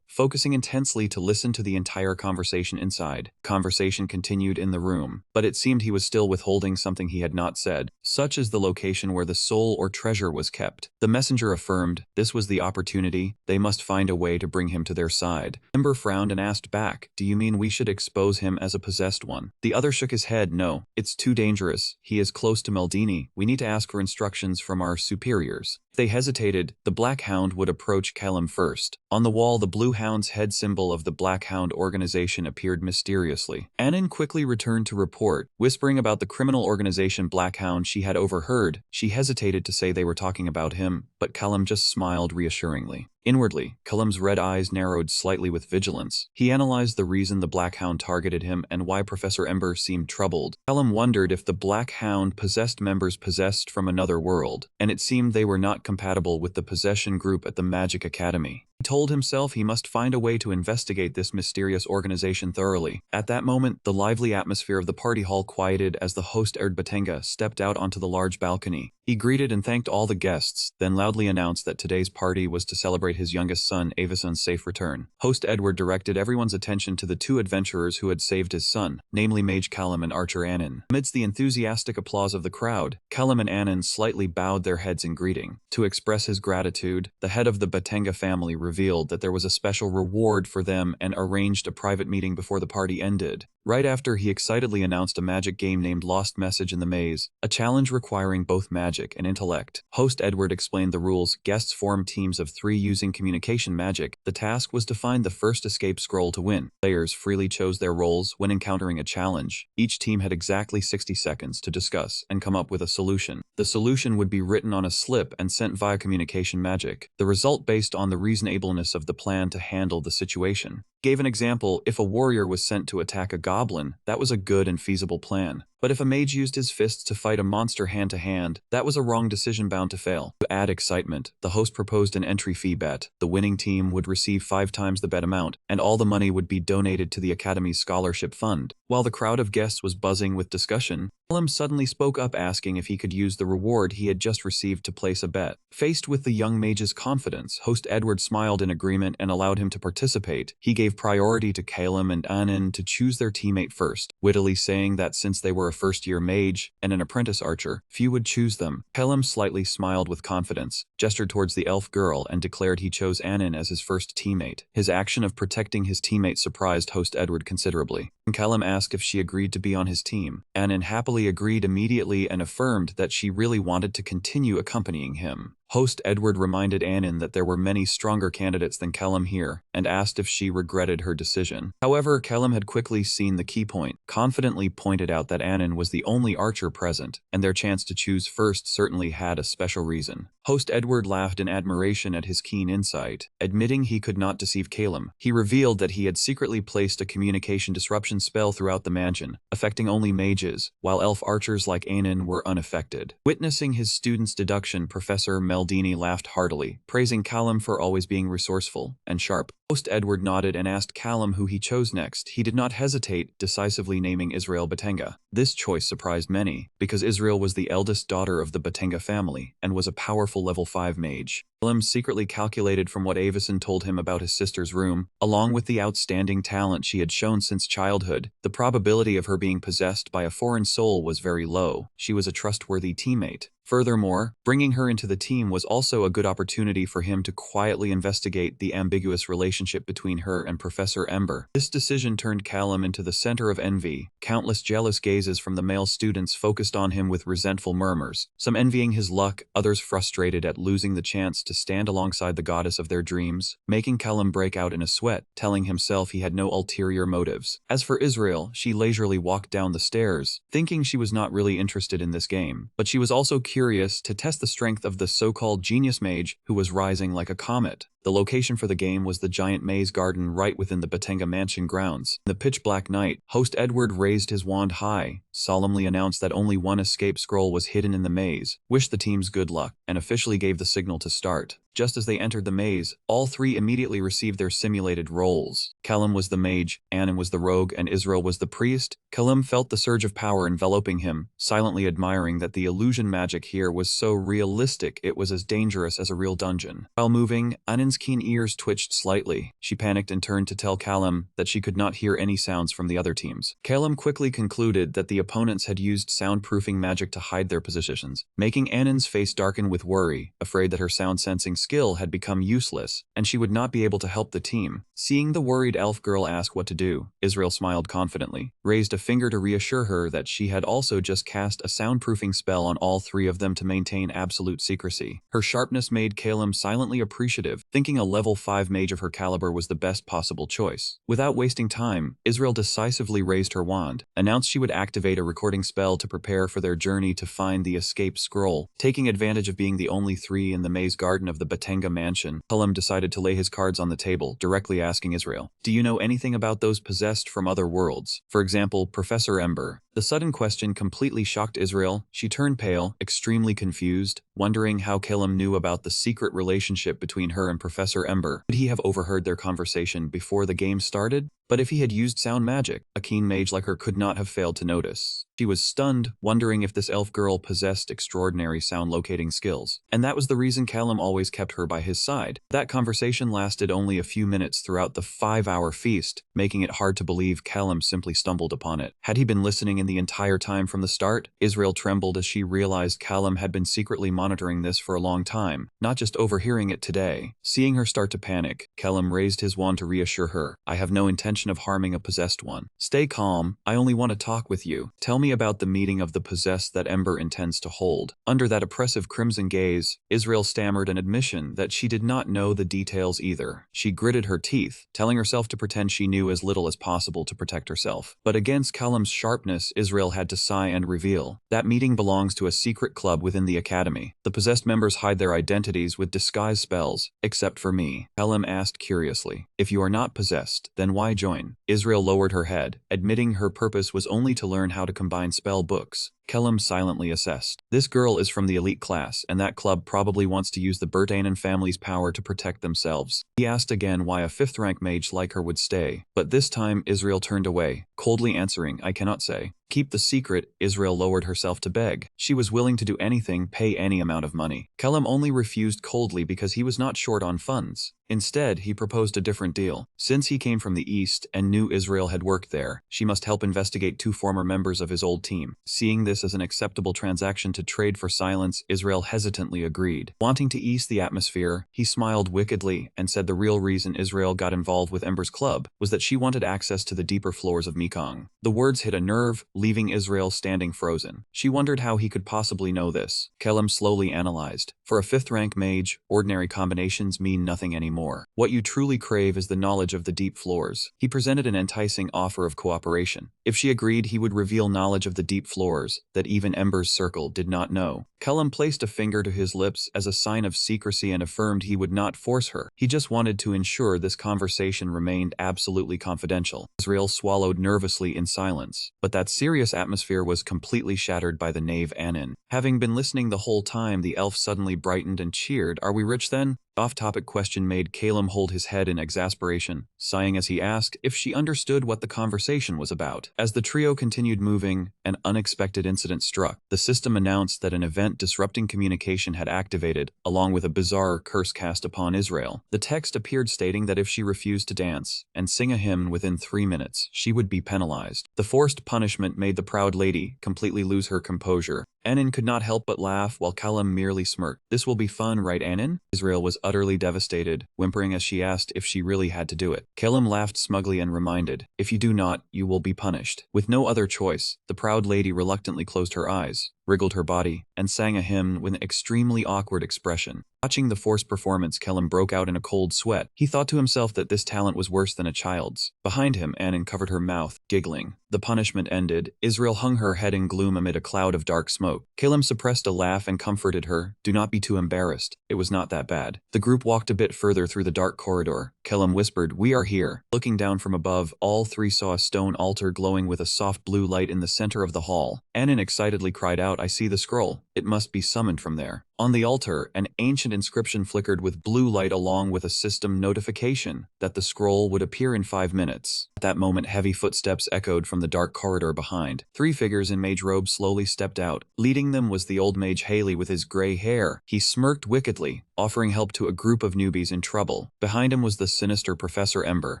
Speaker 1: focusing intensely to listen to the entire conversation inside. Conversation continued in the room, but it seemed he was still withholding something he had not said, such as the location where the soul or treasure was kept. The messenger affirmed this was the opportunity. They must find a way to bring him to their side. Ember frowned and asked back, "Do you mean we should expose him as a possessed one?" The other shook his head. "No, it's too dangerous. He is close to Meldini. We need to ask for instructions from our superiors." If they hesitated, the Black Hound would approach Callum first. On the wall, the Blue Hound's head symbol of the Black Hound organization appeared mysteriously. Anin quickly returned to report, whispering about the criminal organization Black Hound she had overheard. She hesitated to say they were talking about him, but Callum just smiled reassuringly. Inwardly, Callum's red eyes narrowed slightly with vigilance. He analyzed the reason the Black Hound targeted him and why Professor Ember seemed troubled. Callum wondered if the Black Hound possessed members possessed from another world, and it seemed they were not compatible with the possession group at the Magic Academy. He told himself he must find a way to investigate this mysterious organization thoroughly. At that moment, the lively atmosphere of the party hall quieted as the host Erd Batenga stepped out onto the large balcony. He greeted and thanked all the guests, then loudly announced that today's party was to celebrate his youngest son, Avason's safe return. Host Edward directed everyone's attention to the two adventurers who had saved his son, namely Mage Callum and Archer Anin. Amidst the enthusiastic applause of the crowd, Callum and Anin slightly bowed their heads in greeting. To express his gratitude, the head of the Batenga family revealed that there was a special reward for them and arranged a private meeting before the party ended. Right after, he excitedly announced a magic game named Lost Message in the Maze, a challenge requiring both magic and intellect. Host Edward explained the rules. Guests formed teams of 3 using communication magic. The task was to find the first escape scroll to win. Players freely chose their roles when encountering a challenge. Each team had exactly 60 seconds to discuss and come up with a solution. The solution would be written on a slip and sent via communication magic. The result based on the reasonableness of the plan to handle the situation. Gave an example: if a warrior was sent to attack a goblin, that was a good and feasible plan. But if a mage used his fists to fight a monster hand-to-hand, that was a wrong decision bound to fail. To add excitement, the host proposed an entry fee bet. The winning team would receive 5 times the bet amount, and all the money would be donated to the Academy's scholarship fund. While the crowd of guests was buzzing with discussion, Callum suddenly spoke up, asking if he could use the reward he had just received to place a bet. Faced with the young mage's confidence, host Edward smiled in agreement and allowed him to participate. He gave priority to Callum and Anin to choose their teammate first, wittily saying that since they were a first-year mage and an apprentice archer, few would choose them. Callum slightly smiled with confidence, gestured towards the elf girl, and declared he chose Anin as his first teammate. His action of protecting his teammate surprised host Edward considerably. Callum asked if she agreed to be on his team. Anin happily agreed immediately and affirmed that she really wanted to continue accompanying him. Host Edward reminded Anin that there were many stronger candidates than Callum here, and asked if she regretted her decision. However, Callum had quickly seen the key point, confidently pointed out that Anin was the only archer present, and their chance to choose first certainly had a special reason. Host Edward laughed in admiration at his keen insight. Admitting he could not deceive Callum, he revealed that he had secretly placed a communication disruption spell throughout the mansion, affecting only mages, while elf archers like Anin were unaffected. Witnessing his student's deduction, Professor Meldini laughed heartily, praising Callum for always being resourceful and sharp. Host Edward nodded and asked Callum who he chose next. He did not hesitate, decisively naming Israel Batenga. This choice surprised many, because Israel was the eldest daughter of the Batenga family, and was a powerful level 5 mage. Callum secretly calculated from what Avason told him about his sister's room, along with the outstanding talent she had shown since childhood. The probability of her being possessed by a foreign soul was very low. She was a trustworthy teammate. Furthermore, bringing her into the team was also a good opportunity for him to quietly investigate the ambiguous relationship between her and Professor Ember. This decision turned Callum into the center of envy. Countless jealous gazes from the male students focused on him with resentful murmurs, some envying his luck, others frustrated at losing the chance to stand alongside the goddess of their dreams, making Callum break out in a sweat, telling himself he had no ulterior motives. As for Israel, she leisurely walked down the stairs, thinking she was not really interested in this game, but she was also curious to test the strength of the so-called genius mage who was rising like a comet. The location for the game was the giant maze garden right within the Batenga mansion grounds. In the pitch-black night, host Edward raised his wand high, solemnly announced that only one escape scroll was hidden in the maze, wished the teams good luck, and officially gave the signal to start. Just as they entered the maze, all three immediately received their simulated roles. Callum was the mage, Anin was the rogue, and Israel was the priest. Callum felt the surge of power enveloping him, silently admiring that the illusion magic here was so realistic it was as dangerous as a real dungeon. While moving, Anin's keen ears twitched slightly. She panicked and turned to tell Callum that she could not hear any sounds from the other teams. Callum quickly concluded that the opponents had used soundproofing magic to hide their positions, making Anin's face darken with worry, afraid that her sound-sensing skill had become useless, and she would not be able to help the team. Seeing the worried elf girl ask what to do, Israel smiled confidently, raised a finger to reassure her that she had also just cast a soundproofing spell on all three of them to maintain absolute secrecy. Her sharpness made Callum silently appreciative, thinking a level 5 mage of her caliber was the best possible choice. Without wasting time, Israel decisively raised her wand, announced she would activate a recording spell to prepare for their journey to find the escape scroll. Taking advantage of being the only three in the maze garden of the Batenga mansion, Callum decided to lay his cards on the table, directly asking Israel, "Do you know anything about those possessed from other worlds? For example, Professor Ember?" The sudden question completely shocked Israel. She turned pale, extremely confused, wondering how Callum knew about the secret relationship between her and Professor Ember. Could he have overheard their conversation before the game started? But if he had used sound magic, a keen mage like her could not have failed to notice. She was stunned, wondering if this elf girl possessed extraordinary sound locating skills. And that was the reason Callum always kept her by his side. That conversation lasted only a few minutes throughout the 5-hour feast, making it hard to believe Callum simply stumbled upon it. Had he been listening in the entire time from the start? Israel trembled as she realized Callum had been secretly monitoring this for a long time, not just overhearing it today. Seeing her start to panic, Callum raised his wand to reassure her. "I have no intention of harming a possessed one. Stay calm, I only want to talk with you. Tell me about the meeting of the possessed that Ember intends to hold." Under that oppressive crimson gaze, Israel stammered an admission that she did not know the details either. She gritted her teeth, telling herself to pretend she knew as little as possible to protect herself. But against Callum's sharpness, Israel had to sigh and reveal. "That meeting belongs to a secret club within the academy. The possessed members hide their identities with disguise spells, except for me." Callum asked curiously, "If you are not possessed, then why join?" Israel lowered her head, admitting her purpose was only to learn how to combine spell books. Callum silently assessed. This girl is from the elite class, and that club probably wants to use the Bertanen family's power to protect themselves. He asked again why a 5th-rank mage like her would stay, but this time Israel turned away, coldly answering, "I cannot say." "Keep the secret." Israel lowered herself to beg. She was willing to do anything, pay any amount of money. Callum only refused coldly because he was not short on funds. Instead, he proposed a different deal. Since he came from the East and knew Israel had worked there, she must help investigate 2 former members of his old team. Seeing this as an acceptable transaction to trade for silence, Israel hesitantly agreed. Wanting to ease the atmosphere, he smiled wickedly and said the real reason Israel got involved with Ember's club was that she wanted access to the deeper floors of Mekong. The words hit a nerve, leaving Israel standing frozen. She wondered how he could possibly know this. Callum slowly analyzed. For a 5th-rank mage, ordinary combinations mean nothing anymore. What you truly crave is the knowledge of the deep floors. He presented an enticing offer of cooperation. If she agreed, he would reveal knowledge of the deep floors that even Ember's circle did not know. Callum placed a finger to his lips as a sign of secrecy and affirmed he would not force her. He just wanted to ensure this conversation remained absolutely confidential. Israel swallowed nervously in silence, but that serious atmosphere was completely shattered by the knave Anin. Having been listening the whole time, the elf suddenly brightened and cheered. "Are we rich then?" Off-topic question made Callum hold his head in exasperation, sighing as he asked if she understood what the conversation was about. As the trio continued moving, an unexpected incident struck. The system announced that an event disrupting communication had activated, along with a bizarre curse cast upon Israel. The text appeared stating that if she refused to dance and sing a hymn within 3 minutes, she would be penalized. The forced punishment made the proud lady completely lose her composure. Anin could not help but laugh while Callum merely smirked. "This will be fun, right, Anin?" Israel was utterly devastated, whimpering as she asked if she really had to do it. Callum laughed smugly and reminded, "If you do not, you will be punished." With no other choice, the proud lady reluctantly closed her eyes. wriggled her body, and sang a hymn with an extremely awkward expression. Watching the forced performance, Kellum broke out in a cold sweat. He thought to himself that this talent was worse than a child's. Behind him, Anin covered her mouth, giggling. The punishment ended. Israel hung her head in gloom amid a cloud of dark smoke. Kellum suppressed a laugh and comforted her. Do not be too embarrassed. It was not that bad. The group walked a bit further through the dark corridor. Kellum whispered, "We are here." Looking down from above, all three saw a stone altar glowing with a soft blue light in the center of the hall. Anin excitedly cried out, "I see the scroll. It must be summoned from there." On the altar, an ancient inscription flickered with blue light along with a system notification that the scroll would appear in 5 minutes. At that moment, heavy footsteps echoed from the dark corridor behind. 3 figures in mage robes slowly stepped out. Leading them was the old mage Haley with his gray hair. He smirked wickedly, offering help to a group of newbies in trouble. Behind him was the sinister Professor Ember.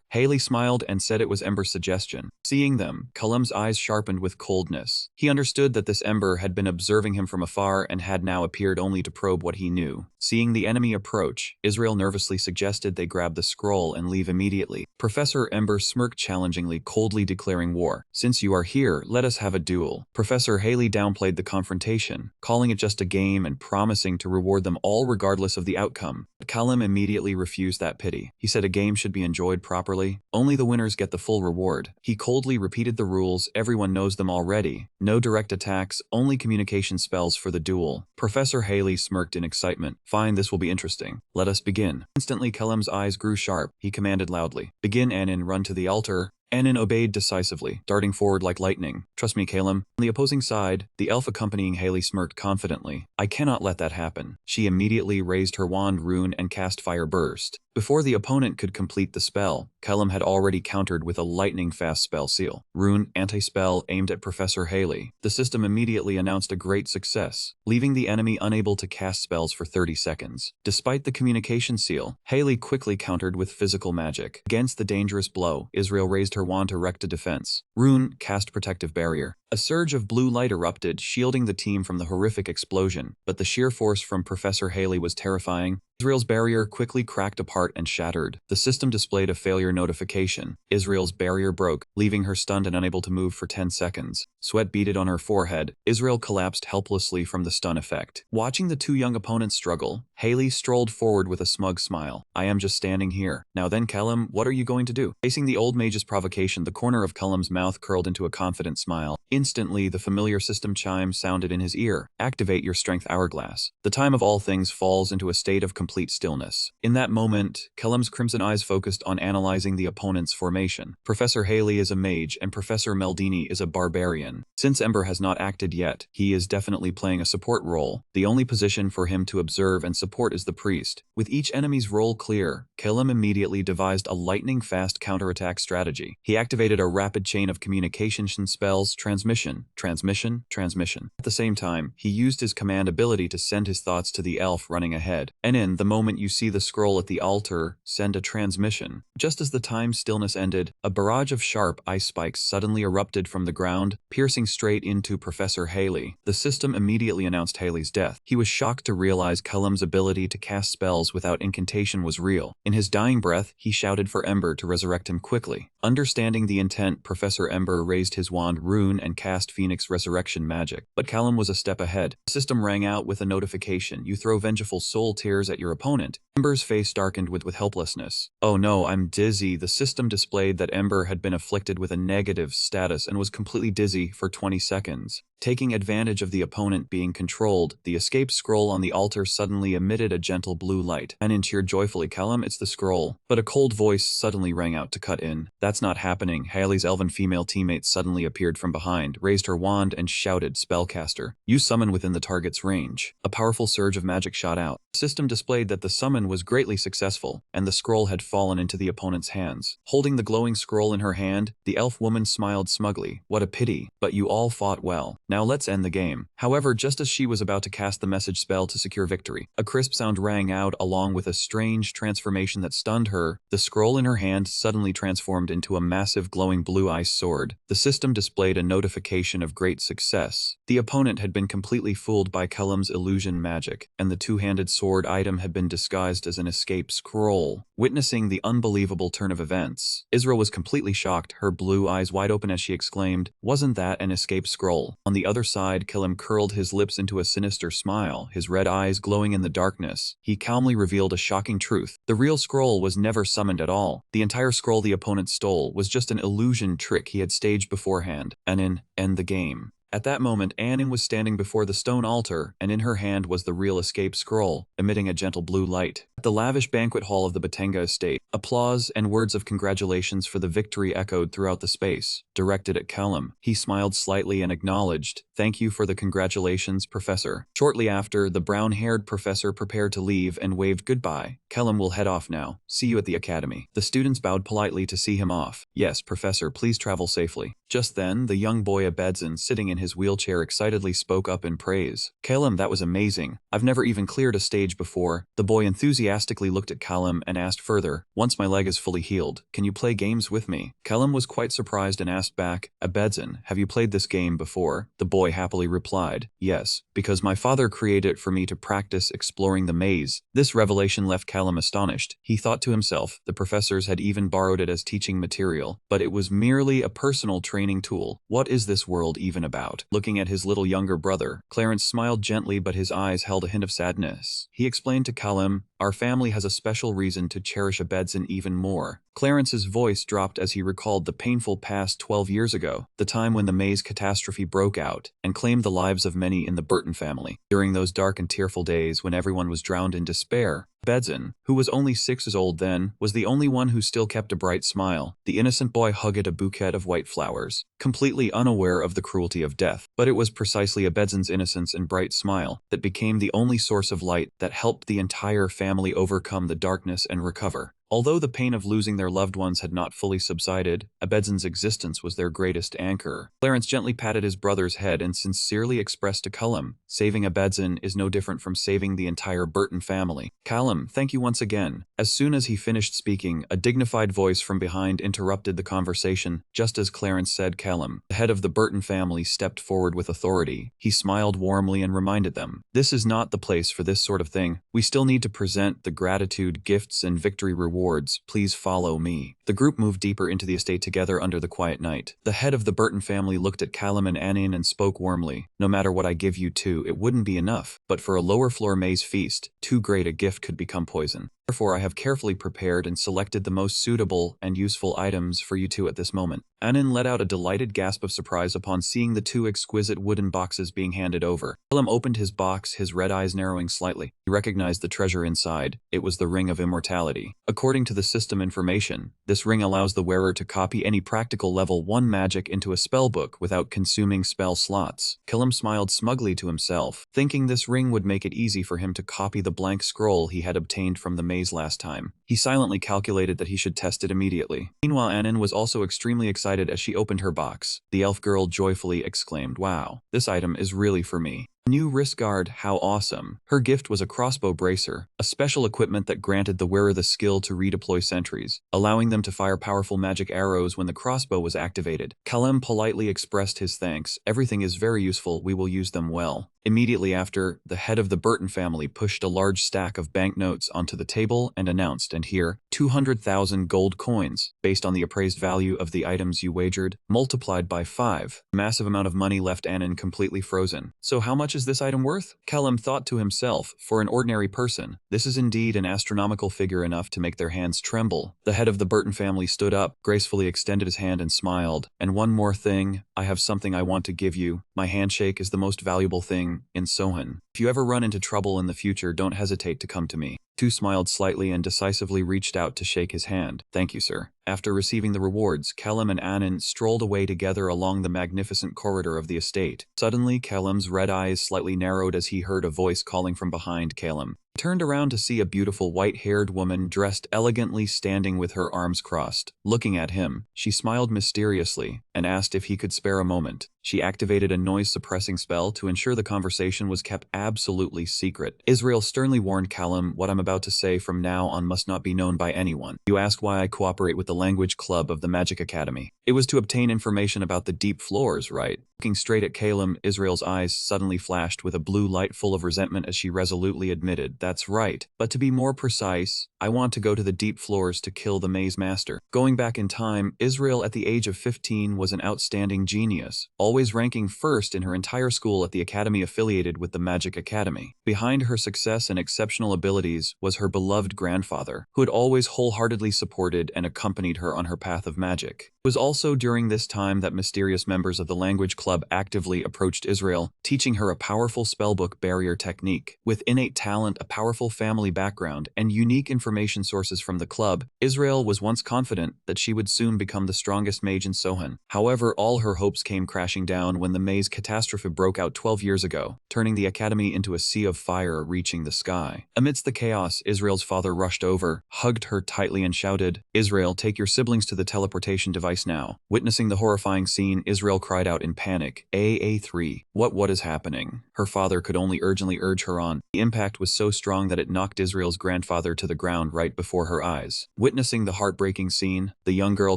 Speaker 1: Haley smiled and said it was Ember's suggestion. Seeing them, Kellum's eyes sharpened with coldness. He understood that this Ember had been observing him from afar and had now appeared only to probe what he knew. Seeing the enemy approach, Israel nervously suggested they grab the scroll and leave immediately. Professor Ember smirked challengingly, coldly declaring war. "Since you are here, let us have a duel." Professor Haley downplayed the confrontation, calling it just a game and promising to reward them all regardless of the outcome. But Kellum immediately refused that pity. He said a game should be enjoyed properly. Only the winners get the full reward. He coldly repeated the rules. Everyone knows them already. No direct attacks, only communication spells for the duel. Professor Haley smirked in excitement. "Fine, this will be interesting. Let us begin." Instantly, Kellum's eyes grew sharp. He commanded loudly, "Begin, Anin, run to the altar." Anin obeyed decisively, darting forward like lightning. "Trust me, Kellum." On the opposing side, the elf accompanying Haley smirked confidently. "I cannot let that happen." She immediately raised her wand rune and cast Fire Burst. Before the opponent could complete the spell, Kellum had already countered with a lightning-fast spell seal. Rune anti-spell aimed at Professor Haley. The system immediately announced a great success, leaving the enemy unable to cast spells for 30 seconds. Despite the communication seal, Haley quickly countered with physical magic. Against the dangerous blow, Israel raised her wand to erect a defense. Rune cast Protective Barrier. A surge of blue light erupted, shielding the team from the horrific explosion, but the sheer force from Professor Haley was terrifying. Israel's barrier quickly cracked apart and shattered. The system displayed a failure notification. Israel's barrier broke, leaving her stunned and unable to move for 10 seconds. Sweat beaded on her forehead. Israel collapsed helplessly from the stun effect. Watching the two young opponents struggle, Haley strolled forward with a smug smile. "I am just standing here. Now then, Kellum, what are you going to do?" Facing the old mage's provocation, the corner of Kellum's mouth curled into a confident smile. Instantly, the familiar system chime sounded in his ear. "Activate your strength hourglass. The time of all things falls into a state of complete stillness." In that moment, Kellum's crimson eyes focused on analyzing the opponent's formation. Professor Haley is a mage and Professor Meldini is a barbarian. Since Ember has not acted yet, he is definitely playing a support role. The only position for him to observe and support is the priest. With each enemy's role clear, Kellum immediately devised a lightning-fast counterattack strategy. He activated a rapid chain of communication spells, transmission, transmission, transmission. At the same time, he used his command ability to send his thoughts to the elf running ahead. And in the moment you see the scroll at the altar, send a transmission. Just as the time stillness ended, a barrage of sharp ice spikes suddenly erupted from the ground, piercing straight into Professor Haley. The system immediately announced Haley's death. He was shocked to realize Kellum's ability to cast spells without incantation was real. In his dying breath, he shouted for Ember to resurrect him quickly. Understanding the intent, Professor Ember raised his wand rune and cast Phoenix Resurrection magic. But Kellum was a step ahead. The system rang out with a notification. "You throw vengeful soul tears at your opponent." Ember's face darkened with helplessness. "Oh no, I'm dizzy." The system displayed that Ember had been afflicted with a negative status and was completely dizzy for 20 seconds. Taking advantage of the opponent being controlled, the escape scroll on the altar suddenly emitted a gentle blue light. Anin cheered joyfully, "Kellum, it's the scroll." But a cold voice suddenly rang out to cut in. "That's not happening." Haley's elven female teammate suddenly appeared from behind, raised her wand and shouted, "Spellcaster, you summon within the target's range." A powerful surge of magic shot out. The system displayed that the summon was greatly successful, and the scroll had fallen into the opponent's hands. Holding the glowing scroll in her hand, the elf woman smiled smugly. "What a pity, but you all fought well. Now let's end the game." However, just as she was about to cast the message spell to secure victory, a crisp sound rang out along with a strange transformation that stunned her. The scroll in her hand suddenly transformed into a massive glowing blue ice sword. The system displayed a notification of great success. The opponent had been completely fooled by Kellum's illusion magic, and the two-handed sword item had been disguised as an escape scroll. Witnessing the unbelievable turn of events, Israel was completely shocked, her blue eyes wide open as she exclaimed, "Wasn't that an escape scroll?" On the the other side, Callum curled his lips into a sinister smile, his red eyes glowing in the darkness. He calmly revealed a shocking truth. The real scroll was never summoned at all. The entire scroll the opponent stole was just an illusion trick he had staged beforehand. And end the game. At that moment, Anin was standing before the stone altar, and in her hand was the real escape scroll, emitting a gentle blue light. At the lavish banquet hall of the Batenga estate, applause and words of congratulations for the victory echoed throughout the space, directed at Callum. He smiled slightly and acknowledged, "Thank you for the congratulations, Professor." Shortly after, the brown-haired professor prepared to leave and waved goodbye. "Callum will head off now. See you at the academy." The students bowed politely to see him off. "Yes, Professor, please travel safely." Just then, the young boy Abedzin, sitting in his wheelchair, excitedly spoke up in praise. "Callum, that was amazing. I've never even cleared a stage before." The boy enthusiastically looked at Callum and asked further, "Once my leg is fully healed, can you play games with me?" Callum was quite surprised and asked back, "Abedzin, have you played this game before?" The boy happily replied, "Yes, because my father created it for me to practice exploring the maze." This revelation left Callum astonished. He thought to himself, the professors had even borrowed it as teaching material, but it was merely a personal training tool. What is this world even about? Looking at his little younger brother, Clarence smiled gently, but his eyes held a hint of sadness. He explained to Callum, "Our family has a special reason to cherish Abedzin even more." Clarence's voice dropped as he recalled the painful past 12 years ago, the time when the maze catastrophe broke out and claimed the lives of many in the Burton family. During those dark and tearful days when everyone was drowned in despair, Abedzin, who was only 6 years old then, was the only one who still kept a bright smile. The innocent boy hugged a bouquet of white flowers, completely unaware of the cruelty of death. But it was precisely Abedzin's innocence and bright smile that became the only source of light that helped the entire family overcome the darkness and recover. Although the pain of losing their loved ones had not fully subsided, Abedzin's existence was their greatest anchor. Clarence gently patted his brother's head and sincerely expressed to Callum, "Saving Abedzin is no different from saving the entire Burton family." "Callum, thank you once again." As soon as he finished speaking, a dignified voice from behind interrupted the conversation. Just as Clarence said Callum, the head of the Burton family stepped forward with authority. He smiled warmly and reminded them, "This is not the place for this sort of thing. We still need to present the gratitude, gifts, and victory rewards. Please follow me." The group moved deeper into the estate together under the quiet night. The head of the Burton family looked at Callum and Anin and spoke warmly. "No matter what I give you two, it wouldn't be enough. But for a lower floor maze feast, too great a gift could become poison. Therefore, I have carefully prepared and selected the most suitable and useful items for you two at this moment." Anin let out a delighted gasp of surprise upon seeing the two exquisite wooden boxes being handed over. Callum opened his box, his red eyes narrowing slightly. He recognized the treasure inside. It was the Ring of Immortality. According to the system information, this ring allows the wearer to copy any practical level 1 magic into a spellbook without consuming spell slots. Callum smiled smugly to himself, thinking this ring would make it easy for him to copy the blank scroll he had obtained from the maze last time. He silently calculated that he should test it immediately. Meanwhile, Anin was also extremely excited as she opened her box. The elf girl joyfully exclaimed, "Wow, this item is really for me. New wrist guard, how awesome." Her gift was a crossbow bracer, a special equipment that granted the wearer the skill to redeploy sentries, allowing them to fire powerful magic arrows when the crossbow was activated. Callum politely expressed his thanks. "Everything is very useful, we will use them well." Immediately after, the head of the Burton family pushed a large stack of banknotes onto the table and announced, "And here, 200,000 gold coins, based on the appraised value of the items you wagered, multiplied by 5. A massive amount of money left Anin completely frozen. "So how much is this item worth?" Callum thought to himself. For an ordinary person, this is indeed an astronomical figure, enough to make their hands tremble. The head of the Burton family stood up, gracefully extended his hand and smiled. "And one more thing, I have something I want to give you. My handshake is the most valuable thing in Sohan. If you ever run into trouble in the future, don't hesitate to come to me." Two smiled slightly and decisively reached out to shake his hand. "Thank you, sir." After receiving the rewards, Callum and Anin strolled away together along the magnificent corridor of the estate. Suddenly, Callum's red eyes slightly narrowed as he heard a voice calling from behind Callum. He turned around to see a beautiful white-haired woman dressed elegantly standing with her arms crossed. Looking at him, she smiled mysteriously and asked if he could spare a moment. She activated a noise-suppressing spell to ensure the conversation was kept absolutely secret. Israel sternly warned Callum, "What I'm about to say from now on must not be known by anyone." "You ask why I cooperate with the language club of the Magic Academy. It was to obtain information about the deep floors, right?" Looking straight at Callum, Israel's eyes suddenly flashed with a blue light full of resentment as she resolutely admitted, That's right. But to be more precise, I want to go to the deep floors to kill the maze master. Going back in time, Israel at the age of 15 was an outstanding genius, always ranking first in her entire school at the academy affiliated with the Magic Academy. Behind her success and exceptional abilities was her beloved grandfather, who had always wholeheartedly supported and accompanied her on her path of magic. It was also during this time that mysterious members of the language club actively approached Israel, teaching her a powerful spellbook barrier technique. With innate talent, a powerful family background, and unique information sources from the club, Israel was once confident that she would soon become the strongest mage in Sohan. However, all her hopes came crashing down when the maze catastrophe broke out 12 years ago, turning the academy into a sea of fire reaching the sky. Amidst the chaos, Israel's father rushed over, hugged her tightly and shouted, "Israel, take your siblings to the teleportation device now." Witnessing the horrifying scene, Israel cried out in panic, "AA3, what is happening?" Her father could only urgently urge her on. The impact was so strong that it knocked Israel's grandfather to the ground right before her eyes. Witnessing the heartbreaking scene, the young girl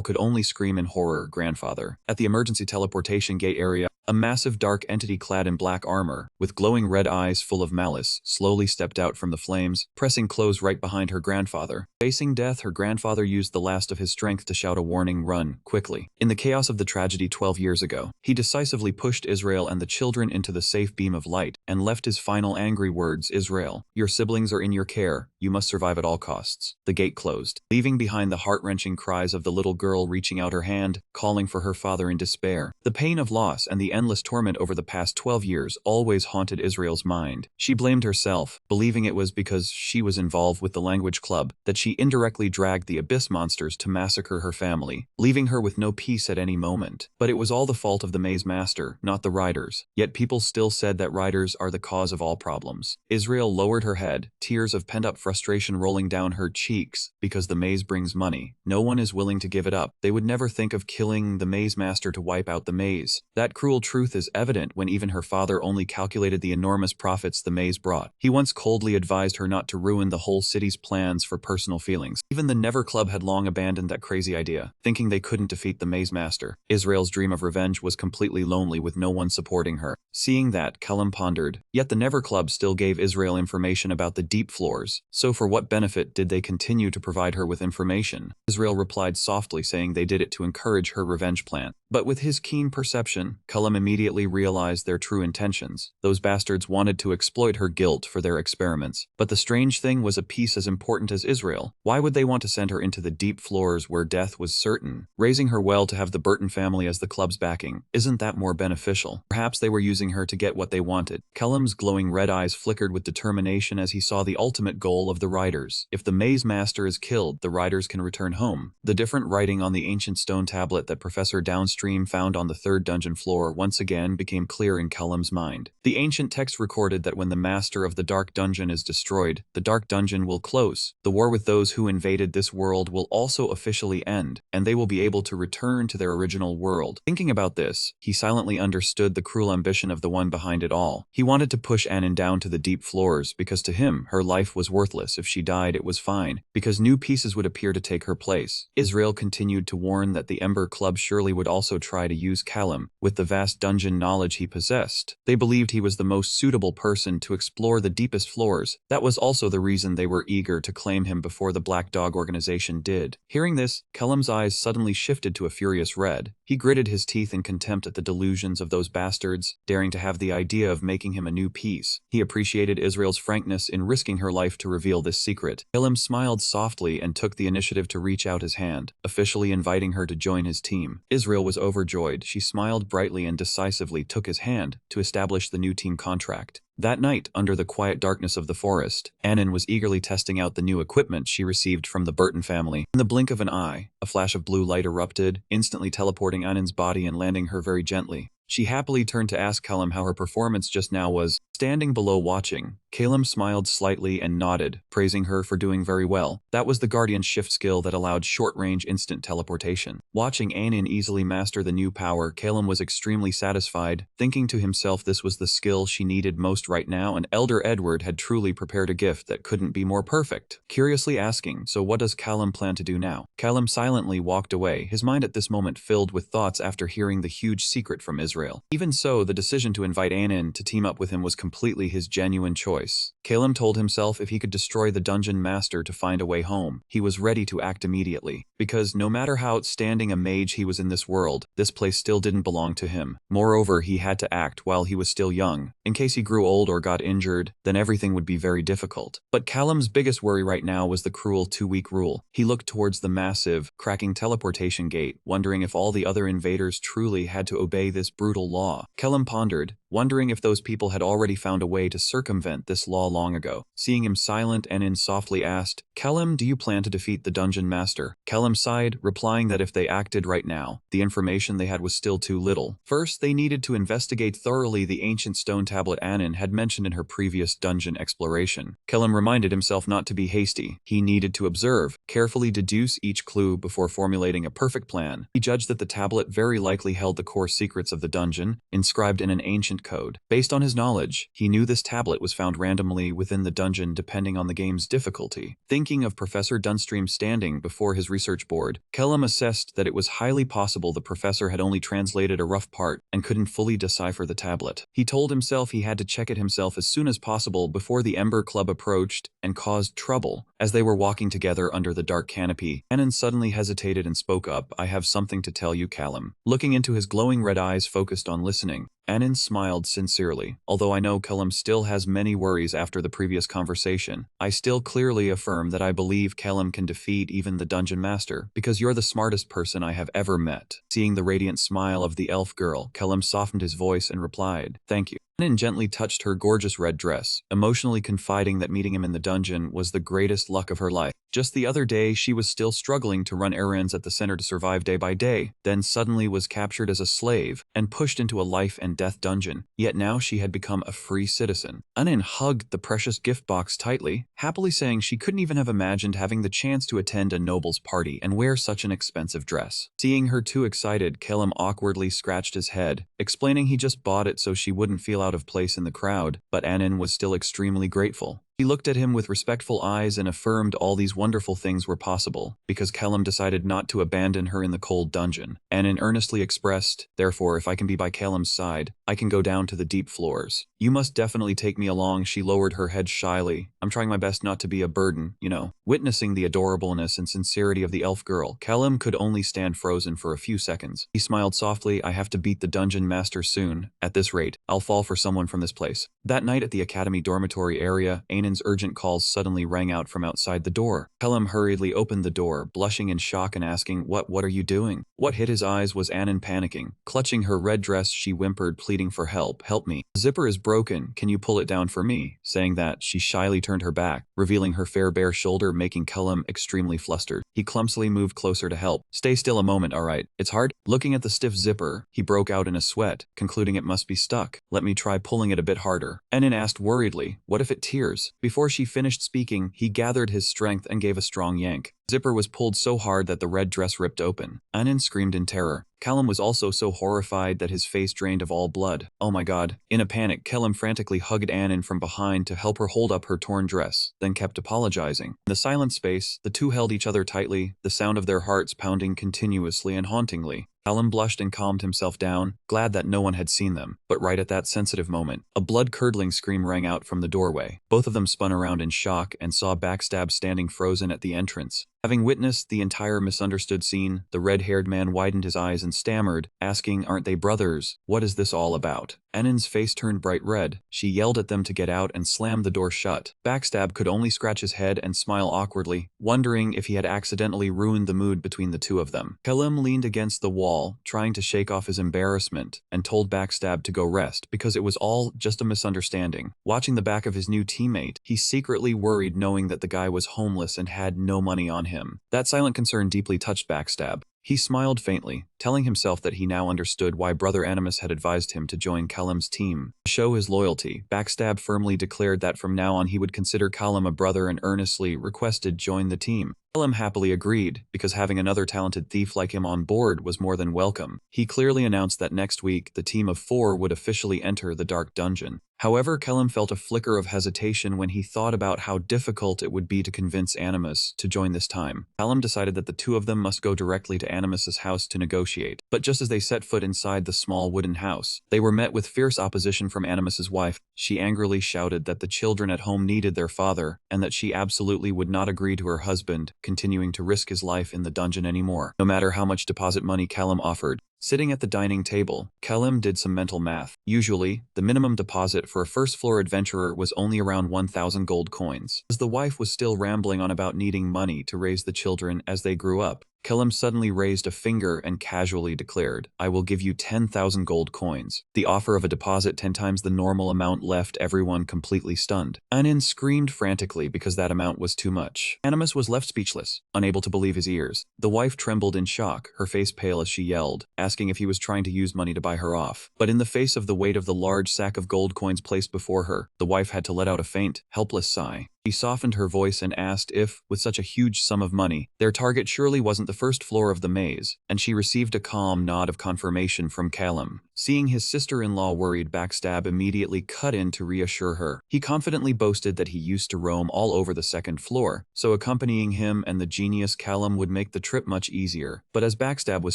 Speaker 1: could only scream in horror, "Grandfather." At the emergency teleportation gate area, a massive dark entity clad in black armor, with glowing red eyes full of malice, slowly stepped out from the flames, pressing close right behind her grandfather. Facing death, her grandfather used the last of his strength to shout a warning, "Run, quickly." In the chaos of the tragedy 12 years ago, he decisively pushed Israel and the children into the safe beam of light, and left his final angry words, "Israel, your siblings are in your care, you must survive at all costs." The gate closed, leaving behind the heart-wrenching cries of the little girl reaching out her hand, calling for her father in despair. The pain of loss and the endless torment over the past 12 years always haunted Israel's mind. She blamed herself, believing it was because she was involved with the language club that she indirectly dragged the abyss monsters to massacre her family, leaving her with no peace at any moment. But it was all the fault of the maze master, not the riders. Yet people still said that riders are the cause of all problems. Israel lowered her head, tears of pent-up frustration rolling down her cheeks. Because the maze brings money, no one is willing to give it up. They would never think of killing the maze master to wipe out the maze. That cruel truth is evident when even her father only calculated the enormous profits the maze brought. He once coldly advised her not to ruin the whole city's plans for personal feelings. Even the Never Club had long abandoned that crazy idea, thinking they couldn't defeat the maze master. Israel's dream of revenge was completely lonely with no one supporting her. Seeing that, Callum pondered. Yet the Never Club still gave Israel information about the deep floors, so for what benefit did they continue to provide her with information? Israel replied softly, saying they did it to encourage her revenge plan. But with his keen perception, Callum immediately realized their true intentions. Those bastards wanted to exploit her guilt for their experiments. But the strange thing was a piece as important as Israel. Why would they want to send her into the deep floors where death was certain? Raising her well to have the Burton family as the club's backing, isn't that more beneficial? Perhaps they were using her to get what they wanted. Callum's glowing red eyes flickered with determination as he saw the ultimate goal of the riders. If the maze master is killed, the riders can return home. The different writing on the ancient stone tablet that Professor Downstream found on the third dungeon floor once again became clear in Callum's mind. The ancient text recorded that when the master of the dark dungeon is destroyed, the dark dungeon will close. The war with those who invaded this world will also officially end, and they will be able to return to their original world. Thinking about this, he silently understood the cruel ambition of the one behind it all. He wanted to push Anin down to the deep floors because to him, her life was worthless. If she died, it was fine, because new pieces would appear to take her place. Israel continued to warn that the Ember Club surely would also try to use Callum, with the vast dungeon knowledge he possessed. They believed he was the most suitable person to explore the deepest floors. That was also the reason they were eager to claim him before the Black Dog organization did. Hearing this, Callum's eyes suddenly shifted to a furious red. He gritted his teeth in contempt at the delusions of those bastards, daring to have the idea of making him a new piece. He appreciated Israel's frankness in risking her life to reveal this secret. Callum smiled softly and took the initiative to reach out his hand, officially inviting her to join his team. Israel was overjoyed. She smiled brightly and decisively took his hand to establish the new team contract. That night, under the quiet darkness of the forest, Anin was eagerly testing out the new equipment she received from the Burton family. In the blink of an eye, a flash of blue light erupted, instantly teleporting Anin's body and landing her very gently. She happily turned to ask Callum how her performance just now was. Standing below watching, Callum smiled slightly and nodded, praising her for doing very well. That was the Guardian Shift skill that allowed short-range instant teleportation. Watching Anin easily master the new power, Callum was extremely satisfied, thinking to himself this was the skill she needed most right now, and Elder Edward had truly prepared a gift that couldn't be more perfect. Curiously asking, "So what does Callum plan to do now?" Callum silently walked away, his mind at this moment filled with thoughts after hearing the huge secret from Israel. Even so, the decision to invite Anin to team up with him was completely his genuine choice. Calum told himself if he could destroy the dungeon master to find a way home, he was ready to act immediately. Because no matter how outstanding a mage he was in this world, this place still didn't belong to him. Moreover, he had to act while he was still young. In case he grew old or got injured, then everything would be very difficult. But Calum's biggest worry right now was the cruel 2-week rule. He looked towards the massive, cracking teleportation gate, wondering if all the other invaders truly had to obey this brutal law. Calum pondered, wondering if those people had already found a way to circumvent this law long ago. Seeing him silent, Anin softly asked, "Calum, do you plan to defeat the dungeon master?" Calum sighed, replying that if they acted right now, the information they had was still too little. First, they needed to investigate thoroughly the ancient stone tablet Anin had mentioned in her previous dungeon exploration. Calum reminded himself not to be hasty. He needed to observe, carefully deduce each clue before formulating a perfect plan. He judged that the tablet very likely held the core secrets of the dungeon, inscribed in an ancient code. Based on his knowledge, he knew this tablet was found randomly within the dungeon depending on the game's difficulty. Thinking of Professor Dunstream standing before his research board, Calum assessed that it was highly possible the professor had only translated a rough part and couldn't fully decipher the tablet. He told himself he had to check it himself as soon as possible before the Ember Club approached and caused trouble. As they were walking together under the dark canopy, Anin suddenly hesitated and spoke up, "I have something to tell you, Calum." Looking into his glowing red eyes focused on listening, Anin smiled sincerely. "Although I know Calum still has many worries after the previous conversation, I still clearly affirm that I believe Calum can defeat even the dungeon master, because you're the smartest person I have ever met." Seeing the radiant smile of the elf girl, Calum softened his voice and replied, "Thank you." Anin gently touched her gorgeous red dress, emotionally confiding that meeting him in the dungeon was the greatest luck of her life. Just the other day, she was still struggling to run errands at the center to survive day by day, then suddenly was captured as a slave and pushed into a life and death dungeon. Yet now she had become a free citizen. Anin hugged the precious gift box tightly, happily saying she couldn't even have imagined having the chance to attend a noble's party and wear such an expensive dress. Seeing her too excited, Calum awkwardly scratched his head, explaining he just bought it so she wouldn't feel out of place in the crowd, but Anin was still extremely grateful. He looked at him with respectful eyes and affirmed all these wonderful things were possible, because Calum decided not to abandon her in the cold dungeon. Anin earnestly expressed, "Therefore, if I can be by Calum's side, I can go down to the deep floors. You must definitely take me along." She lowered her head shyly. "I'm trying my best not to be a burden, you know." Witnessing the adorableness and sincerity of the elf girl, Calum could only stand frozen for a few seconds. He smiled softly, "I have to beat the dungeon master soon. At this rate, I'll fall for someone from this place." That night at the academy dormitory area, Anin's urgent calls suddenly rang out from outside the door. Calum hurriedly opened the door, blushing in shock and asking, What are you doing?" What hit his eyes was Anin panicking. Clutching her red dress, she whimpered, pleading for help. "Help me. The zipper is broken. Can you pull it down for me?" Saying that, she shyly turned her back, revealing her fair bare shoulder, making Calum extremely flustered. He clumsily moved closer to help. "Stay still a moment, alright? It's hard?" Looking at the stiff zipper, he broke out in a sweat, concluding it must be stuck. "Let me try pulling it a bit harder." Anin asked worriedly, "What if it tears?" Before she finished speaking, he gathered his strength and gave a strong yank. Zipper was pulled so hard that the red dress ripped open. Anin screamed in terror. Calum was also so horrified that his face drained of all blood. "Oh my god." In a panic, Calum frantically hugged Anin from behind to help her hold up her torn dress, then kept apologizing. In the silent space, the two held each other tightly, the sound of their hearts pounding continuously and hauntingly. Calum blushed and calmed himself down, glad that no one had seen them. But right at that sensitive moment, a blood-curdling scream rang out from the doorway. Both of them spun around in shock and saw Backstab standing frozen at the entrance. Having witnessed the entire misunderstood scene, the red-haired man widened his eyes and stammered, asking, "Aren't they brothers? What is this all about?" Anin's face turned bright red. She yelled at them to get out and slammed the door shut. Backstab could only scratch his head and smile awkwardly, wondering if he had accidentally ruined the mood between the two of them. Calum leaned against the wall, trying to shake off his embarrassment, and told Backstab to go rest because it was all just a misunderstanding. Watching the back of his new teammate, he secretly worried knowing that the guy was homeless and had no money on him. That silent concern deeply touched Backstab. He smiled faintly, telling himself that he now understood why Brother Animus had advised him to join Calum's team. To show his loyalty, Backstab firmly declared that from now on he would consider Calum a brother and earnestly requested join the team. Calum happily agreed, because having another talented thief like him on board was more than welcome. He clearly announced that next week, the team of 4 would officially enter the Dark Dungeon. However, Kellum felt a flicker of hesitation when he thought about how difficult it would be to convince Animus to join this time. Kellum decided that the two of them must go directly to Animus's house to negotiate. But just as they set foot inside the small wooden house, they were met with fierce opposition from Animus's wife. She angrily shouted that the children at home needed their father, and that she absolutely would not agree to her husband continuing to risk his life in the dungeon anymore, no matter how much deposit money Kellum offered. Sitting at the dining table, Kellum did some mental math. Usually, the minimum deposit for a first-floor adventurer was only around 1,000 gold coins. As the wife was still rambling on about needing money to raise the children as they grew up, Kellum suddenly raised a finger and casually declared, "I will give you 10,000 gold coins." The offer of a deposit 10 times the normal amount left everyone completely stunned. Anin screamed frantically because that amount was too much. Animus was left speechless, unable to believe his ears. The wife trembled in shock, her face pale as she yelled, asking if he was trying to use money to buy her off. But in the face of the weight of the large sack of gold coins placed before her, the wife had to let out a faint, helpless sigh. She softened her voice and asked if, with such a huge sum of money, their target surely wasn't the first floor of the maze, and she received a calm nod of confirmation from Kellum. Seeing his sister-in-law worried, Backstab immediately cut in to reassure her. He confidently boasted that he used to roam all over the second floor, so accompanying him and the genius Kellum would make the trip much easier. But as Backstab was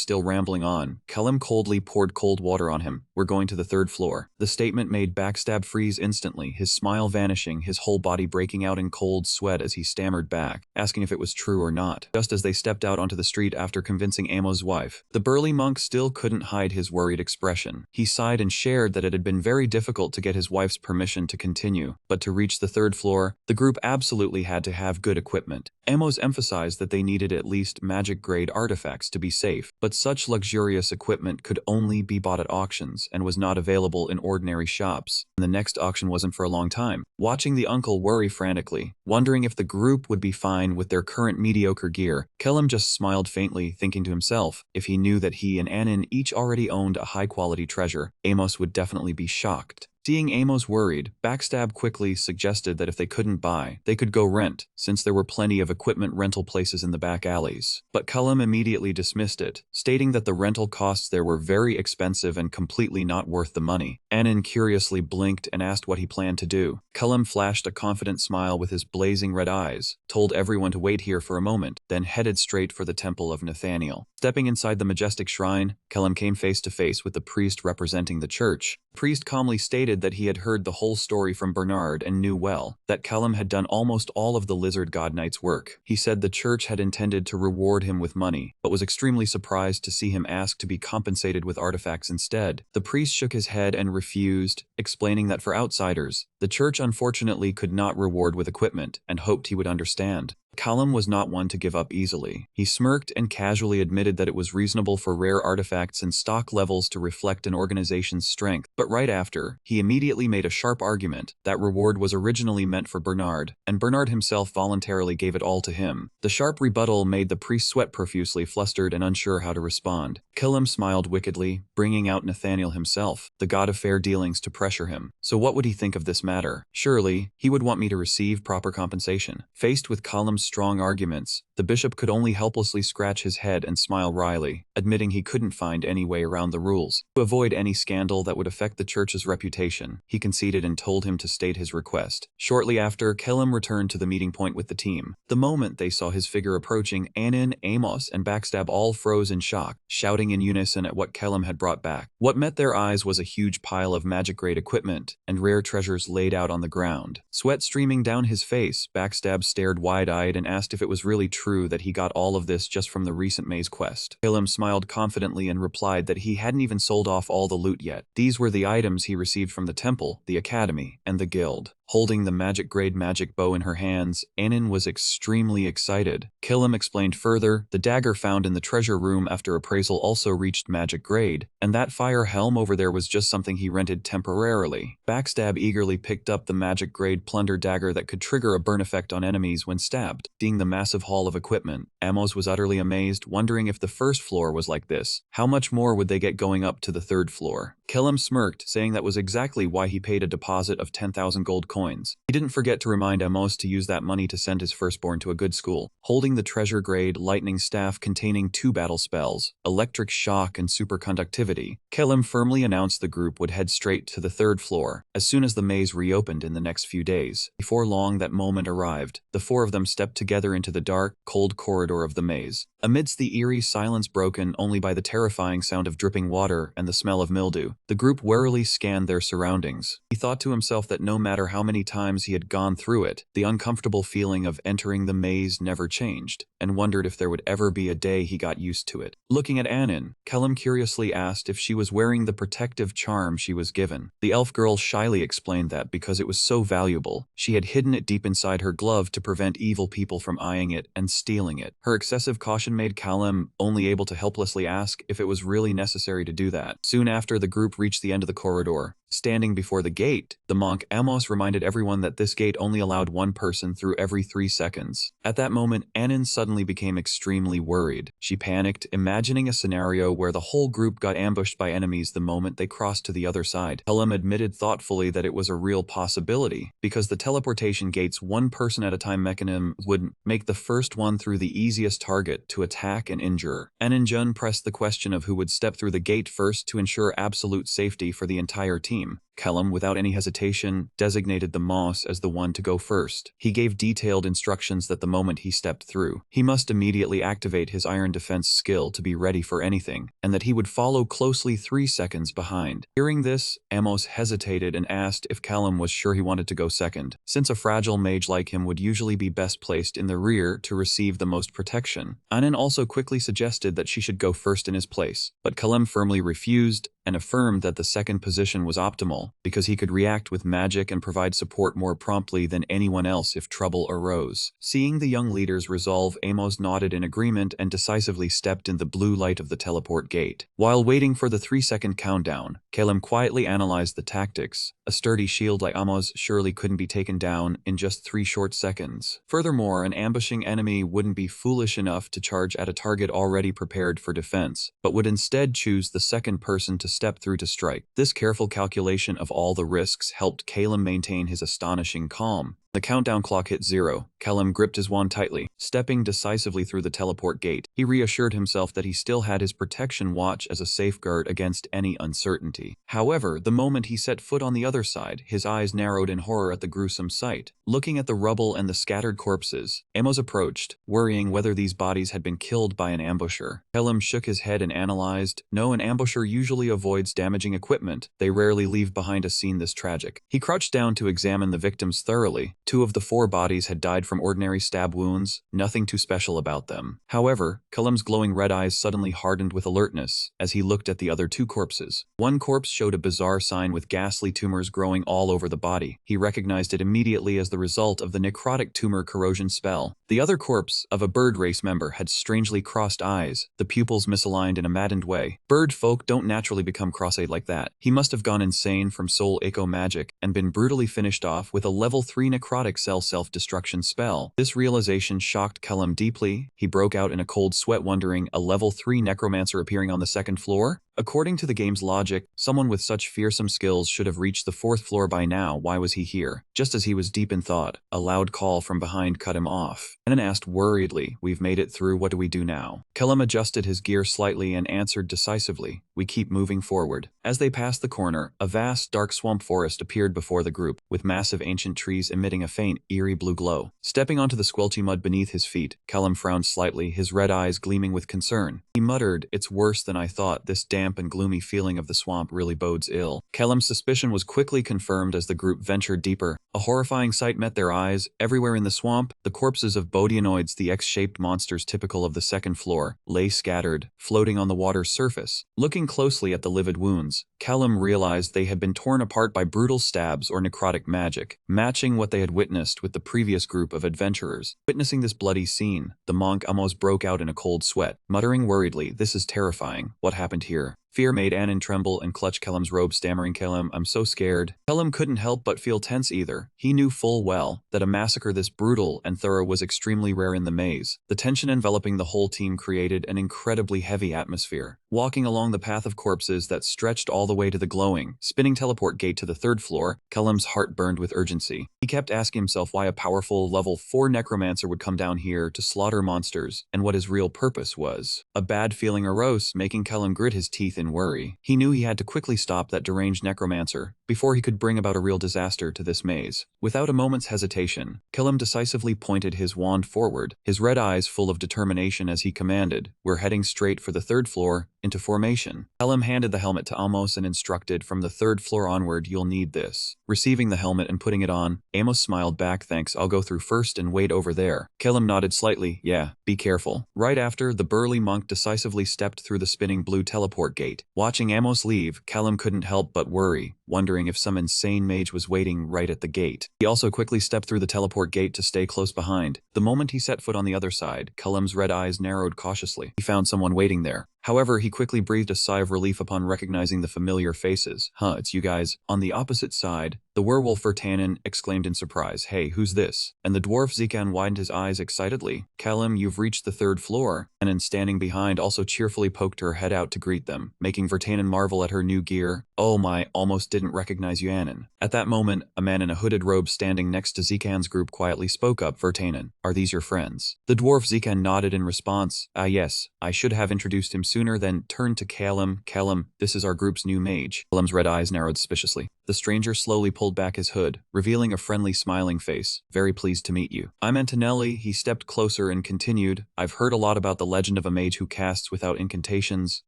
Speaker 1: still rambling on, Kellum coldly poured cold water on him. "We're going to the third floor." The statement made Backstab freeze instantly, his smile vanishing, his whole body breaking out in cold sweat as he stammered back, asking if it was true or not. Just as they stepped out onto the street after convincing Amo's wife, the burly monk still couldn't hide his worried expression. He sighed and shared that it had been very difficult to get his wife's permission to continue, but to reach the third floor, the group absolutely had to have good equipment. Amos emphasized that they needed at least magic-grade artifacts to be safe, but such luxurious equipment could only be bought at auctions and was not available in ordinary shops. And the next auction wasn't for a long time. Watching the uncle worry frantically, wondering if the group would be fine with their current mediocre gear, Kellum just smiled faintly, thinking to himself, if he knew that he and Anin each already owned a high-quality treasure, Amos would definitely be shocked. Seeing Amos worried, Backstab quickly suggested that if they couldn't buy, they could go rent, since there were plenty of equipment rental places in the back alleys. But Kellum immediately dismissed it, stating that the rental costs there were very expensive and completely not worth the money. Anin curiously blinked and asked what he planned to do. Kellum flashed a confident smile with his blazing red eyes, told everyone to wait here for a moment, then headed straight for the Temple of Nathaniel. Stepping inside the majestic shrine, Kellum came face to face with the priest representing the church. The priest calmly stated that he had heard the whole story from Bernard and knew well that Kellum had done almost all of the Lizard God Knight's work. He said the church had intended to reward him with money, but was extremely surprised to see him ask to be compensated with artifacts instead. The priest shook his head and refused, explaining that for outsiders, the church unfortunately could not reward with equipment and hoped he would understand. Kellum was not one to give up easily. He smirked and casually admitted that it was reasonable for rare artifacts and stock levels to reflect an organization's strength, but right after, he immediately made a sharp argument that reward was originally meant for Bernard, and Bernard himself voluntarily gave it all to him. The sharp rebuttal made the priest sweat profusely, flustered and unsure how to respond. Kellum smiled wickedly, bringing out Nathaniel himself, the god of fair dealings, to pressure him. So what would he think of this matter? Surely, he would want me to receive proper compensation. Faced with Kellum's strong arguments, the bishop could only helplessly scratch his head and smile wryly, admitting he couldn't find any way around the rules. To avoid any scandal that would affect the church's reputation, he conceded and told him to state his request. Shortly after, Kellum returned to the meeting point with the team. The moment they saw his figure approaching, Anin, Amos, and Backstab all froze in shock, shouting in unison at what Kellum had brought back. What met their eyes was a huge pile of magic-grade equipment and rare treasures laid out on the ground. Sweat streaming down his face, Backstab stared wide-eyed and asked if it was really true that he got all of this just from the recent maze quest. Kellum smiled confidently and replied that he hadn't even sold off all the loot yet. These were the items he received from the temple, the academy, and the guild. Holding the magic-grade magic bow in her hands, Anin was extremely excited. Kellum explained further, the dagger found in the treasure room after appraisal also reached magic grade, and that fire helm over there was just something he rented temporarily. Backstab eagerly picked up the magic-grade plunder dagger that could trigger a burn effect on enemies when stabbed. Seeing the massive haul of equipment, Amos was utterly amazed, wondering if the first floor was like this. How much more would they get going up to the third floor? Kellum smirked, saying that was exactly why he paid a deposit of 10,000 gold coins coins. He didn't forget to remind Amos to use that money to send his firstborn to a good school. Holding the treasure-grade lightning staff containing 2 battle spells, electric shock and superconductivity, Kellam firmly announced the group would head straight to the 3rd floor as soon as the maze reopened in the next few days. Before long that moment arrived, the 4 of them stepped together into the dark, cold corridor of the maze. Amidst the eerie silence broken only by the terrifying sound of dripping water and the smell of mildew, the group warily scanned their surroundings. He thought to himself that no matter how many times he had gone through it, the uncomfortable feeling of entering the maze never changed, and wondered if there would ever be a day he got used to it. Looking at Anin, Kellam curiously asked if she was wearing the protective charm she was given. The elf girl shyly explained that because it was so valuable, she had hidden it deep inside her glove to prevent evil people from eyeing it and stealing it. Her excessive caution made Kellam only able to helplessly ask if it was really necessary to do that. Soon after, the group reached the end of the corridor. Standing before the gate, the monk Amos reminded everyone that this gate only allowed 1 person through every 3 seconds. At that moment, Anin suddenly became extremely worried. She panicked, imagining a scenario where the whole group got ambushed by enemies the moment they crossed to the other side. Kellam admitted thoughtfully that it was a real possibility, because the teleportation gate's 1 person at a time mechanism would make the first one through the easiest target to attack and injure. Anin Jun pressed the question of who would step through the gate first to ensure absolute safety for the entire team. Kellam, without any hesitation, designated the Moss as the one to go first. He gave detailed instructions that the moment he stepped through, he must immediately activate his iron defense skill to be ready for anything, and that he would follow closely 3 seconds behind. Hearing this, Amos hesitated and asked if Kellam was sure he wanted to go second, since a fragile mage like him would usually be best placed in the rear to receive the most protection. Anin also quickly suggested that she should go first in his place, but Kellam firmly refused and affirmed that the second position was optimal because he could react with magic and provide support more promptly than anyone else if trouble arose. Seeing the young leader's resolve, Amos nodded in agreement and decisively stepped in the blue light of the teleport gate. While waiting for the 3-second countdown, Kellam quietly analyzed the tactics. A sturdy shield like Amos surely couldn't be taken down in just 3 short seconds. Furthermore, an ambushing enemy wouldn't be foolish enough to charge at a target already prepared for defense, but would instead choose the second person to step through to strike. This careful calculation of all the risks helped Kellam maintain his astonishing calm. The countdown clock hit 0. Kellam gripped his wand tightly. Stepping decisively through the teleport gate, he reassured himself that he still had his protection watch as a safeguard against any uncertainty. However, the moment he set foot on the other side, his eyes narrowed in horror at the gruesome sight. Looking at the rubble and the scattered corpses, Amos approached, worrying whether these bodies had been killed by an ambusher. Kellam shook his head and analyzed. No, an ambusher usually avoids damaging equipment. They rarely leave behind a scene this tragic. He crouched down to examine the victims thoroughly. 2 of the 4 bodies had died from ordinary stab wounds, nothing too special about them. However, Kellam's glowing red eyes suddenly hardened with alertness as he looked at the other 2 corpses. One corpse showed a bizarre sign with ghastly tumors growing all over the body. He recognized it immediately as the result of the necrotic tumor corrosion spell. The other corpse, of a bird race member, had strangely crossed eyes, the pupils misaligned in a maddened way. Bird folk don't naturally become cross-eyed like that. He must have gone insane from soul echo magic and been brutally finished off with a level 3 necrotic cell self-destruction spell. This realization shocked Kellam deeply. He broke out in a cold sweat, wondering, a level 3 necromancer appearing on the 2nd floor? According to the game's logic, someone with such fearsome skills should have reached the 4th floor by now. Why was he here? Just as he was deep in thought, a loud call from behind cut him off. Anin asked worriedly, "We've made it through, what do we do now?" Kellam adjusted his gear slightly and answered decisively, "We keep moving forward." As they passed the corner, a vast, dark swamp forest appeared before the group, with massive ancient trees emitting a faint, eerie blue glow. Stepping onto the squelchy mud beneath his feet, Kellam frowned slightly, his red eyes gleaming with concern. He muttered, "It's worse than I thought. This damp and gloomy feeling of the swamp really bodes ill." Kellam's suspicion was quickly confirmed as the group ventured deeper. A horrifying sight met their eyes. Everywhere in the swamp, the corpses of bodionoids, the X-shaped monsters typical of the 2nd floor, lay scattered, floating on the water's surface. Looking closely at the livid wounds, Kellam realized they had been torn apart by brutal stabs or necrotic magic, matching what they had witnessed with the previous group of adventurers. Witnessing this bloody scene, the monk almost broke out in a cold sweat, muttering worriedly, "This is terrifying. What happened here?" Fear made Anin tremble and clutch Kellam's robe, stammering, "Kellam, I'm so scared." Kellam couldn't help but feel tense either. He knew full well that a massacre this brutal and thorough was extremely rare in the maze. The tension enveloping the whole team created an incredibly heavy atmosphere. Walking along the path of corpses that stretched all the way to the glowing, spinning teleport gate to the third floor, Kellam's heart burned with urgency. He kept asking himself why a powerful level 4 necromancer would come down here to slaughter monsters, and what his real purpose was. A bad feeling arose, making Kellam grit his teeth in worry. He knew he had to quickly stop that deranged necromancer before he could bring about a real disaster to this maze. Without a moment's hesitation, Kellam decisively pointed his wand forward, his red eyes full of determination as he commanded, "We're heading straight for the third floor, into formation." Kellam handed the helmet to Amos and instructed, "From the third floor onward, you'll need this." Receiving the helmet and putting it on, Amos smiled back, "Thanks, I'll go through first and wait over there." Kellam nodded slightly, "Yeah, be careful." Right after, the burly monk decisively stepped through the spinning blue teleport gate. Watching Amos leave, Kellam couldn't help but worry, wondering if some insane mage was waiting right at the gate. He also quickly stepped through the teleport gate to stay close behind. The moment he set foot on the other side, Kellam's red eyes narrowed cautiously. He found someone waiting there. However, he quickly breathed a sigh of relief upon recognizing the familiar faces. It's you guys." On the opposite side, the werewolf Vertanen exclaimed in surprise, "Hey, who's this?" And the dwarf Zekan widened his eyes excitedly. "Kellam, you've reached the third floor." And standing behind also cheerfully poked her head out to greet them, making Vertanen marvel at her new gear. "Oh my, almost didn't recognize you, Anin." At that moment, a man in a hooded robe standing next to Zekan's group quietly spoke up, "Vertanen, are these your friends?" The dwarf Zekan nodded in response. Yes, I should have introduced him sooner," then turned to Kellam. "Kellam, this is our group's new mage." Kellam's red eyes narrowed suspiciously. The stranger slowly pulled back his hood, revealing a friendly smiling face. "Very pleased to meet you." "I'm Antonelli." He stepped closer and continued, "I've heard a lot about the legend of a mage who casts without incantations,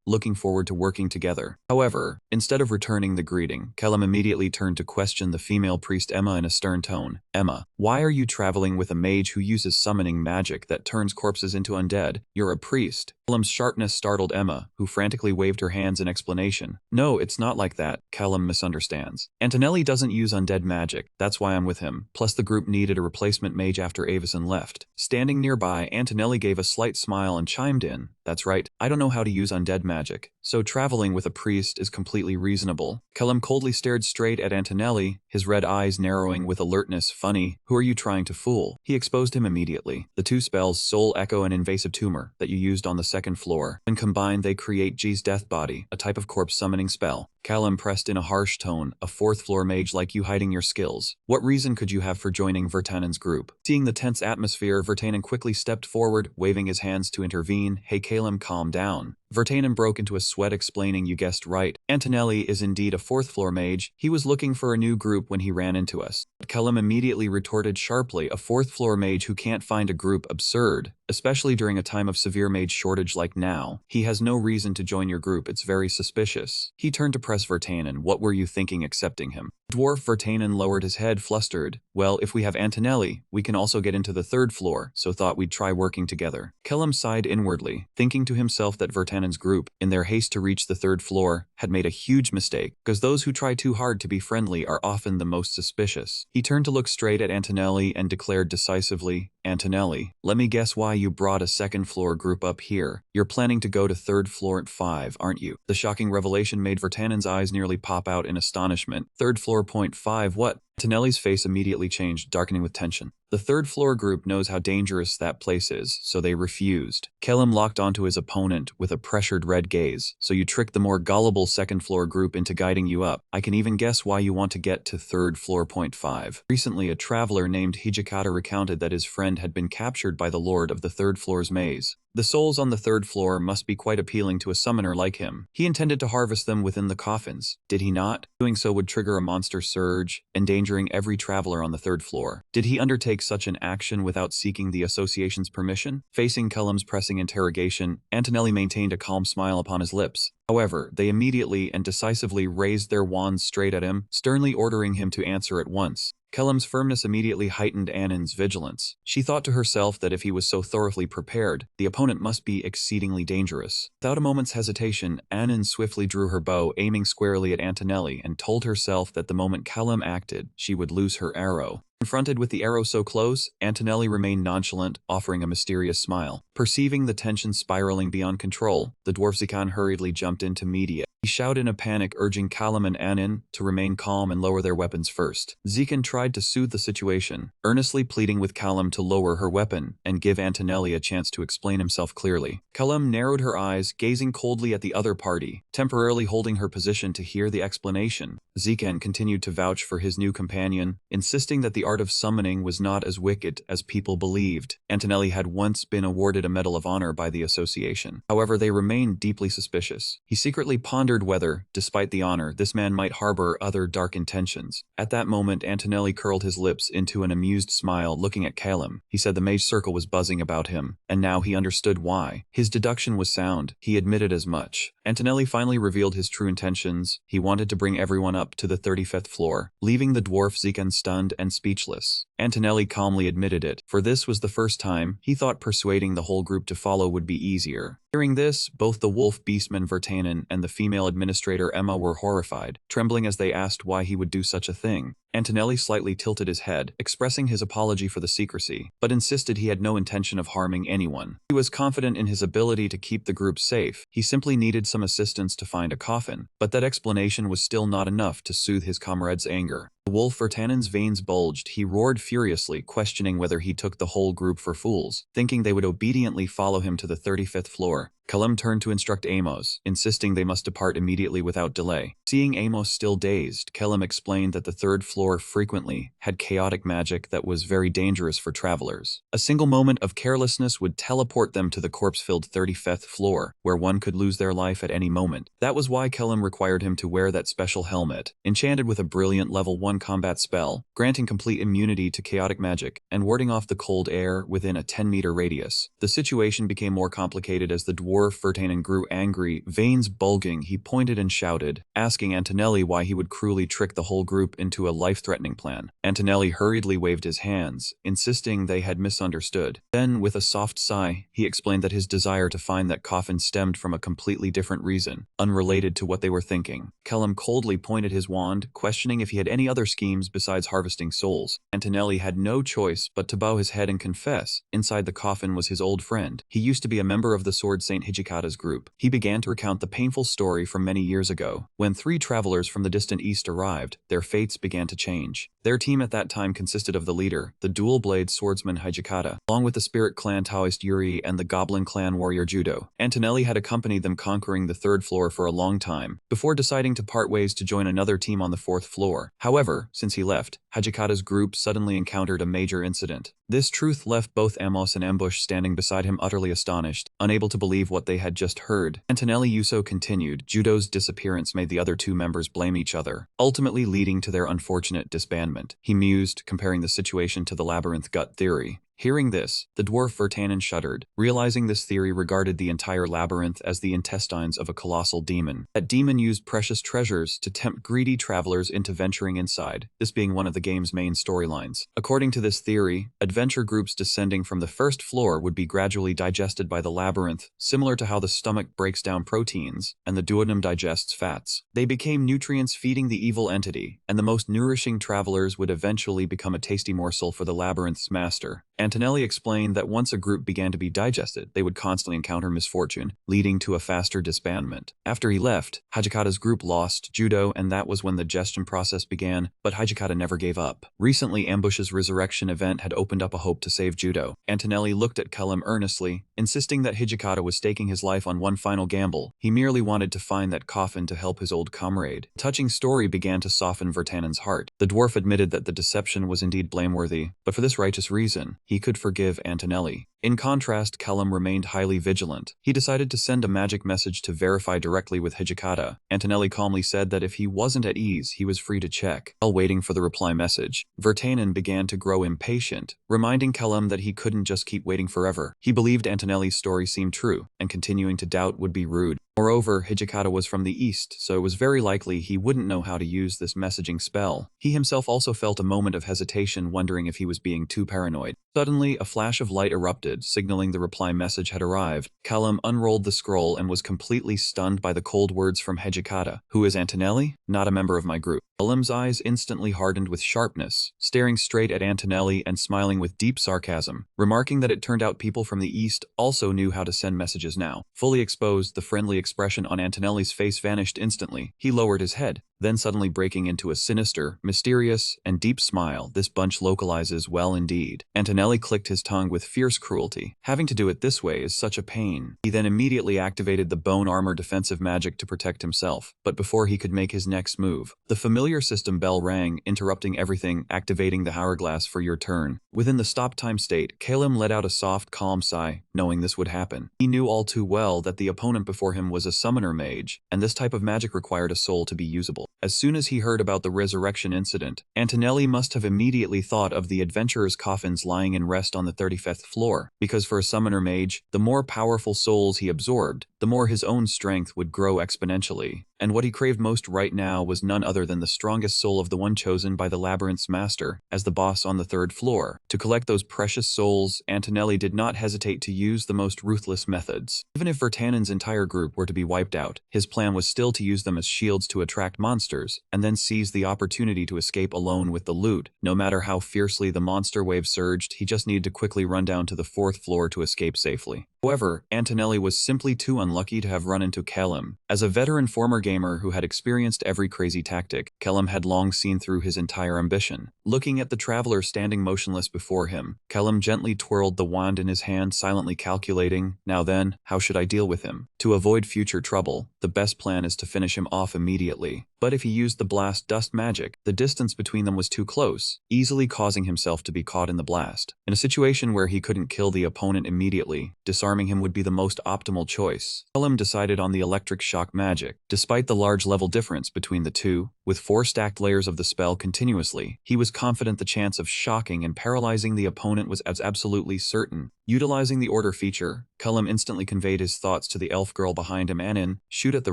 Speaker 1: looking forward to working together." However, instead of returning the greeting, Kellam immediately turned to question the female priest Emma in a stern tone. "Emma, why are you traveling with a mage who uses summoning magic that turns corpses into undead? You're a priest." Kellam's sharpness startled Emma, who frantically waved her hands in explanation. "No, it's not like that." Kellam misunderstands. "Antonelli doesn't use undead magic, that's why I'm with him. Plus the group needed a replacement mage after Avison left." Standing nearby, Antonelli gave a slight smile and chimed in, "That's right, I don't know how to use undead magic, so traveling with a priest is completely reasonable." Kellam coldly stared straight at Antonelli, his red eyes narrowing with alertness. "Funny, who are you trying to fool?" He exposed him immediately. "The two spells, Soul Echo and Invasive Tumor, that you used on the second floor. When combined, they create G's Death Body, a type of corpse summoning spell." Kellam pressed in a harsh tone, "A fourth floor mage like you hiding your skills. What reason could you have for joining Vertanen's group?" Seeing the tense atmosphere, Vertanen quickly stepped forward, waving his hands to intervene. "Hey Kellam, calm down." Vertanen broke into a sweat, explaining, "You guessed right. Antonelli is indeed a fourth floor mage. He was looking for a new group when he ran into us." Kellam immediately retorted sharply, "A fourth floor mage who can't find a group? Absurd. Especially during a time of severe mage shortage like now. He has no reason to join your group, it's very suspicious." He turned to press Vertanen. "What were you thinking accepting him?" Dwarf Vertanen lowered his head, flustered. "Well, if we have Antonelli, we can also get into the third floor, so thought we'd try working together." Kellam sighed inwardly, thinking to himself that Vertanen's group, in their haste to reach the third floor, had made a huge mistake, because those who try too hard to be friendly are often the most suspicious. He turned to look straight at Antonelli and declared decisively, "Antonelli, let me guess why you brought a second floor group up here. You're planning to go to third floor at 5, aren't you?" The shocking revelation made Vertanen's eyes nearly pop out in astonishment. "Third floor, point 5, what?" Antonelli's face immediately changed, darkening with tension. The third floor group knows how dangerous that place is, so they refused. Kellam locked onto his opponent with a pressured red gaze. "So you tricked the more gullible second floor group into guiding you up. I can even guess why you want to get to third floor, point 5. Recently, a traveler named Hijikata recounted that his friend had been captured by the lord of the third floor's maze. The souls on the third floor must be quite appealing to a summoner like him. He intended to harvest them within the coffins, did he not? Doing so would trigger a monster surge, endangering every traveler on the third floor. Did he undertake such an action without seeking the association's permission?" Facing Kellam's pressing interrogation, Antonelli maintained a calm smile upon his lips. However, they immediately and decisively raised their wands straight at him, sternly ordering him to answer at once. Kellam's firmness immediately heightened Anin's vigilance. She thought to herself that if he was so thoroughly prepared, the opponent must be exceedingly dangerous. Without a moment's hesitation, Anin swiftly drew her bow, aiming squarely at Antonelli, and told herself that the moment Kellam acted, she would lose her arrow. Confronted with the arrow so close, Antonelli remained nonchalant, offering a mysterious smile. Perceiving the tension spiraling beyond control, the dwarf Zikan hurriedly jumped into media. He shouted in a panic, urging Callum and Anin to remain calm and lower their weapons first. Zikan tried to soothe the situation, earnestly pleading with Callum to lower her weapon and give Antonelli a chance to explain himself clearly. Callum narrowed her eyes, gazing coldly at the other party, temporarily holding her position to hear the explanation. Zikan continued to vouch for his new companion, insisting that the art of summoning was not as wicked as people believed. Antonelli had once been awarded a Medal of Honor by the association. However, they remained deeply suspicious. He secretly pondered whether, despite the honor, this man might harbor other dark intentions. At that moment, Antonelli curled his lips into an amused smile, looking at Callum. He said the mage circle was buzzing about him, and now he understood why. His deduction was sound. He admitted as much. Antonelli finally revealed his true intentions. He wanted to bring everyone up to the 35th floor, leaving the dwarf Zikan stunned and speechless. Antonelli calmly admitted it, for this was the first time he thought persuading the whole group to follow would be easier. Hearing this, both the wolf beastman Vertanen and the female administrator Emma were horrified, trembling as they asked why he would do such a thing. Antonelli slightly tilted his head, expressing his apology for the secrecy, but insisted he had no intention of harming anyone. He was confident in his ability to keep the group safe. He simply needed some assistance to find a coffin, but that explanation was still not enough to soothe his comrades' anger. The wolf Vertanen's veins bulged. He roared furiously, questioning whether he took the whole group for fools, thinking they would obediently follow him to the 35th floor. Callum turned to instruct Amos, insisting they must depart immediately without delay. Seeing Amos still dazed, Callum explained that the third floor frequently had chaotic magic that was very dangerous for travelers. A single moment of carelessness would teleport them to the corpse-filled 35th floor, where one could lose their life at any moment. That was why Callum required him to wear that special helmet, enchanted with a brilliant level 1 combat spell, granting complete immunity to chaotic magic, and warding off the cold air within a 10-meter radius. The situation became more complicated as the dwarf Vertanen grew angry. Veins bulging, he pointed and shouted, asking Antonelli why he would cruelly trick the whole group into a life-threatening plan. Antonelli hurriedly waved his hands, insisting they had misunderstood. Then, with a soft sigh, he explained that his desire to find that coffin stemmed from a completely different reason, unrelated to what they were thinking. Callum coldly pointed his wand, questioning if he had any other schemes besides harvesting souls. Antonelli had no choice but to bow his head and confess. Inside the coffin was his old friend. He used to be a member of the Sword Saint Hijikata's group. He began to recount the painful story from many years ago. When 3 travelers from the distant east arrived, their fates began to change. Their team at that time consisted of the leader, the dual-blade swordsman Hijikata, along with the spirit clan Taoist Yuri and the goblin clan warrior Judo. Antonelli had accompanied them, conquering the 3rd floor for a long time, before deciding to part ways to join another team on the 4th floor. However, since he left, Hijikata's group suddenly encountered a major incident. This truth left both Amos and Ambush standing beside him utterly astonished, unable to believe what they had just heard. Antonelli Yuso continued. Judo's disappearance made the other 2 members blame each other, ultimately leading to their unfortunate disbandment. He mused, comparing the situation to the labyrinth gut theory. Hearing this, the dwarf Vertanen shuddered, realizing this theory regarded the entire labyrinth as the intestines of a colossal demon. That demon used precious treasures to tempt greedy travelers into venturing inside, this being one of the game's main storylines. According to this theory, adventure groups descending from the 1st floor would be gradually digested by the labyrinth, similar to how the stomach breaks down proteins and the duodenum digests fats. They became nutrients feeding the evil entity, and the most nourishing travelers would eventually become a tasty morsel for the labyrinth's master. Antonelli explained that once a group began to be digested, they would constantly encounter misfortune, leading to a faster disbandment. After he left, Hijikata's group lost Judo, and that was when the digestion process began, but Hijikata never gave up. Recently, Ambush's resurrection event had opened up a hope to save Judo. Antonelli looked at Callum earnestly, insisting that Hijikata was staking his life on one final gamble. He merely wanted to find that coffin to help his old comrade. A touching story began to soften Vertanen's heart. The dwarf admitted that the deception was indeed blameworthy, but for this righteous reason, he could forgive Antonelli. In contrast, Callum remained highly vigilant. He decided to send a magic message to verify directly with Hijikata. Antonelli calmly said that if he wasn't at ease, he was free to check. While waiting for the reply message, Vertanen began to grow impatient, reminding Callum that he couldn't just keep waiting forever. He believed Antonelli's story seemed true, and continuing to doubt would be rude. Moreover, Hijikata was from the east, so it was very likely he wouldn't know how to use this messaging spell. He himself also felt a moment of hesitation, wondering if he was being too paranoid. Suddenly, a flash of light erupted, signaling the reply message had arrived. Callum unrolled the scroll and was completely stunned by the cold words from Hejikata. Who is Antonelli? Not a member of my group. Callum's eyes instantly hardened with sharpness, staring straight at Antonelli and smiling with deep sarcasm, remarking that it turned out people from the East also knew how to send messages now. Fully exposed, the friendly expression on Antonelli's face vanished instantly. He lowered his head, then suddenly breaking into a sinister, mysterious, and deep smile. This bunch localizes well indeed. Antonelli clicked his tongue with fierce cruelty. Having to do it this way is such a pain. He then immediately activated the bone armor defensive magic to protect himself, but before he could make his next move, the familiar system bell rang, interrupting everything, activating the hourglass for your turn. Within the stop time state, Calum let out a soft, calm sigh, knowing this would happen. He knew all too well that the opponent before him was a summoner mage, and this type of magic required a soul to be usable. As soon as he heard about the resurrection incident, Antonelli must have immediately thought of the adventurers' coffins lying in rest on the 35th floor, because for a summoner mage, the more powerful souls he absorbed, the more his own strength would grow exponentially. And what he craved most right now was none other than the strongest soul of the one chosen by the Labyrinth's master as the boss on the 3rd floor. To collect those precious souls, Antonelli did not hesitate to use the most ruthless methods. Even if Vertanen's entire group were to be wiped out, his plan was still to use them as shields to attract monsters, and then seize the opportunity to escape alone with the loot. No matter how fiercely the monster wave surged, he just needed to quickly run down to the 4th floor to escape safely. However, Antonelli was simply too unlucky to have run into Callum. As a veteran former gamer who had experienced every crazy tactic, Callum had long seen through his entire ambition. Looking at the traveler standing motionless before him, Callum gently twirled the wand in his hand, silently calculating, now then, how should I deal with him? To avoid future trouble, the best plan is to finish him off immediately. But if he used the blast dust magic, the distance between them was too close, easily causing himself to be caught in the blast. In a situation where he couldn't kill the opponent immediately, disarming him would be the most optimal choice. Callum decided on the electric shock magic. Despite the large level difference between the two, with 4 stacked layers of the spell continuously, he was confident the chance of shocking and paralyzing the opponent was absolutely certain. Utilizing the order feature, Callum instantly conveyed his thoughts to the elf girl behind him. Anin, shoot at the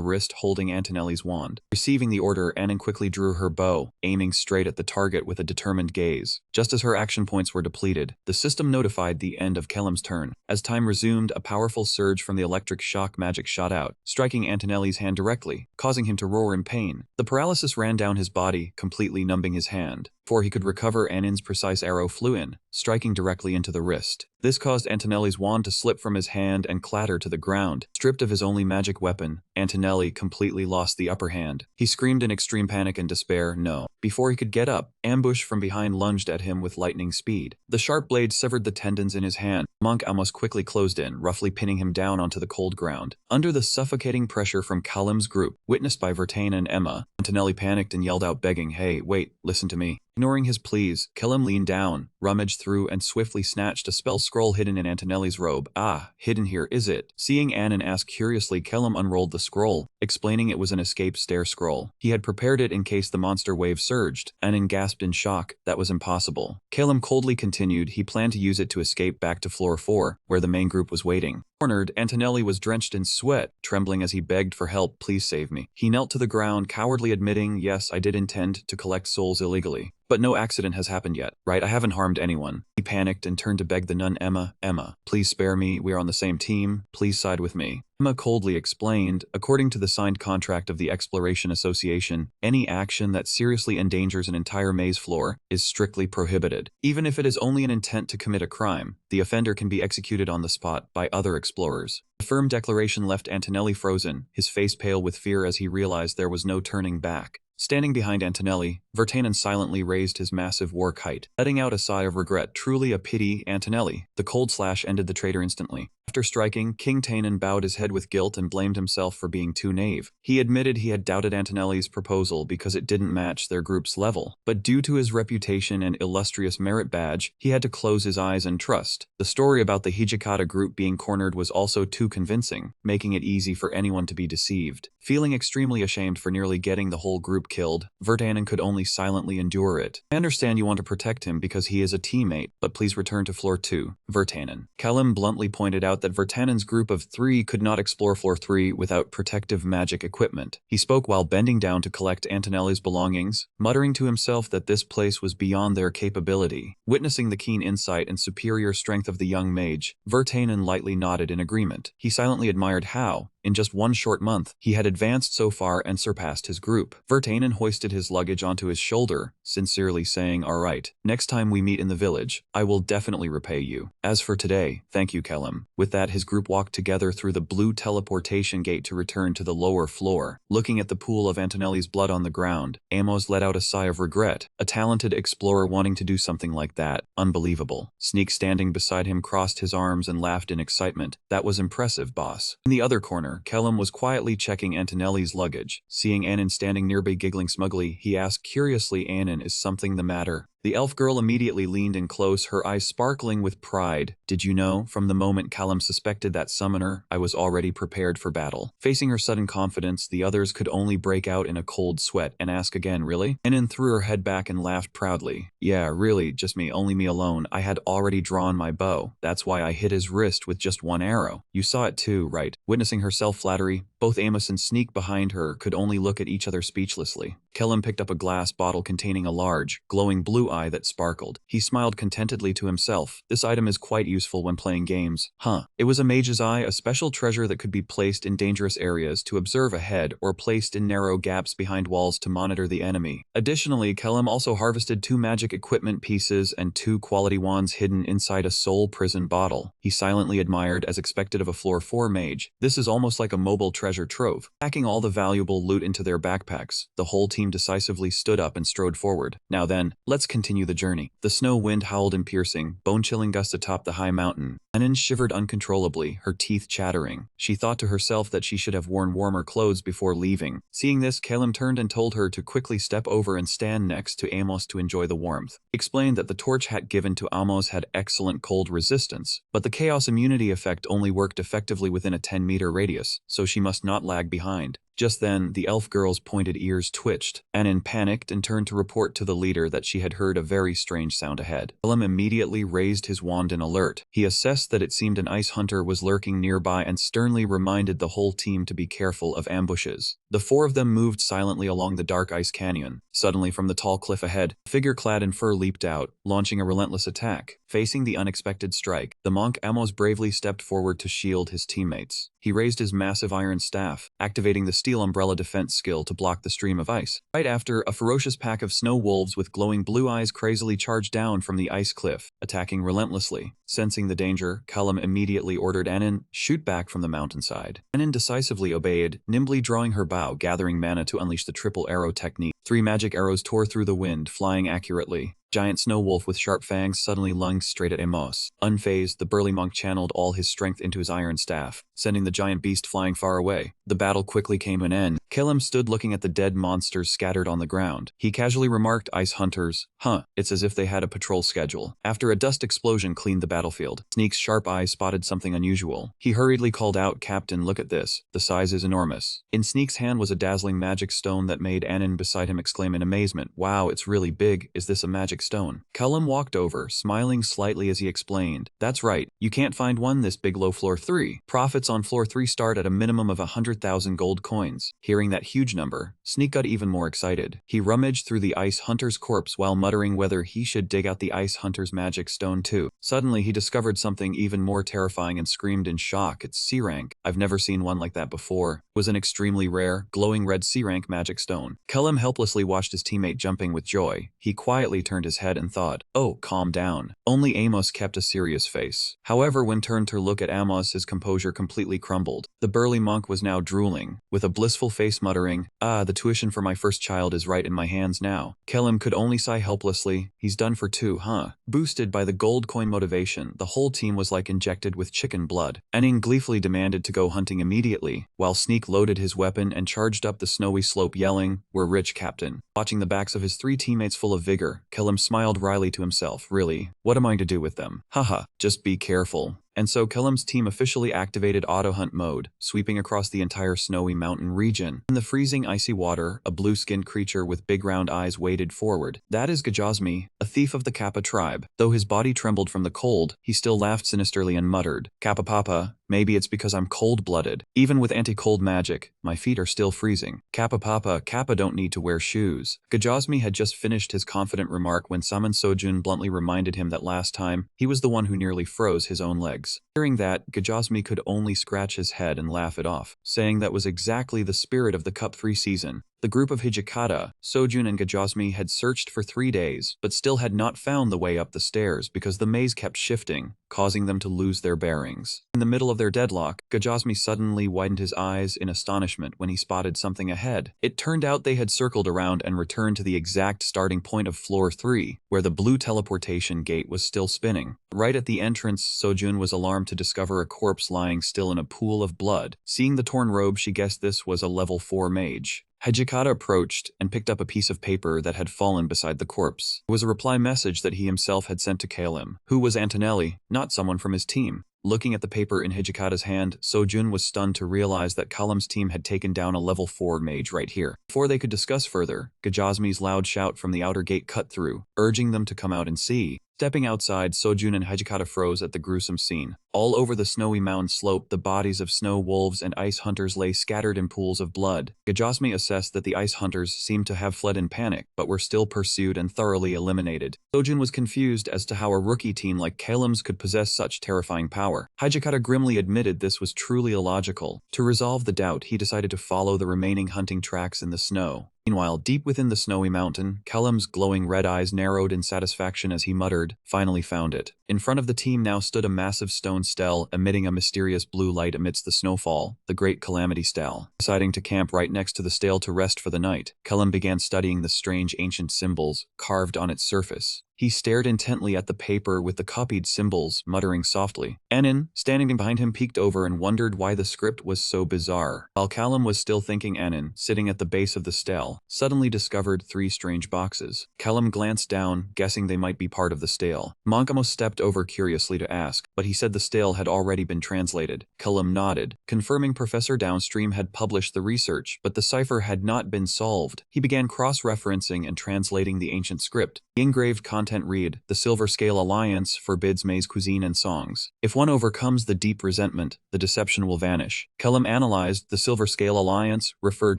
Speaker 1: wrist holding Antonelli's wand. Receiving the order, Anin quickly drew her bow, aiming straight at the target with a determined gaze. Just as her action points were depleted, the system notified the end of Callum's turn. As time resumed, a powerful surge from the electric shock magic shot out, striking Antonelli's hand directly, causing him to roar in pain. The paralysis ran down his body, completely numbing his hand. Before he could recover, Anin's precise arrow flew in, striking directly into the wrist. This caused Antonelli's wand to slip from his hand and clatter to the ground. Stripped of his only magic weapon, Antonelli completely lost the upper hand. He screamed in extreme panic and despair, no. Before he could get up, ambush from behind lunged at him with lightning speed. The sharp blade severed the tendons in his hand. Monk almost quickly closed in, roughly pinning him down onto the cold ground. Under the suffocating pressure from Callum's group, witnessed by Vertanen and Emma, Antonelli panicked and yelled out begging, "Hey, wait, listen to me." Ignoring his pleas, Callum leaned down, rummaged through, and swiftly snatched a spell scroll hidden in Antonelli's robe. Ah, hidden here, is it? Seeing Anin ask curiously, Callum unrolled the scroll, explaining it was an escape stair scroll. He had prepared it in case the monster wave surged. Anin gasped in shock. That was impossible. Callum coldly continued he planned to use it to escape back to floor 4, where the main group was waiting. Cornered, Antonelli was drenched in sweat, trembling as he begged for help. Please save me. He knelt to the ground, cowardly admitting, yes, I did intend to collect souls illegally. But no accident has happened yet, right? I haven't harmed anyone. He panicked and turned to beg the nun Emma, please spare me, we are on the same team, please side with me. Emma coldly explained, according to the signed contract of the Exploration Association, any action that seriously endangers an entire maze floor is strictly prohibited. Even if it is only an intent to commit a crime, the offender can be executed on the spot by other explorers. The firm declaration left Antonelli frozen, his face pale with fear as he realized there was no turning back. Standing behind Antonelli, Vertanen silently raised his massive war kite, letting out a sigh of regret. Truly a pity, Antonelli. The cold slash ended the traitor instantly. After striking, King Tanen bowed his head with guilt and blamed himself for being too naive. He admitted he had doubted Antonelli's proposal because it didn't match their group's level, but due to his reputation and illustrious merit badge, he had to close his eyes and trust. The story about the Hijikata group being cornered was also too convincing, making it easy for anyone to be deceived. Feeling extremely ashamed for nearly getting the whole group killed, Vertanen could only silently endure it. I understand you want to protect him because he is a teammate, but please return to floor 2, Vertanen. Callum bluntly pointed out out that Vertanen's group of 3 could not explore floor 3 without protective magic equipment. He spoke while bending down to collect Antonelli's belongings, muttering to himself that this place was beyond their capability. Witnessing the keen insight and superior strength of the young mage, Vertanen lightly nodded in agreement. He silently admired how, in just one short month, he had advanced so far and surpassed his group. Vertanen hoisted his luggage onto his shoulder, sincerely saying, "All right, next time we meet in the village, I will definitely repay you. As for today, thank you, Kellum." With that, his group walked together through the blue teleportation gate to return to the lower floor. Looking at the pool of Antonelli's blood on the ground, Amos let out a sigh of regret. A talented explorer wanting to do something like that. Unbelievable. Sneak standing beside him crossed his arms and laughed in excitement. "That was impressive, boss." In the other corner, Kellum was quietly checking Antonelli's luggage. Seeing Annan standing nearby giggling smugly, he asked curiously, "Annan, is something the matter?" The elf girl immediately leaned in close, her eyes sparkling with pride. "Did you know, from the moment Callum suspected that summoner, I was already prepared for battle." Facing her sudden confidence, the others could only break out in a cold sweat and ask again, "Really?" Annan threw her head back and laughed proudly. "Yeah, really, just me, only me alone. I had already drawn my bow. That's why I hit his wrist with just one arrow. You saw it too, right?" Witnessing her self-flattery, both Amos and Sneak behind her could only look at each other speechlessly. Kellum picked up a glass bottle containing a large, glowing blue eye that sparkled. He smiled contentedly to himself. "This item is quite useful when playing games." Huh. It was a mage's eye, a special treasure that could be placed in dangerous areas to observe ahead or placed in narrow gaps behind walls to monitor the enemy. Additionally, Kellum also harvested 2 magic equipment pieces and 2 quality wands hidden inside a soul prison bottle. He silently admired, as expected of a floor 4 mage. This is almost like a mobile treasure trove. Packing all the valuable loot into their backpacks, the whole team decisively stood up and strode forward. "Now then, let's continue the journey." The snow wind howled in piercing, bone-chilling gusts atop the high mountain. Annan shivered uncontrollably, her teeth chattering. She thought to herself that she should have worn warmer clothes before leaving. Seeing this, Caleb turned and told her to quickly step over and stand next to Amos to enjoy the warmth. He explained that the torch hat given to Amos had excellent cold resistance, but the chaos immunity effect only worked effectively within a 10-meter radius, so she must not lag behind. Just then, the elf girl's pointed ears twitched. Annan panicked and turned to report to the leader that she had heard a very strange sound ahead. Willem immediately raised his wand in alert. He assessed that it seemed an ice hunter was lurking nearby and sternly reminded the whole team to be careful of ambushes. The 4 of them moved silently along the dark ice canyon. Suddenly, from the tall cliff ahead, a figure clad in fur leaped out, launching a relentless attack. Facing the unexpected strike, the monk Amos bravely stepped forward to shield his teammates. He raised his massive iron staff, activating the steel umbrella defense skill to block the stream of ice. Right after, a ferocious pack of snow wolves with glowing blue eyes crazily charged down from the ice cliff, attacking relentlessly. Sensing the danger, Callum immediately ordered Annan, "Shoot back from the mountainside." Annan decisively obeyed, nimbly drawing her bow, gathering mana to unleash the triple arrow technique. 3 magic arrows tore through the wind, flying accurately. Giant snow wolf with sharp fangs suddenly lunged straight at Amos. Unfazed, the burly monk channeled all his strength into his iron staff, sending the giant beast flying far away. The battle quickly came to an end. Kellum stood looking at the dead monsters scattered on the ground. He casually remarked, "Ice hunters. Huh, it's as if they had a patrol schedule." After a dust explosion cleaned the battlefield, Sneak's sharp eyes spotted something unusual. He hurriedly called out, "Captain, look at this. The size is enormous." In Sneak's hand was a dazzling magic stone that made Annan beside him exclaim in amazement, "Wow, it's really big. Is this a magic stone?" Callum walked over, smiling slightly as he explained, "That's right, you can't find one this big low floor 3. Profits on floor 3 start at a minimum of 100,000 gold coins." Hearing that huge number, Sneak got even more excited. He rummaged through the ice hunter's corpse while muttering whether he should dig out the ice hunter's magic stone too. Suddenly he discovered something even more terrifying and screamed in shock, "It's C rank. I've never seen one like that before." It was an extremely rare, glowing red C rank magic stone. Callum helplessly watched his teammate jumping with joy. He quietly turned his head and thought, "Oh, calm down." Only Amos kept a serious face. However, when turned to look at Amos, his composure completely crumbled. The burly monk was now drooling, with a blissful face muttering, "Ah, the tuition for my first child is right in my hands now." Kellum could only sigh helplessly. He's done for 2, huh? Boosted by the gold coin motivation, the whole team was like injected with chicken blood. Anning gleefully demanded to go hunting immediately, while Sneak loaded his weapon and charged up the snowy slope yelling, "We're rich, Captain." Watching the backs of his 3 teammates full of vigor, Kellum smiled wryly to himself, "Really? What am I to do with them? Haha, just be careful." And so Kellam's team officially activated auto hunt mode, sweeping across the entire snowy mountain region. In the freezing icy water, a blue-skinned creature with big round eyes waded forward. That is Gajosmi, a thief of the Kappa tribe. Though his body trembled from the cold, he still laughed sinisterly and muttered, "Kappa Papa, maybe it's because I'm cold-blooded. Even with anti-cold magic, my feet are still freezing. Kappa Papa, Kappa don't need to wear shoes." Gajosmi had just finished his confident remark when Saman Sojun bluntly reminded him that last time, he was the one who nearly froze his own legs. Hearing that, Gajosmi could only scratch his head and laugh it off, saying that was exactly the spirit of the Cup 3 season. The group of Hijikata, Sojun and Gajosmi had searched for 3 days, but still had not found the way up the stairs because the maze kept shifting, causing them to lose their bearings. In the middle of their deadlock, Gajosmi suddenly widened his eyes in astonishment when he spotted something ahead. It turned out they had circled around and returned to the exact starting point of floor 3, where the blue teleportation gate was still spinning. Right at the entrance, Sojun was alarmed to discover a corpse lying still in a pool of blood. Seeing the torn robe, she guessed this was a level 4 mage. Hijikata approached and picked up a piece of paper that had fallen beside the corpse. It was a reply message that he himself had sent to Kalim, who was Antonelli, not someone from his team. Looking at the paper in Hijikata's hand, Sojun was stunned to realize that Kalim's team had taken down a level 4 mage right here. Before they could discuss further, Gajosmi's loud shout from the outer gate cut through, urging them to come out and see. Stepping outside, Sojun and Hijikata froze at the gruesome scene. All over the snowy mountain slope, the bodies of snow wolves and ice hunters lay scattered in pools of blood. Gajosmi assessed that the ice hunters seemed to have fled in panic, but were still pursued and thoroughly eliminated. Sojun was confused as to how a rookie team like Kalim's could possess such terrifying power. Hijikata grimly admitted this was truly illogical. To resolve the doubt, he decided to follow the remaining hunting tracks in the snow. Meanwhile, deep within the snowy mountain, Kalim's glowing red eyes narrowed in satisfaction as he muttered, "Finally found it." In front of the team now stood a massive stone stele emitting a mysterious blue light amidst the snowfall, the Great Calamity Stele. Deciding to camp right next to the stele to rest for the night, Kalim began studying the strange ancient symbols carved on its surface. He stared intently at the paper with the copied symbols, muttering softly. Anin, standing behind him, peeked over and wondered why the script was so bizarre. While Kalim was still thinking, Anin, sitting at the base of the stele, suddenly discovered 3 strange boxes. Kalim glanced down, guessing they might be part of the stele. Mangamo stepped over curiously to ask, but he said the stele had already been translated. Kalim nodded, confirming Professor Downstream had published the research, but the cipher had not been solved. He began cross-referencing and translating the ancient script. The engraved content read, "The Silver Scale Alliance forbids maize cuisine and songs. If one overcomes the deep resentment, the deception will vanish." Kalim analyzed. The Silver Scale Alliance referred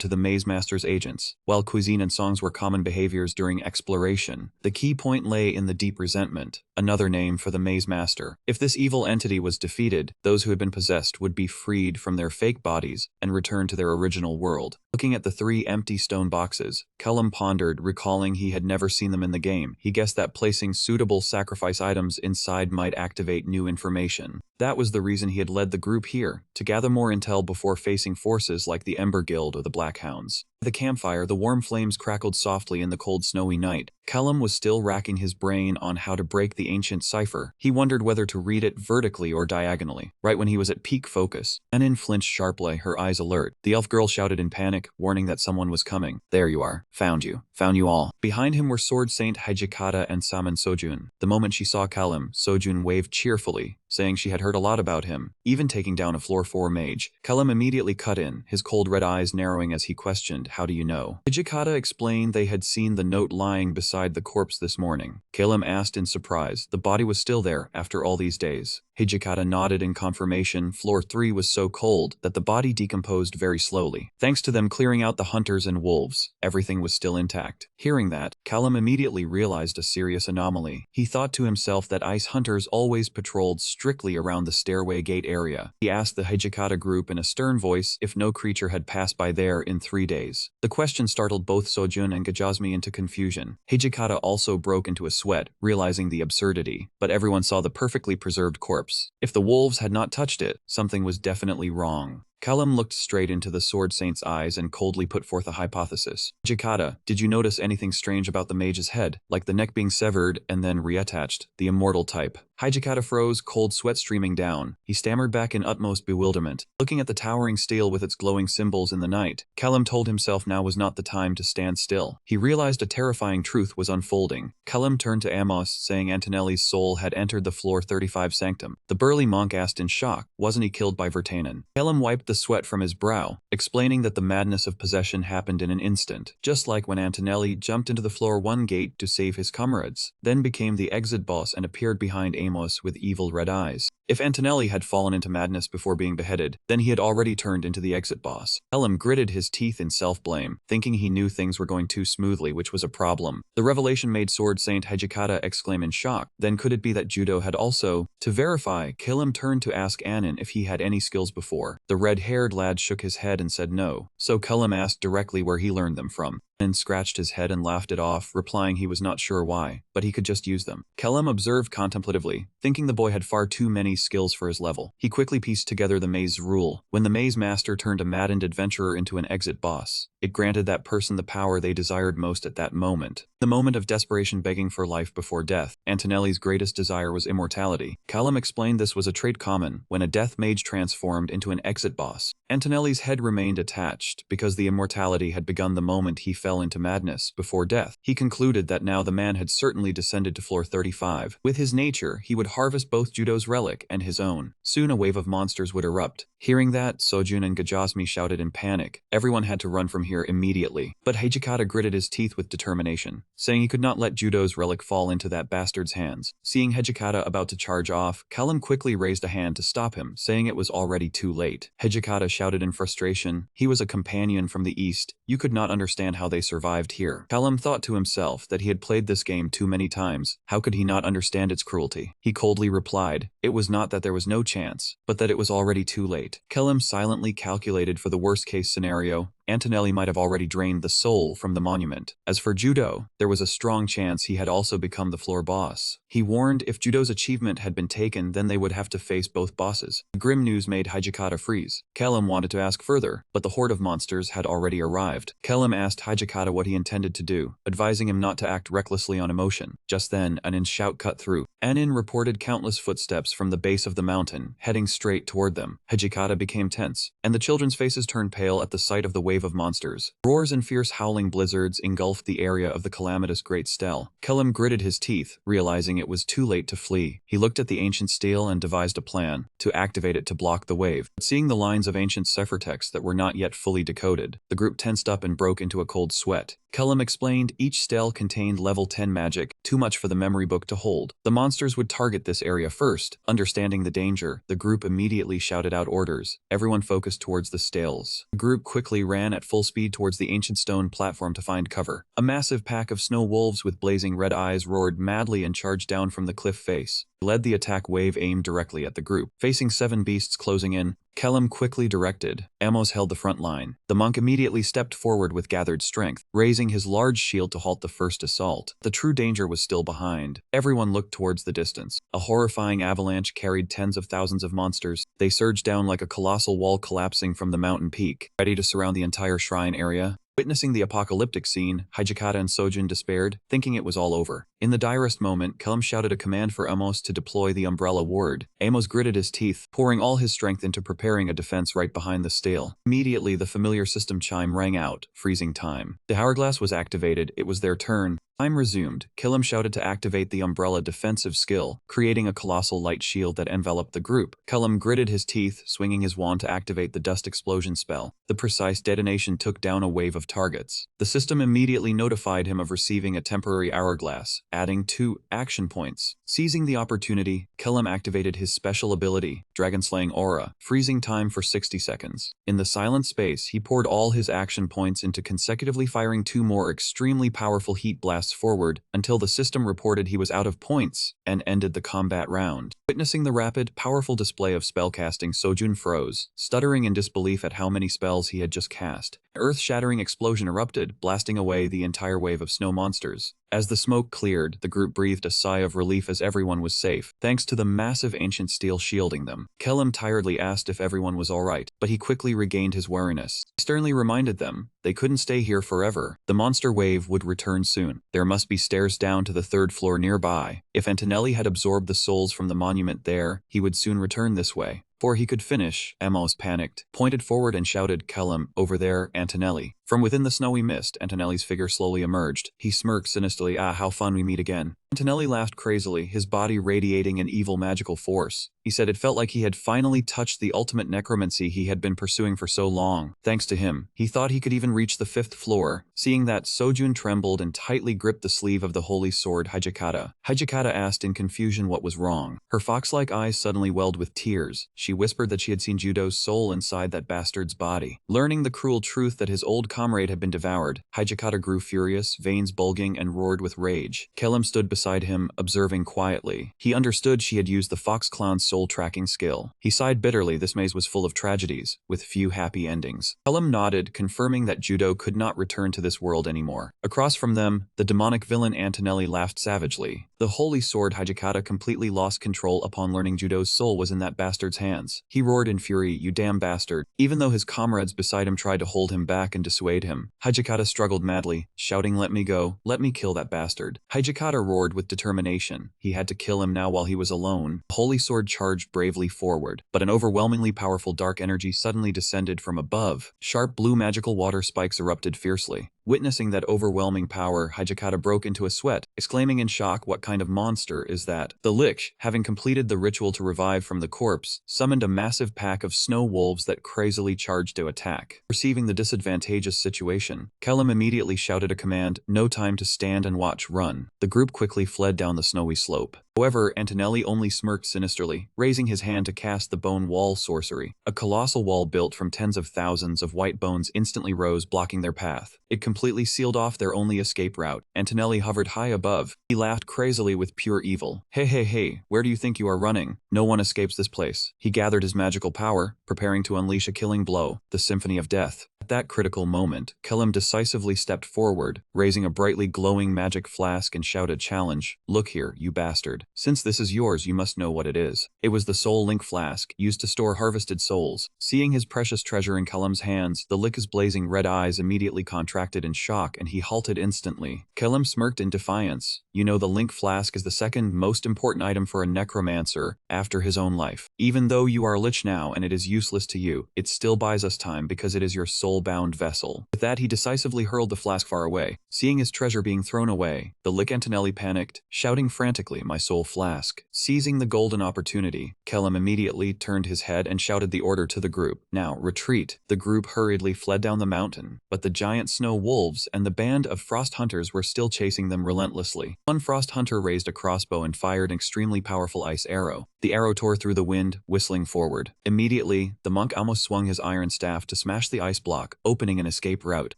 Speaker 1: to the Maze Master's agents, while cuisine and songs were common behaviors during exploration. The key point lay in the deep resentment, another name for the Maze Master. If this evil entity was defeated, those who had been possessed would be freed from their fake bodies and return to their original world. Looking at the 3 empty stone boxes, Kalim pondered, recalling he had never seen them in the game. He guessed that placing suitable sacrifice items inside might activate new information. That was the reason he had led the group here, to gather more intel before facing forces like the Ember Guild or the Black Hounds. At the campfire, the warm flames crackled softly in the cold snowy night. Kalim was still racking his brain on how to break the ancient cipher. He wondered whether to read it vertically or diagonally. Right when he was at peak focus, Anin flinched sharply, her eyes alert. The elf girl shouted in panic, warning that someone was coming. "There you are. Found you. Found you all." Behind him were Sword Saint Hijikata and Saman Sojun. The moment she saw Kalim, Sojun waved cheerfully, saying she had heard a lot about him, even taking down a floor 4 mage. Kalim immediately cut in, his cold red eyes narrowing as he questioned, "How do you know?" Hijikata explained they had seen the note lying beside the corpse this morning. Kalim asked in surprise. The body was still there after all these days. Hijikata nodded in confirmation. Floor 3 was so cold that the body decomposed very slowly. Thanks to them clearing out the hunters and wolves, everything was still intact. Hearing that, Kalim immediately realized a serious anomaly. He thought to himself that ice hunters always patrolled strictly around the stairway gate area. He asked the Hijikata group in a stern voice if no creature had passed by there in 3 days. The question startled both Sojun and Gajosmi into confusion. Hijikata also broke into a sweat, realizing the absurdity, but everyone saw the perfectly preserved corpse. If the wolves had not touched it, something was definitely wrong. Callum looked straight into the Sword Saint's eyes and coldly put forth a hypothesis. Hijikata, did you notice anything strange about the mage's head, like the neck being severed and then reattached, the immortal type? Hijikata froze, cold sweat streaming down. He stammered back in utmost bewilderment. Looking at the towering stele with its glowing symbols in the night, Callum told himself now was not the time to stand still. He realized a terrifying truth was unfolding. Callum turned to Amos, saying Antonelli's soul had entered the floor 35 sanctum. The burly monk asked in shock, wasn't he killed by Vertanen? Callum wiped the sweat from his brow, explaining that the madness of possession happened in an instant, just like when Antonelli jumped into the floor 1 gate to save his comrades, then became the exit boss and appeared behind Amos with evil red eyes. If Antonelli had fallen into madness before being beheaded, then he had already turned into the exit boss. Callum gritted his teeth in self-blame, thinking he knew things were going too smoothly, which was a problem. The revelation made Sword Saint Hijikata exclaim in shock. Then could it be that Judo had also? To verify, Callum turned to ask Anin if he had any skills before. The red-haired lad shook his head and said no, so Callum asked directly where he learned them from. Anin scratched his head and laughed it off, replying he was not sure why, but he could just use them. Callum observed contemplatively, thinking the boy had far too many skills for his level. He quickly pieced together the maze rule. When the maze master turned a maddened adventurer into an exit boss, it granted that person the power they desired most at that moment. The moment of desperation begging for life before death. Antonelli's greatest desire was immortality. Callum explained this was a trait common when a death mage transformed into an exit boss. Antonelli's head remained attached because the immortality had begun the moment he fell into madness before death. He concluded that now the man had certainly descended to floor 35. With his nature, he would harvest both Judo's relic and his own. Soon a wave of monsters would erupt. Hearing that, Sojun and Gajasmi shouted in panic. Everyone had to run from here immediately. But Hijikata gritted his teeth with determination, saying he could not let Judo's relic fall into that bastard's hands. Seeing Hijikata about to charge off, Callum quickly raised a hand to stop him, saying it was already too late. Hijikata shouted in frustration. He was a companion from the east. You could not understand how they survived here. Callum thought to himself that he had played this game too many times. How could he not understand its cruelty? He coldly replied, it was not that there was no chance, but that it was already too late. Callum silently calculated for the worst-case scenario. Antonelli might have already drained the soul from the monument. As for Judo, there was a strong chance he had also become the floor boss. He warned if Judo's achievement had been taken, then they would have to face both bosses. The grim news made Hijikata freeze. Callum wanted to ask further, but the horde of monsters had already arrived. Callum asked Hijikata what he intended to do, advising him not to act recklessly on emotion. Just then, Anin's shout cut through. Anin reported countless footsteps from the base of the mountain, heading straight toward them. Hijikata became tense, and the children's faces turned pale at the sight of the wave of monsters. Roars and fierce howling blizzards engulfed the area of the calamitous great stele. Callum gritted his teeth, realizing it was too late to flee. He looked at the ancient stele and devised a plan to activate it to block the wave. But seeing the lines of ancient cipher text that were not yet fully decoded, the group tensed up and broke into a cold sweat. Callum explained each stele contained level 10 magic, too much for the memory book to hold. The monsters would target this area first. Understanding the danger, the group immediately shouted out orders. Everyone focused towards the steles. The group quickly ran at full speed towards the ancient stone platform to find cover. A massive pack of snow wolves with blazing red eyes roared madly and charged down from the cliff face. Led the attack wave aimed directly at the group. Facing 7 beasts closing in, Callum quickly directed. Amos held the front line. The monk immediately stepped forward with gathered strength, raising his large shield to halt the first assault. The true danger was still behind. Everyone looked towards the distance. A horrifying avalanche carried tens of thousands of monsters. They surged down like a colossal wall collapsing from the mountain peak, ready to surround the entire shrine area. Witnessing the apocalyptic scene, Hijikata and Sojun despaired, thinking it was all over. In the direst moment, Callum shouted a command for Amos to deploy the umbrella ward. Amos gritted his teeth, pouring all his strength into preparing a defense right behind the stele. Immediately, the familiar system chime rang out, freezing time. The hourglass was activated. It was their turn. Time resumed. Callum shouted to activate the umbrella defensive skill, creating a colossal light shield that enveloped the group. Callum gritted his teeth, swinging his wand to activate the dust explosion spell. The precise detonation took down a wave of targets. The system immediately notified him of receiving a temporary hourglass, adding 2 action points. Seizing the opportunity, Callum activated his special ability, Dragon-Slaying Aura, freezing time for 60 seconds. In the silent space, he poured all his action points into consecutively firing 2 more extremely powerful heat blasts forward until the system reported he was out of points and ended the combat round. Witnessing the rapid, powerful display of spellcasting, Sojun froze, stuttering in disbelief at how many spells he had just cast. An earth-shattering explosion erupted, blasting away the entire wave of snow monsters. As the smoke cleared, the group breathed a sigh of relief as everyone was safe, thanks to the massive ancient steel shielding them. Kellum tiredly asked if everyone was alright, but he quickly regained his wariness. He sternly reminded them they couldn't stay here forever. The monster wave would return soon. There must be stairs down to the 3rd floor nearby. If Antonelli had absorbed the souls from the monument there, he would soon return this way. Before he could finish, Amos panicked, pointed forward and shouted, "Kellum, over there, Antonelli." From within the snowy mist, Antonelli's figure slowly emerged. He smirked sinisterly. "Ah, how fun we meet again." Antonelli laughed crazily, his body radiating an evil magical force. He said it felt like he had finally touched the ultimate necromancy he had been pursuing for so long. Thanks to him, he thought he could even reach the 5th floor. Seeing that, Sojun trembled and tightly gripped the sleeve of the holy sword Hijikata. Hijikata asked in confusion what was wrong. Her fox-like eyes suddenly welled with tears. She whispered that she had seen Judo's soul inside that bastard's body. Learning the cruel truth that his old comrade had been devoured, Hijikata grew furious, veins bulging, and roared with rage. Kellum stood beside him, observing quietly. He understood she had used the fox clown's soul-tracking skill. He sighed bitterly. This maze was full of tragedies, with few happy endings. Kellum nodded, confirming that Judo could not return to this world anymore. Across from them, the demonic villain Antonelli laughed savagely. The holy sword Hijikata completely lost control upon learning Judo's soul was in that bastard's hands. He roared in fury, "You damn bastard." Even though his comrades beside him tried to hold him back and dissuade him, Hijikata struggled madly, shouting, "Let me go. Let me kill that bastard." Hijikata roared with determination. He had to kill him now while he was alone. The holy sword charged bravely forward, but an overwhelmingly powerful dark energy suddenly descended from above. Sharp blue magical water spikes erupted fiercely. Witnessing that overwhelming power, Hijikata broke into a sweat, exclaiming in shock, "What kind of monster is that?" The Lich, having completed the ritual to revive from the corpse, summoned a massive pack of snow wolves that crazily charged to attack. Perceiving the disadvantageous situation, Kellum immediately shouted a command, "No time to stand and watch, run." The group quickly fled down the snowy slope. However, Antonelli only smirked sinisterly, raising his hand to cast the bone wall sorcery. A colossal wall built from tens of thousands of white bones instantly rose, blocking their path. It completely sealed off their only escape route. Antonelli hovered high above. He laughed crazily with pure evil. "Hey, hey, hey, where do you think you are running? No one escapes this place." He gathered his magical power, preparing to unleash a killing blow, the Symphony of Death. At that critical moment, Kellum decisively stepped forward, raising a brightly glowing magic flask and shouted, "Challenge. Look here, you bastard. Since this is yours, you must know what it is." It was the Soul Link flask, used to store harvested souls. Seeing his precious treasure in Kellum's hands, the Lick's blazing red eyes immediately contracted in shock and he halted instantly. Kellum smirked in defiance. "You know, the Link flask is the second most important item for a necromancer after his own life. Even though you are a lich now and it is useless to you, it still buys us time because it is your soul-bound vessel." With that, he decisively hurled the flask far away. Seeing his treasure being thrown away, the Lick Antonelli panicked, shouting frantically, "My soul flask." Seizing the golden opportunity, Kellum immediately turned his head and shouted the order to the group. "Now, retreat." The group hurriedly fled down the mountain, but the giant snow wolves and the band of frost hunters were still chasing them relentlessly. One frost hunter raised a crossbow and fired an extremely powerful ice arrow. The arrow tore through the wind, whistling forward. Immediately, the monk almost swung his iron staff to smash the ice block, opening an escape route.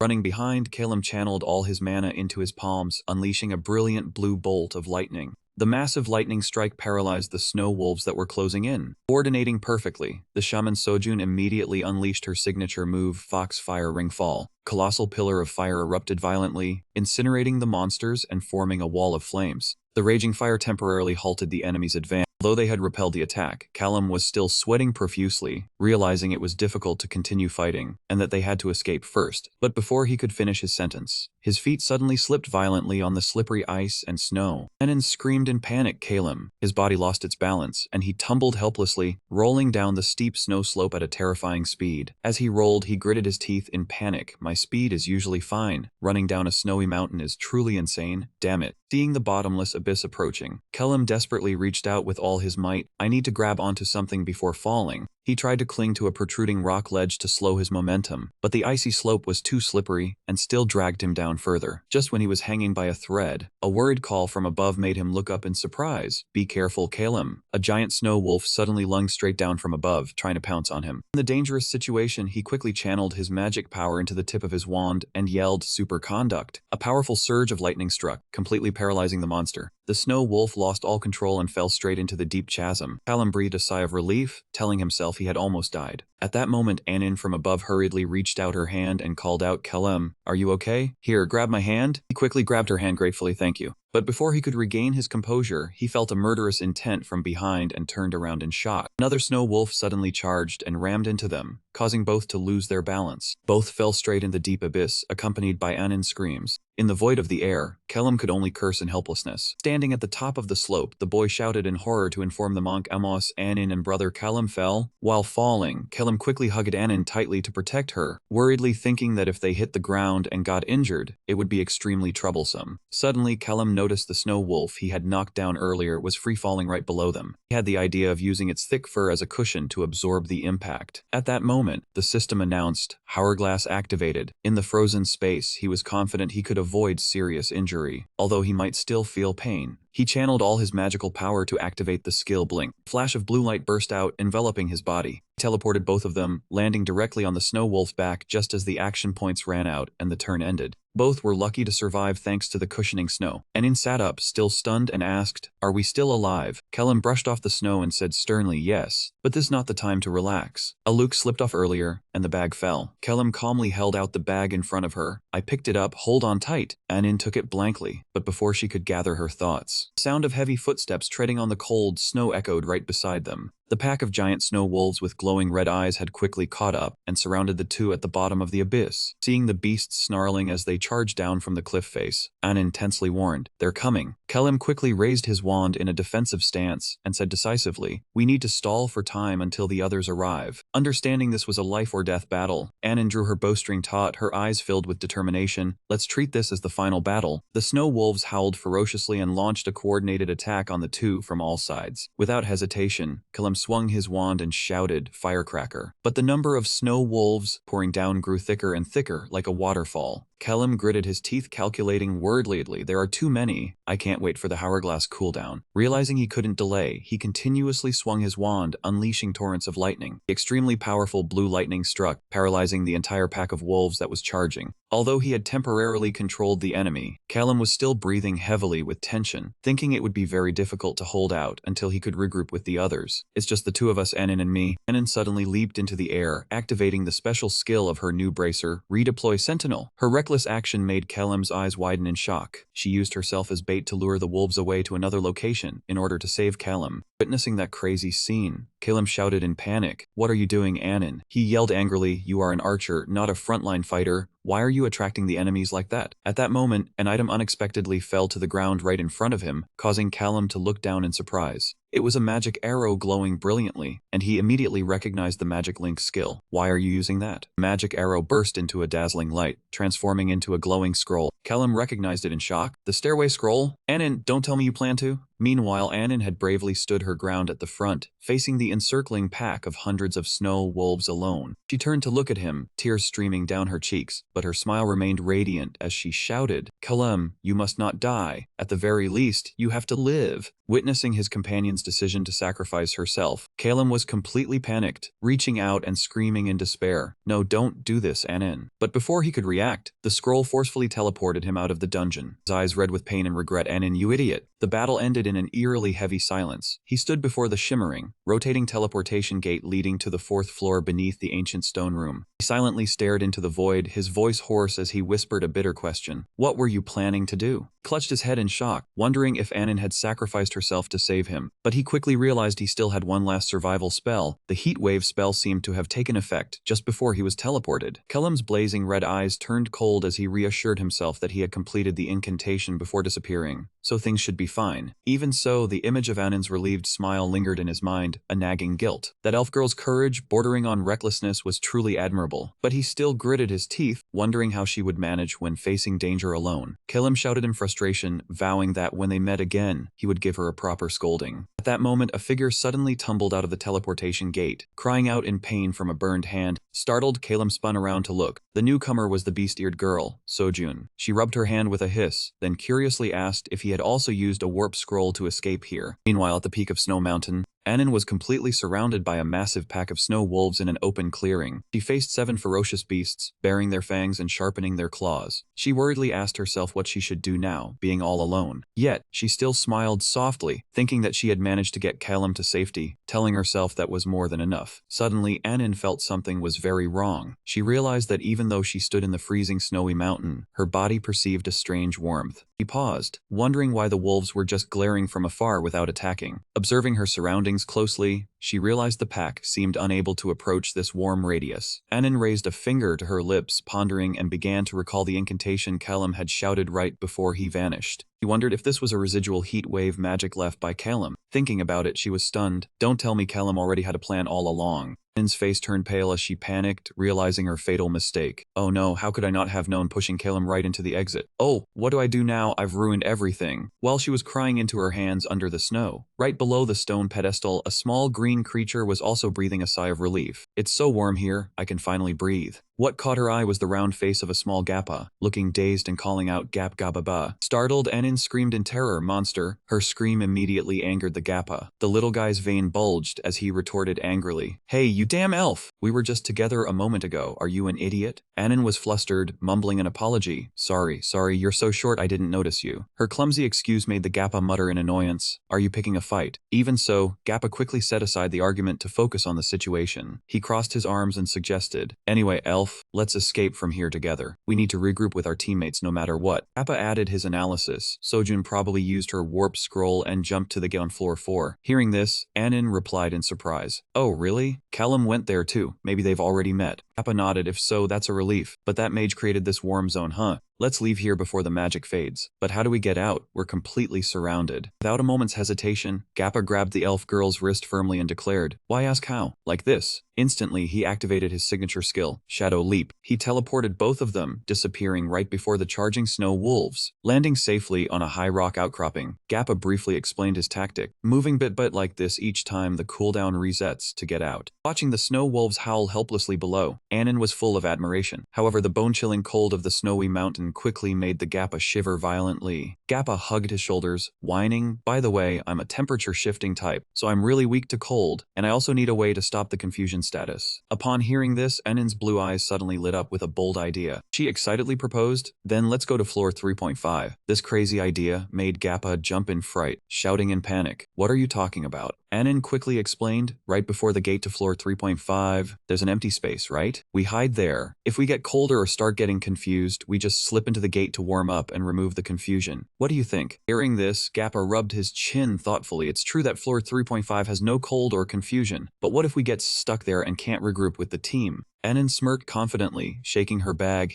Speaker 1: Running behind, Kellum channeled all his mana into his palms, unleashing a brilliant blue bolt of lightning. The massive lightning strike paralyzed the snow wolves that were closing in. Coordinating perfectly, the shaman Sojun immediately unleashed her signature move, Foxfire Ringfall. Colossal pillar of fire erupted violently, incinerating the monsters and forming a wall of flames. The raging fire temporarily halted the enemy's advance. Although they had repelled the attack, Kellum was still sweating profusely, realizing it was difficult to continue fighting, and that they had to escape first. But before he could finish his sentence, his feet suddenly slipped violently on the slippery ice and snow. Anon screamed in panic, Kellum. His body lost its balance, and he tumbled helplessly, rolling down the steep snow slope at a terrifying speed. As he rolled, he gritted his teeth in panic. "My speed is usually fine. Running down a snowy mountain is truly insane. Damn it." Seeing the bottomless abyss approaching, Kellum desperately reached out with all his might. "I need to grab onto something before falling." He tried to cling to a protruding rock ledge to slow his momentum, but the icy slope was too slippery and still dragged him down further. Just when he was hanging by a thread, a worried call from above made him look up in surprise. "Be careful, Kellum." A giant snow wolf suddenly lunged straight down from above, trying to pounce on him. In the dangerous situation, he quickly channeled his magic power into the tip of his wand and yelled, "Superconduct." A powerful surge of lightning struck, completely paralyzing the monster. The snow wolf lost all control and fell straight into the deep chasm. Kellum breathed a sigh of relief, telling himself himself he had almost died. At that moment, Anin from above hurriedly reached out her hand and called out, "Kelem, are you okay? Here, grab my hand." He quickly grabbed her hand gratefully, "Thank you." But before he could regain his composure, he felt a murderous intent from behind and turned around in shock. Another snow wolf suddenly charged and rammed into them, causing both to lose their balance. Both fell straight in the deep abyss, accompanied by Anin's screams. In the void of the air, Kelem could only curse in helplessness. Standing at the top of the slope, the boy shouted in horror to inform the monk Amos, Anin and brother Kelem fell. While falling, Kelem quickly hugged Anin tightly to protect her, worriedly thinking that if they hit the ground and got injured, it would be extremely troublesome. Suddenly, Kelem noticed the snow wolf he had knocked down earlier was free-falling right below them. He had the idea of using its thick fur as a cushion to absorb the impact. At that moment, the system announced, "Hourglass activated." In the frozen space, he was confident he could avoid serious injury, although he might still feel pain. He channeled all his magical power to activate the skill blink. A flash of blue light burst out, enveloping his body. He teleported both of them, landing directly on the snow wolf's back just as the action points ran out and the turn ended. Both were lucky to survive thanks to the cushioning snow. Anin sat up, still stunned, and asked, "Are we still alive?" Kelem brushed off the snow and said sternly, "Yes, but this is not the time to relax. A Luke slipped off earlier, and the bag fell." Kelem calmly held out the bag in front of her. "I picked it up, hold on tight." Anin took it blankly, but before she could gather her thoughts, the sound of heavy footsteps treading on the cold snow echoed right beside them. The pack of giant snow wolves with glowing red eyes had quickly caught up and surrounded the two at the bottom of the abyss. Seeing the beasts snarling as they charged down from the cliff face, Anin tensely warned, "They're coming." Kelem quickly raised his wand in a defensive stance and said decisively, "We need to stall for time until the others arrive." Understanding this was a life or death battle, Anin drew her bowstring taut, her eyes filled with determination. "Let's treat this as the final battle." The snow wolves howled ferociously and launched a coordinated attack on the two from all sides. Without hesitation, Kelem swung his wand and shouted, "Firecracker." But the number of snow wolves pouring down grew thicker and thicker like a waterfall. Kelem gritted his teeth, calculating wordedly, "There are too many. I can't wait for the hourglass cooldown." Realizing he couldn't delay, he continuously swung his wand, unleashing torrents of lightning. The extremely powerful blue lightning struck, paralyzing the entire pack of wolves that was charging. Although he had temporarily controlled the enemy, Kelem was still breathing heavily with tension, thinking it would be very difficult to hold out until he could regroup with the others. "It's just the two of us, Anin and me." Anin suddenly leaped into the air, activating the special skill of her new bracer, Redeploy Sentinel. Her reckless action made Kelem's eyes widen in shock. She used herself as bait to lure the wolves away to another location in order to save Kelem. Witnessing that crazy scene, Kelem shouted in panic, "What are you doing, Anin?" He yelled angrily, "You are an archer, not a frontline fighter. Why are you attracting the enemies like that?" At that moment, an item unexpectedly fell to the ground right in front of him, causing Kelem to look down in surprise. It was a magic arrow glowing brilliantly, and he immediately recognized the magic link skill. "Why are you using that?" The magic arrow burst into a dazzling light, transforming into a glowing scroll. Kelem recognized it in shock. "The stairway scroll? Anin, don't tell me you plan to." Meanwhile, Anin had bravely stood her ground at the front, facing the encircling pack of hundreds of snow wolves alone. She turned to look at him, tears streaming down her cheeks, but her smile remained radiant as she shouted, "Kelem, you must not die. At the very least, you have to live." Witnessing his companion's decision to sacrifice herself, Kelem was completely panicked, reaching out and screaming in despair, "No, don't do this, Anin." But before he could react, the scroll forcefully teleported him out of the dungeon. His eyes red with pain and regret. "Anin, you idiot." The battle ended in an eerily heavy silence. He stood before the shimmering, rotating teleportation gate leading to the fourth floor beneath the ancient stone room. He silently stared into the void, his voice hoarse as he whispered a bitter question. "What were you planning to do?" He clutched his head in shock, wondering if Anin had sacrificed herself to save him. But he quickly realized he still had one last survival spell. The heat wave spell seemed to have taken effect just before he was teleported. Kelem's blazing red eyes turned cold as he reassured himself that he had completed the incantation before disappearing. So things should be fine. Even so, the image of Anin's relieved smile lingered in his mind, a nagging guilt. That elf girl's courage, bordering on recklessness, was truly admirable. But he still gritted his teeth, wondering how she would manage when facing danger alone. Kelem shouted in frustration, vowing that when they met again, he would give her a proper scolding. At that moment, a figure suddenly tumbled out of the teleportation gate, crying out in pain from a burned hand. Startled, Kelem spun around to look. The newcomer was the beast-eared girl, Sojun. She rubbed her hand with a hiss, then curiously asked if he had also used a warp scroll to escape here. Meanwhile, at the peak of Snow Mountain, Anin was completely surrounded by a massive pack of snow wolves in an open clearing. She faced 7 ferocious beasts, baring their fangs and sharpening their claws. She worriedly asked herself what she should do now, being all alone. Yet, she still smiled softly, thinking that she had managed to get Callum to safety, telling herself that was more than enough. Suddenly, Anin felt something was very wrong. She realized that even though she stood in the freezing snowy mountain, her body perceived a strange warmth. He paused, wondering why the wolves were just glaring from afar without attacking. Observing her surroundings closely, she realized the pack seemed unable to approach this warm radius. Anin raised a finger to her lips, pondering, and began to recall the incantation Callum had shouted right before he vanished. He wondered if this was a residual heat wave magic left by Callum. Thinking about it, she was stunned. Don't tell me Callum already had a plan all along. Anin's face turned pale as she panicked, realizing her fatal mistake. Oh no, how could I not have known, pushing Callum right into the exit? Oh, what do I do now? I've ruined everything. While she was crying into her hands under the snow, right below the stone pedestal, a small green creature was also breathing a sigh of relief. It's so warm here, I can finally breathe. What caught her eye was the round face of a small Gappa, looking dazed and calling out Gap Gababa. Startled, Anin screamed in terror, monster. Her scream immediately angered the Gappa. The little guy's vein bulged as he retorted angrily. Hey, you damn elf! We were just together a moment ago. Are you an idiot? Anin was flustered, mumbling an apology. Sorry, you're so short I didn't notice you. Her clumsy excuse made the Gappa mutter in annoyance. Are you picking a fight? Even so, Gappa quickly set aside the argument to focus on the situation. He crossed his arms and suggested, anyway, elf, let's escape from here together. We need to regroup with our teammates no matter what. Appa added his analysis. Sojun probably used her warp scroll and jumped to the gate on floor 4. Hearing this, Anin replied in surprise. Oh, really? Callum went there too. Maybe they've already met. Appa nodded. If so, that's a relief. But that mage created this warm zone, huh? Let's leave here before the magic fades. But how do we get out? We're completely surrounded. Without a moment's hesitation, Gappa grabbed the elf girl's wrist firmly and declared, why ask how? Like this. Instantly, he activated his signature skill, Shadow Leap. He teleported both of them, disappearing right before the charging snow wolves. Landing safely on a high rock outcropping, Gappa briefly explained his tactic, moving bit like this each time the cooldown resets to get out. Watching the snow wolves howl helplessly below, Anin was full of admiration. However, the bone-chilling cold of the snowy mountain quickly made the Gappa shiver violently. Gappa hugged his shoulders, whining, by the way, I'm a temperature-shifting type, so I'm really weak to cold, and I also need a way to stop the confusion status. Upon hearing this, Anin's blue eyes suddenly lit up with a bold idea. She excitedly proposed, then let's go to floor 3.5. This crazy idea made Gappa jump in fright, shouting in panic, what are you talking about? Anin quickly explained, right before the gate to floor 3.5, there's an empty space, right? We hide there. If we get colder or start getting confused, we just slip into the gate to warm up and remove the confusion. What do you think? Hearing this, Gappa rubbed his chin thoughtfully. It's true that floor 3.5 has no cold or confusion, but what if we get stuck there and can't regroup with the team? Anin smirked confidently, shaking her bag.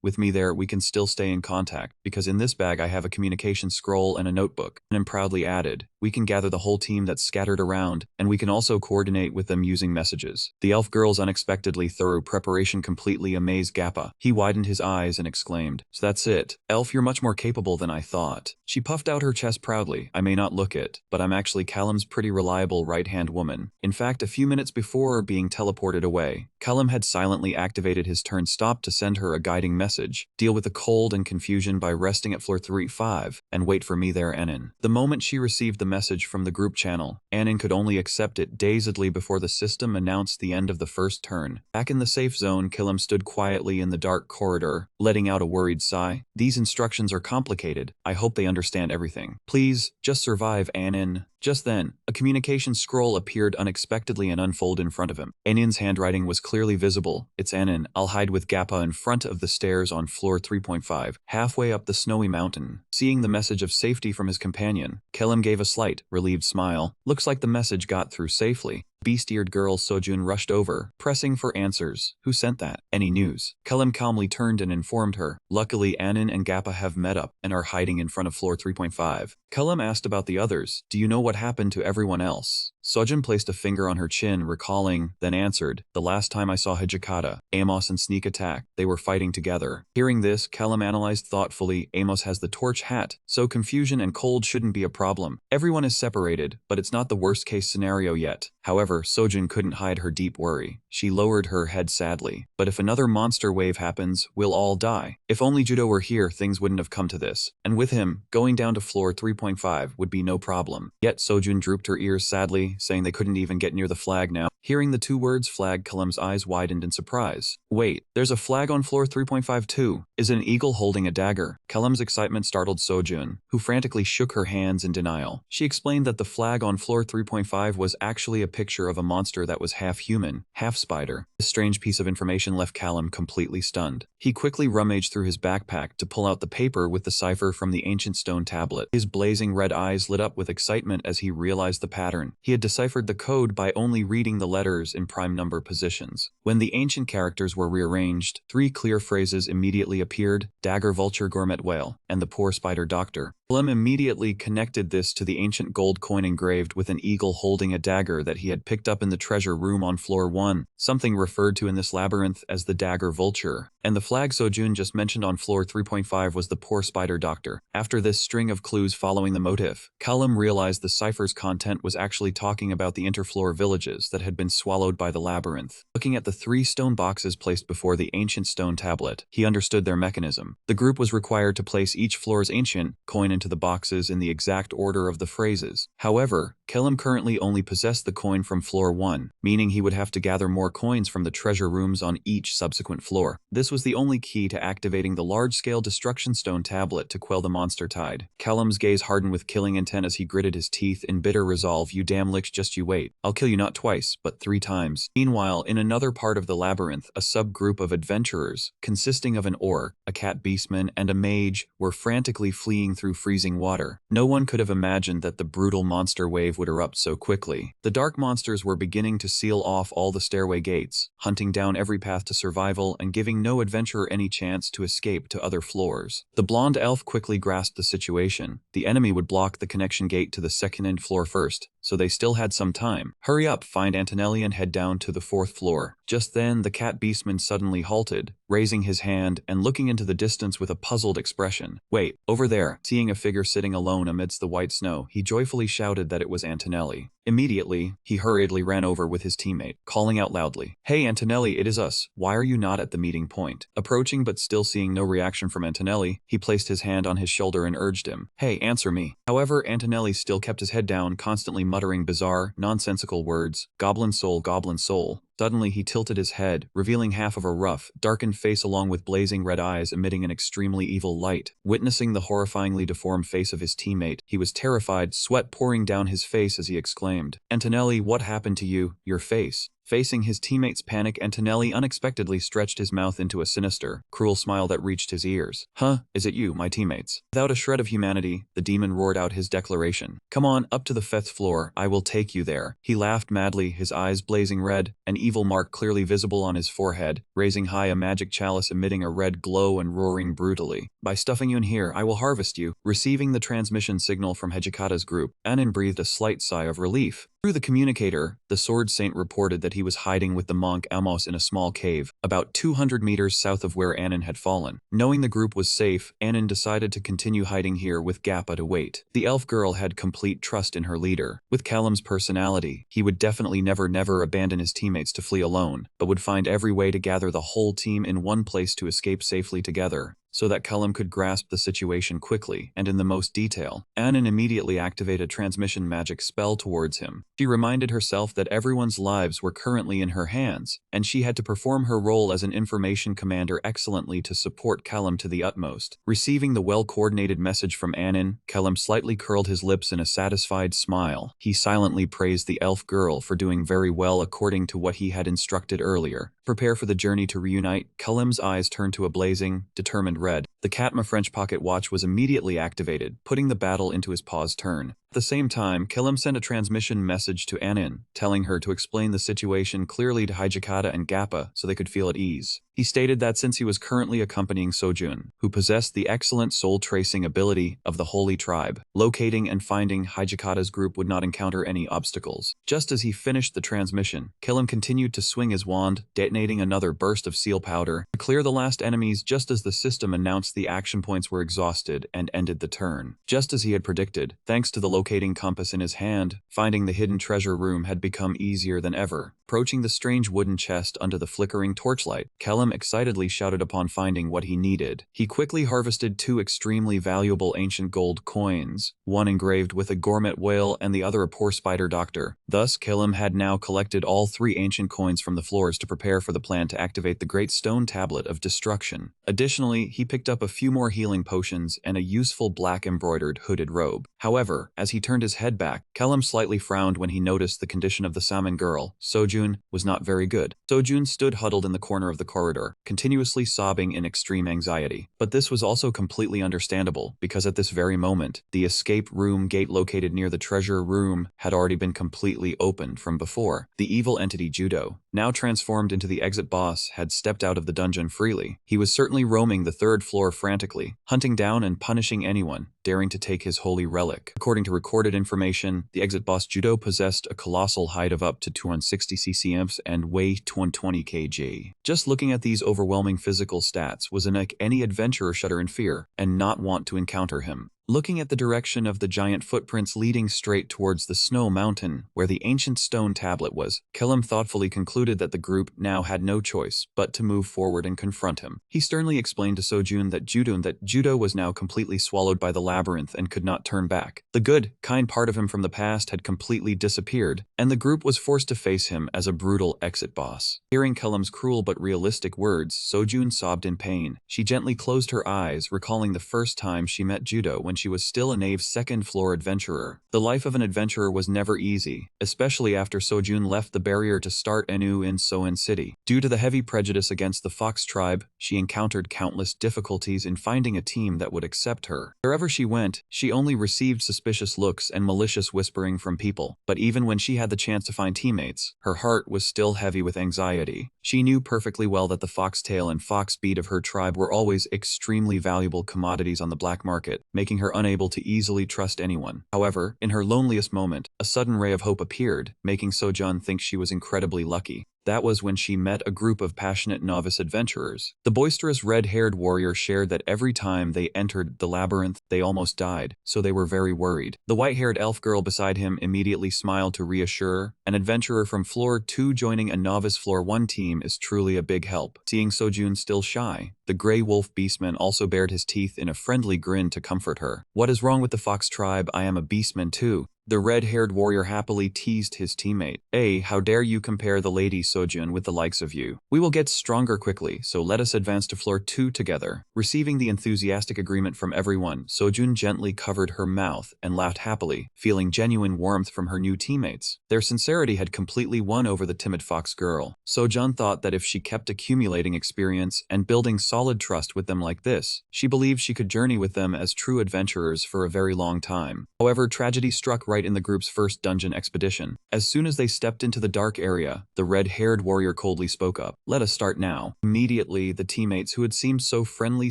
Speaker 1: With me there, we can still stay in contact, because in this bag I have a communication scroll and a notebook. Anin proudly added, we can gather the whole team that's scattered around, and we can also coordinate with them using messages. The elf girl's unexpectedly thorough preparation completely amazed Gappa. He widened his eyes and exclaimed, so that's it. Elf, you're much more capable than I thought. She puffed out her chest proudly. I may not look it, but I'm actually Callum's pretty reliable right-hand woman. In fact, a few minutes before being teleported away, Callum had silently activated his turn stop to send her a guiding message. Deal with the cold and confusion by resting at floor 3.5 and wait for me there, Anin. The moment she received the message from the group channel, Anin could only accept it dazedly before the system announced the end of the first turn. Back in the safe zone, Callum stood quietly in the dark corridor, letting out a worried sigh. These instructions are complicated. I hope they understand everything. Please, just survive, Anin. Just then, a communication scroll appeared unexpectedly and unfolded in front of him. Anin's handwriting was clearly visible. It's Anin. I'll hide with Gappa in front of the stairs on floor 3.5, halfway up the snowy mountain. Seeing the message of safety from his companion, Callum gave a slight, relieved smile. Looks like the message got through safely. Beast-eared girl Sojun rushed over, pressing for answers. Who sent that? Any news? Callum calmly turned and informed her. Luckily, Anin and Gappa have met up and are hiding in front of floor 3.5. Callum asked about the others. Do you know what happened to everyone else? Sojun placed a finger on her chin, recalling, then answered, the last time I saw Hijikata, Amos and Sneak Attack, they were fighting together. Hearing this, Callum analyzed thoughtfully. Amos has the torch hat, so confusion and cold shouldn't be a problem. Everyone is separated, but it's not the worst-case scenario yet. However, Sojun couldn't hide her deep worry. She lowered her head sadly. But if another monster wave happens, we'll all die. If only Judo were here, things wouldn't have come to this. And with him, going down to floor 3.5 would be no problem. Yet Sojun drooped her ears sadly, saying they couldn't even get near the flag now. Hearing the two words flag, Callum's eyes widened in surprise. Wait, there's a flag on floor 3.5 too. Is it an eagle holding a dagger? Kellum's excitement startled Sojun, who frantically shook her hands in denial. She explained that the flag on floor 3.5 was actually a picture of a monster that was half human, half spider. This strange piece of information left Callum completely stunned. He quickly rummaged through his backpack to pull out the paper with the cipher from the ancient stone tablet. His blazing red eyes lit up with excitement as he realized the pattern. He had deciphered the code by only reading the letters in prime number positions. When the ancient characters were rearranged, 3 clear phrases immediately appeared: dagger, vulture, gourmet whale, and the poor spider doctor. Callum immediately connected this to the ancient gold coin engraved with an eagle holding a dagger that he had picked up in the treasure room on floor 1, something referred to in this labyrinth as the dagger vulture, and the flag Sojun just mentioned on floor 3.5 was the poor spider doctor. After this string of clues following the motif, Callum realized the cipher's content was actually talking about the interfloor villages that had been swallowed by the labyrinth. Looking at the 3 stone boxes placed before the ancient stone tablet, he understood their mechanism. The group was required to place each floor's ancient coin into the boxes in the exact order of the phrases. However, Callum currently only possessed the coin from floor 1, meaning he would have to gather more coins from the treasure rooms on each subsequent floor. This was the only key to activating the large-scale destruction stone tablet to quell the monster tide. Callum's gaze hardened with killing intent as he gritted his teeth in bitter resolve. You damn licks, just you wait. I'll kill you not twice, but 3 times. Meanwhile, in another part of the labyrinth, a subgroup of adventurers, consisting of an orc, a cat beastman, and a mage, were frantically fleeing through freezing water. No one could have imagined that the brutal monster wave would erupt so quickly. The dark monsters were beginning to seal off all the stairway gates, hunting down every path to survival and giving no adventurer any chance to escape to other floors. The blonde elf quickly grasped the situation. The enemy would block the connection gate to the second floor first, so they still had some time. Hurry up, find Antonelli and head down to the 4th floor. Just then, the cat beastman suddenly halted, raising his hand and looking into the distance with a puzzled expression. Wait, over there. Seeing a figure sitting alone amidst the white snow, he joyfully shouted that it was Antonelli. Immediately, he hurriedly ran over with his teammate, calling out loudly, "Hey Antonelli, it is us. Why are you not at the meeting point?" Approaching but still seeing no reaction from Antonelli, he placed his hand on his shoulder and urged him, "Hey, answer me." However, Antonelli still kept his head down, constantly muttering bizarre, nonsensical words, "Goblin soul, goblin soul." Suddenly he tilted his head, revealing half of a rough, darkened face along with blazing red eyes emitting an extremely evil light. Witnessing the horrifyingly deformed face of his teammate, he was terrified, sweat pouring down his face as he exclaimed, "Antonelli, what happened to you? Your face?" Facing his teammate's panic, Antonelli unexpectedly stretched his mouth into a sinister, cruel smile that reached his ears. "Huh, is it you, my teammates?" Without a shred of humanity, the demon roared out his declaration. "Come on, up to the 5th floor, I will take you there." He laughed madly, his eyes blazing red, an evil mark clearly visible on his forehead, raising high a magic chalice emitting a red glow and roaring brutally. "By stuffing you in here, I will harvest you." Receiving the transmission signal from Hijikata's group, Anin breathed a slight sigh of relief. Through the communicator, the Sword Saint reported that he was hiding with the monk Amos in a small cave, about 200 meters south of where Anin had fallen. Knowing the group was safe, Anin decided to continue hiding here with Gappa to wait. The elf girl had complete trust in her leader. With Callum's personality, he would definitely never abandon his teammates to flee alone, but would find every way to gather the whole team in one place to escape safely together, so that Callum could grasp the situation quickly and in the most detail. Anin immediately activated a transmission magic spell towards him. She reminded herself that everyone's lives were currently in her hands, and she had to perform her role as an information commander excellently to support Callum to the utmost. Receiving the well-coordinated message from Anin, Callum slightly curled his lips in a satisfied smile. He silently praised the elf girl for doing very well according to what he had instructed earlier. Prepare for the journey to reunite. Callum's eyes turned to a blazing, determined red. The Catma French pocket watch was immediately activated, putting the battle into his paw's turn. At the same time, Callum sent a transmission message to Anin, telling her to explain the situation clearly to Hijikata and Gappa so they could feel at ease. He stated that since he was currently accompanying Sojun, who possessed the excellent soul-tracing ability of the Holy Tribe, locating and finding Hijikata's group would not encounter any obstacles. Just as he finished the transmission, Callum continued to swing his wand, detonating another burst of seal powder to clear the last enemies just as the system announced the action points were exhausted and ended the turn. Just as he had predicted, thanks to the locating compass in his hand, finding the hidden treasure room had become easier than ever. Approaching the strange wooden chest under the flickering torchlight, Kellum excitedly shouted upon finding what he needed. He quickly harvested 2 extremely valuable ancient gold coins, one engraved with a gourmet whale and the other a poor spider doctor. Thus, Kellum had now collected all 3 ancient coins from the floors to prepare for the plan to activate the Great Stone Tablet of Destruction. Additionally, he picked up a few more healing potions and a useful black embroidered hooded robe. However, as he turned his head back, Kellum slightly frowned when he noticed the condition of the salmon girl, Sojun, was not very good. Sojun stood huddled in the corner of the corridor, continuously sobbing in extreme anxiety. But this was also completely understandable, because at this very moment, the escape room gate located near the treasure room had already been completely opened from before. The evil entity Judo, now transformed into the exit boss, had stepped out of the dungeon freely. He was certainly roaming the 3rd floor frantically, hunting down and punishing anyone daring to take his holy relic. According to recorded information, the exit boss Judo possessed a colossal height of up to 260 ccms and weigh 220 kg. Just looking at these overwhelming physical stats was enough any adventurer shudder in fear and not want to encounter him. Looking at the direction of the giant footprints leading straight towards the snow mountain where the ancient stone tablet was, Kellum thoughtfully concluded that the group now had no choice but to move forward and confront him. He sternly explained to Sojun that Judo was now completely swallowed by the labyrinth and could not turn back. The good, kind part of him from the past had completely disappeared, and the group was forced to face him as a brutal exit boss. Hearing Kellum's cruel but realistic words, Sojun sobbed in pain. She gently closed her eyes, recalling the first time she met Judo when she was still a naive 2nd floor adventurer. The life of an adventurer was never easy, especially after Sojun left the barrier to start anew in Soin City. Due to the heavy prejudice against the Fox tribe, she encountered countless difficulties in finding a team that would accept her. Wherever she went, she only received suspicious looks and malicious whispering from people. But even when she had the chance to find teammates, her heart was still heavy with anxiety. She knew perfectly well that the foxtail and foxbeat of her tribe were always extremely valuable commodities on the black market, making her unable to easily trust anyone. However, in her loneliest moment, a sudden ray of hope appeared, making Sojun think she was incredibly lucky. That was when she met a group of passionate novice adventurers. The boisterous red-haired warrior shared that every time they entered the labyrinth, they almost died, so they were very worried. The white-haired elf girl beside him immediately smiled to reassure her. An adventurer from floor 2 joining a novice floor 1 team is truly a big help. Seeing Sojun still shy, the gray wolf beastman also bared his teeth in a friendly grin to comfort her. "What is wrong with the fox tribe? I am a beastman too." The red-haired warrior happily teased his teammate. How dare you compare the lady Sojun with the likes of you? We will get stronger quickly, so let us advance to floor 2 together." Receiving the enthusiastic agreement from everyone, Sojun gently covered her mouth and laughed happily, feeling genuine warmth from her new teammates. Their sincerity had completely won over the timid fox girl. Sojun thought that if she kept accumulating experience and building solid trust with them like this, she believed she could journey with them as true adventurers for a very long time. However, tragedy struck right in the group's first dungeon expedition. As soon as they stepped into the dark area, the red-haired warrior coldly spoke up. "Let us start now." Immediately, the teammates who had seemed so friendly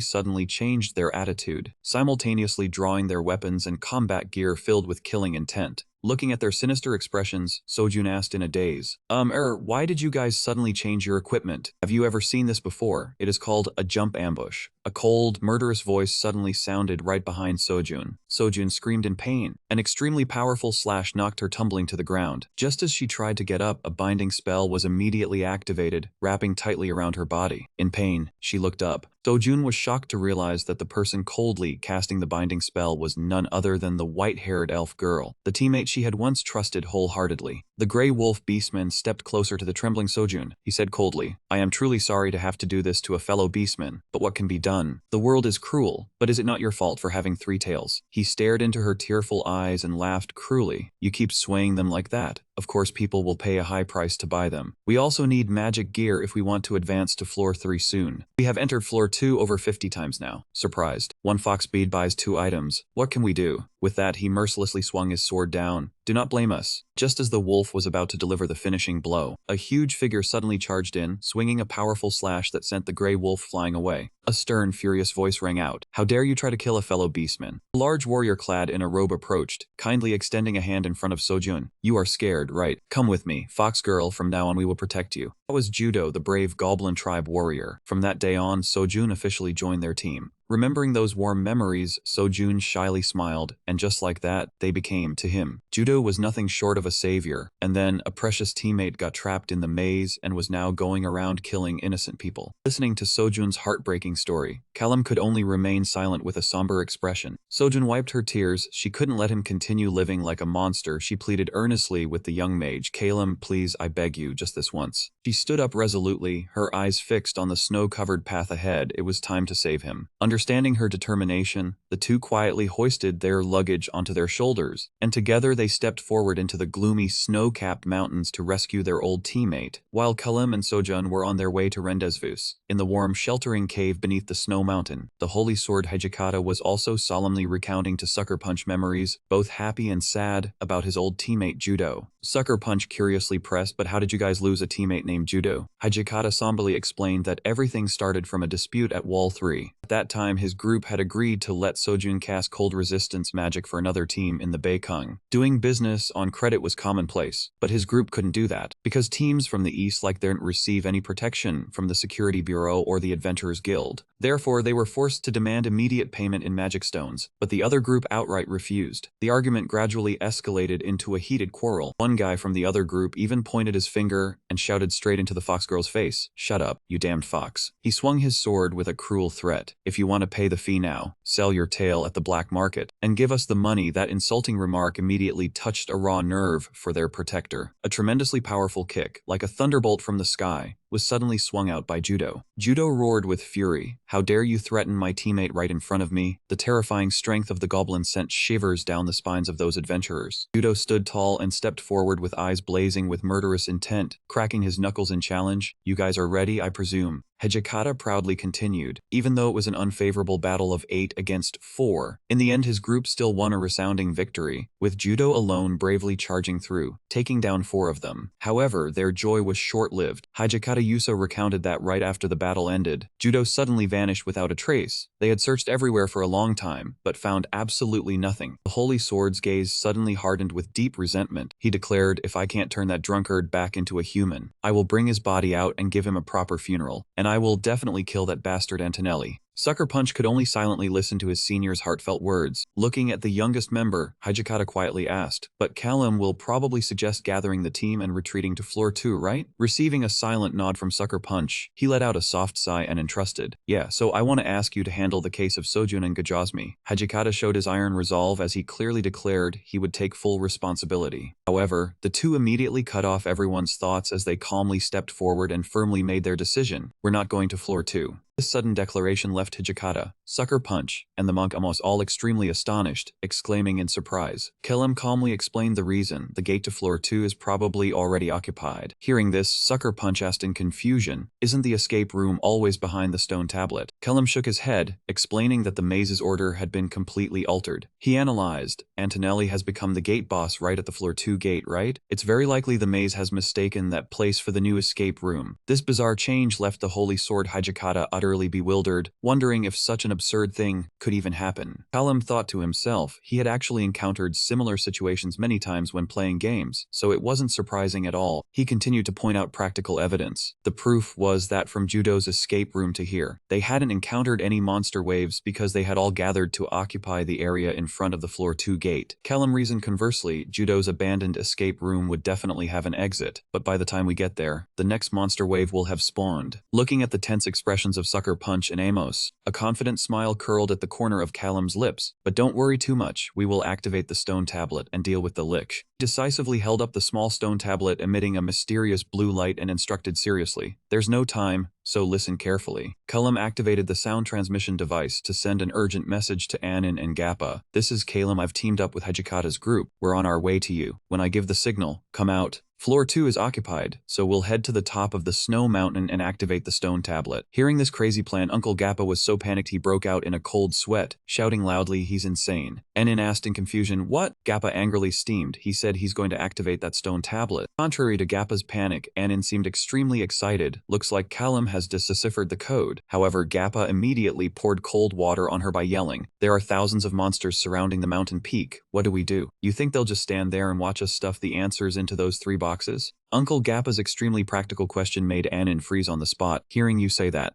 Speaker 1: suddenly changed their attitude, simultaneously drawing their weapons and combat gear filled with killing intent. Looking at their sinister expressions, Sojun asked in a daze, why did you guys suddenly change your equipment? Have you ever seen this before? It is called a jump ambush." A cold, murderous voice suddenly sounded right behind Sojun. Sojun screamed in pain. An extremely powerful slash knocked her tumbling to the ground. Just as she tried to get up, a binding spell was immediately activated, wrapping tightly around her body. In pain, she looked up. Sojun was shocked to realize that the person coldly casting the binding spell was none other than the white-haired elf girl, the teammate she had once trusted wholeheartedly. The gray wolf beastman stepped closer to the trembling Sojun. He said coldly, "I am truly sorry to have to do this to a fellow beastman, but what can be done? The world is cruel, but is it not your fault for having 3 tails?" He stared into her tearful eyes and laughed cruelly. "You keep swaying them like that. Of course people will pay a high price to buy them. We also need magic gear if we want to advance to floor 3 soon. We have entered floor 2 over 50 times now." Surprised, one fox bead buys 2 items. What can we do? With that, he mercilessly swung his sword down. "Do not blame us." Just as the wolf was about to deliver the finishing blow, a huge figure suddenly charged in, swinging a powerful slash that sent the gray wolf flying away. A stern, furious voice rang out. "How dare you try to kill a fellow beastman?" A large warrior clad in a robe approached, kindly extending a hand in front of Sojun. "You are scared, right? Come with me, fox girl, from now on we will protect you." That was Judo, the brave goblin tribe warrior. From that day on, Sojun officially joined their team. Remembering those warm memories, Sojun shyly smiled, and just like that, they became, to him. Judo was nothing short of a savior, and then a precious teammate got trapped in the maze and was now going around killing innocent people. Listening to Sojun's heartbreaking story, Callum could only remain silent with a somber expression. Sojun wiped her tears. She couldn't let him continue living like a monster. She pleaded earnestly with the young mage. Callum, please, I beg you, just this once. She stood up resolutely, her eyes fixed on the snow-covered path ahead. It was time to save him. Understanding her determination, the two quietly hoisted their luggage onto their shoulders, and together they stepped forward into the gloomy, snow-capped mountains to rescue their old teammate, while Callum and Sojun were on their way to Rendezvous. In the warm, sheltering cave beneath the snow mountain, the holy sword Hijikata was also solemnly recounting to Sucker Punch memories, both happy and sad, about his old teammate Judo. Sucker Punch curiously pressed, but how did you guys lose a teammate named Judo? Hijikata somberly explained that everything started from a dispute at Wall 3. At that time, his group had agreed to let Sojun cast cold resistance magic for another team in the Beikung. Doing business on credit was commonplace, but his group couldn't do that, because teams from the east didn't receive any protection from the Security Bureau or the Adventurers Guild. Therefore, they were forced to demand immediate payment in magic stones, but the other group outright refused. The argument gradually escalated into a heated quarrel. One guy from the other group even pointed his finger and shouted straight into the fox girl's face, "Shut up, you damned fox." He swung his sword with a cruel threat. "If you want to pay the fee now, sell your tail at the black market, and give us the money." That insulting remark immediately touched a raw nerve for their protector. A tremendously powerful kick, like a thunderbolt from the sky, was suddenly swung out by Judo. Judo roared with fury. "How dare you threaten my teammate right in front of me?" The terrifying strength of the goblin sent shivers down the spines of those adventurers. Judo stood tall and stepped forward with eyes blazing with murderous intent, cracking his knuckles in challenge. "You guys are ready, I presume?" Hijikata proudly continued. Even though it was an unfavorable battle of 8 against 4, in the end his group still won a resounding victory, with Judo alone bravely charging through, taking down 4 of them. However, their joy was short-lived. Hijikata Yuso recounted that right after the battle ended, Judo suddenly vanished without a trace. They had searched everywhere for a long time, but found absolutely nothing. The Holy Sword's gaze suddenly hardened with deep resentment. He declared, "If I can't turn that drunkard back into a human, I will bring his body out and give him a proper funeral, and I will definitely kill that bastard Antonelli." Sucker Punch could only silently listen to his senior's heartfelt words. Looking at the youngest member, Hijikata quietly asked, "But Callum will probably suggest gathering the team and retreating to floor 2, right?" Receiving a silent nod from Sucker Punch, he let out a soft sigh and entrusted, "Yeah, so I want to ask you to handle the case of Sojun and Gajosmi." Hijikata showed his iron resolve as he clearly declared he would take full responsibility. However, the two immediately cut off everyone's thoughts as they calmly stepped forward and firmly made their decision. "We're not going to floor 2. This sudden declaration left Hijikata, Sucker Punch, and the monk Amos all extremely astonished, exclaiming in surprise. Callum calmly explained the reason. "The gate to floor 2 is probably already occupied." Hearing this, Sucker Punch asked in confusion, "Isn't the escape room always behind the stone tablet?" Callum shook his head, explaining that the maze's order had been completely altered. He analyzed, "Antonelli has become the gate boss right at the floor 2 gate, right? It's very likely the maze has mistaken that place for the new escape room." This bizarre change left the Holy Sword Hijikata utterly bewildered, wondering if such an absurd thing could even happen. Callum thought to himself, he had actually encountered similar situations many times when playing games, so it wasn't surprising at all. He continued to point out practical evidence. The proof was that from Judo's escape room to here, they hadn't encountered any monster waves because they had all gathered to occupy the area in front of the floor 2 gate. Callum reasoned conversely, Judo's abandoned escape room would definitely have an exit, but by the time we get there, the next monster wave will have spawned. Looking at the tense expressions of Sucker Punch and Amos, a confident smile curled at the corner of Callum's lips. "But don't worry too much, we will activate the stone tablet and deal with the lich." Decisively held up the small stone tablet emitting a mysterious blue light and instructed seriously, "There's no time, so listen carefully." Callum activated the sound transmission device to send an urgent message to Anin and Gappa. "This is Callum, I've teamed up with Hijikata's group. We're on our way to you. When I give the signal, come out. Floor 2 is occupied, so we'll head to the top of the snow mountain and activate the stone tablet." Hearing this crazy plan, Uncle Gappa was so panicked he broke out in a cold sweat, shouting loudly, "He's insane." Anin asked in confusion, "What?" Gappa angrily steamed. "He said he's going to activate that stone tablet." Contrary to Gappa's panic, Anin seemed extremely excited. "Looks like Callum has deciphered the code." However, Gappa immediately poured cold water on her by yelling, "There are thousands of monsters surrounding the mountain peak. What do we do? You think they'll just stand there and watch us stuff the answers into those 3 boxes? Uncle Gappa's extremely practical question made Anin freeze on the spot, hearing you say that.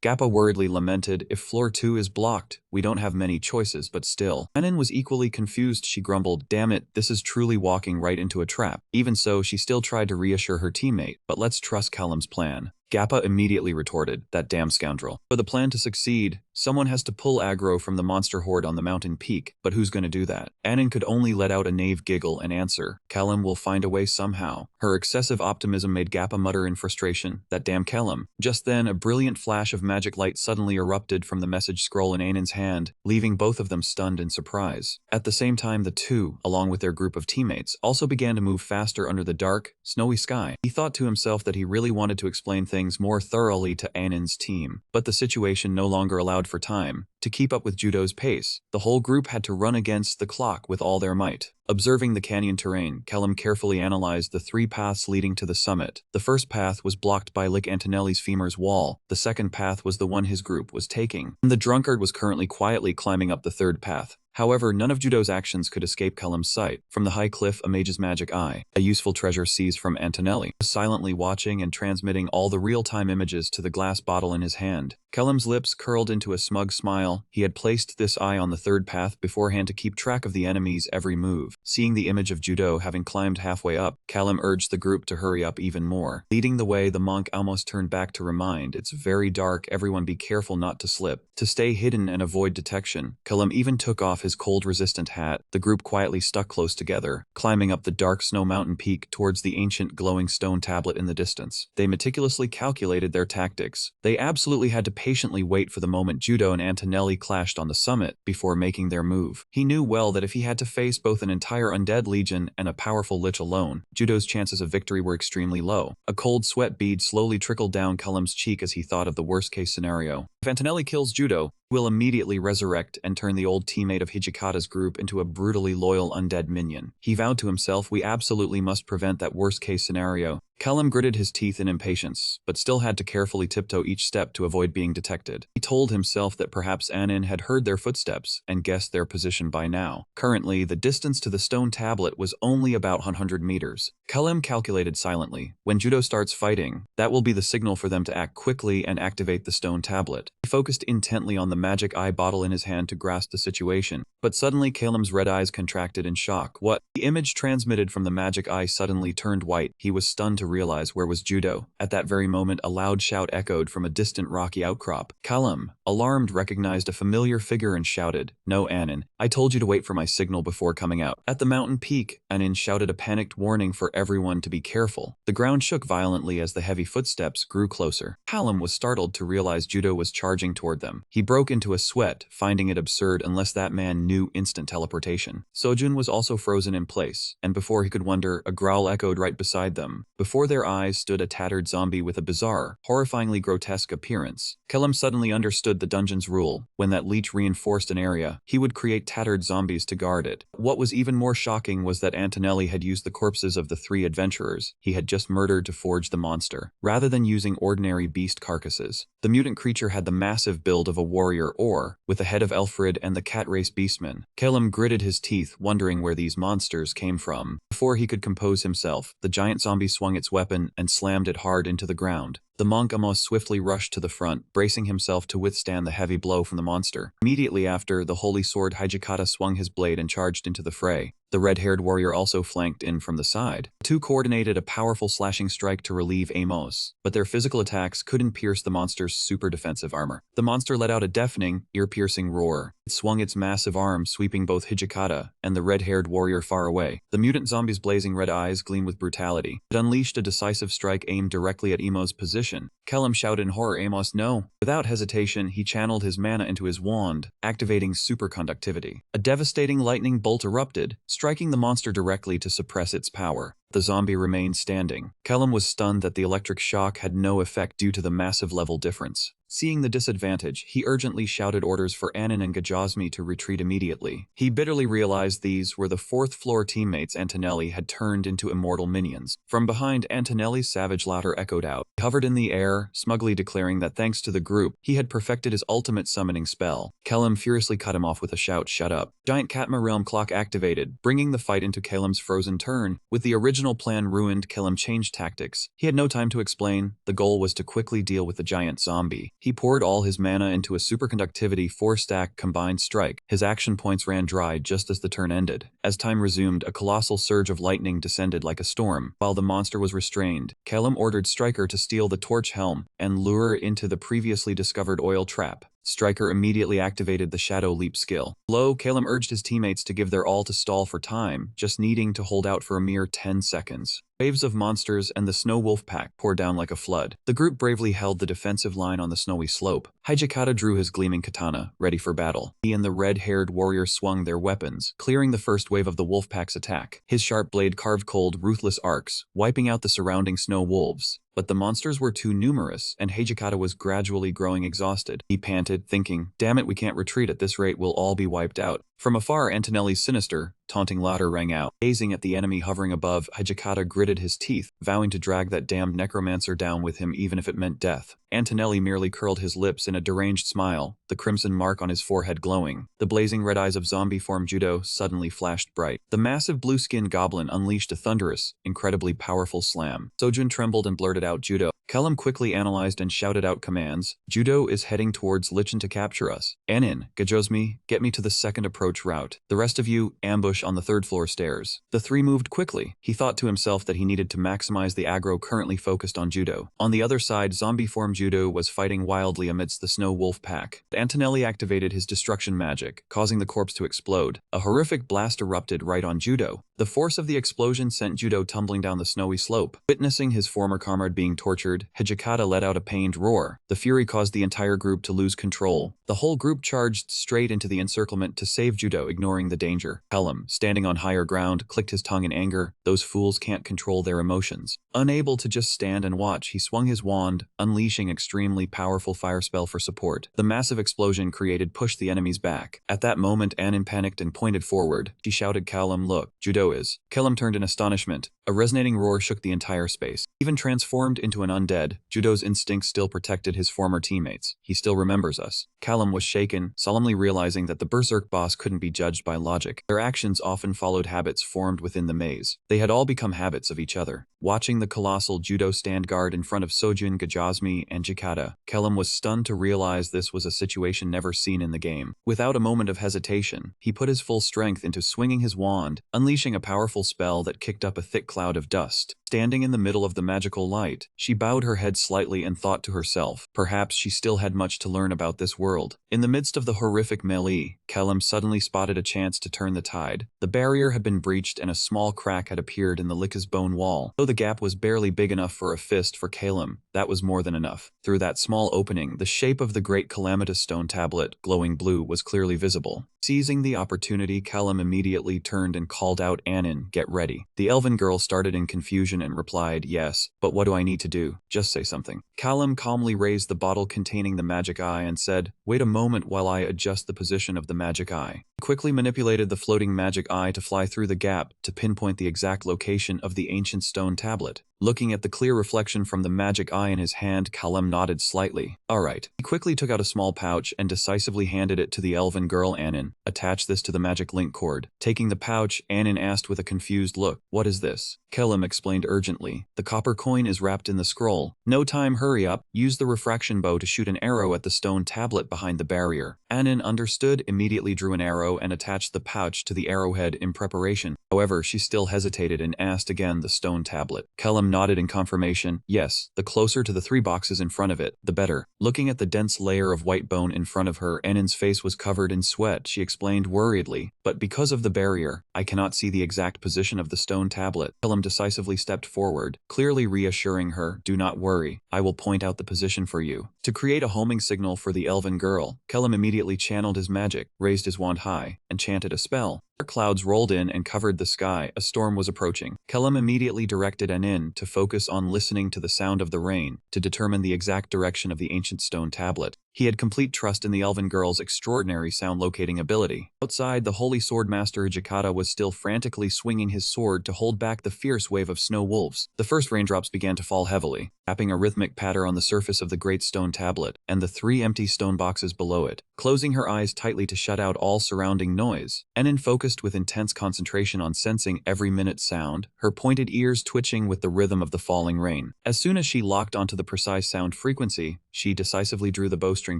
Speaker 1: Gappa worriedly lamented, if floor 2 is blocked, we don't have many choices, but still. Anin was equally confused. She grumbled, damn it, this is truly walking right into a trap. Even so, she still tried to reassure her teammate, but let's trust Callum's plan. Gappa immediately retorted, that damn scoundrel. For the plan to succeed, someone has to pull aggro from the monster horde on the mountain peak, but who's gonna do that? Anin could only let out a knave giggle and answer, Callum will find a way somehow. Her excessive optimism made Gappa mutter in frustration, that damn Callum. Just then, a brilliant flash of magic light suddenly erupted from the message scroll in Anin's hand, leaving both of them stunned in surprise. At the same time, the two, along with their group of teammates, also began to move faster under the dark, snowy sky. He thought to himself that he really wanted to explain things more thoroughly to Anin's team, but the situation no longer allowed for time. To keep up with Judo's pace, the whole group had to run against the clock with all their might. Observing the canyon terrain, Callum carefully analyzed the 3 paths leading to the summit. The first path was blocked by Lick Antonelli's femur's wall. The second path was the one his group was taking. And the drunkard was currently quietly climbing up the third path. However, none of Judo's actions could escape Callum's sight. From the high cliff, a mage's magic eye, a useful treasure seized from Antonelli, was silently watching and transmitting all the real-time images to the glass bottle in his hand. Callum's lips curled into a smug smile. He had placed this eye on the third path beforehand to keep track of the enemy's every move. Seeing the image of Judo having climbed halfway up, Callum urged the group to hurry up even more. Leading the way, the monk almost turned back to remind, it's very dark, everyone be careful not to slip. To stay hidden and avoid detection, Callum even took off his cold-resistant hat. The group quietly stuck close together, climbing up the dark snow mountain peak towards the ancient glowing stone tablet in the distance. They meticulously calculated their tactics. They absolutely had to patiently wait for the moment Judo and Antonelli clashed on the summit before making their move. He knew well that if he had to face both an entire undead legion and a powerful lich alone, Judo's chances of victory were extremely low. A cold sweat bead slowly trickled down Callum's cheek as he thought of the worst-case scenario. If Antonelli kills Judo, he will immediately resurrect and turn the old teammate of Hijikata's group into a brutally loyal undead minion. He vowed to himself, we absolutely must prevent that worst-case scenario. Callum gritted his teeth in impatience, but still had to carefully tiptoe each step to avoid being detected. He told himself that perhaps Anin had heard their footsteps and guessed their position by now. Currently, the distance to the stone tablet was only about 100 meters. Callum calculated silently. When Judo starts fighting, that will be the signal for them to act quickly and activate the stone tablet. He focused intently on the magic eye bottle in his hand to grasp the situation, but suddenly Callum's red eyes contracted in shock. What? The image transmitted from the magic eye suddenly turned white. He was stunned to realize where was Judo. At that very moment, a loud shout echoed from a distant rocky outcrop. Callum, alarmed, recognized a familiar figure and shouted, no, Anin, I told you to wait for my signal before coming out. At the mountain peak, Anin shouted a panicked warning for everyone to be careful. The ground shook violently as the heavy footsteps grew closer. Callum was startled to realize Judo was charging toward them. He broke into a sweat, finding it absurd unless that man knew instant teleportation. Sojun was also frozen in place, and before he could wonder, a growl echoed right beside them. Before their eyes stood a tattered zombie with a bizarre, horrifyingly grotesque appearance. Callum suddenly understood the dungeon's rule. When that leech reinforced an area, he would create tattered zombies to guard it. What was even more shocking was that Antonelli had used the corpses of the 3 adventurers he had just murdered to forge the monster, rather than using ordinary beast carcasses. The mutant creature had the massive build of a warrior or, with the head of Elfrid and the cat race beastmen. Callum gritted his teeth, wondering where these monsters came from. Before he could compose himself, the giant zombie swung its weapon and slammed it hard into the ground. The monk almost swiftly rushed to the front, bracing himself to withstand the heavy blow from the monster. Immediately after, the holy sword Hijikata swung his blade and charged into the fray. The red-haired warrior also flanked in from the side. The two coordinated a powerful slashing strike to relieve Amos, but their physical attacks couldn't pierce the monster's super defensive armor. The monster let out a deafening, ear-piercing roar. It swung its massive arm, sweeping both Hijikata and the red-haired warrior far away. The mutant zombie's blazing red eyes gleamed with brutality. It unleashed a decisive strike aimed directly at Amos' position. Callum shouted in horror, Amos, no! Without hesitation, he channeled his mana into his wand, activating superconductivity. A devastating lightning bolt erupted, striking the monster directly to suppress its power. The zombie remained standing. Callum was stunned that the electric shock had no effect due to the massive level difference. Seeing the disadvantage, he urgently shouted orders for Anin and Gajosmi to retreat immediately. He bitterly realized these were the fourth-floor teammates Antonelli had turned into immortal minions. From behind, Antonelli's savage laughter echoed out. He hovered in the air, smugly declaring that thanks to the group, he had perfected his ultimate summoning spell. Kellam furiously cut him off with a shout, "Shut up." Giant Katma realm clock activated, bringing the fight into Kellam's frozen turn. With the original plan ruined, Kellam changed tactics. He had no time to explain. The goal was to quickly deal with the giant zombie. He poured all his mana into a superconductivity 4-stack combined strike. His action points ran dry just as the turn ended. As time resumed, a colossal surge of lightning descended like a storm. While the monster was restrained, Kellam ordered Stryker to steal the torch helm and lure it into the previously discovered oil trap. Stryker immediately activated the Shadow Leap skill. Low, Kellam urged his teammates to give their all to stall for time, just needing to hold out for a mere 10 seconds. Waves of monsters and the Snow Wolf Pack poured down like a flood. The group bravely held the defensive line on the snowy slope. Hijikata drew his gleaming katana, ready for battle. He and the red-haired warrior swung their weapons, clearing the first wave of the wolf pack's attack. His sharp blade carved cold, ruthless arcs, wiping out the surrounding snow wolves. But the monsters were too numerous, and Hijikata was gradually growing exhausted. He panted, thinking, "Damn it, we can't retreat at this rate, we'll all be wiped out." From afar, Antonelli's sinister, taunting laughter rang out. Gazing at the enemy hovering above, Hijikata gritted his teeth, vowing to drag that damned necromancer down with him even if it meant death. Antonelli merely curled his lips in a deranged smile, the crimson mark on his forehead glowing. The blazing red eyes of zombie-form Judo suddenly flashed bright. The massive blue-skinned goblin unleashed a thunderous, incredibly powerful slam. Sojun trembled and blurted out, "Judo." Kellam quickly analyzed and shouted out commands. "Judo is heading towards Lichen to capture us. Anin, Gajosmi, get me to the second approach route. The rest of you, ambush on the third-floor stairs." The three moved quickly. He thought to himself that he needed to maximize the aggro currently focused on Judo. On the other side, zombie-form Judo was fighting wildly amidst the snow wolf pack. Antonelli activated his destruction magic, causing the corpse to explode. A horrific blast erupted right on Judo. The force of the explosion sent Judo tumbling down the snowy slope. Witnessing his former comrade being tortured, Hijikata let out a pained roar. The fury caused the entire group to lose control. The whole group charged straight into the encirclement to save Judo, ignoring the danger. Kellam, standing on higher ground, clicked his tongue in anger. Those fools can't control their emotions. Unable to just stand and watch, he swung his wand, unleashing extremely powerful fire spell for support. The massive explosion created pushed the enemies back. At that moment, Anin panicked and pointed forward. She shouted, "Kellam, look, Judo is." Kellam turned in astonishment. A resonating roar shook the entire space. Even transformed into an undead, Judo's instincts still protected his former teammates. "He still remembers us." Kellam was shaken, solemnly realizing that the Berserk boss couldn't be judged by logic. Their actions often followed habits formed within the maze. They had all become habits of each other. Watching the colossal Judo stand guard in front of Sojun, Gajosmi, and Jikata, Kellam was stunned to realize this was a situation never seen in the game. Without a moment of hesitation, he put his full strength into swinging his wand, unleashing a powerful spell that kicked up a thick cloud of dust. Standing in the middle of the magical light, she bowed her head slightly and thought to herself, perhaps she still had much to learn about this world. In the midst of the horrific melee, Kellam suddenly spotted a chance to turn the tide. The barrier had been breached and a small crack had appeared in the Lika's bone wall. Though the gap was barely big enough for a fist for Kellam, that was more than enough. Through that small opening, the shape of the great calamitous stone tablet, glowing blue, was clearly visible. Seizing the opportunity, Kellam immediately turned and called out, "Anin, get ready." The elven girl started in confusion and replied, "Yes, but what do I need to do? Just say something." Kellam calmly raised the bottle containing the magic eye and said, "Wait a moment while I adjust the position of the magic eye." He quickly manipulated the floating magic eye to fly through the gap to pinpoint the exact location of the ancient stone tablet. Looking at the clear reflection from the magic eye in his hand, Kellam nodded slightly. "Alright." He quickly took out a small pouch and decisively handed it to the elven girl, Anin. "Attach this to the magic link cord." Taking the pouch, Anin asked with a confused look, "What is this?" Kellam explained urgently, "The copper coin is wrapped in the scroll." "No time, hurry up. Use the refraction bow to shoot an arrow at the stone tablet behind the barrier." Anin understood, immediately drew an arrow and attached the pouch to the arrowhead in preparation. However, she still hesitated and asked again the stone tablet. Kellam nodded in confirmation. "Yes, the closer to the 3 boxes in front of it, the better." Looking at the dense layer of white bone in front of her, Anin's face was covered in sweat. She explained worriedly, "But because of the barrier, I cannot see the exact position of the stone tablet." Kellam decisively stepped forward, clearly reassuring her, "Do not worry, I will point out the position for you." To create a homing signal for the elven girl, Kellam immediately channeled his magic, raised his wand high, and chanted a spell. Dark clouds rolled in and covered the sky. A storm was approaching. Kellum immediately directed Anin to focus on listening to the sound of the rain to determine the exact direction of the ancient stone tablet. He had complete trust in the elven girl's extraordinary sound-locating ability. Outside, the holy sword master Jakata was still frantically swinging his sword to hold back the fierce wave of snow wolves. The first raindrops began to fall heavily, tapping a rhythmic patter on the surface of the great stone tablet and the 3 empty stone boxes below it. Closing her eyes tightly to shut out all surrounding noise, Anin focused with intense concentration on sensing every minute sound, her pointed ears twitching with the rhythm of the falling rain. As soon as she locked onto the precise sound frequency, she decisively drew the bowstring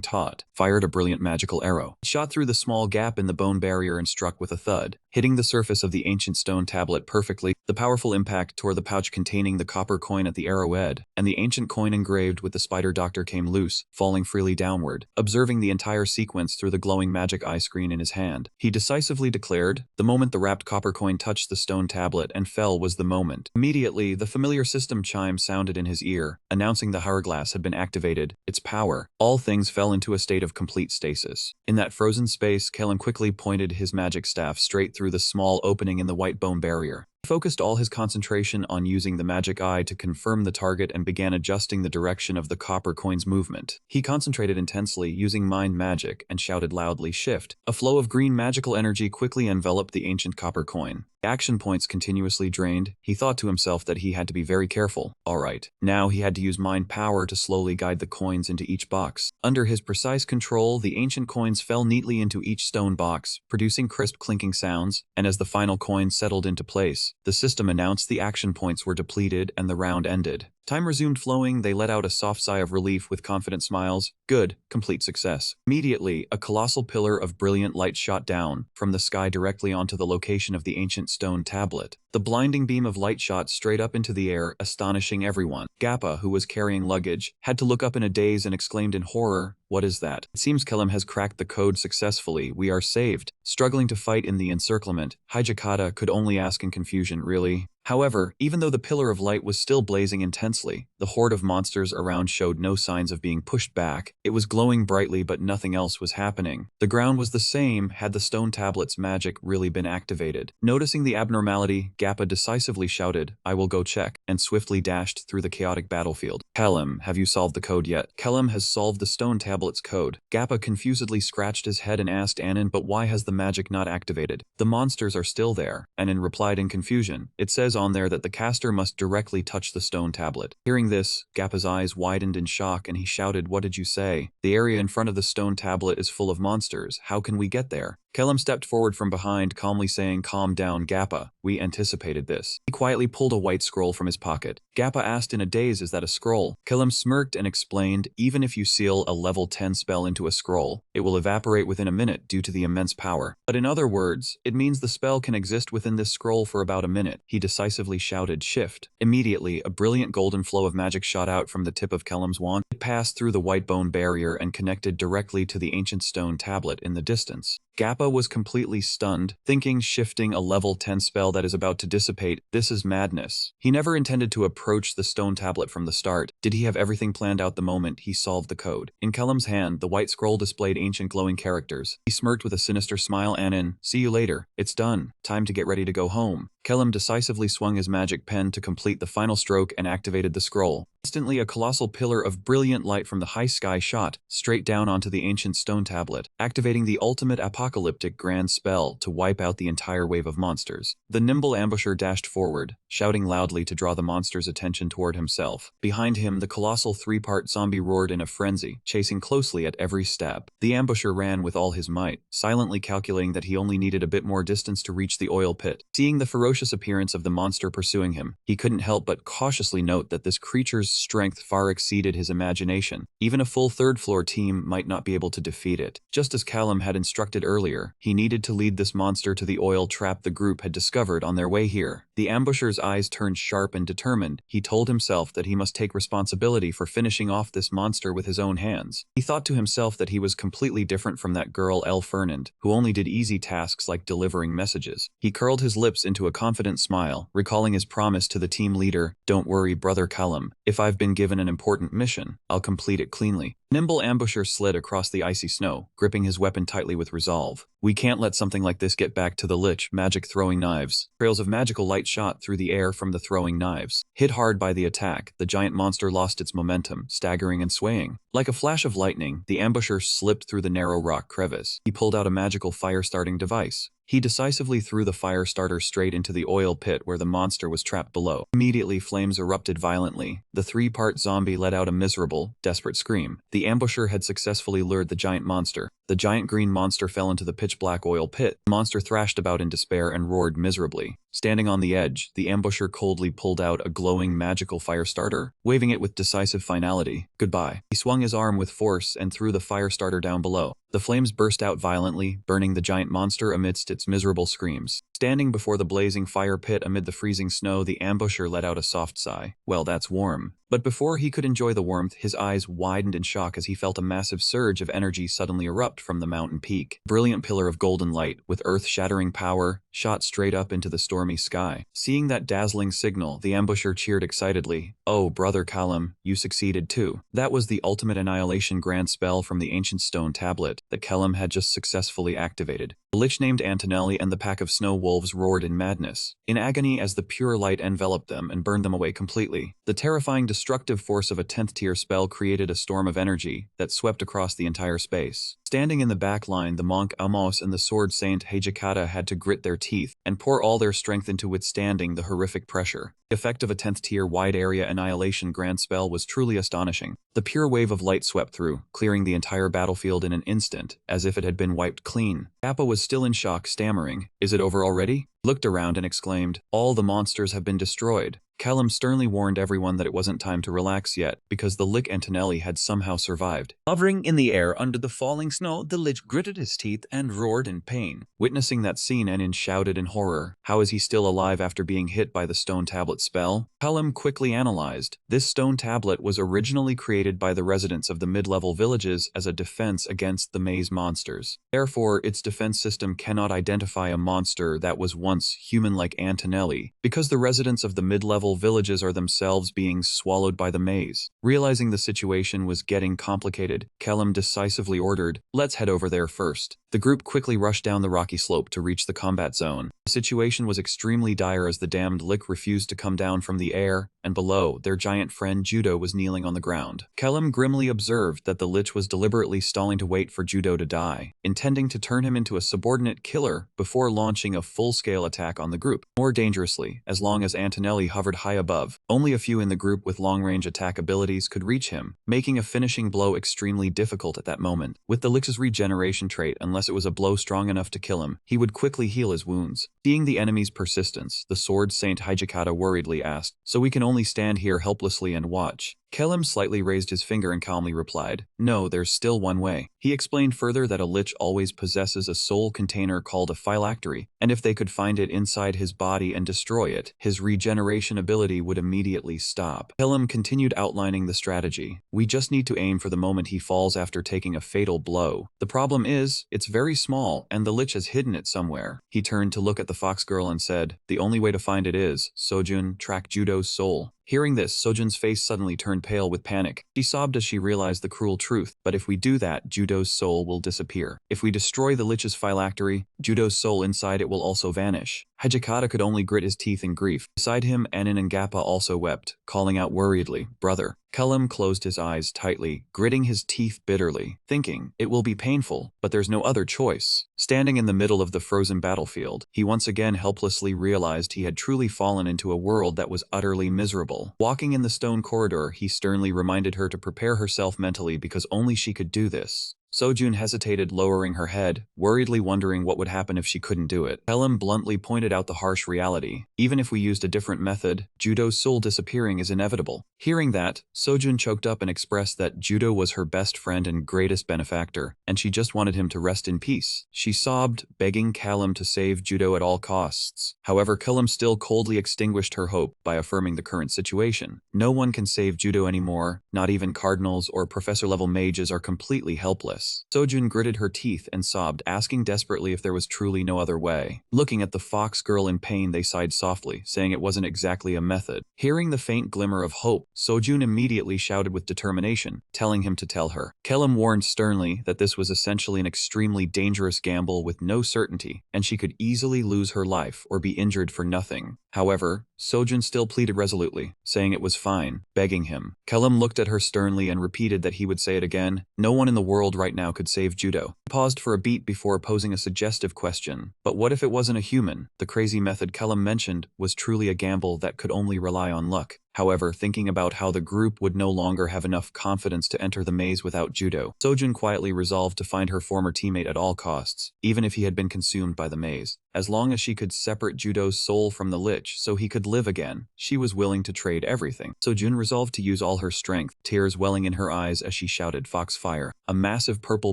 Speaker 1: taut, fired a brilliant magical arrow. It shot through the small gap in the bone barrier and struck with a thud, hitting the surface of the ancient stone tablet perfectly. The powerful impact tore the pouch containing the copper coin at the arrowhead, and the ancient coin engraved with the spider doctor came loose, falling freely downward. Observing the entire sequence through the glowing magic eye screen in his hand, he decisively declared, the moment the wrapped copper coin touched the stone tablet and fell was the moment. Immediately, the familiar system chime sounded in his ear, announcing the hourglass had been activated. Its power. All things fell into a state of complete stasis. In that frozen space, Kellum quickly pointed his magic staff straight through the small opening in the white bone barrier. He focused all his concentration on using the magic eye to confirm the target and began adjusting the direction of the copper coin's movement. He concentrated intensely, using mind magic, and shouted loudly, "Shift!" A flow of green magical energy quickly enveloped the ancient copper coin. Action points continuously drained. He thought to himself that he had to be very careful. Alright, now he had to use mind power to slowly guide the coins into each box. Under his precise control, the ancient coins fell neatly into each stone box, producing crisp clinking sounds, and as the final coin settled into place, the system announced the action points were depleted and the round ended. Time resumed flowing. They let out a soft sigh of relief with confident smiles. Good, complete success. Immediately, a colossal pillar of brilliant light shot down from the sky directly onto the location of the ancient stone tablet. The blinding beam of light shot straight up into the air, astonishing everyone. Gappa, who was carrying luggage, had to look up in a daze and exclaimed in horror, "What is that?" It seems Kellum has cracked the code successfully. We are saved. Struggling to fight in the encirclement, Hijakata could only ask in confusion, really? However, even though the pillar of light was still blazing intensely, the horde of monsters around showed no signs of being pushed back. It was glowing brightly, but nothing else was happening. The ground was the same. Had the stone tablet's magic really been activated? Noticing the abnormality, Gappa decisively shouted, "I will go check," and swiftly dashed through the chaotic battlefield. Kellum, have you solved the code yet? Kellum has solved the stone tablet's code. Gappa confusedly scratched his head and asked Anin, but why has the magic not activated? The monsters are still there. Anin replied in confusion. It says on there that the caster must directly touch the stone tablet. Hearing this, Gappa's eyes widened in shock and he shouted, "What did you say? The area in front of the stone tablet is full of monsters. How can we get there?" Kellum stepped forward from behind, calmly saying, "Calm down, Gappa. We anticipated this." He quietly pulled a white scroll from his pocket. Gappa asked in a daze, "Is that a scroll?" Kellum smirked and explained, "Even if you seal a level 10 spell into a scroll, it will evaporate within a minute due to the immense power. But in other words, it means the spell can exist within this scroll for about a minute." He decisively shouted, "Shift." Immediately, a brilliant golden flow of magic shot out from the tip of Kellum's wand. It passed through the white bone barrier and connected directly to the ancient stone tablet in the distance. Gappa was completely stunned, thinking shifting a level 10 spell that is about to dissipate, this is madness. He never intended to approach the stone tablet from the start. Did he have everything planned out the moment he solved the code? In Kellum's hand, the white scroll displayed ancient glowing characters. He smirked with a sinister smile. Anin, see you later. It's done. Time to get ready to go home. Kellum decisively swung his magic pen to complete the final stroke and activated the scroll. Instantly, a colossal pillar of brilliant light from the high sky shot straight down onto the ancient stone tablet, activating the ultimate apocalyptic grand spell to wipe out the entire wave of monsters. The nimble ambusher dashed forward, shouting loudly to draw the monster's attention toward himself. Behind him, the colossal 3-part zombie roared in a frenzy, chasing closely at every step. The ambusher ran with all his might, silently calculating that he only needed a bit more distance to reach the oil pit. Seeing the ferocious appearance of the monster pursuing him, he couldn't help but cautiously note that this creature's strength far exceeded his imagination. Even a full third-floor team might not be able to defeat it. Just as Kellum had instructed earlier, he needed to lead this monster to the oil trap the group had discovered on their way here. The ambusher's eyes turned sharp and determined. He told himself that he must take responsibility for finishing off this monster with his own hands. He thought to himself that he was completely different from that girl Elle Fernand, who only did easy tasks like delivering messages. He curled his lips into a confident smile, recalling his promise to the team leader, "Don't worry, brother Kellum. If I've been given an important mission, I'll complete it cleanly." Nimble ambusher slid across the icy snow, gripping his weapon tightly with resolve. We can't let something like this get back to the Lich. Magic throwing knives. Trails of magical light shot through the air from the throwing knives. Hit hard by the attack, the giant monster lost its momentum, staggering and swaying. Like a flash of lightning, the ambusher slipped through the narrow rock crevice. He pulled out a magical fire-starting device. He decisively threw the fire starter straight into the oil pit where the monster was trapped below. Immediately, flames erupted violently. The three-part zombie let out a miserable, desperate scream. The ambusher had successfully lured the giant monster. The giant green monster fell into the pitch-black oil pit. The monster thrashed about in despair and roared miserably. Standing on the edge, the ambusher coldly pulled out a glowing magical fire starter, waving it with decisive finality. Goodbye. He swung his arm with force and threw the fire starter down below. The flames burst out violently, burning the giant monster amidst its miserable screams. Standing before the blazing fire pit amid the freezing snow, the ambusher let out a soft sigh. Well, that's warm. But before he could enjoy the warmth, his eyes widened in shock as he felt a massive surge of energy suddenly erupt from the mountain peak. A brilliant pillar of golden light, with earth-shattering power, shot straight up into the stormy sky. Seeing that dazzling signal, the ambusher cheered excitedly. Oh, brother Callum, you succeeded too. That was the ultimate annihilation grand spell from the ancient stone tablet that Callum had just successfully activated. The Lich named Antonelli and the pack of snow wolves roared in madness, in agony as the pure light enveloped them and burned them away completely. The terrifying destructive force of a 10th tier spell created a storm of energy that swept across the entire space. Standing in the back line, the monk Amos and the sword saint Hejikata had to grit their teeth and pour all their strength into withstanding the horrific pressure. The effect of a 10th tier wide area annihilation grand spell was truly astonishing. The pure wave of light swept through, clearing the entire battlefield in an instant, as if it had been wiped clean. Kappa was still in shock, stammering, "Is it over already?" Looked around and exclaimed, "All the monsters have been destroyed." Callum sternly warned everyone that it wasn't time to relax yet, because the Lich Antonelli had somehow survived. Hovering in the air under the falling snow, the Lich gritted his teeth and roared in pain. Witnessing that scene, Enin shouted in horror. How is he still alive after being hit by the stone tablet spell? Callum quickly analyzed. This stone tablet was originally created by the residents of the mid-level villages as a defense against the maze monsters. Therefore, its defense system cannot identify a monster that was once human like Antonelli, because the residents of the mid-level villages are themselves being swallowed by the maze. Realizing the situation was getting complicated, Callum decisively ordered, "Let's head over there first." The group quickly rushed down the rocky slope to reach the combat zone. The situation was extremely dire as the damned Lich refused to come down from the air, and below, their giant friend Judo was kneeling on the ground. Callum grimly observed that the Lich was deliberately stalling to wait for Judo to die, intending to turn him into a subordinate killer before launching a full-scale attack on the group. More dangerously, as long as Antonelli hovered high above, only a few in the group with long-range attack abilities could reach him, making a finishing blow extremely difficult at that moment. With the Lich's regeneration trait, unless it was a blow strong enough to kill him, he would quickly heal his wounds. Seeing the enemy's persistence, the sword saint Hijikata worriedly asked, "So we can only stand here helplessly and watch?" Callum slightly raised his finger and calmly replied, "No, there's still one way." He explained further that a Lich always possesses a soul container called a phylactery, and if they could find it inside his body and destroy it, his regeneration ability would immediately stop. Callum continued outlining the strategy. "We just need to aim for the moment he falls after taking a fatal blow. The problem is, it's very small, and the Lich has hidden it somewhere." He turned to look at the fox girl and said, "The only way to find it is, Sojun, track Judo's soul." Hearing this, Sojun's face suddenly turned pale with panic. She sobbed as she realized the cruel truth. "But if we do that, Judo's soul will disappear. If we destroy the Lich's phylactery, Judo's soul inside it will also vanish." Hijikata could only grit his teeth in grief. Beside him, Enin and Gappa also wept, calling out worriedly, "Brother." Callum closed his eyes tightly, gritting his teeth bitterly, thinking, "It will be painful, but there's no other choice." Standing in the middle of the frozen battlefield, he once again helplessly realized he had truly fallen into a world that was utterly miserable. Walking in the stone corridor, he sternly reminded her to prepare herself mentally because only she could do this. Sojun hesitated, lowering her head, worriedly wondering what would happen if she couldn't do it. Callum bluntly pointed out the harsh reality. Even if we used a different method, Judo's soul disappearing is inevitable. Hearing that, Sojun choked up and expressed that Judo was her best friend and greatest benefactor, and she just wanted him to rest in peace. She sobbed, begging Callum to save Judo at all costs. However, Callum still coldly extinguished her hope by affirming the current situation. No one can save Judo anymore, not even cardinals or professor-level mages are completely helpless. Yes. Sojun gritted her teeth and sobbed, asking desperately if there was truly no other way. Looking at the fox girl in pain, they sighed softly, saying it wasn't exactly a method. Hearing the faint glimmer of hope, Sojun immediately shouted with determination, telling him to tell her. Kellum warned sternly that this was essentially an extremely dangerous gamble with no certainty, and she could easily lose her life or be injured for nothing. However, Sojun still pleaded resolutely, saying it was fine, begging him. Kellum looked at her sternly and repeated that he would say it again. No one in the world right now could save Judo. He paused for a beat before posing a suggestive question. But what if it wasn't a human? The crazy method Kellum mentioned was truly a gamble that could only rely on luck. However, thinking about how the group would no longer have enough confidence to enter the maze without Judo, Sojun quietly resolved to find her former teammate at all costs, even if he had been consumed by the maze. As long as she could separate Judo's soul from the lich so he could live again, she was willing to trade everything. Sojun resolved to use all her strength, tears welling in her eyes as she shouted, "Foxfire." A massive purple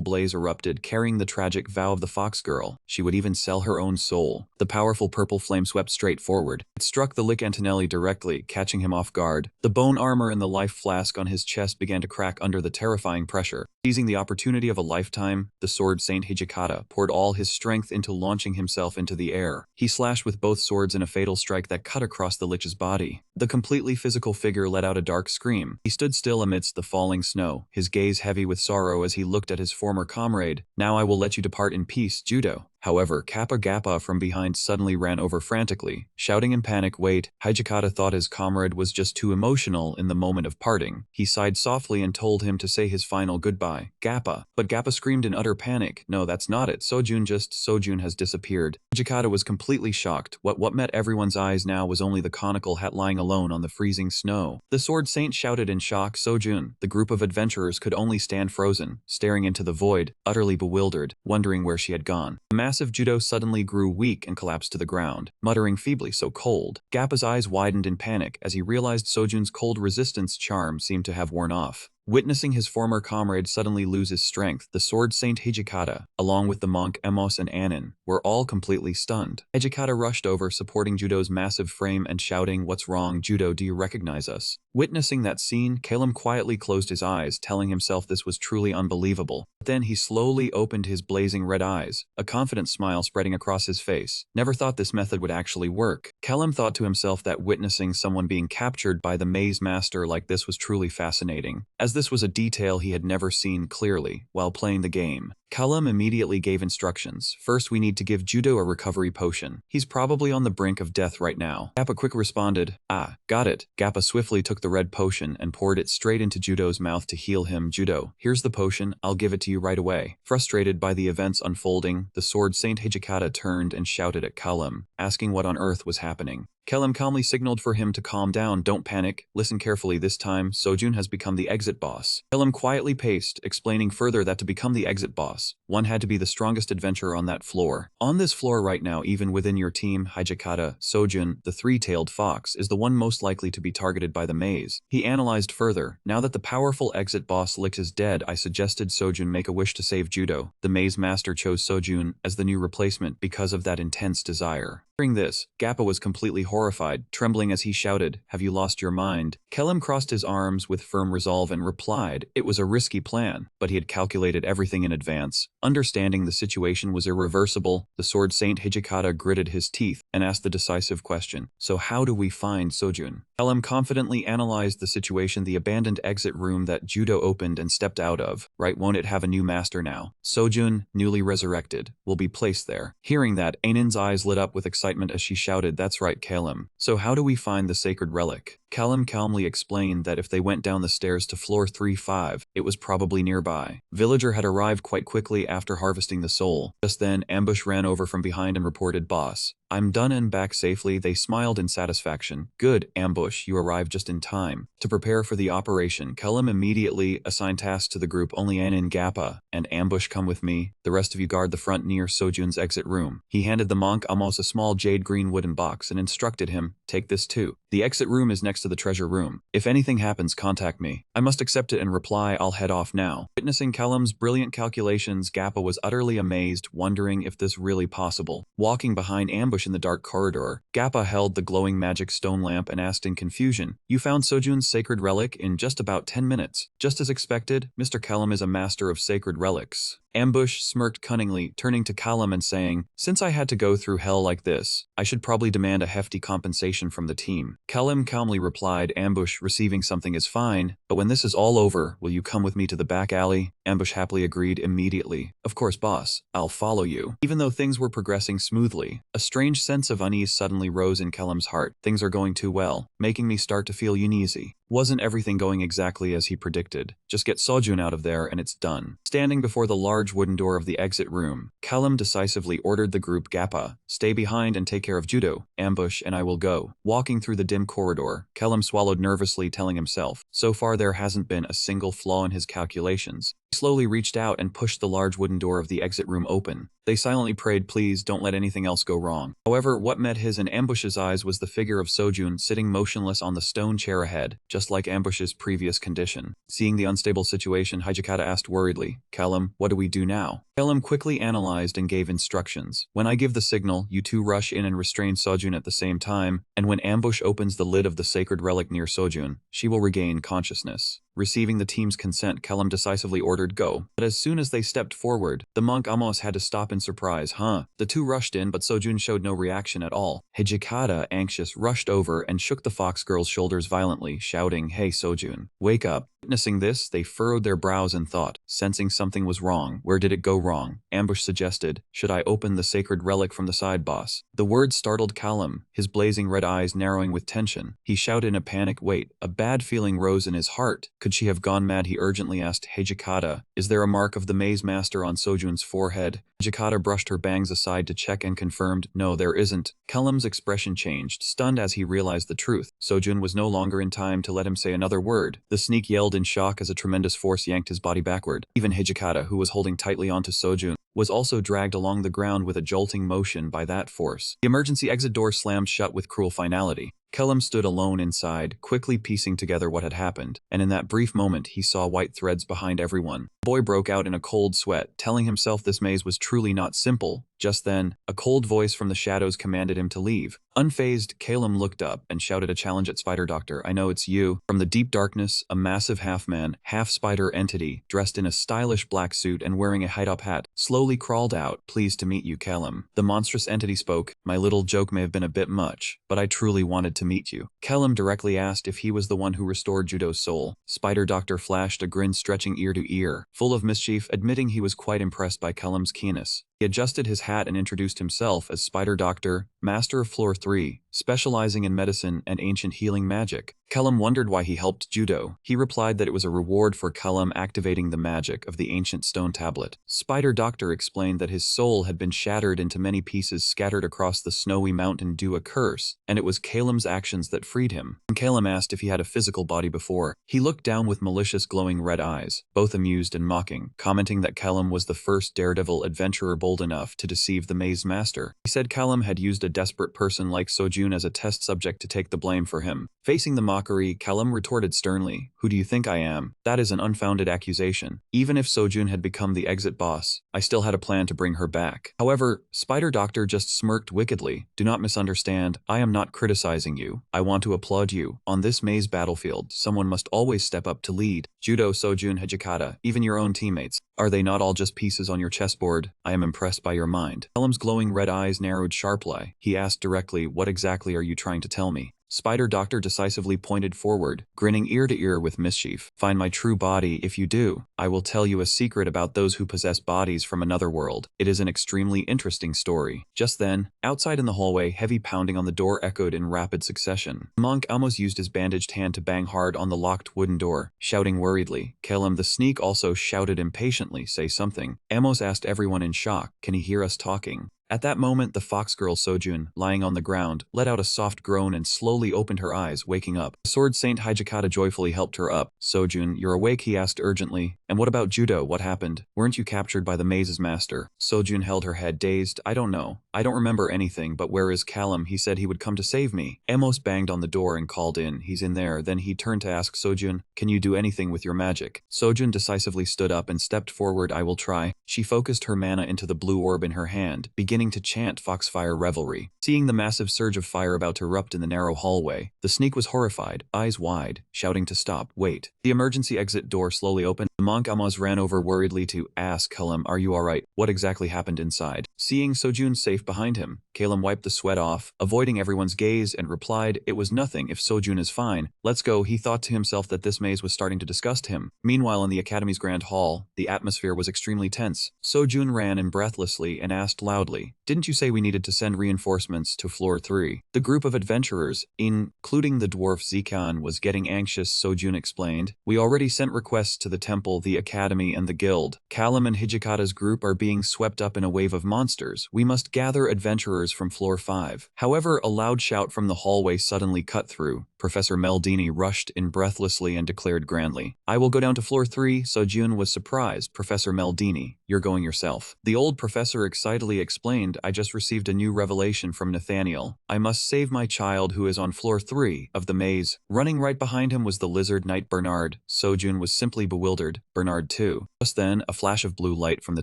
Speaker 1: blaze erupted, carrying the tragic vow of the fox girl. She would even sell her own soul. The powerful purple flame swept straight forward. It struck the lich Antonelli directly, catching him off guard. The bone armor and the life flask on his chest began to crack under the terrifying pressure. Seizing the opportunity of a lifetime, the sword Saint Hijikata poured all his strength into launching himself into the air. He slashed with both swords in a fatal strike that cut across the lich's body. The completely physical figure let out a dark scream. He stood still amidst the falling snow, his gaze heavy with sorrow as he looked at his former comrade. "Now I will let you depart in peace, Judo." However, Kappa Gappa from behind suddenly ran over frantically, shouting in panic, "Wait!" Hijikata thought his comrade was just too emotional in the moment of parting. He sighed softly and told him to say his final goodbye. "Gappa." But Gappa screamed in utter panic, "No, that's not it. Sojun has disappeared." Hijikata was completely shocked. What met everyone's eyes now was only the conical hat lying alone on the freezing snow. The Sword Saint shouted in shock, "Sojun." The group of adventurers could only stand frozen, staring into the void, utterly bewildered, wondering where she had gone. The massive Judo suddenly grew weak and collapsed to the ground, muttering feebly, "So cold." Gappa's eyes widened in panic as he realized Sojun's cold resistance charm seemed to have worn off. Witnessing his former comrade suddenly lose his strength, the Sword Saint Hijikata, along with the monk Emos and Anin, were all completely stunned. Hijikata rushed over, supporting Judo's massive frame and shouting, "What's wrong, Judo? Do you recognize us?" Witnessing that scene, Calum quietly closed his eyes, telling himself this was truly unbelievable. But then he slowly opened his blazing red eyes, a confident smile spreading across his face. Never thought this method would actually work. Calum thought to himself that witnessing someone being captured by the maze master like this was truly fascinating, as this was a detail he had never seen clearly while playing the game. Callum immediately gave instructions. "First, we need to give Judo a recovery potion. He's probably on the brink of death right now." Gappa quick responded, "Ah, got it." Gappa swiftly took the red potion and poured it straight into Judo's mouth to heal him. "Judo, here's the potion. I'll give it to you right away." Frustrated by the events unfolding, the Sword Saint Hijikata turned and shouted at Callum, asking what on earth was happening. Kellum calmly signaled for him to calm down. "Don't panic. Listen carefully this time. Sojun has become the exit boss." Kellum quietly paced, explaining further that to become the exit boss, one had to be the strongest adventurer on that floor. On this floor right now, even within your team, Hijikata, Sojun, the three-tailed fox, is the one most likely to be targeted by the maze. He analyzed further. "Now that the powerful exit boss Lick is dead, I suggested Sojun make a wish to save Judo. The maze master chose Sojun as the new replacement because of that intense desire." Hearing this, Gappa was completely horrified, trembling as he shouted, "Have you lost your mind?" Kellum crossed his arms with firm resolve and replied, "It was a risky plan, but he had calculated everything in advance." Understanding the situation was irreversible, the Sword Saint Hijikata gritted his teeth and asked the decisive question, "So how do we find Sojun?" Kellum confidently analyzed the situation, "The abandoned exit room that Judo opened and stepped out of, right? Won't it have a new master now? Sojun, newly resurrected, will be placed there." Hearing that, Ainin's eyes lit up with excitement as she shouted, "That's right, Calum. So how do we find the sacred relic?" Callum calmly explained that if they went down the stairs to floor 3-5, it was probably nearby. Villager had arrived quite quickly after harvesting the soul. Just then, Ambush ran over from behind and reported, "Boss, I'm done and back safely." They smiled in satisfaction. "Good, Ambush, you arrived just in time." To prepare for the operation, Callum immediately assigned tasks to the group. "Only Anin, Gappa, and Ambush come with me. The rest of you guard the front near Sojun's exit room." He handed the monk Amos a small jade green wooden box and instructed him, "Take this too. The exit room is next next to the treasure room. If anything happens, contact me. I must accept it and reply, I'll head off now. Witnessing Callum's brilliant calculations, Gappa was utterly amazed, wondering if this really possible. Walking behind ambush in the dark corridor, Gappa held the glowing magic stone lamp and asked in confusion, "You found Sojun's sacred relic in just about 10 minutes. Just as expected, Mr. Callum is a master of sacred relics." Ambush smirked cunningly, turning to Callum and saying, "Since I had to go through hell like this, I should probably demand a hefty compensation from the team." Callum calmly replied, "Ambush, receiving something is fine, but when this is all over, will you come with me to the back alley?" Ambush happily agreed immediately. "Of course, boss. I'll follow you." Even though things were progressing smoothly, a strange sense of unease suddenly rose in Callum's heart. Things are going too well, making me start to feel uneasy. Wasn't everything going exactly as he predicted? Just get Sojun out of there and it's done. Standing before the large wooden door of the exit room, Callum decisively ordered the group, "Gappa, stay behind and take care of Judo, Ambush, and I will go." Walking through the dim corridor, Callum swallowed nervously, telling himself, so far there hasn't been a single flaw in his calculations. He slowly reached out and pushed the large wooden door of the exit room open. They silently prayed, "Please don't let anything else go wrong." However, what met his and Ambush's eyes was the figure of Sojun sitting motionless on the stone chair ahead, just like Ambush's previous condition. Seeing the unstable situation, Hijikata asked worriedly, "Callum, what do we do now?" Callum quickly analyzed and gave instructions. "When I give the signal, you two rush in and restrain Sojun at the same time, and when Ambush opens the lid of the sacred relic near Sojun, she will regain consciousness." Receiving the team's consent, Callum decisively ordered, "Go." But as soon as they stepped forward, the monk almost had to stop in surprise. The two rushed in, but Sojun showed no reaction at all. Hijikata, anxious, rushed over and shook the fox girl's shoulders violently, shouting, "Hey Sojun, wake up." Witnessing this, they furrowed their brows in thought, sensing something was wrong. Where did it go wrong? Ambush suggested, "Should I open the sacred relic from the side, boss?" The word startled Callum, his blazing red eyes narrowing with tension. He shouted in a panic, "Wait." A bad feeling rose in his heart. Could she have gone mad? He urgently asked Hijikata, "Is there a mark of the maze master on Sojun's forehead?" Hijikata brushed her bangs aside to check and confirmed, "No, there isn't." Callum's expression changed, stunned as he realized the truth. Sojun was no longer in time to let him say another word. The sneak yelled in shock as a tremendous force yanked his body backward. Even Hijikata, who was holding tightly onto Sojun, was also dragged along the ground with a jolting motion by that force. The emergency exit door slammed shut with cruel finality. Callum stood alone inside, quickly piecing together what had happened, and in that brief moment he saw white threads behind everyone. The boy broke out in a cold sweat, telling himself this maze was truly not simple. Just then, a cold voice from the shadows commanded him to leave. Unfazed, Callum looked up and shouted a challenge at Spider Doctor, "I know it's you." From the deep darkness, a massive half-man, half-spider entity, dressed in a stylish black suit and wearing a high-top hat, slowly crawled out. "Pleased to meet you, Callum." The monstrous entity spoke, "My little joke may have been a bit much, but I truly wanted to meet you." Callum directly asked if he was the one who restored Judo's soul. Spider Doctor flashed a grin stretching ear to ear, full of mischief, admitting he was quite impressed by Callum's keenness. He adjusted his hat and introduced himself as Spider Doctor, Master of Floor 3, specializing in medicine and ancient healing magic. Callum wondered why he helped Judo. He replied that it was a reward for Callum activating the magic of the ancient stone tablet. Spider Doctor explained that his soul had been shattered into many pieces scattered across the snowy mountain due a curse, and it was Callum's actions that freed him. When Callum asked if he had a physical body before, he looked down with malicious glowing red eyes, both amused and mocking, commenting that Callum was the first daredevil adventurer bold enough to deceive the maze master. He said Callum had used a desperate person like Sojun as a test subject to take the blame for him. Facing the mockery, Callum retorted sternly, "Who do you think I am? That is an unfounded accusation. Even if Sojun had become the exit boss, I still had a plan to bring her back." However, Spider Doctor just smirked wickedly. "Do not misunderstand. I am not criticizing you. I want to applaud you. On this maze battlefield, someone must always step up to lead. Judo, Sojun, Hijikata, even your own teammates. Are they not all just pieces on your chessboard? I am impressed by your mind." Callum's glowing red eyes narrowed sharply. He asked directly, "What exactly are you trying to tell me?" Spider Doctor decisively pointed forward, grinning ear to ear with mischief. "Find my true body. If you do, I will tell you a secret about those who possess bodies from another world. It is an extremely interesting story." Just then, outside in the hallway, heavy pounding on the door echoed in rapid succession. The monk almost used his bandaged hand to bang hard on the locked wooden door, shouting worriedly. Callum the sneak also shouted impatiently, "Say something." Amos asked everyone in shock, "Can he hear us talking?" At that moment, the fox girl Sojun, lying on the ground, let out a soft groan and slowly opened her eyes, waking up. The sword saint Hijikata joyfully helped her up. Sojun, you're awake, he asked urgently. And what about judo? What happened? Weren't you captured by the maze's master? Sojun held her head, dazed. I don't know. I don't remember anything, but where is Callum? He said he would come to save me. Amos banged on the door and called in. He's in there. Then he turned to ask Sojun, can you do anything with your magic? Sojun decisively stood up and stepped forward. I will try. She focused her mana into the blue orb in her hand, beginning to chant Foxfire Revelry. Seeing the massive surge of fire about to erupt in the narrow hallway, the sneak was horrified, eyes wide, shouting to stop. Wait. The emergency exit door slowly opened. The monk Amos ran over worriedly to ask Callum, are you alright? What exactly happened inside? Seeing Sojun safe behind him, Callum wiped the sweat off, avoiding everyone's gaze, and replied, it was nothing if Sojun is fine. Let's go. He thought to himself that this maze was starting to disgust him. Meanwhile, in the Academy's Grand Hall, the atmosphere was extremely tense. Sojun ran in breathlessly and asked loudly, didn't you say we needed to send reinforcements to floor 3? The group of adventurers, including the dwarf Zikan, was getting anxious, Sojun explained. We already sent requests to the temple, the academy, and the guild. Callum and Hijikata's group are being swept up in a wave of monsters. We must gather adventurers from floor 5. However, a loud shout from the hallway suddenly cut through. Professor Meldini rushed in breathlessly and declared grandly, I will go down to floor 3. Sojun was surprised. Professor Meldini, you're going yourself. The old professor excitedly explained, I just received a new revelation from Nathaniel. I must save my child who is on floor 3 of the maze. Running right behind him was the lizard knight Bernard. Sojun was simply bewildered. Bernard too. Just then, a flash of blue light from the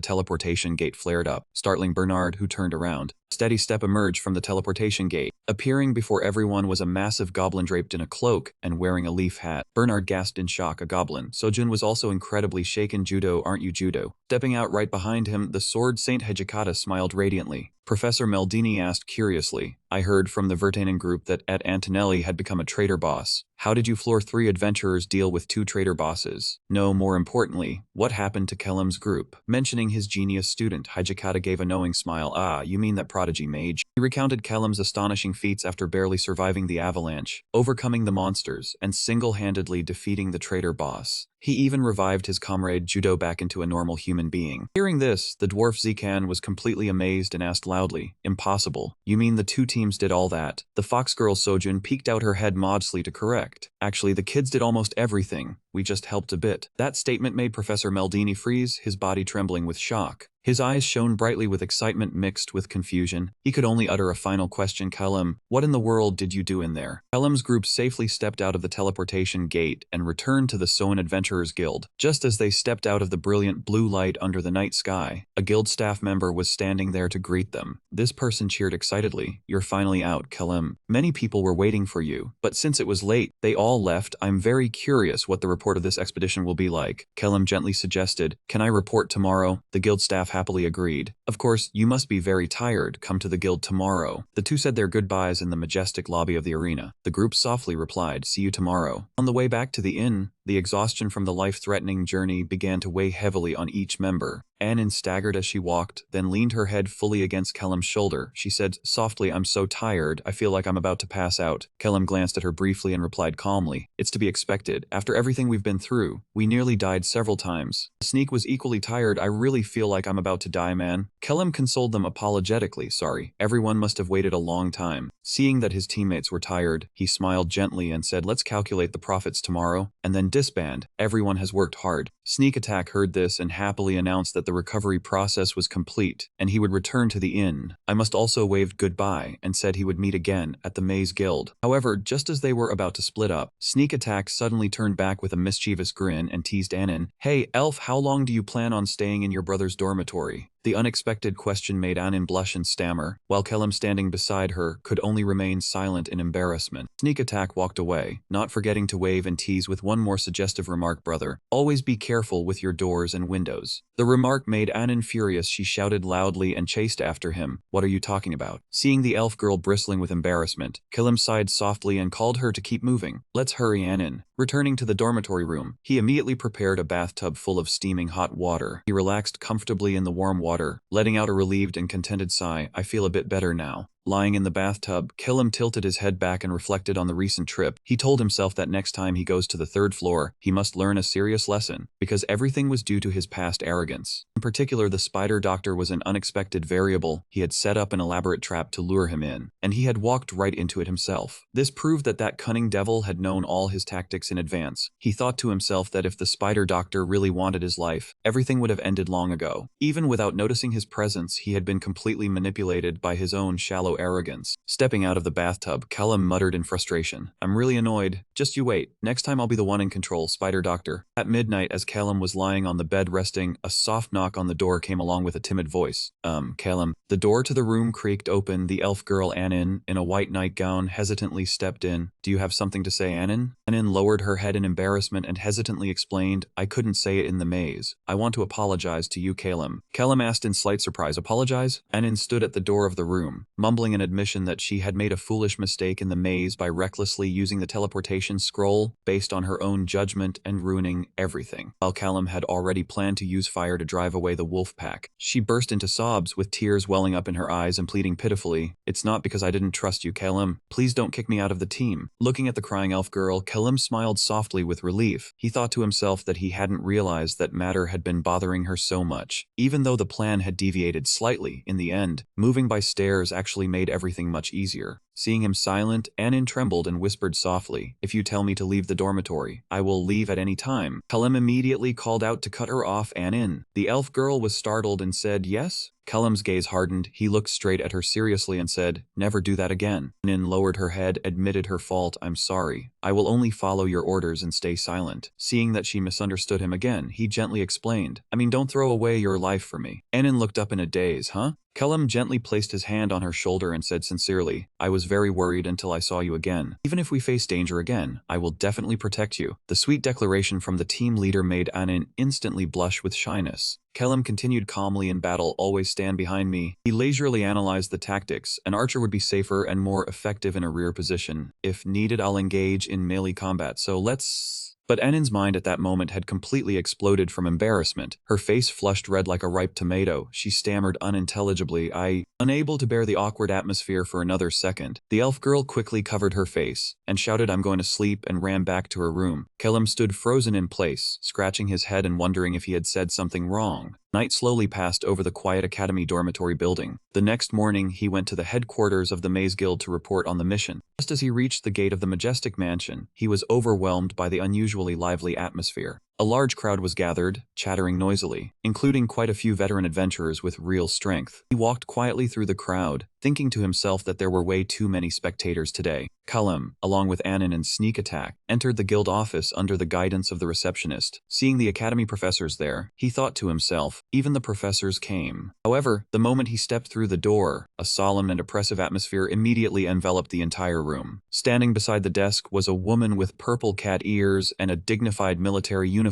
Speaker 1: teleportation gate flared up, startling Bernard, who turned around. Steady step emerged from the teleportation gate. Appearing before everyone was a massive goblin draped in a cloak and wearing a leaf hat. Bernard gasped in shock. A goblin. Sojun was also incredibly shaken. Judo, aren't you judo? Stepping out right behind him, the sword saint Hijikata smiled radiantly. Professor Meldini asked curiously, I heard from the Vertanen group that Ed Antonelli had become a traitor boss. How did you floor 3 adventurers deal with 2 traitor bosses? No, more importantly, what happened to Callum's group? Mentioning his genius student, Hijikata gave a knowing smile. Ah, you mean that prodigy mage? He recounted Callum's astonishing feats after barely surviving the avalanche, overcoming the monsters, and single-handedly defeating the traitor boss. He even revived his comrade Judo back into a normal human being. Hearing this, the dwarf Zikan was completely amazed and asked loudly, impossible. You mean the 2 teams did all that? The fox girl Sojun peeked out her head modestly to correct. Actually, the kids did almost everything. We just helped a bit. That statement made Professor Meldini freeze, his body trembling with shock. His eyes shone brightly with excitement mixed with confusion. He could only utter a final question. Callum, what in the world did you do in there? Callum's group safely stepped out of the teleportation gate and returned to the Soan Adventurers Guild. Just as they stepped out of the brilliant blue light under the night sky, a guild staff member was standing there to greet them. This person cheered excitedly. You're finally out, Callum. Many people were waiting for you, but since it was late, they all left. I'm very curious what the report of this expedition will be like. Callum gently suggested, can I report tomorrow? The guild staff happily agreed. Of course, you must be very tired. Come to the guild tomorrow. The 2 said their goodbyes in the majestic lobby of the arena. The group softly replied, see you tomorrow. On the way back to the inn, the exhaustion from the life-threatening journey began to weigh heavily on each member. Annin staggered as she walked, then leaned her head fully against Callum's shoulder. She said softly, I'm so tired, I feel like I'm about to pass out. Callum glanced at her briefly and replied calmly, it's to be expected. After everything we've been through, we nearly died several times. The sneak was equally tired. I really feel like I'm about to die, man. Callum consoled them apologetically. Sorry, everyone must have waited a long time. Seeing that his teammates were tired, he smiled gently and said, let's calculate the profits tomorrow, and then disband. Everyone has worked hard. Sneak Attack heard this and happily announced that the recovery process was complete, and he would return to the inn. I must also waved goodbye and said he would meet again at the Maze Guild. However, just as they were about to split up, Sneak Attack suddenly turned back with a mischievous grin and teased Annin. Hey, Elf, how long do you plan on staying in your brother's dormitory? The unexpected question made Annin blush and stammer, while Callum standing beside her could only remain silent in embarrassment. Sneak Attack walked away, not forgetting to wave and tease with one more suggestive remark, brother. Always be careful with your doors and windows. The remark made Annin furious. She shouted loudly and chased after him. What are you talking about? Seeing the elf girl bristling with embarrassment, Callum sighed softly and called her to keep moving. Let's hurry, Annin. Returning to the dormitory room, he immediately prepared a bathtub full of steaming hot water. He relaxed comfortably in the warm water, letting out a relieved and contented sigh. I feel a bit better now. Lying in the bathtub, Killam tilted his head back and reflected on the recent trip. He told himself that next time he goes to the 3rd floor, he must learn a serious lesson, because everything was due to his past arrogance. In particular, the spider doctor was an unexpected variable. He had set up an elaborate trap to lure him in, and he had walked right into it himself. This proved that that cunning devil had known all his tactics in advance. He thought to himself that if the spider doctor really wanted his life, everything would have ended long ago. Even without noticing his presence, he had been completely manipulated by his own shallow arrogance. Stepping out of the bathtub, Callum muttered in frustration, "I'm really annoyed. Just you wait. Next time I'll be the one in control, spider doctor." At midnight, as Callum was lying on the bed resting, a soft knock on the door came along with a timid voice. Callum." The door to the room creaked open. The elf girl Annin, in a white nightgown, hesitantly stepped in. "Do you have something to say, Annin?" Annin lowered her head in embarrassment and hesitantly explained, "I couldn't say it in the maze. I want to apologize to you, Callum." Callum asked in slight surprise, "Apologize?" Annin stood at the door of the room, mumbling an admission that she had made a foolish mistake in the maze by recklessly using the teleportation scroll based on her own judgment and ruining everything. While Callum had already planned to use fire to drive away the wolf pack, she burst into sobs with tears welling up in her eyes and pleading pitifully, "It's not because I didn't trust you, Callum. Please don't kick me out of the team." Looking at the crying elf girl, Callum smiled softly with relief. He thought to himself that he hadn't realized that matter had been bothering her so much. Even though the plan had deviated slightly, in the end, moving by stairs actually made everything much easier. Seeing him silent, Annin trembled and whispered softly, "If you tell me to leave the dormitory, I will leave at any time." Callum immediately called out to cut her off. Annin. The elf girl was startled and said, "Yes?" Callum's gaze hardened. He looked straight at her seriously and said, "Never do that again." Annin lowered her head, admitted her fault. "I'm sorry. I will only follow your orders and stay silent." Seeing that she misunderstood him again, he gently explained, "I mean, don't throw away your life for me." Annin looked up in a daze. "Huh?" Callum gently placed his hand on her shoulder and said sincerely, "I was very worried until I saw you again. Even if we face danger again, I will definitely protect you." The sweet declaration from the team leader made Annin instantly blush with shyness. Callum continued calmly, "In battle, always stand behind me." He leisurely analyzed the tactics. An archer would be safer and more effective in a rear position. If needed, I'll engage in melee combat, so let's... But Annin's mind at that moment had completely exploded from embarrassment. Her face flushed red like a ripe tomato. She stammered unintelligibly, Unable to bear the awkward atmosphere for another second, the elf girl quickly covered her face and shouted, "I'm going to sleep," and ran back to her room. Callum stood frozen in place, scratching his head and wondering if he had said something wrong. Night slowly passed over the quiet academy dormitory building. The next morning, he went to the headquarters of the Maze Guild to report on the mission. Just as he reached the gate of the majestic mansion, he was overwhelmed by the unusually lively atmosphere. A large crowd was gathered, chattering noisily, including quite a few veteran adventurers with real strength. He walked quietly through the crowd, thinking to himself that there were way too many spectators today. Callum, along with Annin and Sneak Attack, entered the guild office under the guidance of the receptionist. Seeing the academy professors there, he thought to himself, even the professors came. However, the moment he stepped through the door, a solemn and oppressive atmosphere immediately enveloped the entire room. Standing beside the desk was a woman with purple cat ears and a dignified military uniform.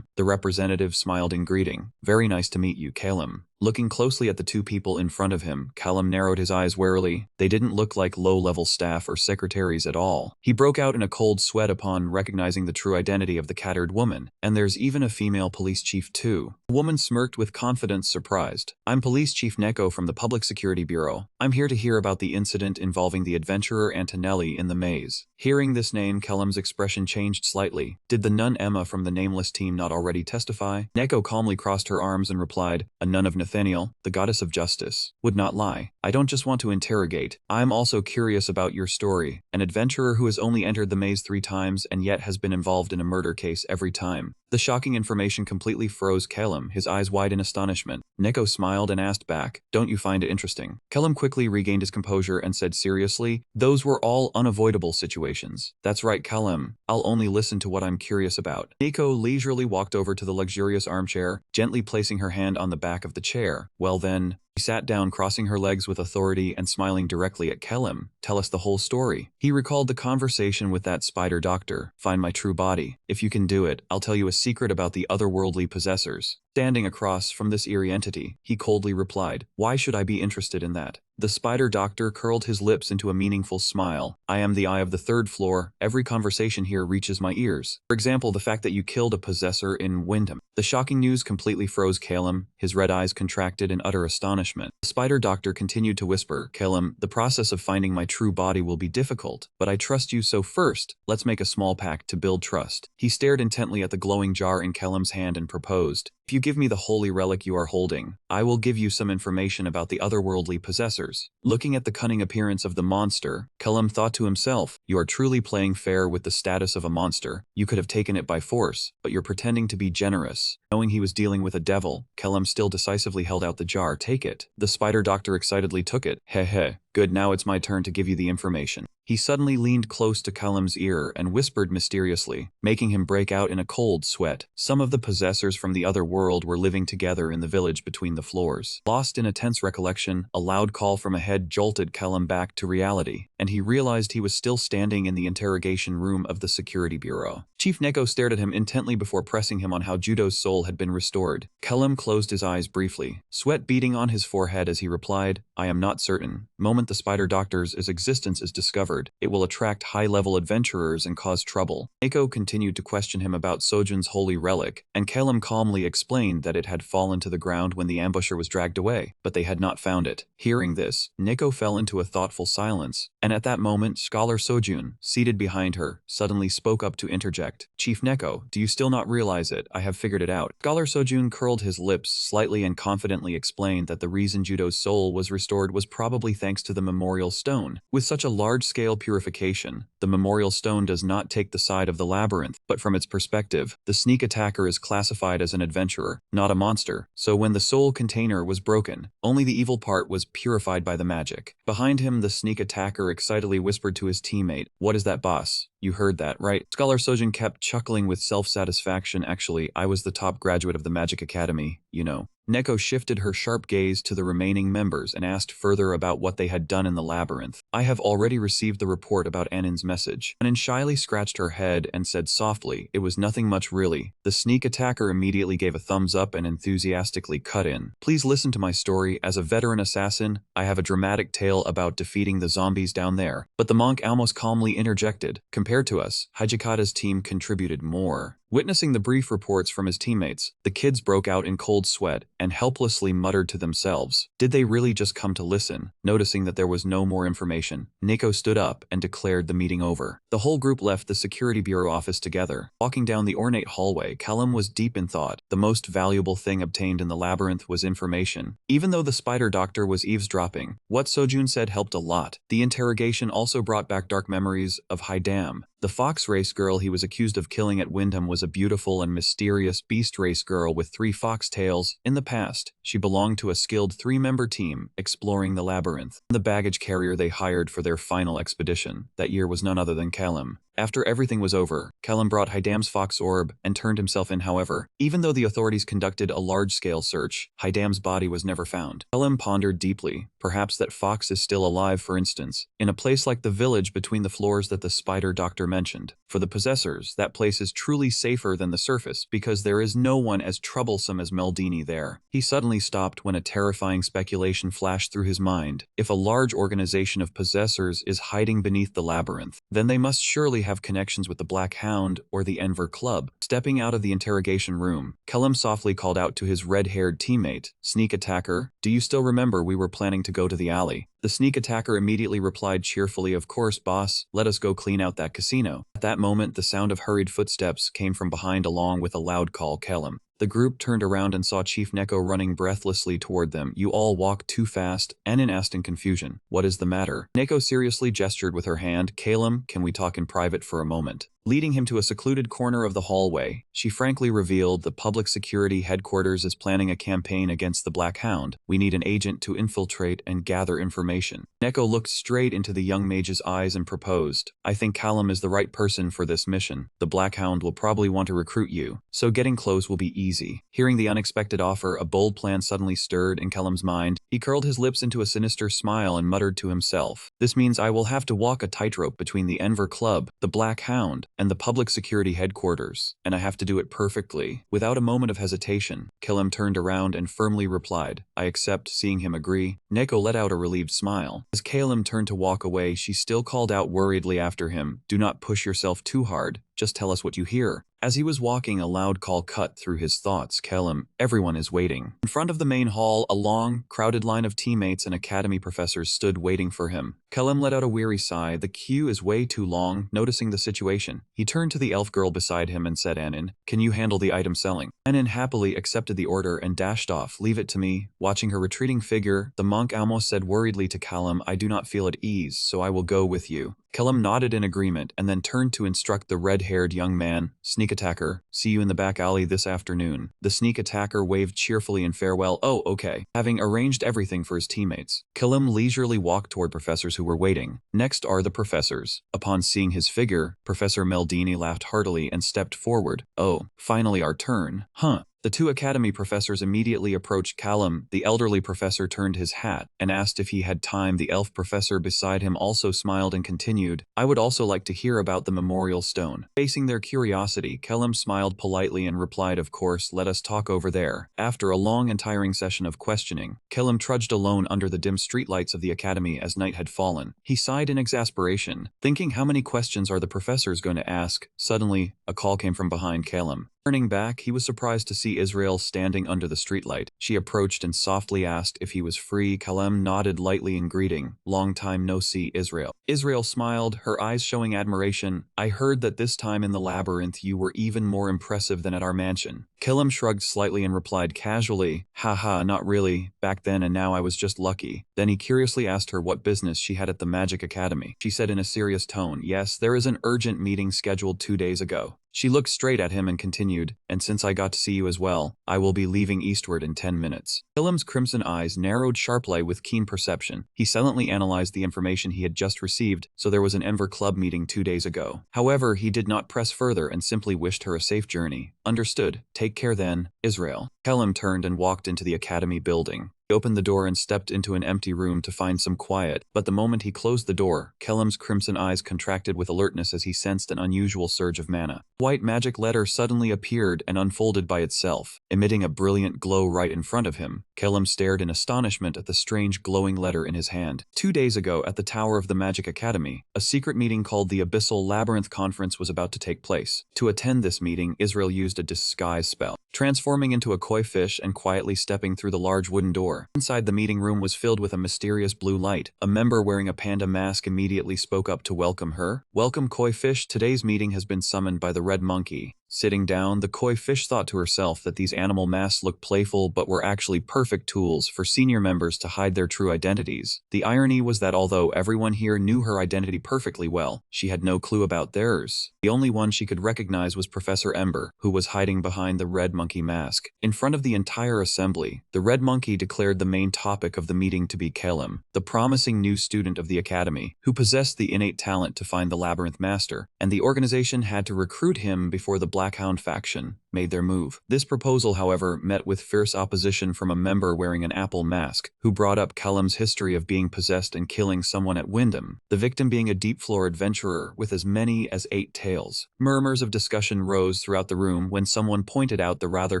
Speaker 1: The representative smiled in greeting. "Very nice to meet you, Callum." Looking closely at the two people in front of him, Callum narrowed his eyes warily. They didn't look like low-level staff or secretaries at all. He broke out in a cold sweat upon recognizing the true identity of the cattered woman. "And there's even a female police chief too." The woman smirked with confidence, surprised. "I'm Police Chief Neko from the Public Security Bureau. I'm here to hear about the incident involving the adventurer Antonelli in the maze." Hearing this name, Callum's expression changed slightly. Did the nun Emma from the nameless team not already testify? Neko calmly crossed her arms and replied, "A nun of Nathaniel, the goddess of justice, would not lie. I don't just want to interrogate. I'm also curious about your story. An adventurer who has only entered the maze 3 times and yet has been involved in a murder case every time." The shocking information completely froze Callum, his eyes wide in astonishment. Neko smiled and asked back, "Don't you find it interesting?" Callum quickly regained his composure and said seriously, "Those were all unavoidable situations." "That's right, Callum. I'll only listen to what I'm curious about." Neko leisurely walked over to the luxurious armchair, gently placing her hand on the back of the chair. "Well then," she sat down, crossing her legs with authority and smiling directly at Callum. "Tell us the whole story." He recalled the conversation with that spider doctor. "Find my true body. If you can do it, I'll tell you a secret about the otherworldly possessors." Standing across from this eerie entity, he coldly replied, "Why should I be interested in that? The spider doctor curled his lips into a meaningful smile. I am the eye of the third floor. Every conversation here reaches my ears. For example, the fact that you killed a possessor in Wyndham. The shocking news completely froze Calum, his red eyes contracted in utter astonishment. The spider doctor continued to whisper, Calum, the process of finding my true body will be difficult, but I trust you, so first, let's make a small pact to build trust. He stared intently at the glowing jar in Calum's hand and proposed, if you give me the holy relic you are holding, I will give you some information about the otherworldly possessors. Looking at the cunning appearance of the monster, Calum thought to himself, you are truly playing fair with the status of a monster. You could have taken it by force, but you're pretending to be generous. Knowing he was dealing with a devil, Calum still decisively held out the jar. Take it. The spider doctor excitedly took it. Heh. Good, now it's my turn to give you the information. He suddenly leaned close to Calum's ear and whispered mysteriously, making him break out in a cold sweat. Some of the possessors from the other world were living together in the village between the floors. Lost in a tense recollection, a loud call from ahead jolted Calum back to reality, and he realized he was still standing in the interrogation room of the security bureau. Chief Neko stared at him intently before pressing him on how Judo's soul had been restored. Calum closed his eyes briefly, sweat beading on his forehead as he replied, I am not certain. Moment the spider doctor's existence is discovered, it will attract high-level adventurers and cause trouble. Neko continued to question him about Sojun's holy relic, and Calum calmly explained that it had fallen to the ground when the ambusher was dragged away, but they had not found it. Hearing this, Neko fell into a thoughtful silence, and at that moment, Scholar Sojun, seated behind her, suddenly spoke up to interject. Chief Neko, do you still not realize it? I have figured it out. Scholar Sojun curled his lips slightly and confidently explained that the reason Judo's soul was restored was probably thanks to the memorial stone. With such a large-scale purification, the memorial stone does not take the side of the labyrinth, but from its perspective, the sneak attacker is classified as an adventurer, not a monster. So when the soul container was broken, only the evil part was purified by the magic. Behind him, the sneak attacker excitedly whispered to his teammate, what is that, boss? You heard that, right? Scholar Sojun kept chuckling with self-satisfaction. Actually, I was the top graduate of the Magic Academy, you know. Neko shifted her sharp gaze to the remaining members and asked further about what they had done in the labyrinth. I have already received the report about Anin's message. Anin shyly scratched her head and said softly, it was nothing much really. The sneak attacker immediately gave a thumbs up and enthusiastically cut in. Please listen to my story. As a veteran assassin, I have a dramatic tale about defeating the zombies down there. But the monk almost calmly interjected, compared to us, Hijikata's team contributed more. Witnessing the brief reports from his teammates, the kids broke out in cold sweat and helplessly muttered to themselves, did they really just come to listen? Noticing that there was no more information, Neko stood up and declared the meeting over. The whole group left the security bureau office together. Walking down the ornate hallway, Calum was deep in thought. The most valuable thing obtained in the labyrinth was information. Even though the spider doctor was eavesdropping, what Sojun said helped a lot. The interrogation also brought back dark memories of Haidam. The fox race girl he was accused of killing at Wyndham was a beautiful and mysterious beast race girl with 3 fox tails. In the past, she belonged to a skilled 3-member team exploring the labyrinth. The baggage carrier they hired for their final expedition that year was none other than Calum. After everything was over, Calum brought Haidam's fox orb and turned himself in. However, even though the authorities conducted a large-scale search, Haidam's body was never found. Calum pondered deeply. Perhaps that fox is still alive, for instance, in a place like the village between the floors that the spider doctor mentioned. For the possessors, that place is truly safer than the surface because there is no one as troublesome as Meldini there. He suddenly stopped when a terrifying speculation flashed through his mind. If a large organization of possessors is hiding beneath the labyrinth, then they must surely have connections with the Black Hound or the Enver Club. Stepping out of the interrogation room, Calum softly called out to his red-haired teammate, Sneak Attacker, do you still remember we were planning to go to the alley? The sneak attacker immediately replied cheerfully, of course, boss, let us go clean out that casino. At that moment, the sound of hurried footsteps came from behind along with a loud call, Calum. The group turned around and saw Chief Neko running breathlessly toward them. You all walk too fast, Anin asked in confusion. What is the matter? Neko seriously gestured with her hand. Calum, can we talk in private for a moment? Leading him to a secluded corner of the hallway, she frankly revealed the public security headquarters is planning a campaign against the Black Hound. We need an agent to infiltrate and gather information. Neko looked straight into the young mage's eyes and proposed, I think Calum is the right person for this mission. The Black Hound will probably want to recruit you, so getting close will be easy. Hearing the unexpected offer, a bold plan suddenly stirred in Calum's mind. He curled his lips into a sinister smile and muttered to himself, this means I will have to walk a tightrope between the Enver Club, the Black Hound, and the public security headquarters, and I have to do it perfectly. Without a moment of hesitation, Killam turned around and firmly replied, I accept, seeing him agree. Neko let out a relieved smile. As Calum turned to walk away, she still called out worriedly after him, do not push yourself too hard, just tell us what you hear. As he was walking, a loud call cut through his thoughts. Calum, everyone is waiting. In front of the main hall, a long, crowded line of teammates and academy professors stood waiting for him. Calum let out a weary sigh. The queue is way too long. Noticing the situation, he turned to the elf girl beside him and said, Anin, can you handle the item selling? Anin happily accepted the order and dashed off. Leave it to me. Watching her retreating figure, the monk almost said worriedly to Calum, I do not feel at ease, so I will go with you. Calum nodded in agreement and then turned to instruct the red-haired young man, Sneak attacker, see you in the back alley this afternoon. The sneak attacker waved cheerfully in farewell. Oh, okay. Having arranged everything for his teammates, Calum leisurely walked toward professors who were waiting. Next are the professors. Upon seeing his figure, Professor Meldini laughed heartily and stepped forward. Oh, finally our turn. Huh. The two academy professors immediately approached Calum. The elderly professor turned his hat and asked if he had time. The elf professor beside him also smiled and continued, I would also like to hear about the memorial stone. Facing their curiosity, Calum smiled politely and replied, of course, let us talk over there. After a long and tiring session of questioning, Calum trudged alone under the dim streetlights of the academy as night had fallen. He sighed in exasperation, thinking how many questions are the professors going to ask. Suddenly, a call came from behind Calum. Turning back, he was surprised to see Israel standing under the streetlight. She approached and softly asked if he was free. Calum nodded lightly in greeting. Long time no see, Israel. Israel smiled, her eyes showing admiration. I heard that this time in the labyrinth you were even more impressive than at our mansion. Calum shrugged slightly and replied casually, haha, not really. Back then and now I was just lucky. Then he curiously asked her what business she had at the Magic Academy. She said in a serious tone, yes, there is an urgent meeting scheduled 2 days ago. She looked straight at him and continued, and since I got to see you as well, I will be leaving eastward in 10 minutes. Calum's crimson eyes narrowed sharply with keen perception. He silently analyzed the information he had just received, so there was an Enver Club meeting 2 days ago. However, he did not press further and simply wished her a safe journey. Understood. Take care then, Israel. Calum turned and walked into the academy building. He opened the door and stepped into an empty room to find some quiet, but the moment he closed the door, Calum's crimson eyes contracted with alertness as he sensed an unusual surge of mana. White magic letter suddenly appeared and unfolded by itself, emitting a brilliant glow right in front of him. Calum stared in astonishment at the strange glowing letter in his hand. 2 days ago, at the tower of the Magic Academy, a secret meeting called the Abyssal Labyrinth Conference was about to take place. To attend this meeting, Israel used a disguise spell, transforming into a koi fish and quietly stepping through the large wooden door. Inside the meeting room was filled with a mysterious blue light. A member wearing a panda mask immediately spoke up to welcome her. Welcome, koi fish. Today's meeting has been summoned by the red monkey. Sitting down, the koi fish thought to herself that these animal masks looked playful but were actually perfect tools for senior members to hide their true identities. The irony was that although everyone here knew her identity perfectly well, she had no clue about theirs. The only one she could recognize was Professor Ember, who was hiding behind the red monkey mask. In front of the entire assembly, the red monkey declared the main topic of the meeting to be Calum, the promising new student of the academy, who possessed the innate talent to find the labyrinth master, and the organization had to recruit him before the Blackhound faction made their move. This proposal, however, met with fierce opposition from a member wearing an apple mask, who brought up Calum's history of being possessed and killing someone at Wyndham, the victim being a deep floor adventurer with as many as 8 tails. Murmurs of discussion rose throughout the room when someone pointed out the rather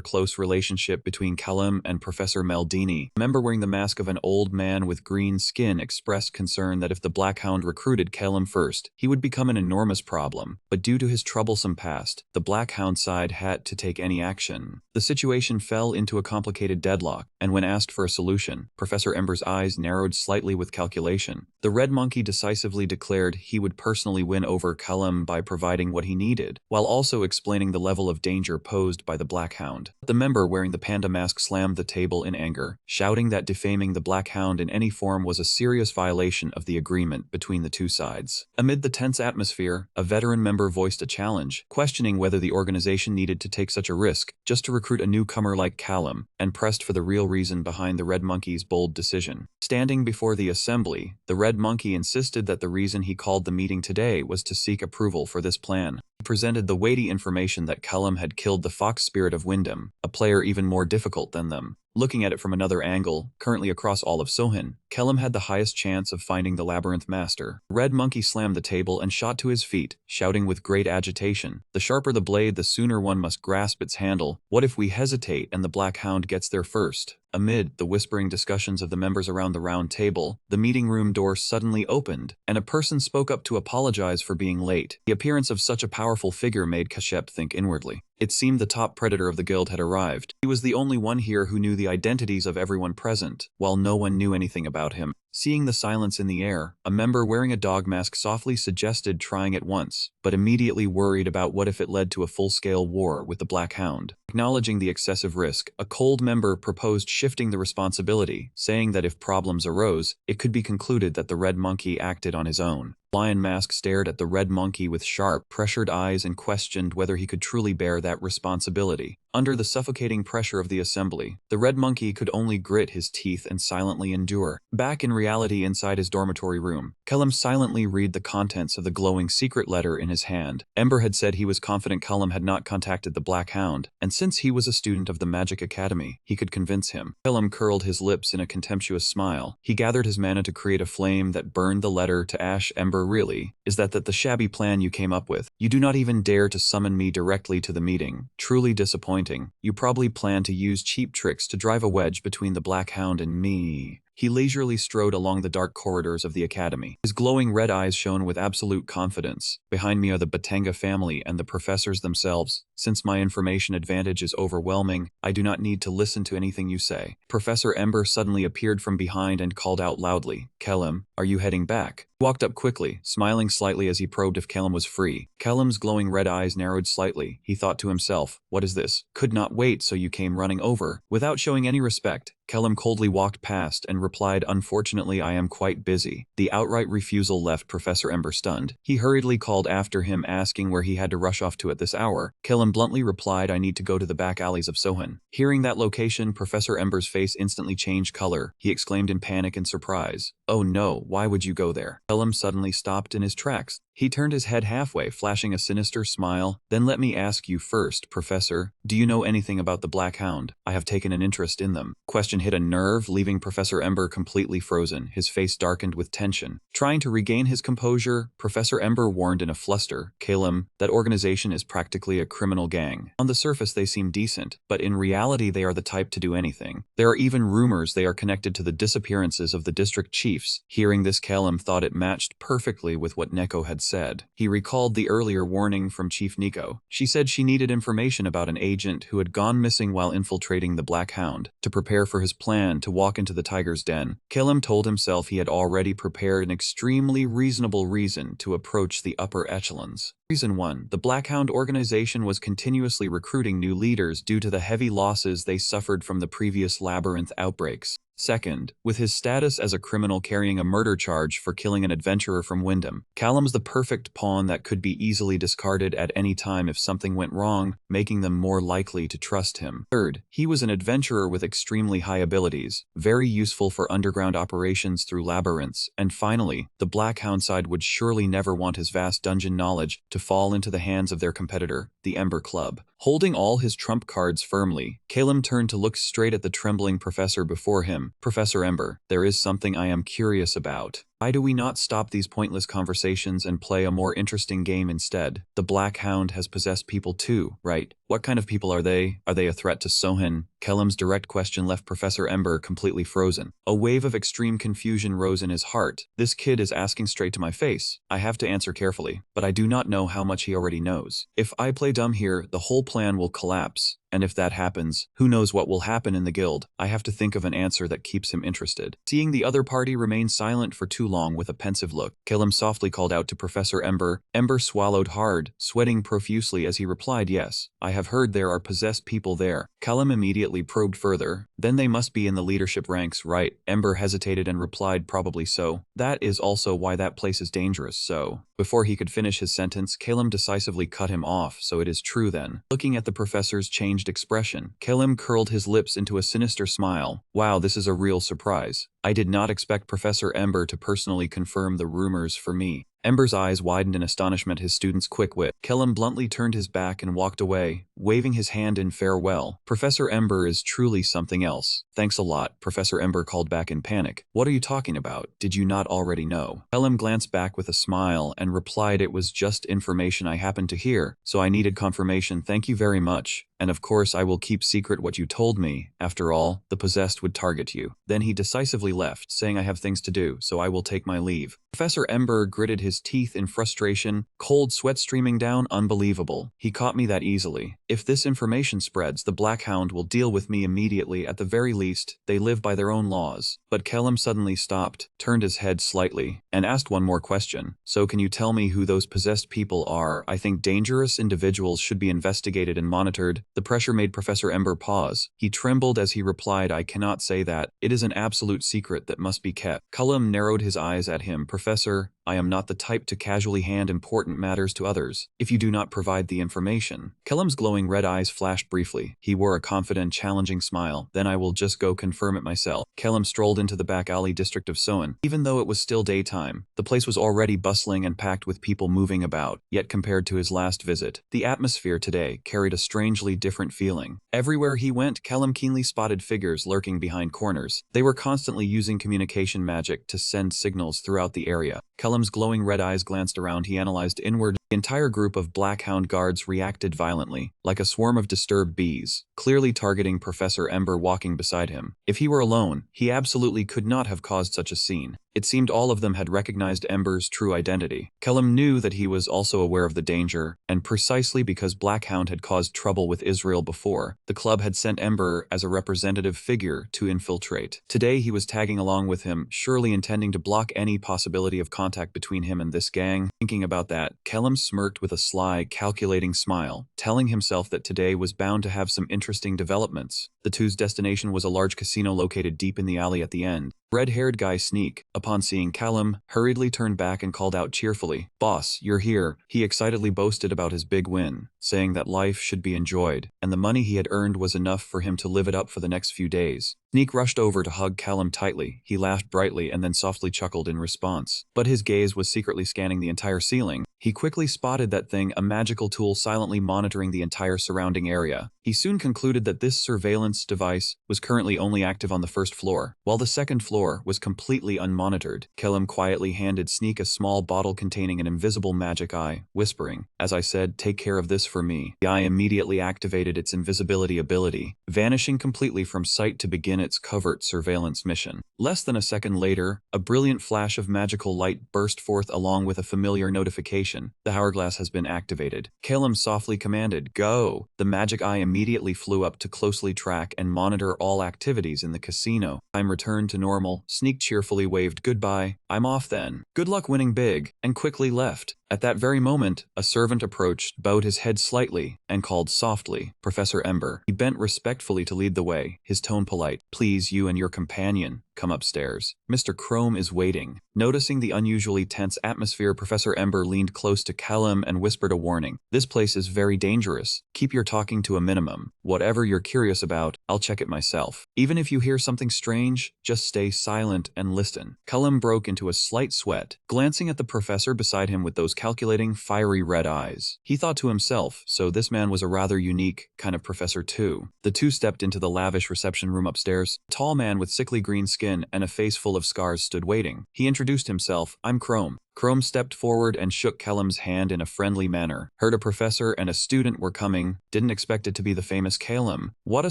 Speaker 1: close relationship between Calum and Professor Meldini. A member wearing the mask of an old man with green skin expressed concern that if the Blackhound recruited Calum first, he would become an enormous problem, but due to his troublesome past, the Blackhound side had to take any action. The situation fell into a complicated deadlock, and when asked for a solution, Professor Ember's eyes narrowed slightly with calculation. The red monkey decisively declared he would personally win over Calum by providing what he needed, while also explaining the level of danger posed by the Blackhound. The member wearing the panda mask slammed the table in anger, shouting that defaming the Blackhound in any form was a serious violation of the agreement between the two sides. Amid the tense atmosphere, a veteran member voiced a challenge, questioning whether the organization needed to take such a risk just to recruit a newcomer like Calum, and pressed for the real reason behind the red monkey's bold decision. Standing before the assembly, the red monkey insisted that the reason he called the meeting today was to seek approval for this plan. He presented the weighty information that Calum had killed the fox spirit of Wyndham, a player even more difficult than them. Looking at it from another angle, currently across all of Sohin, Kellum had the highest chance of finding the labyrinth master. Red Monkey slammed the table and shot to his feet, shouting with great agitation, "The sharper the blade, the sooner one must grasp its handle. What if we hesitate and the Black Hound gets there first?" Amid the whispering discussions of the members around the round table, the meeting room door suddenly opened, and a person spoke up to apologize for being late. The appearance of such a powerful figure made Kashep think inwardly. It seemed the top predator of the guild had arrived. He was the only one here who knew the identities of everyone present, while no one knew anything about him. Seeing the silence in the air, a member wearing a dog mask softly suggested trying it once, but immediately worried about what if it led to a full-scale war with the Black Hound. Acknowledging the excessive risk, a cold member proposed shifting the responsibility, saying that if problems arose, it could be concluded that the Red Monkey acted on his own. Lion Mask stared at the Red Monkey with sharp, pressured eyes and questioned whether he could truly bear that responsibility. Under the suffocating pressure of the assembly, the Red Monkey could only grit his teeth and silently endure. Back in reality inside his dormitory room, Kellum silently read the contents of the glowing secret letter in his hand. Ember had said he was confident Kellum had not contacted the Black Hound, and since he was a student of the Magic Academy, he could convince him. Kellum curled his lips in a contemptuous smile. He gathered his mana to create a flame that burned the letter to ash. Ember, really? Is that the shabby plan you came up with? You do not even dare to summon me directly to the meeting. Truly disappointing. You probably plan to use cheap tricks to drive a wedge between the Black Hound and me. He leisurely strode along the dark corridors of the academy. His glowing red eyes shone with absolute confidence. Behind me are the Batenga family and the professors themselves. Since my information advantage is overwhelming, I do not need to listen to anything you say. Professor Ember suddenly appeared from behind and called out loudly, "Kellum, are you heading back?" He walked up quickly, smiling slightly as he probed if Kellum was free. Kellum's glowing red eyes narrowed slightly. He thought to himself, "What is this? Could not wait, so you came running over." Without showing any respect, Kellum coldly walked past and replied, "Unfortunately, I am quite busy." The outright refusal left Professor Ember stunned. He hurriedly called after him, asking where he had to rush off to at this hour. Kellum bluntly replied, "I need to go to the back alleys of Sohin." Hearing that location, Professor Ember's face instantly changed color. He exclaimed in panic and surprise, "Oh no, why would you go there?" Kellum suddenly stopped in his tracks. He turned his head halfway, flashing a sinister smile. "Then let me ask you first, Professor, do you know anything about the Black Hound? I have taken an interest in them." Question hit a nerve, leaving Professor Ember completely frozen. His face darkened with tension. Trying to regain his composure, Professor Ember warned in a fluster, "Calum, that organization is practically a criminal gang. On the surface they seem decent, but in reality they are the type to do anything. There are even rumors they are connected to the disappearances of the district chiefs." Hearing this, Calum thought it matched perfectly with what Neko had said. He recalled the earlier warning from Chief Nico. She said she needed information about an agent who had gone missing while infiltrating the Black Hound. To prepare for his plan to walk into the tiger's den, Kellum told himself he had already prepared an extremely reasonable reason to approach the upper echelons. Reason 1. The Black Hound organization was continuously recruiting new leaders due to the heavy losses they suffered from the previous labyrinth outbreaks. Second, with his status as a criminal carrying a murder charge for killing an adventurer from Wyndham, Callum's the perfect pawn that could be easily discarded at any time if something went wrong, making them more likely to trust him. Third, he was an adventurer with extremely high abilities, very useful for underground operations through labyrinths. And finally, the Black Hound side would surely never want his vast dungeon knowledge to fall into the hands of their competitor, the Ember Club. Holding all his trump cards firmly, Calum turned to look straight at the trembling professor before him. "Professor Ember, there is something I am curious about. Why do we not stop these pointless conversations and play a more interesting game instead? The Black Hound has possessed people too, right? What kind of people are they? Are they a threat to Sohin?" Kellum's direct question left Professor Ember completely frozen. A wave of extreme confusion rose in his heart. This kid is asking straight to my face. I have to answer carefully, but I do not know how much he already knows. If I play dumb here, the whole plan will collapse. And if that happens, who knows what will happen in the guild? I have to think of an answer that keeps him interested. Seeing the other party remain silent for too long with a pensive look, Kellum softly called out to Professor Ember. Ember swallowed hard, sweating profusely as he replied, "Yes, I have heard there are possessed people there." Kellum immediately probed further. "Then they must be in the leadership ranks, right?" Ember hesitated and replied, "Probably so. That is also why that place is dangerous, so..." Before he could finish his sentence, Kellum decisively cut him off. "So it is true then." Looking at the professor's changed expression, Kellum curled his lips into a sinister smile. "Wow, this is a real surprise. I did not expect Professor Ember to personally confirm the rumors for me." Ember's eyes widened in astonishment at his student's quick wit. Kellum bluntly turned his back and walked away, waving his hand in farewell. Professor Ember is truly something else. Thanks a lot, Professor Ember called back in panic. What are you talking about? Did you not already know? Kellum glanced back with a smile and replied it was just information I happened to hear, so I needed confirmation. Thank you very much. And of course I will keep secret what you told me. After all, the possessed would target you. Then he decisively left, saying I have things to do, so I will take my leave. Professor Ember gritted his teeth in frustration, cold sweat streaming down. Unbelievable. He caught me that easily. If this information spreads, the Black Hound will deal with me immediately. At the very least, they live by their own laws. But Kellum suddenly stopped, turned his head slightly, and asked one more question. So can you tell me who those possessed people are? I think dangerous individuals should be investigated and monitored. The pressure made Professor Ember pause. He trembled as he replied, I cannot say that. It is an absolute secret that must be kept. Kellum narrowed his eyes at him. Professor, I am not the type to casually hand important matters to others if you do not provide the information. Kellum's glowing red eyes flashed briefly. He wore a confident, challenging smile. Then I will just go confirm it myself. Kellum strolled into the back alley district of Soan. Even though it was still daytime, the place was already bustling and packed with people moving about. Yet compared to his last visit, the atmosphere today carried a strangely different feeling. Everywhere he went, Kellum keenly spotted figures lurking behind corners. They were constantly using communication magic to send signals throughout the area. Kellum's glowing red eyes glanced around. He analyzed inward. The entire group of Black Hound guards reacted violently, like a swarm of disturbed bees, clearly targeting Professor Ember walking beside him. If he were alone, he absolutely could not have caused such a scene. It seemed all of them had recognized Ember's true identity. Kellum knew that he was also aware of the danger, and precisely because Black Hound had caused trouble with Israel before, the club had sent Ember as a representative figure to infiltrate. Today he was tagging along with him, surely intending to block any possibility of contact between him and this gang. Thinking about that, Kellum smirked with a sly, calculating smile, telling himself that today was bound to have some interesting developments. The two's destination was a large casino located deep in the alley at the end. Red-haired guy Sneak, upon seeing Kellum, hurriedly turned back and called out cheerfully, "Boss, you're here." He excitedly boasted about his big win, saying that life should be enjoyed, and the money he had earned was enough for him to live it up for the next few days. Sneak rushed over to hug Kellum tightly. He laughed brightly and then softly chuckled in response. But his gaze was secretly scanning the entire ceiling. He quickly spotted that thing, a magical tool silently monitoring the entire surrounding area. He soon concluded that this surveillance device was currently only active on the first floor, while the second floor was completely unmonitored. Kellum quietly handed Sneak a small bottle containing an invisible magic eye, whispering, "As I said, take care of this for me." The eye immediately activated its invisibility ability, vanishing completely from sight to begin its covert surveillance mission. Less than a second later, a brilliant flash of magical light burst forth along with a familiar notification. The hourglass has been activated. Kellum softly commanded, "Go!" The magic eye immediately flew up to closely track and monitor all activities in the casino. Time returned to normal. Sneak cheerfully waved goodbye. "I'm off then. Good luck winning big," and quickly left. At that very moment, a servant approached, bowed his head slightly, and called softly, "Professor Ember." He bent respectfully to lead the way, his tone polite. "Please, you and your companion, come upstairs. Mr. Chrome is waiting." Noticing the unusually tense atmosphere, Professor Ember leaned close to Kellum and whispered a warning. "This place is very dangerous. Keep your talking to a minimum. Whatever you're curious about, I'll check it myself. Even if you hear something strange, just stay silent and listen." Kellum broke into a slight sweat, glancing at the professor beside him with those calculating, fiery red eyes. He thought to himself, so this man was a rather unique kind of professor too. The two stepped into the lavish reception room upstairs. A tall man with sickly green skin and a face full of scars stood waiting. He introduced himself, "I'm Chrome." Chrome stepped forward and shook Kellum's hand in a friendly manner. "Heard a professor and a student were coming. Didn't expect it to be the famous Kellum." "What a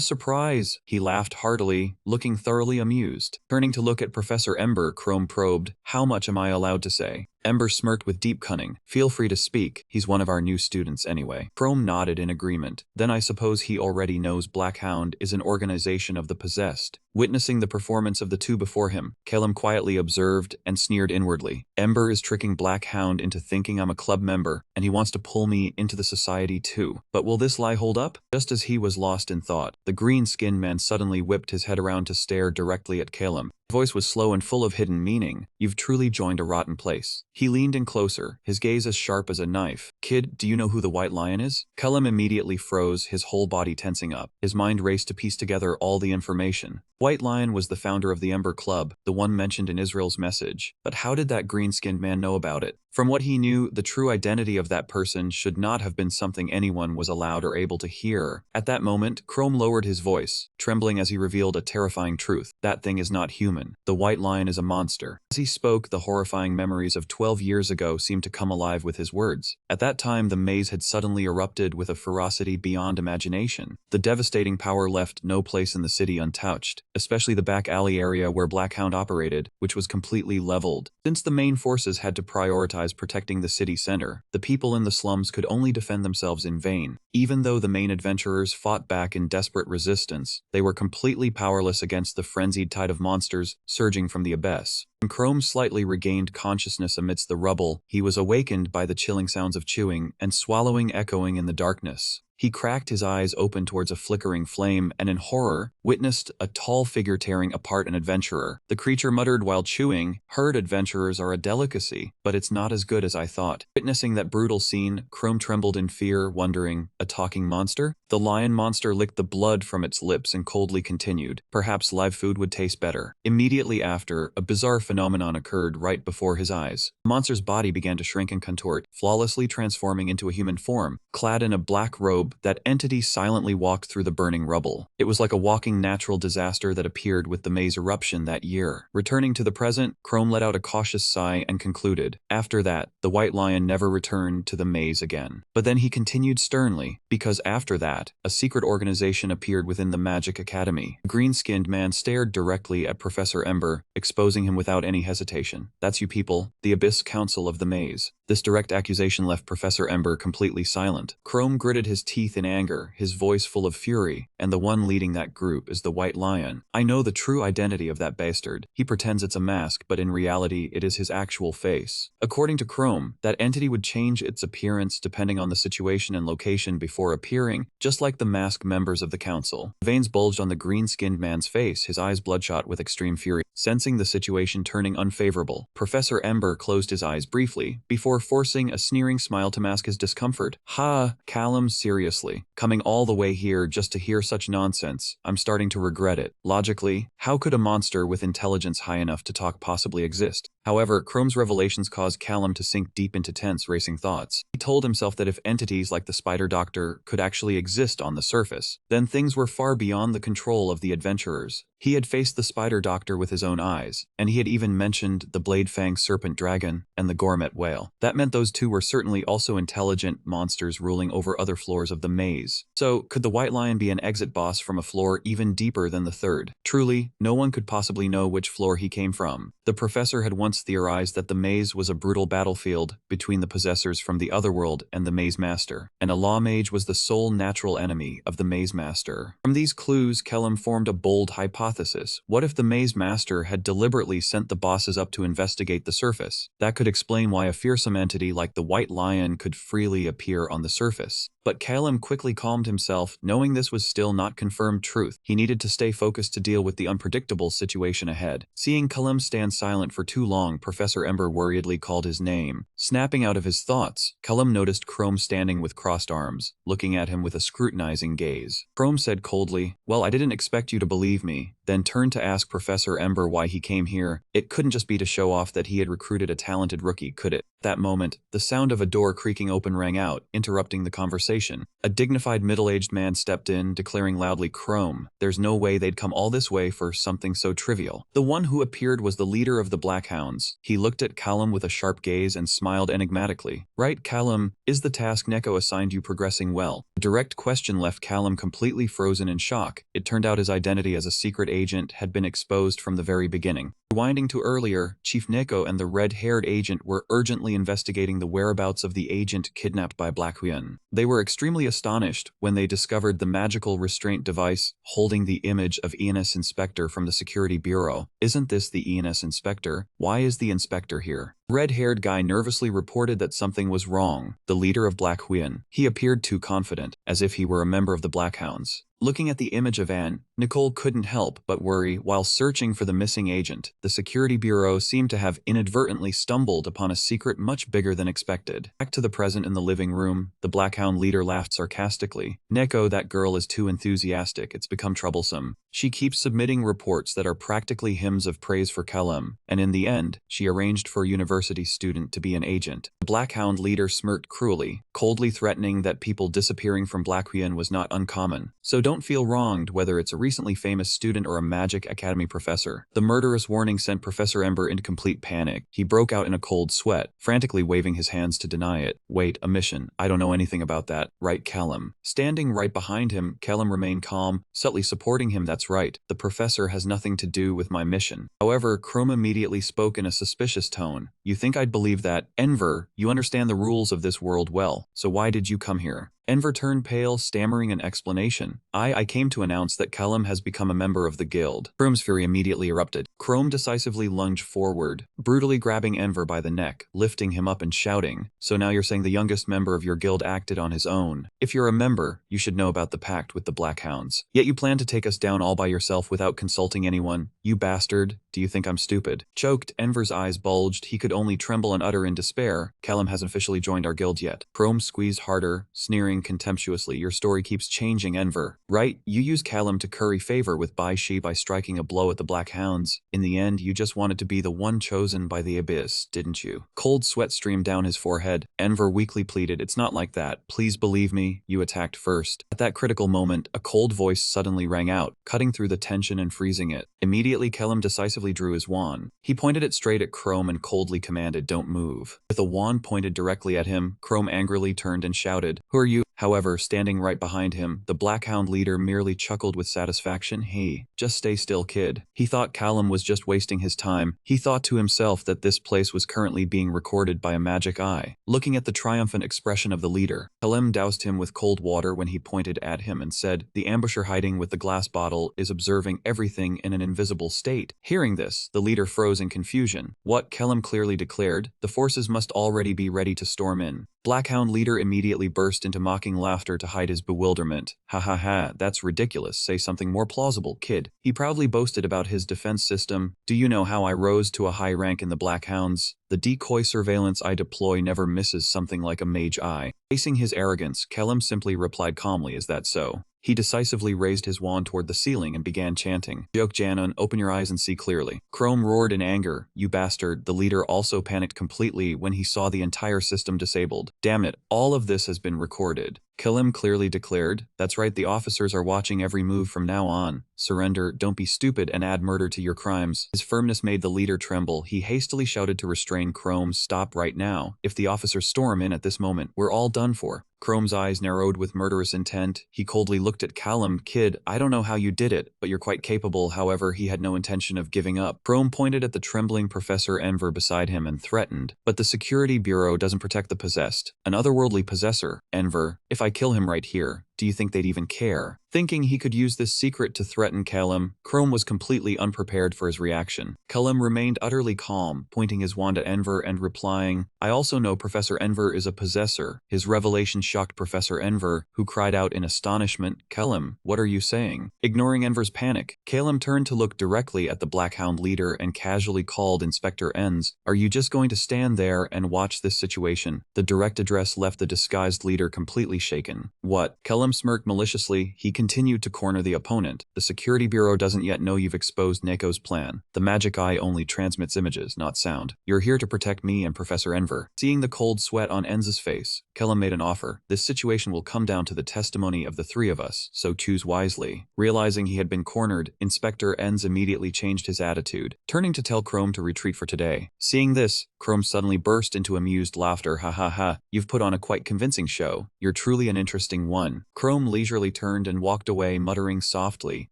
Speaker 1: surprise!" He laughed heartily, looking thoroughly amused. Turning to look at Professor Ember, Chrome probed, "How much am I allowed to say?" Ember smirked with deep cunning. "Feel free to speak. He's one of our new students anyway." Chrome nodded in agreement. "Then I suppose he already knows Black Hound is an organization of the possessed." Witnessing the performance of the two before him, Kellum quietly observed and sneered inwardly. "Ember is tricking Black Hound into thinking I'm a club member, and he wants to pull me into the society too. But will this lie hold up?" Just as he was lost in thought, the green-skinned man suddenly whipped his head around to stare directly at Kellum. His voice was slow and full of hidden meaning. "You've truly joined a rotten place." He leaned in closer, his gaze as sharp as a knife. "Kid, do you know who the White Lion is?" Kellum immediately froze, his whole body tensing up. His mind raced to piece together all the information. White Lion was the founder of the Ember Club, the one mentioned in Israel's message. But how did that green-skinned man know about it? From what he knew, the true identity of that person should not have been something anyone was allowed or able to hear. At that moment, Chrome lowered his voice, trembling as he revealed a terrifying truth. That thing is not human. The white lion is a monster. As he spoke, the horrifying memories of 12 years ago seemed to come alive with his words. At that time, the maze had suddenly erupted with a ferocity beyond imagination. The devastating power left no place in the city untouched, especially the back alley area where Blackhound operated, which was completely leveled. Since the main forces had to prioritize protecting the city center, the people in the slums could only defend themselves in vain. Even though the main adventurers fought back in desperate resistance, they were completely powerless against the frenzied tide of monsters surging from the abyss. When Chrome slightly regained consciousness amidst the rubble, he was awakened by the chilling sounds of chewing and swallowing echoing in the darkness. He cracked his eyes open towards a flickering flame and in horror, witnessed a tall figure tearing apart an adventurer. The creature muttered while chewing, "Herd adventurers are a delicacy, but it's not as good as I thought." Witnessing that brutal scene, Chrome trembled in fear, wondering, a talking monster? The lion monster licked the blood from its lips and coldly continued, "Perhaps live food would taste better." Immediately after, a bizarre phenomenon occurred right before his eyes. The monster's body began to shrink and contort, flawlessly transforming into a human form. Clad in a black robe, that entity silently walked through the burning rubble. It was like a walking natural disaster that appeared with the maze eruption that year. Returning to the present, Chrome let out a cautious sigh and concluded, after that, the white lion never returned to the maze again. But then he continued sternly, because after that, a secret organization appeared within the Magic Academy. A green-skinned man stared directly at Professor Ember, exposing him without any hesitation. "That's you people, the Abyss Council of the Maze." This direct accusation left Professor Ember completely silent. Chrome gritted his teeth in anger, his voice full of fury, "And the one leading that group is the White Lion. I know the true identity of that bastard. He pretends it's a mask, but in reality it is his actual face." According to Chrome, that entity would change its appearance depending on the situation and location before appearing, just like the masked members of the council. Veins bulged on the green-skinned man's face, his eyes bloodshot with extreme fury. Sensing the situation turning unfavorable, Professor Ember closed his eyes briefly, before forcing a sneering smile to mask his discomfort. "Ha, Callum, seriously. Coming all the way here just to hear such nonsense. I'm starting to regret it. Logically, how could a monster with intelligence high enough to talk possibly exist?" However, Chrome's revelations caused Callum to sink deep into tense, racing thoughts. He told himself that if entities like the Spider Doctor could actually exist on the surface, then things were far beyond the control of the adventurers. He had faced the Spider Doctor with his own eyes, and he had even mentioned the Blade-Fang Serpent Dragon and the Gourmet Whale. That meant those two were certainly also intelligent monsters ruling over other floors of the maze. So, could the White Lion be an exit boss from a floor even deeper than the third? Truly, no one could possibly know which floor he came from. The professor had once theorized that the maze was a brutal battlefield between the possessors from the otherworld and the Maze Master, and a law mage was the sole natural enemy of the Maze Master. From these clues, Kellum formed a bold hypothesis. What if the Maze Master had deliberately sent the bosses up to investigate the surface? That could explain why a fearsome entity like the White Lion could freely appear on the surface. But Callum quickly calmed himself, knowing this was still not confirmed truth. He needed to stay focused to deal with the unpredictable situation ahead. Seeing Callum stand silent for too long, Professor Ember worriedly called his name. Snapping out of his thoughts, Callum noticed Chrome standing with crossed arms, looking at him with a scrutinizing gaze. Chrome said coldly, "Well, I didn't expect you to believe me," then turned to ask Professor Ember why he came here. It couldn't just be to show off that he had recruited a talented rookie, could it? That moment, the sound of a door creaking open rang out, interrupting the conversation. A dignified middle-aged man stepped in, declaring loudly, "Chrome, there's no way they'd come all this way for something so trivial." The one who appeared was the leader of the Black Hounds. He looked at Callum with a sharp gaze and smiled enigmatically. "Right, Callum, is the task Neko assigned you progressing well?" The direct question left Callum completely frozen in shock. It turned out his identity as a secret agent had been exposed from the very beginning. Rewinding to earlier, Chief Neko and the red-haired agent were urgently investigating the whereabouts of the agent kidnapped by Black Huyen. They were extremely astonished when they discovered the magical restraint device holding the image of ENS Inspector from the Security Bureau. "Isn't this the ENS Inspector? Why is the Inspector here?" Red-haired guy nervously reported that something was wrong. The leader of Black Huyen. He appeared too confident, as if he were a member of the Black Hounds. Looking at the image of Anne, Nicole couldn't help but worry. While searching for the missing agent, the Security Bureau seemed to have inadvertently stumbled upon a secret much bigger than expected. Back to the present in the living room, the Blackhound leader laughed sarcastically. "Neko, that girl is too enthusiastic. It's become troublesome. She keeps submitting reports that are practically hymns of praise for Kellum, and in the end, she arranged for a university university student to be an agent. The Black Hound leader smirked cruelly, coldly threatening that people disappearing from Blackhyun was not uncommon. So don't feel wronged whether it's a recently famous student or a magic academy professor. The murderous warning sent Professor Ember into complete panic. He broke out in a cold sweat, frantically waving his hands to deny it. Wait, a mission. I don't know anything about that. Right, Callum? Standing right behind him, Callum remained calm, subtly supporting him. That's right. The professor has nothing to do with my mission. However, Chrome immediately spoke in a suspicious tone. You think I'd believe that? Enver, you understand the rules of this world well, so why did you come here? Enver turned pale, stammering an explanation. I came to announce that Callum has become a member of the guild. Chrome's fury immediately erupted. Chrome decisively lunged forward, brutally grabbing Enver by the neck, lifting him up and shouting, so now you're saying the youngest member of your guild acted on his own. If you're a member, you should know about the pact with the Black Hounds. Yet you plan to take us down all by yourself without consulting anyone. You bastard. Do you think I'm stupid? Choked, Enver's eyes bulged. He could only tremble and utter in despair. Callum hasn't officially joined our guild yet. Chrome squeezed harder, sneering contemptuously. Your story keeps changing, Enver. Right? You use Callum to curry favor with Bai Shi by striking a blow at the Black Hounds. In the end, you just wanted to be the one chosen by the Abyss, didn't you? Cold sweat streamed down his forehead. Enver weakly pleaded, it's not like that. Please believe me, you attacked first. At that critical moment, a cold voice suddenly rang out, cutting through the tension and freezing it. Immediately, Callum decisively drew his wand. He pointed it straight at Chrome and coldly commanded, don't move. With a wand pointed directly at him, Chrome angrily turned and shouted, who are you? However, standing right behind him, the Black Hound leader merely chuckled with satisfaction. Hey, just stay still, kid. He thought Callum was just wasting his time. He thought to himself that this place was currently being recorded by a magic eye. Looking at the triumphant expression of the leader, Callum doused him with cold water when he pointed at him and said, the ambusher hiding with the glass bottle is observing everything in an invisible state. Hearing this, the leader froze in confusion. What? Callum clearly declared, the forces must already be ready to storm in. Blackhound leader immediately burst into mocking laughter to hide his bewilderment. Ha ha ha, that's ridiculous. Say something more plausible, kid. He proudly boasted about his defense system. Do you know how I rose to a high rank in the Blackhounds? The decoy surveillance I deploy never misses something like a mage eye. Facing his arrogance, Callum simply replied calmly, is that so? He decisively raised his wand toward the ceiling and began chanting. Jok Janon, open your eyes and see clearly. Chrome roared in anger. You bastard. The leader also panicked completely when he saw the entire system disabled. Damn it, all of this has been recorded. Callum clearly declared, that's right, the officers are watching every move from now on. Surrender, don't be stupid, and add murder to your crimes. His firmness made the leader tremble. He hastily shouted to restrain Chrome, stop right now. If the officers storm in at this moment, we're all done for. Chrome's eyes narrowed with murderous intent. He coldly looked at Callum. Kid, I don't know how you did it, but you're quite capable. However, he had no intention of giving up. Chrome pointed at the trembling Professor Enver beside him and threatened, but the Security Bureau doesn't protect the possessed. An otherworldly possessor. Enver, if I kill him right here, do you think they'd even care? Thinking he could use this secret to threaten Callum, Chrome was completely unprepared for his reaction. Callum remained utterly calm, pointing his wand at Enver and replying, I also know Professor Enver is a possessor. His revelation shocked Professor Enver, who cried out in astonishment, Callum, what are you saying? Ignoring Enver's panic, Callum turned to look directly at the Blackhound leader and casually called Inspector Enz, are you just going to stand there and watch this situation? The direct address left the disguised leader completely shaken. What? Callum smirked maliciously. He continued to corner the opponent. The Security Bureau doesn't yet know you've exposed Neko's plan. The magic eye only transmits images, not sound. You're here to protect me and Professor Enver. Seeing the cold sweat on Enz's face, Callum made an offer. This situation will come down to the testimony of the three of us, so choose wisely. Realizing he had been cornered, Inspector Enz immediately changed his attitude, turning to tell Chrome to retreat for today. Seeing this, Chrome suddenly burst into amused laughter. Ha ha ha, you've put on a quite convincing show. You're truly an interesting one. Chrome leisurely turned and walked away, muttering softly,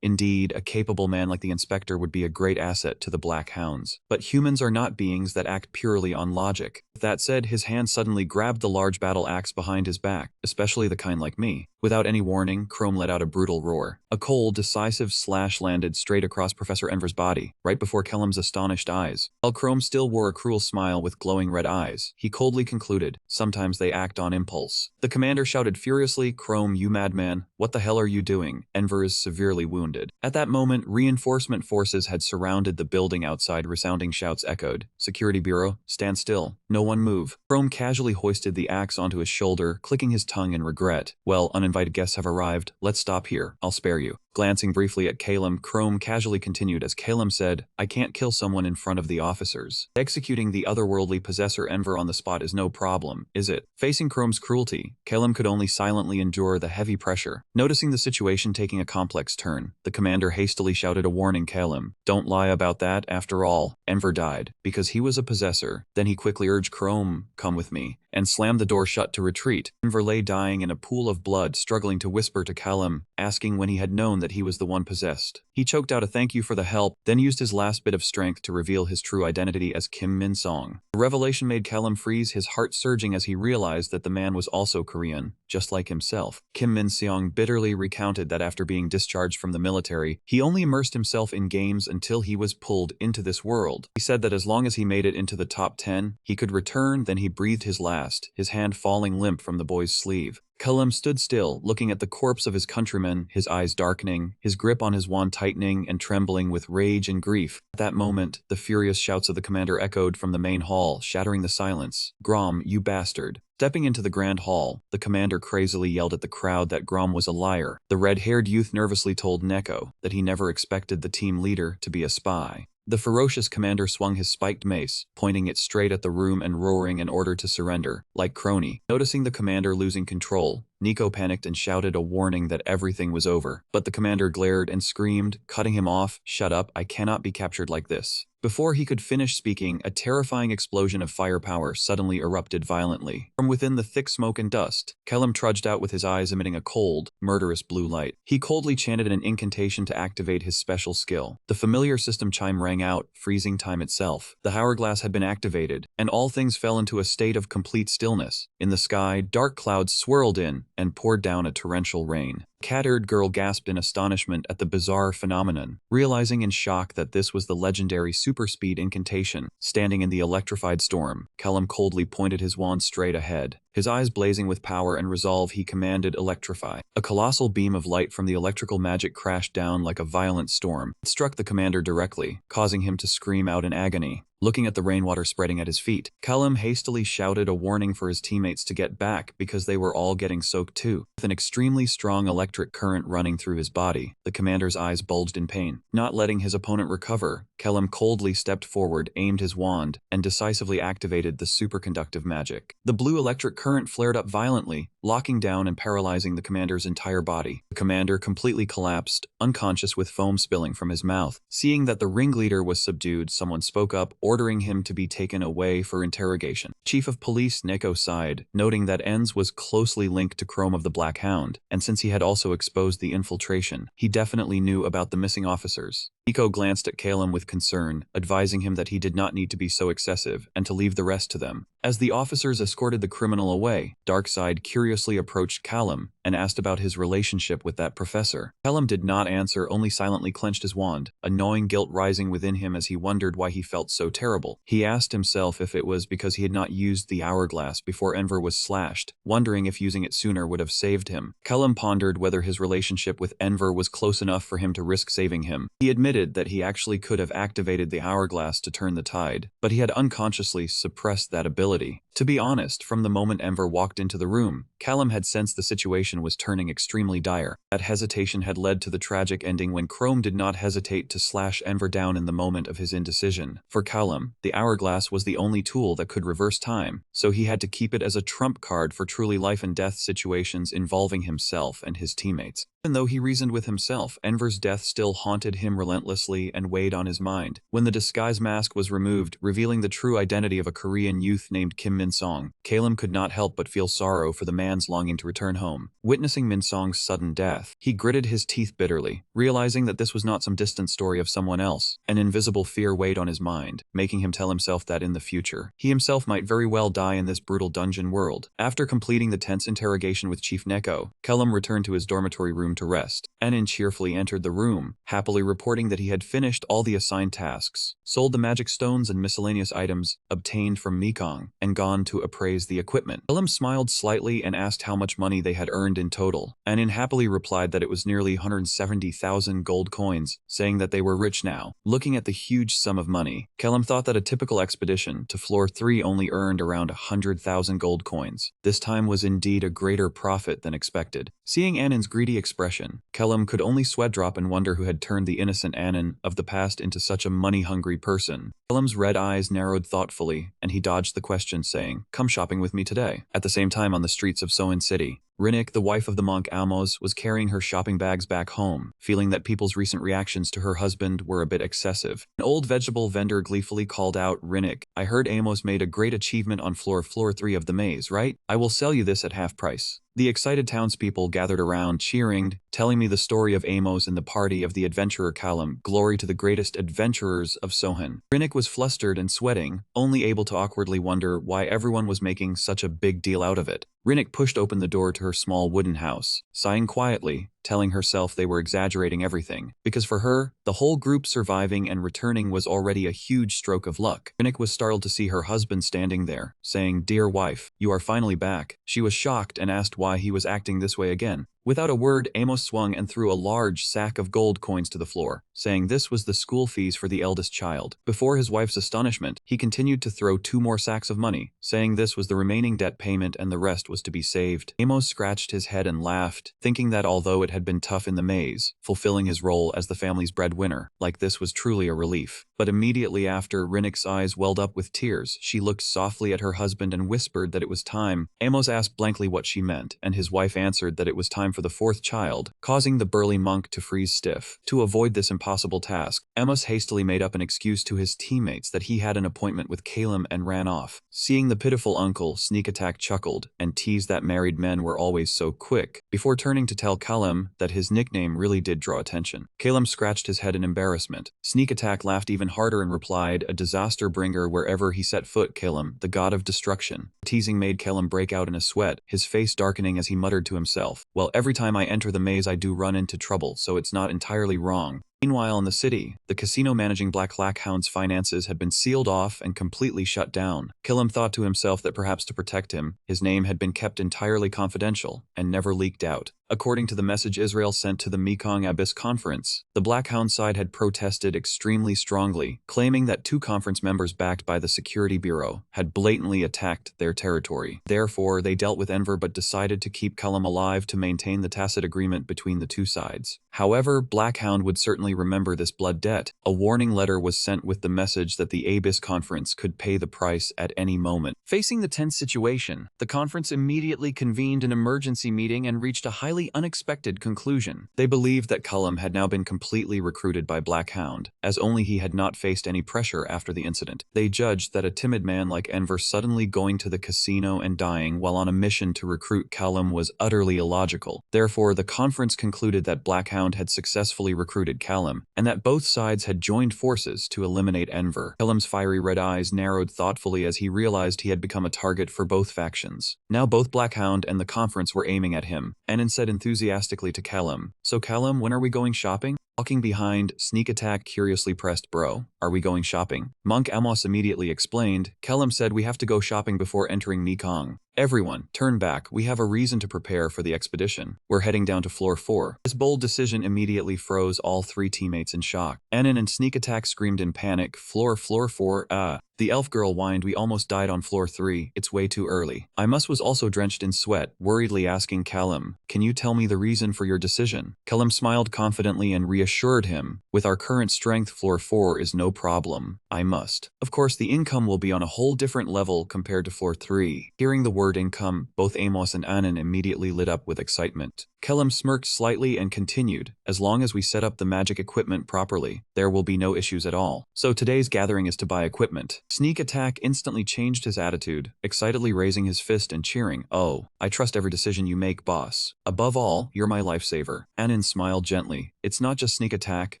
Speaker 1: indeed, a capable man like the inspector would be a great asset to the Black Hounds. But humans are not beings that act purely on logic. With that said, his hand suddenly grabbed the large battle axe behind his back, especially the kind like me. Without any warning, Chrome let out a brutal roar. A cold, decisive slash landed straight across Professor Enver's body, right before Callum's astonished eyes. While Chrome still wore a cruel smile with glowing red eyes, he coldly concluded, sometimes they act on impulse. The commander shouted furiously, Chrome, you madman, what the hell are you doing? Enver is severely wounded. At that moment, reinforcement forces had surrounded the building outside. Resounding shouts echoed. Security Bureau, stand still. No one move. Chrome casually hoisted the axe onto his shoulder, clicking his tongue in regret. Well, uninvited guests have arrived. Let's stop here. I'll spare you. Glancing briefly at Calum, Chrome casually continued as Calum said, I can't kill someone in front of the officers. Executing the otherworldly possessor Enver on the spot is no problem, is it? Facing Chrome's cruelty, Calum could only silently endure the heavy pressure. Noticing the situation taking a complex turn, the commander hastily shouted a warning Calum. Don't lie about that, after all. Enver died, because he was a possessor. Then he quickly urged Chrome, come with me, and slammed the door shut to retreat. Enver lay dying in a pool of blood, struggling to whisper to Calum, asking when he had known that he was the one possessed. He choked out a thank you for the help, then used his last bit of strength to reveal his true identity as Kim Min-song. The revelation made Calum freeze, his heart surging as he realized that the man was also Korean, just like himself. Kim Min-song bitterly recounted that after being discharged from the military, he only immersed himself in games until he was pulled into this world. He said that as long as he made it into the top 10, he could return. Then he breathed his last, his hand falling limp from the boy's sleeve. Calum stood still, looking at the corpse of his countryman, his eyes darkening, his grip on his wand tightening and trembling with rage and grief. At that moment, the furious shouts of the commander echoed from the main hall, shattering the silence. Grom, you bastard. Stepping into the grand hall, the commander crazily yelled at the crowd that Grom was a liar. The red-haired youth nervously told Neko that he never expected the team leader to be a spy. The ferocious commander swung his spiked mace, pointing it straight at the room and roaring an order to surrender, like Crony. Noticing the commander losing control, Nico panicked and shouted a warning that everything was over. But the commander glared and screamed, cutting him off, shut up, I cannot be captured like this. Before he could finish speaking, a terrifying explosion of firepower suddenly erupted violently. From within the thick smoke and dust, Calum trudged out with his eyes emitting a cold, murderous blue light. He coldly chanted an incantation to activate his special skill. The familiar system chime rang out, freezing time itself. The hourglass had been activated, and all things fell into a state of complete stillness. In the sky, dark clouds swirled in and poured down a torrential rain. The cat-eared girl gasped in astonishment at the bizarre phenomenon, realizing in shock that this was the legendary super-speed incantation. Standing in the electrified storm, Calum coldly pointed his wand straight ahead. His eyes blazing with power and resolve, he commanded, electrify. A colossal beam of light from the electrical magic crashed down like a violent storm. It struck the commander directly, causing him to scream out in agony. Looking at the rainwater spreading at his feet, Calum hastily shouted a warning for his teammates to get back because they were all getting soaked too. With an extremely strong electric current running through his body, the commander's eyes bulged in pain. Not letting his opponent recover, Calum coldly stepped forward, aimed his wand, and decisively activated the superconductive magic. The blue electric current flared up violently, locking down and paralyzing the commander's entire body. The commander completely collapsed, unconscious with foam spilling from his mouth. Seeing that the ringleader was subdued, someone spoke up, ordering him to be taken away for interrogation. Chief of Police Neko sighed, noting that Enz was closely linked to Chrome of the Black Hound, and since he had also exposed the infiltration, he definitely knew about the missing officers. Nico glanced at Calum with concern, advising him that he did not need to be so excessive and to leave the rest to them. As the officers escorted the criminal away, Darkseid curiously approached Calum and asked about his relationship with that professor. Calum did not answer, only silently clenched his wand, a gnawing guilt rising within him as he wondered why he felt so terrible. He asked himself if it was because he had not used the hourglass before Enver was slashed, wondering if using it sooner would have saved him. Calum pondered whether his relationship with Enver was close enough for him to risk saving him. He admitted that he actually could have activated the hourglass to turn the tide, but he had unconsciously suppressed that ability. To be honest, from the moment Enver walked into the room, Calum had sensed the situation was turning extremely dire. That hesitation had led to the tragic ending when Chrome did not hesitate to slash Enver down in the moment of his indecision. For Calum, the hourglass was the only tool that could reverse time, so he had to keep it as a trump card for truly life and death situations involving himself and his teammates. Even though he reasoned with himself, Enver's death still haunted him relentlessly and weighed on his mind. When the disguise mask was removed, revealing the true identity of a Korean youth named Kim Min-song, Calum could not help but feel sorrow for the man's longing to return home. Witnessing Min-song's sudden death, he gritted his teeth bitterly, realizing that this was not some distant story of someone else. An invisible fear weighed on his mind, making him tell himself that in the future, he himself might very well die in this brutal dungeon world. After completing the tense interrogation with Chief Neko, Calum returned to his dormitory room to rest. Anin cheerfully entered the room, happily reporting that he had finished all the assigned tasks, sold the magic stones and miscellaneous items obtained from Mekong, and gone on to appraise the equipment. Callum smiled slightly and asked how much money they had earned in total. Anin happily replied that it was nearly 170,000 gold coins, saying that they were rich now. Looking at the huge sum of money, Callum thought that a typical expedition to floor 3 only earned around 100,000 gold coins. This time was indeed a greater profit than expected. Seeing Anin's greedy expression, Callum could only sweat drop and wonder who had turned the innocent Anin of the past into such a money-hungry person. Callum's red eyes narrowed thoughtfully, and he dodged the question, saying, "Come shopping with me today." At the same time, on the streets of Soin City, Rinnik, the wife of the monk Amos, was carrying her shopping bags back home, feeling that people's recent reactions to her husband were a bit excessive. An old vegetable vendor gleefully called out, "Rinnik, I heard Amos made a great achievement on floor 3 of the maze, right? I will sell you this at half price." The excited townspeople gathered around, cheering, telling me the story of Amos and the party of the adventurer Callum, glory to the greatest adventurers of Sohan. Rinnik was flustered and sweating, only able to awkwardly wonder why everyone was making such a big deal out of it. Rinnik pushed open the door to her small wooden house, sighing quietly, telling herself they were exaggerating everything, because for her, the whole group surviving and returning was already a huge stroke of luck. Rinnik was startled to see her husband standing there, saying, "Dear wife, you are finally back." She was shocked and asked why he was acting this way again. Without a word, Amos swung and threw a large sack of gold coins to the floor, saying this was the school fees for the eldest child. Before his wife's astonishment, he continued to throw 2 more sacks of money, saying this was the remaining debt payment and the rest was to be saved. Amos scratched his head and laughed, thinking that although it had been tough in the maze, fulfilling his role as the family's breadwinner, like this was truly a relief. But immediately after, Rinnik's eyes welled up with tears. She looked softly at her husband and whispered that it was time. Amos asked blankly what she meant, and his wife answered that it was time for the 4th child, causing the burly monk to freeze stiff. To avoid this impossible task, Amos hastily made up an excuse to his teammates that he had an appointment with Callum and ran off. Seeing the pitiful uncle, Sneak Attack chuckled and teased that married men were always so quick, before turning to tell Callum that his nickname really did draw attention. Callum scratched his head in embarrassment. Sneak Attack laughed even harder and replied, "A disaster bringer wherever he set foot, Callum, the god of destruction." Teasing made Callum break out in a sweat, his face darkening as he muttered to himself, "Well, every time I enter the maze I do run into trouble, so it's not entirely wrong." Meanwhile, in the city, the casino managing Black Hound's finances had been sealed off and completely shut down. Callum thought to himself that perhaps to protect him, his name had been kept entirely confidential and never leaked out. According to the message Israel sent to the Mekong Abyss Conference, the Black Hound side had protested extremely strongly, claiming that 2 conference members backed by the Security Bureau had blatantly attacked their territory. Therefore, they dealt with Enver but decided to keep Callum alive to maintain the tacit agreement between the 2 sides. However, Black Hound would certainly remember this blood debt. A warning letter was sent with the message that the Abyss Conference could pay the price at any moment. Facing the tense situation, the conference immediately convened an emergency meeting and reached a highly unexpected conclusion. They believed that Callum had now been completely recruited by Black Hound, as only he had not faced any pressure after the incident. They judged that a timid man like Enver suddenly going to the casino and dying while on a mission to recruit Callum was utterly illogical. Therefore, the conference concluded that Black Hound had successfully recruited Callum, and that both sides had joined forces to eliminate Enver. Callum's fiery red eyes narrowed thoughtfully as he realized he had become a target for both factions. Now both Black Hound and the conference were aiming at him, and said enthusiastically to Callum, "So Callum, when are we going shopping?" Walking behind, Sneak Attack curiously pressed, "Bro, are we going shopping?" Monk Amos immediately explained, "Callum said we have to go shopping before entering Mekong. Everyone, turn back. We have a reason to prepare for the expedition. We're heading down to floor 4. This bold decision immediately froze all 3 teammates in shock. Anin and Sneak Attack screamed in panic, floor 4, ah." The elf girl whined, "We almost died on floor 3, it's way too early." Imus was also drenched in sweat, worriedly asking Callum, "Can you tell me the reason for your decision?" Callum smiled confidently and reassured him, "With our current strength, floor 4 is no problem. I must. Of course, the income will be on a whole different level compared to floor 3. Hearing the word income, both Amos and Anin immediately lit up with excitement. Callum smirked slightly and continued, "As long as we set up the magic equipment properly, there will be no issues at all. So today's gathering is to buy equipment." Sneak Attack instantly changed his attitude, excitedly raising his fist and cheering, "Oh, I trust every decision you make, boss. Above all, you're my lifesaver." Anin smiled gently. "It's not just Sneak Attack,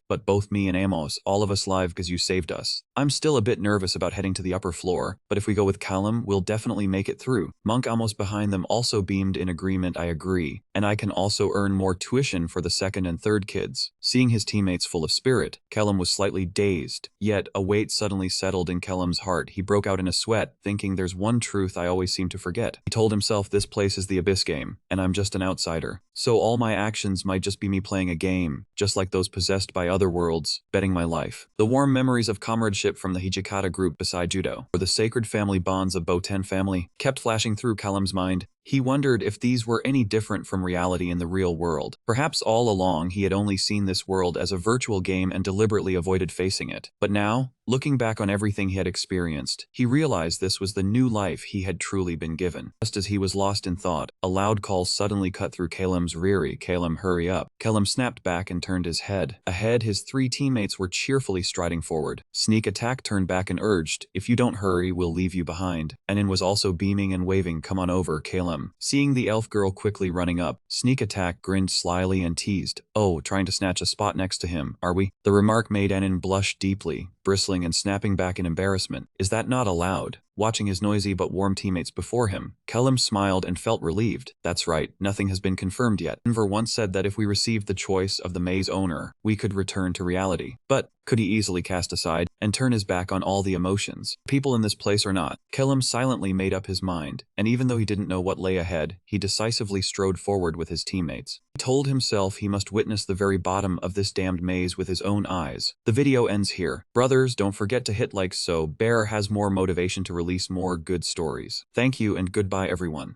Speaker 1: but both me and Amos, all of us live because you saved us. I'm still a bit nervous about heading to the upper floor, but if we go with Callum, we'll definitely make it through." monk almost behind them also beamed in agreement. I agree, and I can also earn more tuition for the second and third kids. Seeing his teammates full of spirit, Kellum was slightly dazed, yet a weight suddenly settled in Kellum's heart. He broke out in a sweat, thinking there's one truth I always seem to forget. He told himself this place is the Abyss game, and I'm just an outsider. So all my actions might just be me playing a game, just like those possessed by other worlds, betting my life. The warm memories of comradeship from the Hijikata group beside Judo, or the sacred family bonds of Boten family, kept flashing through Kellum's mind. He wondered if these were any different from reality in the real world. Perhaps all along he had only seen this world as a virtual game and deliberately avoided facing it. But now, looking back on everything he had experienced, he realized this was the new life he had truly been given. Just as he was lost in thought, a loud call suddenly cut through Calum's reary. Calum, hurry up. Calum snapped back and turned his head. Ahead, his three teammates were cheerfully striding forward. Sneak Attack turned back and urged, if you don't hurry, we'll leave you behind. Anin was also beaming and waving, come on over, Calum. Seeing the elf girl quickly running up, Sneak Attack grinned slyly and teased, oh, trying to snatch a spot next to him, are we? The remark made Anin blush deeply, bristling and snapping back in embarrassment. Is that not allowed? Watching his noisy but warm teammates before him, Kellum smiled and felt relieved. That's right, nothing has been confirmed yet. Enver once said that if we received the choice of the maze owner, we could return to reality. But could he easily cast aside and turn his back on all the emotions, people in this place or not? Kellum silently made up his mind, and even though he didn't know what lay ahead, he decisively strode forward with his teammates. He told himself he must witness the very bottom of this damned maze with his own eyes. The video ends here. Brothers, don't forget to hit like so Bear has more motivation to release more good stories. Thank you and goodbye everyone.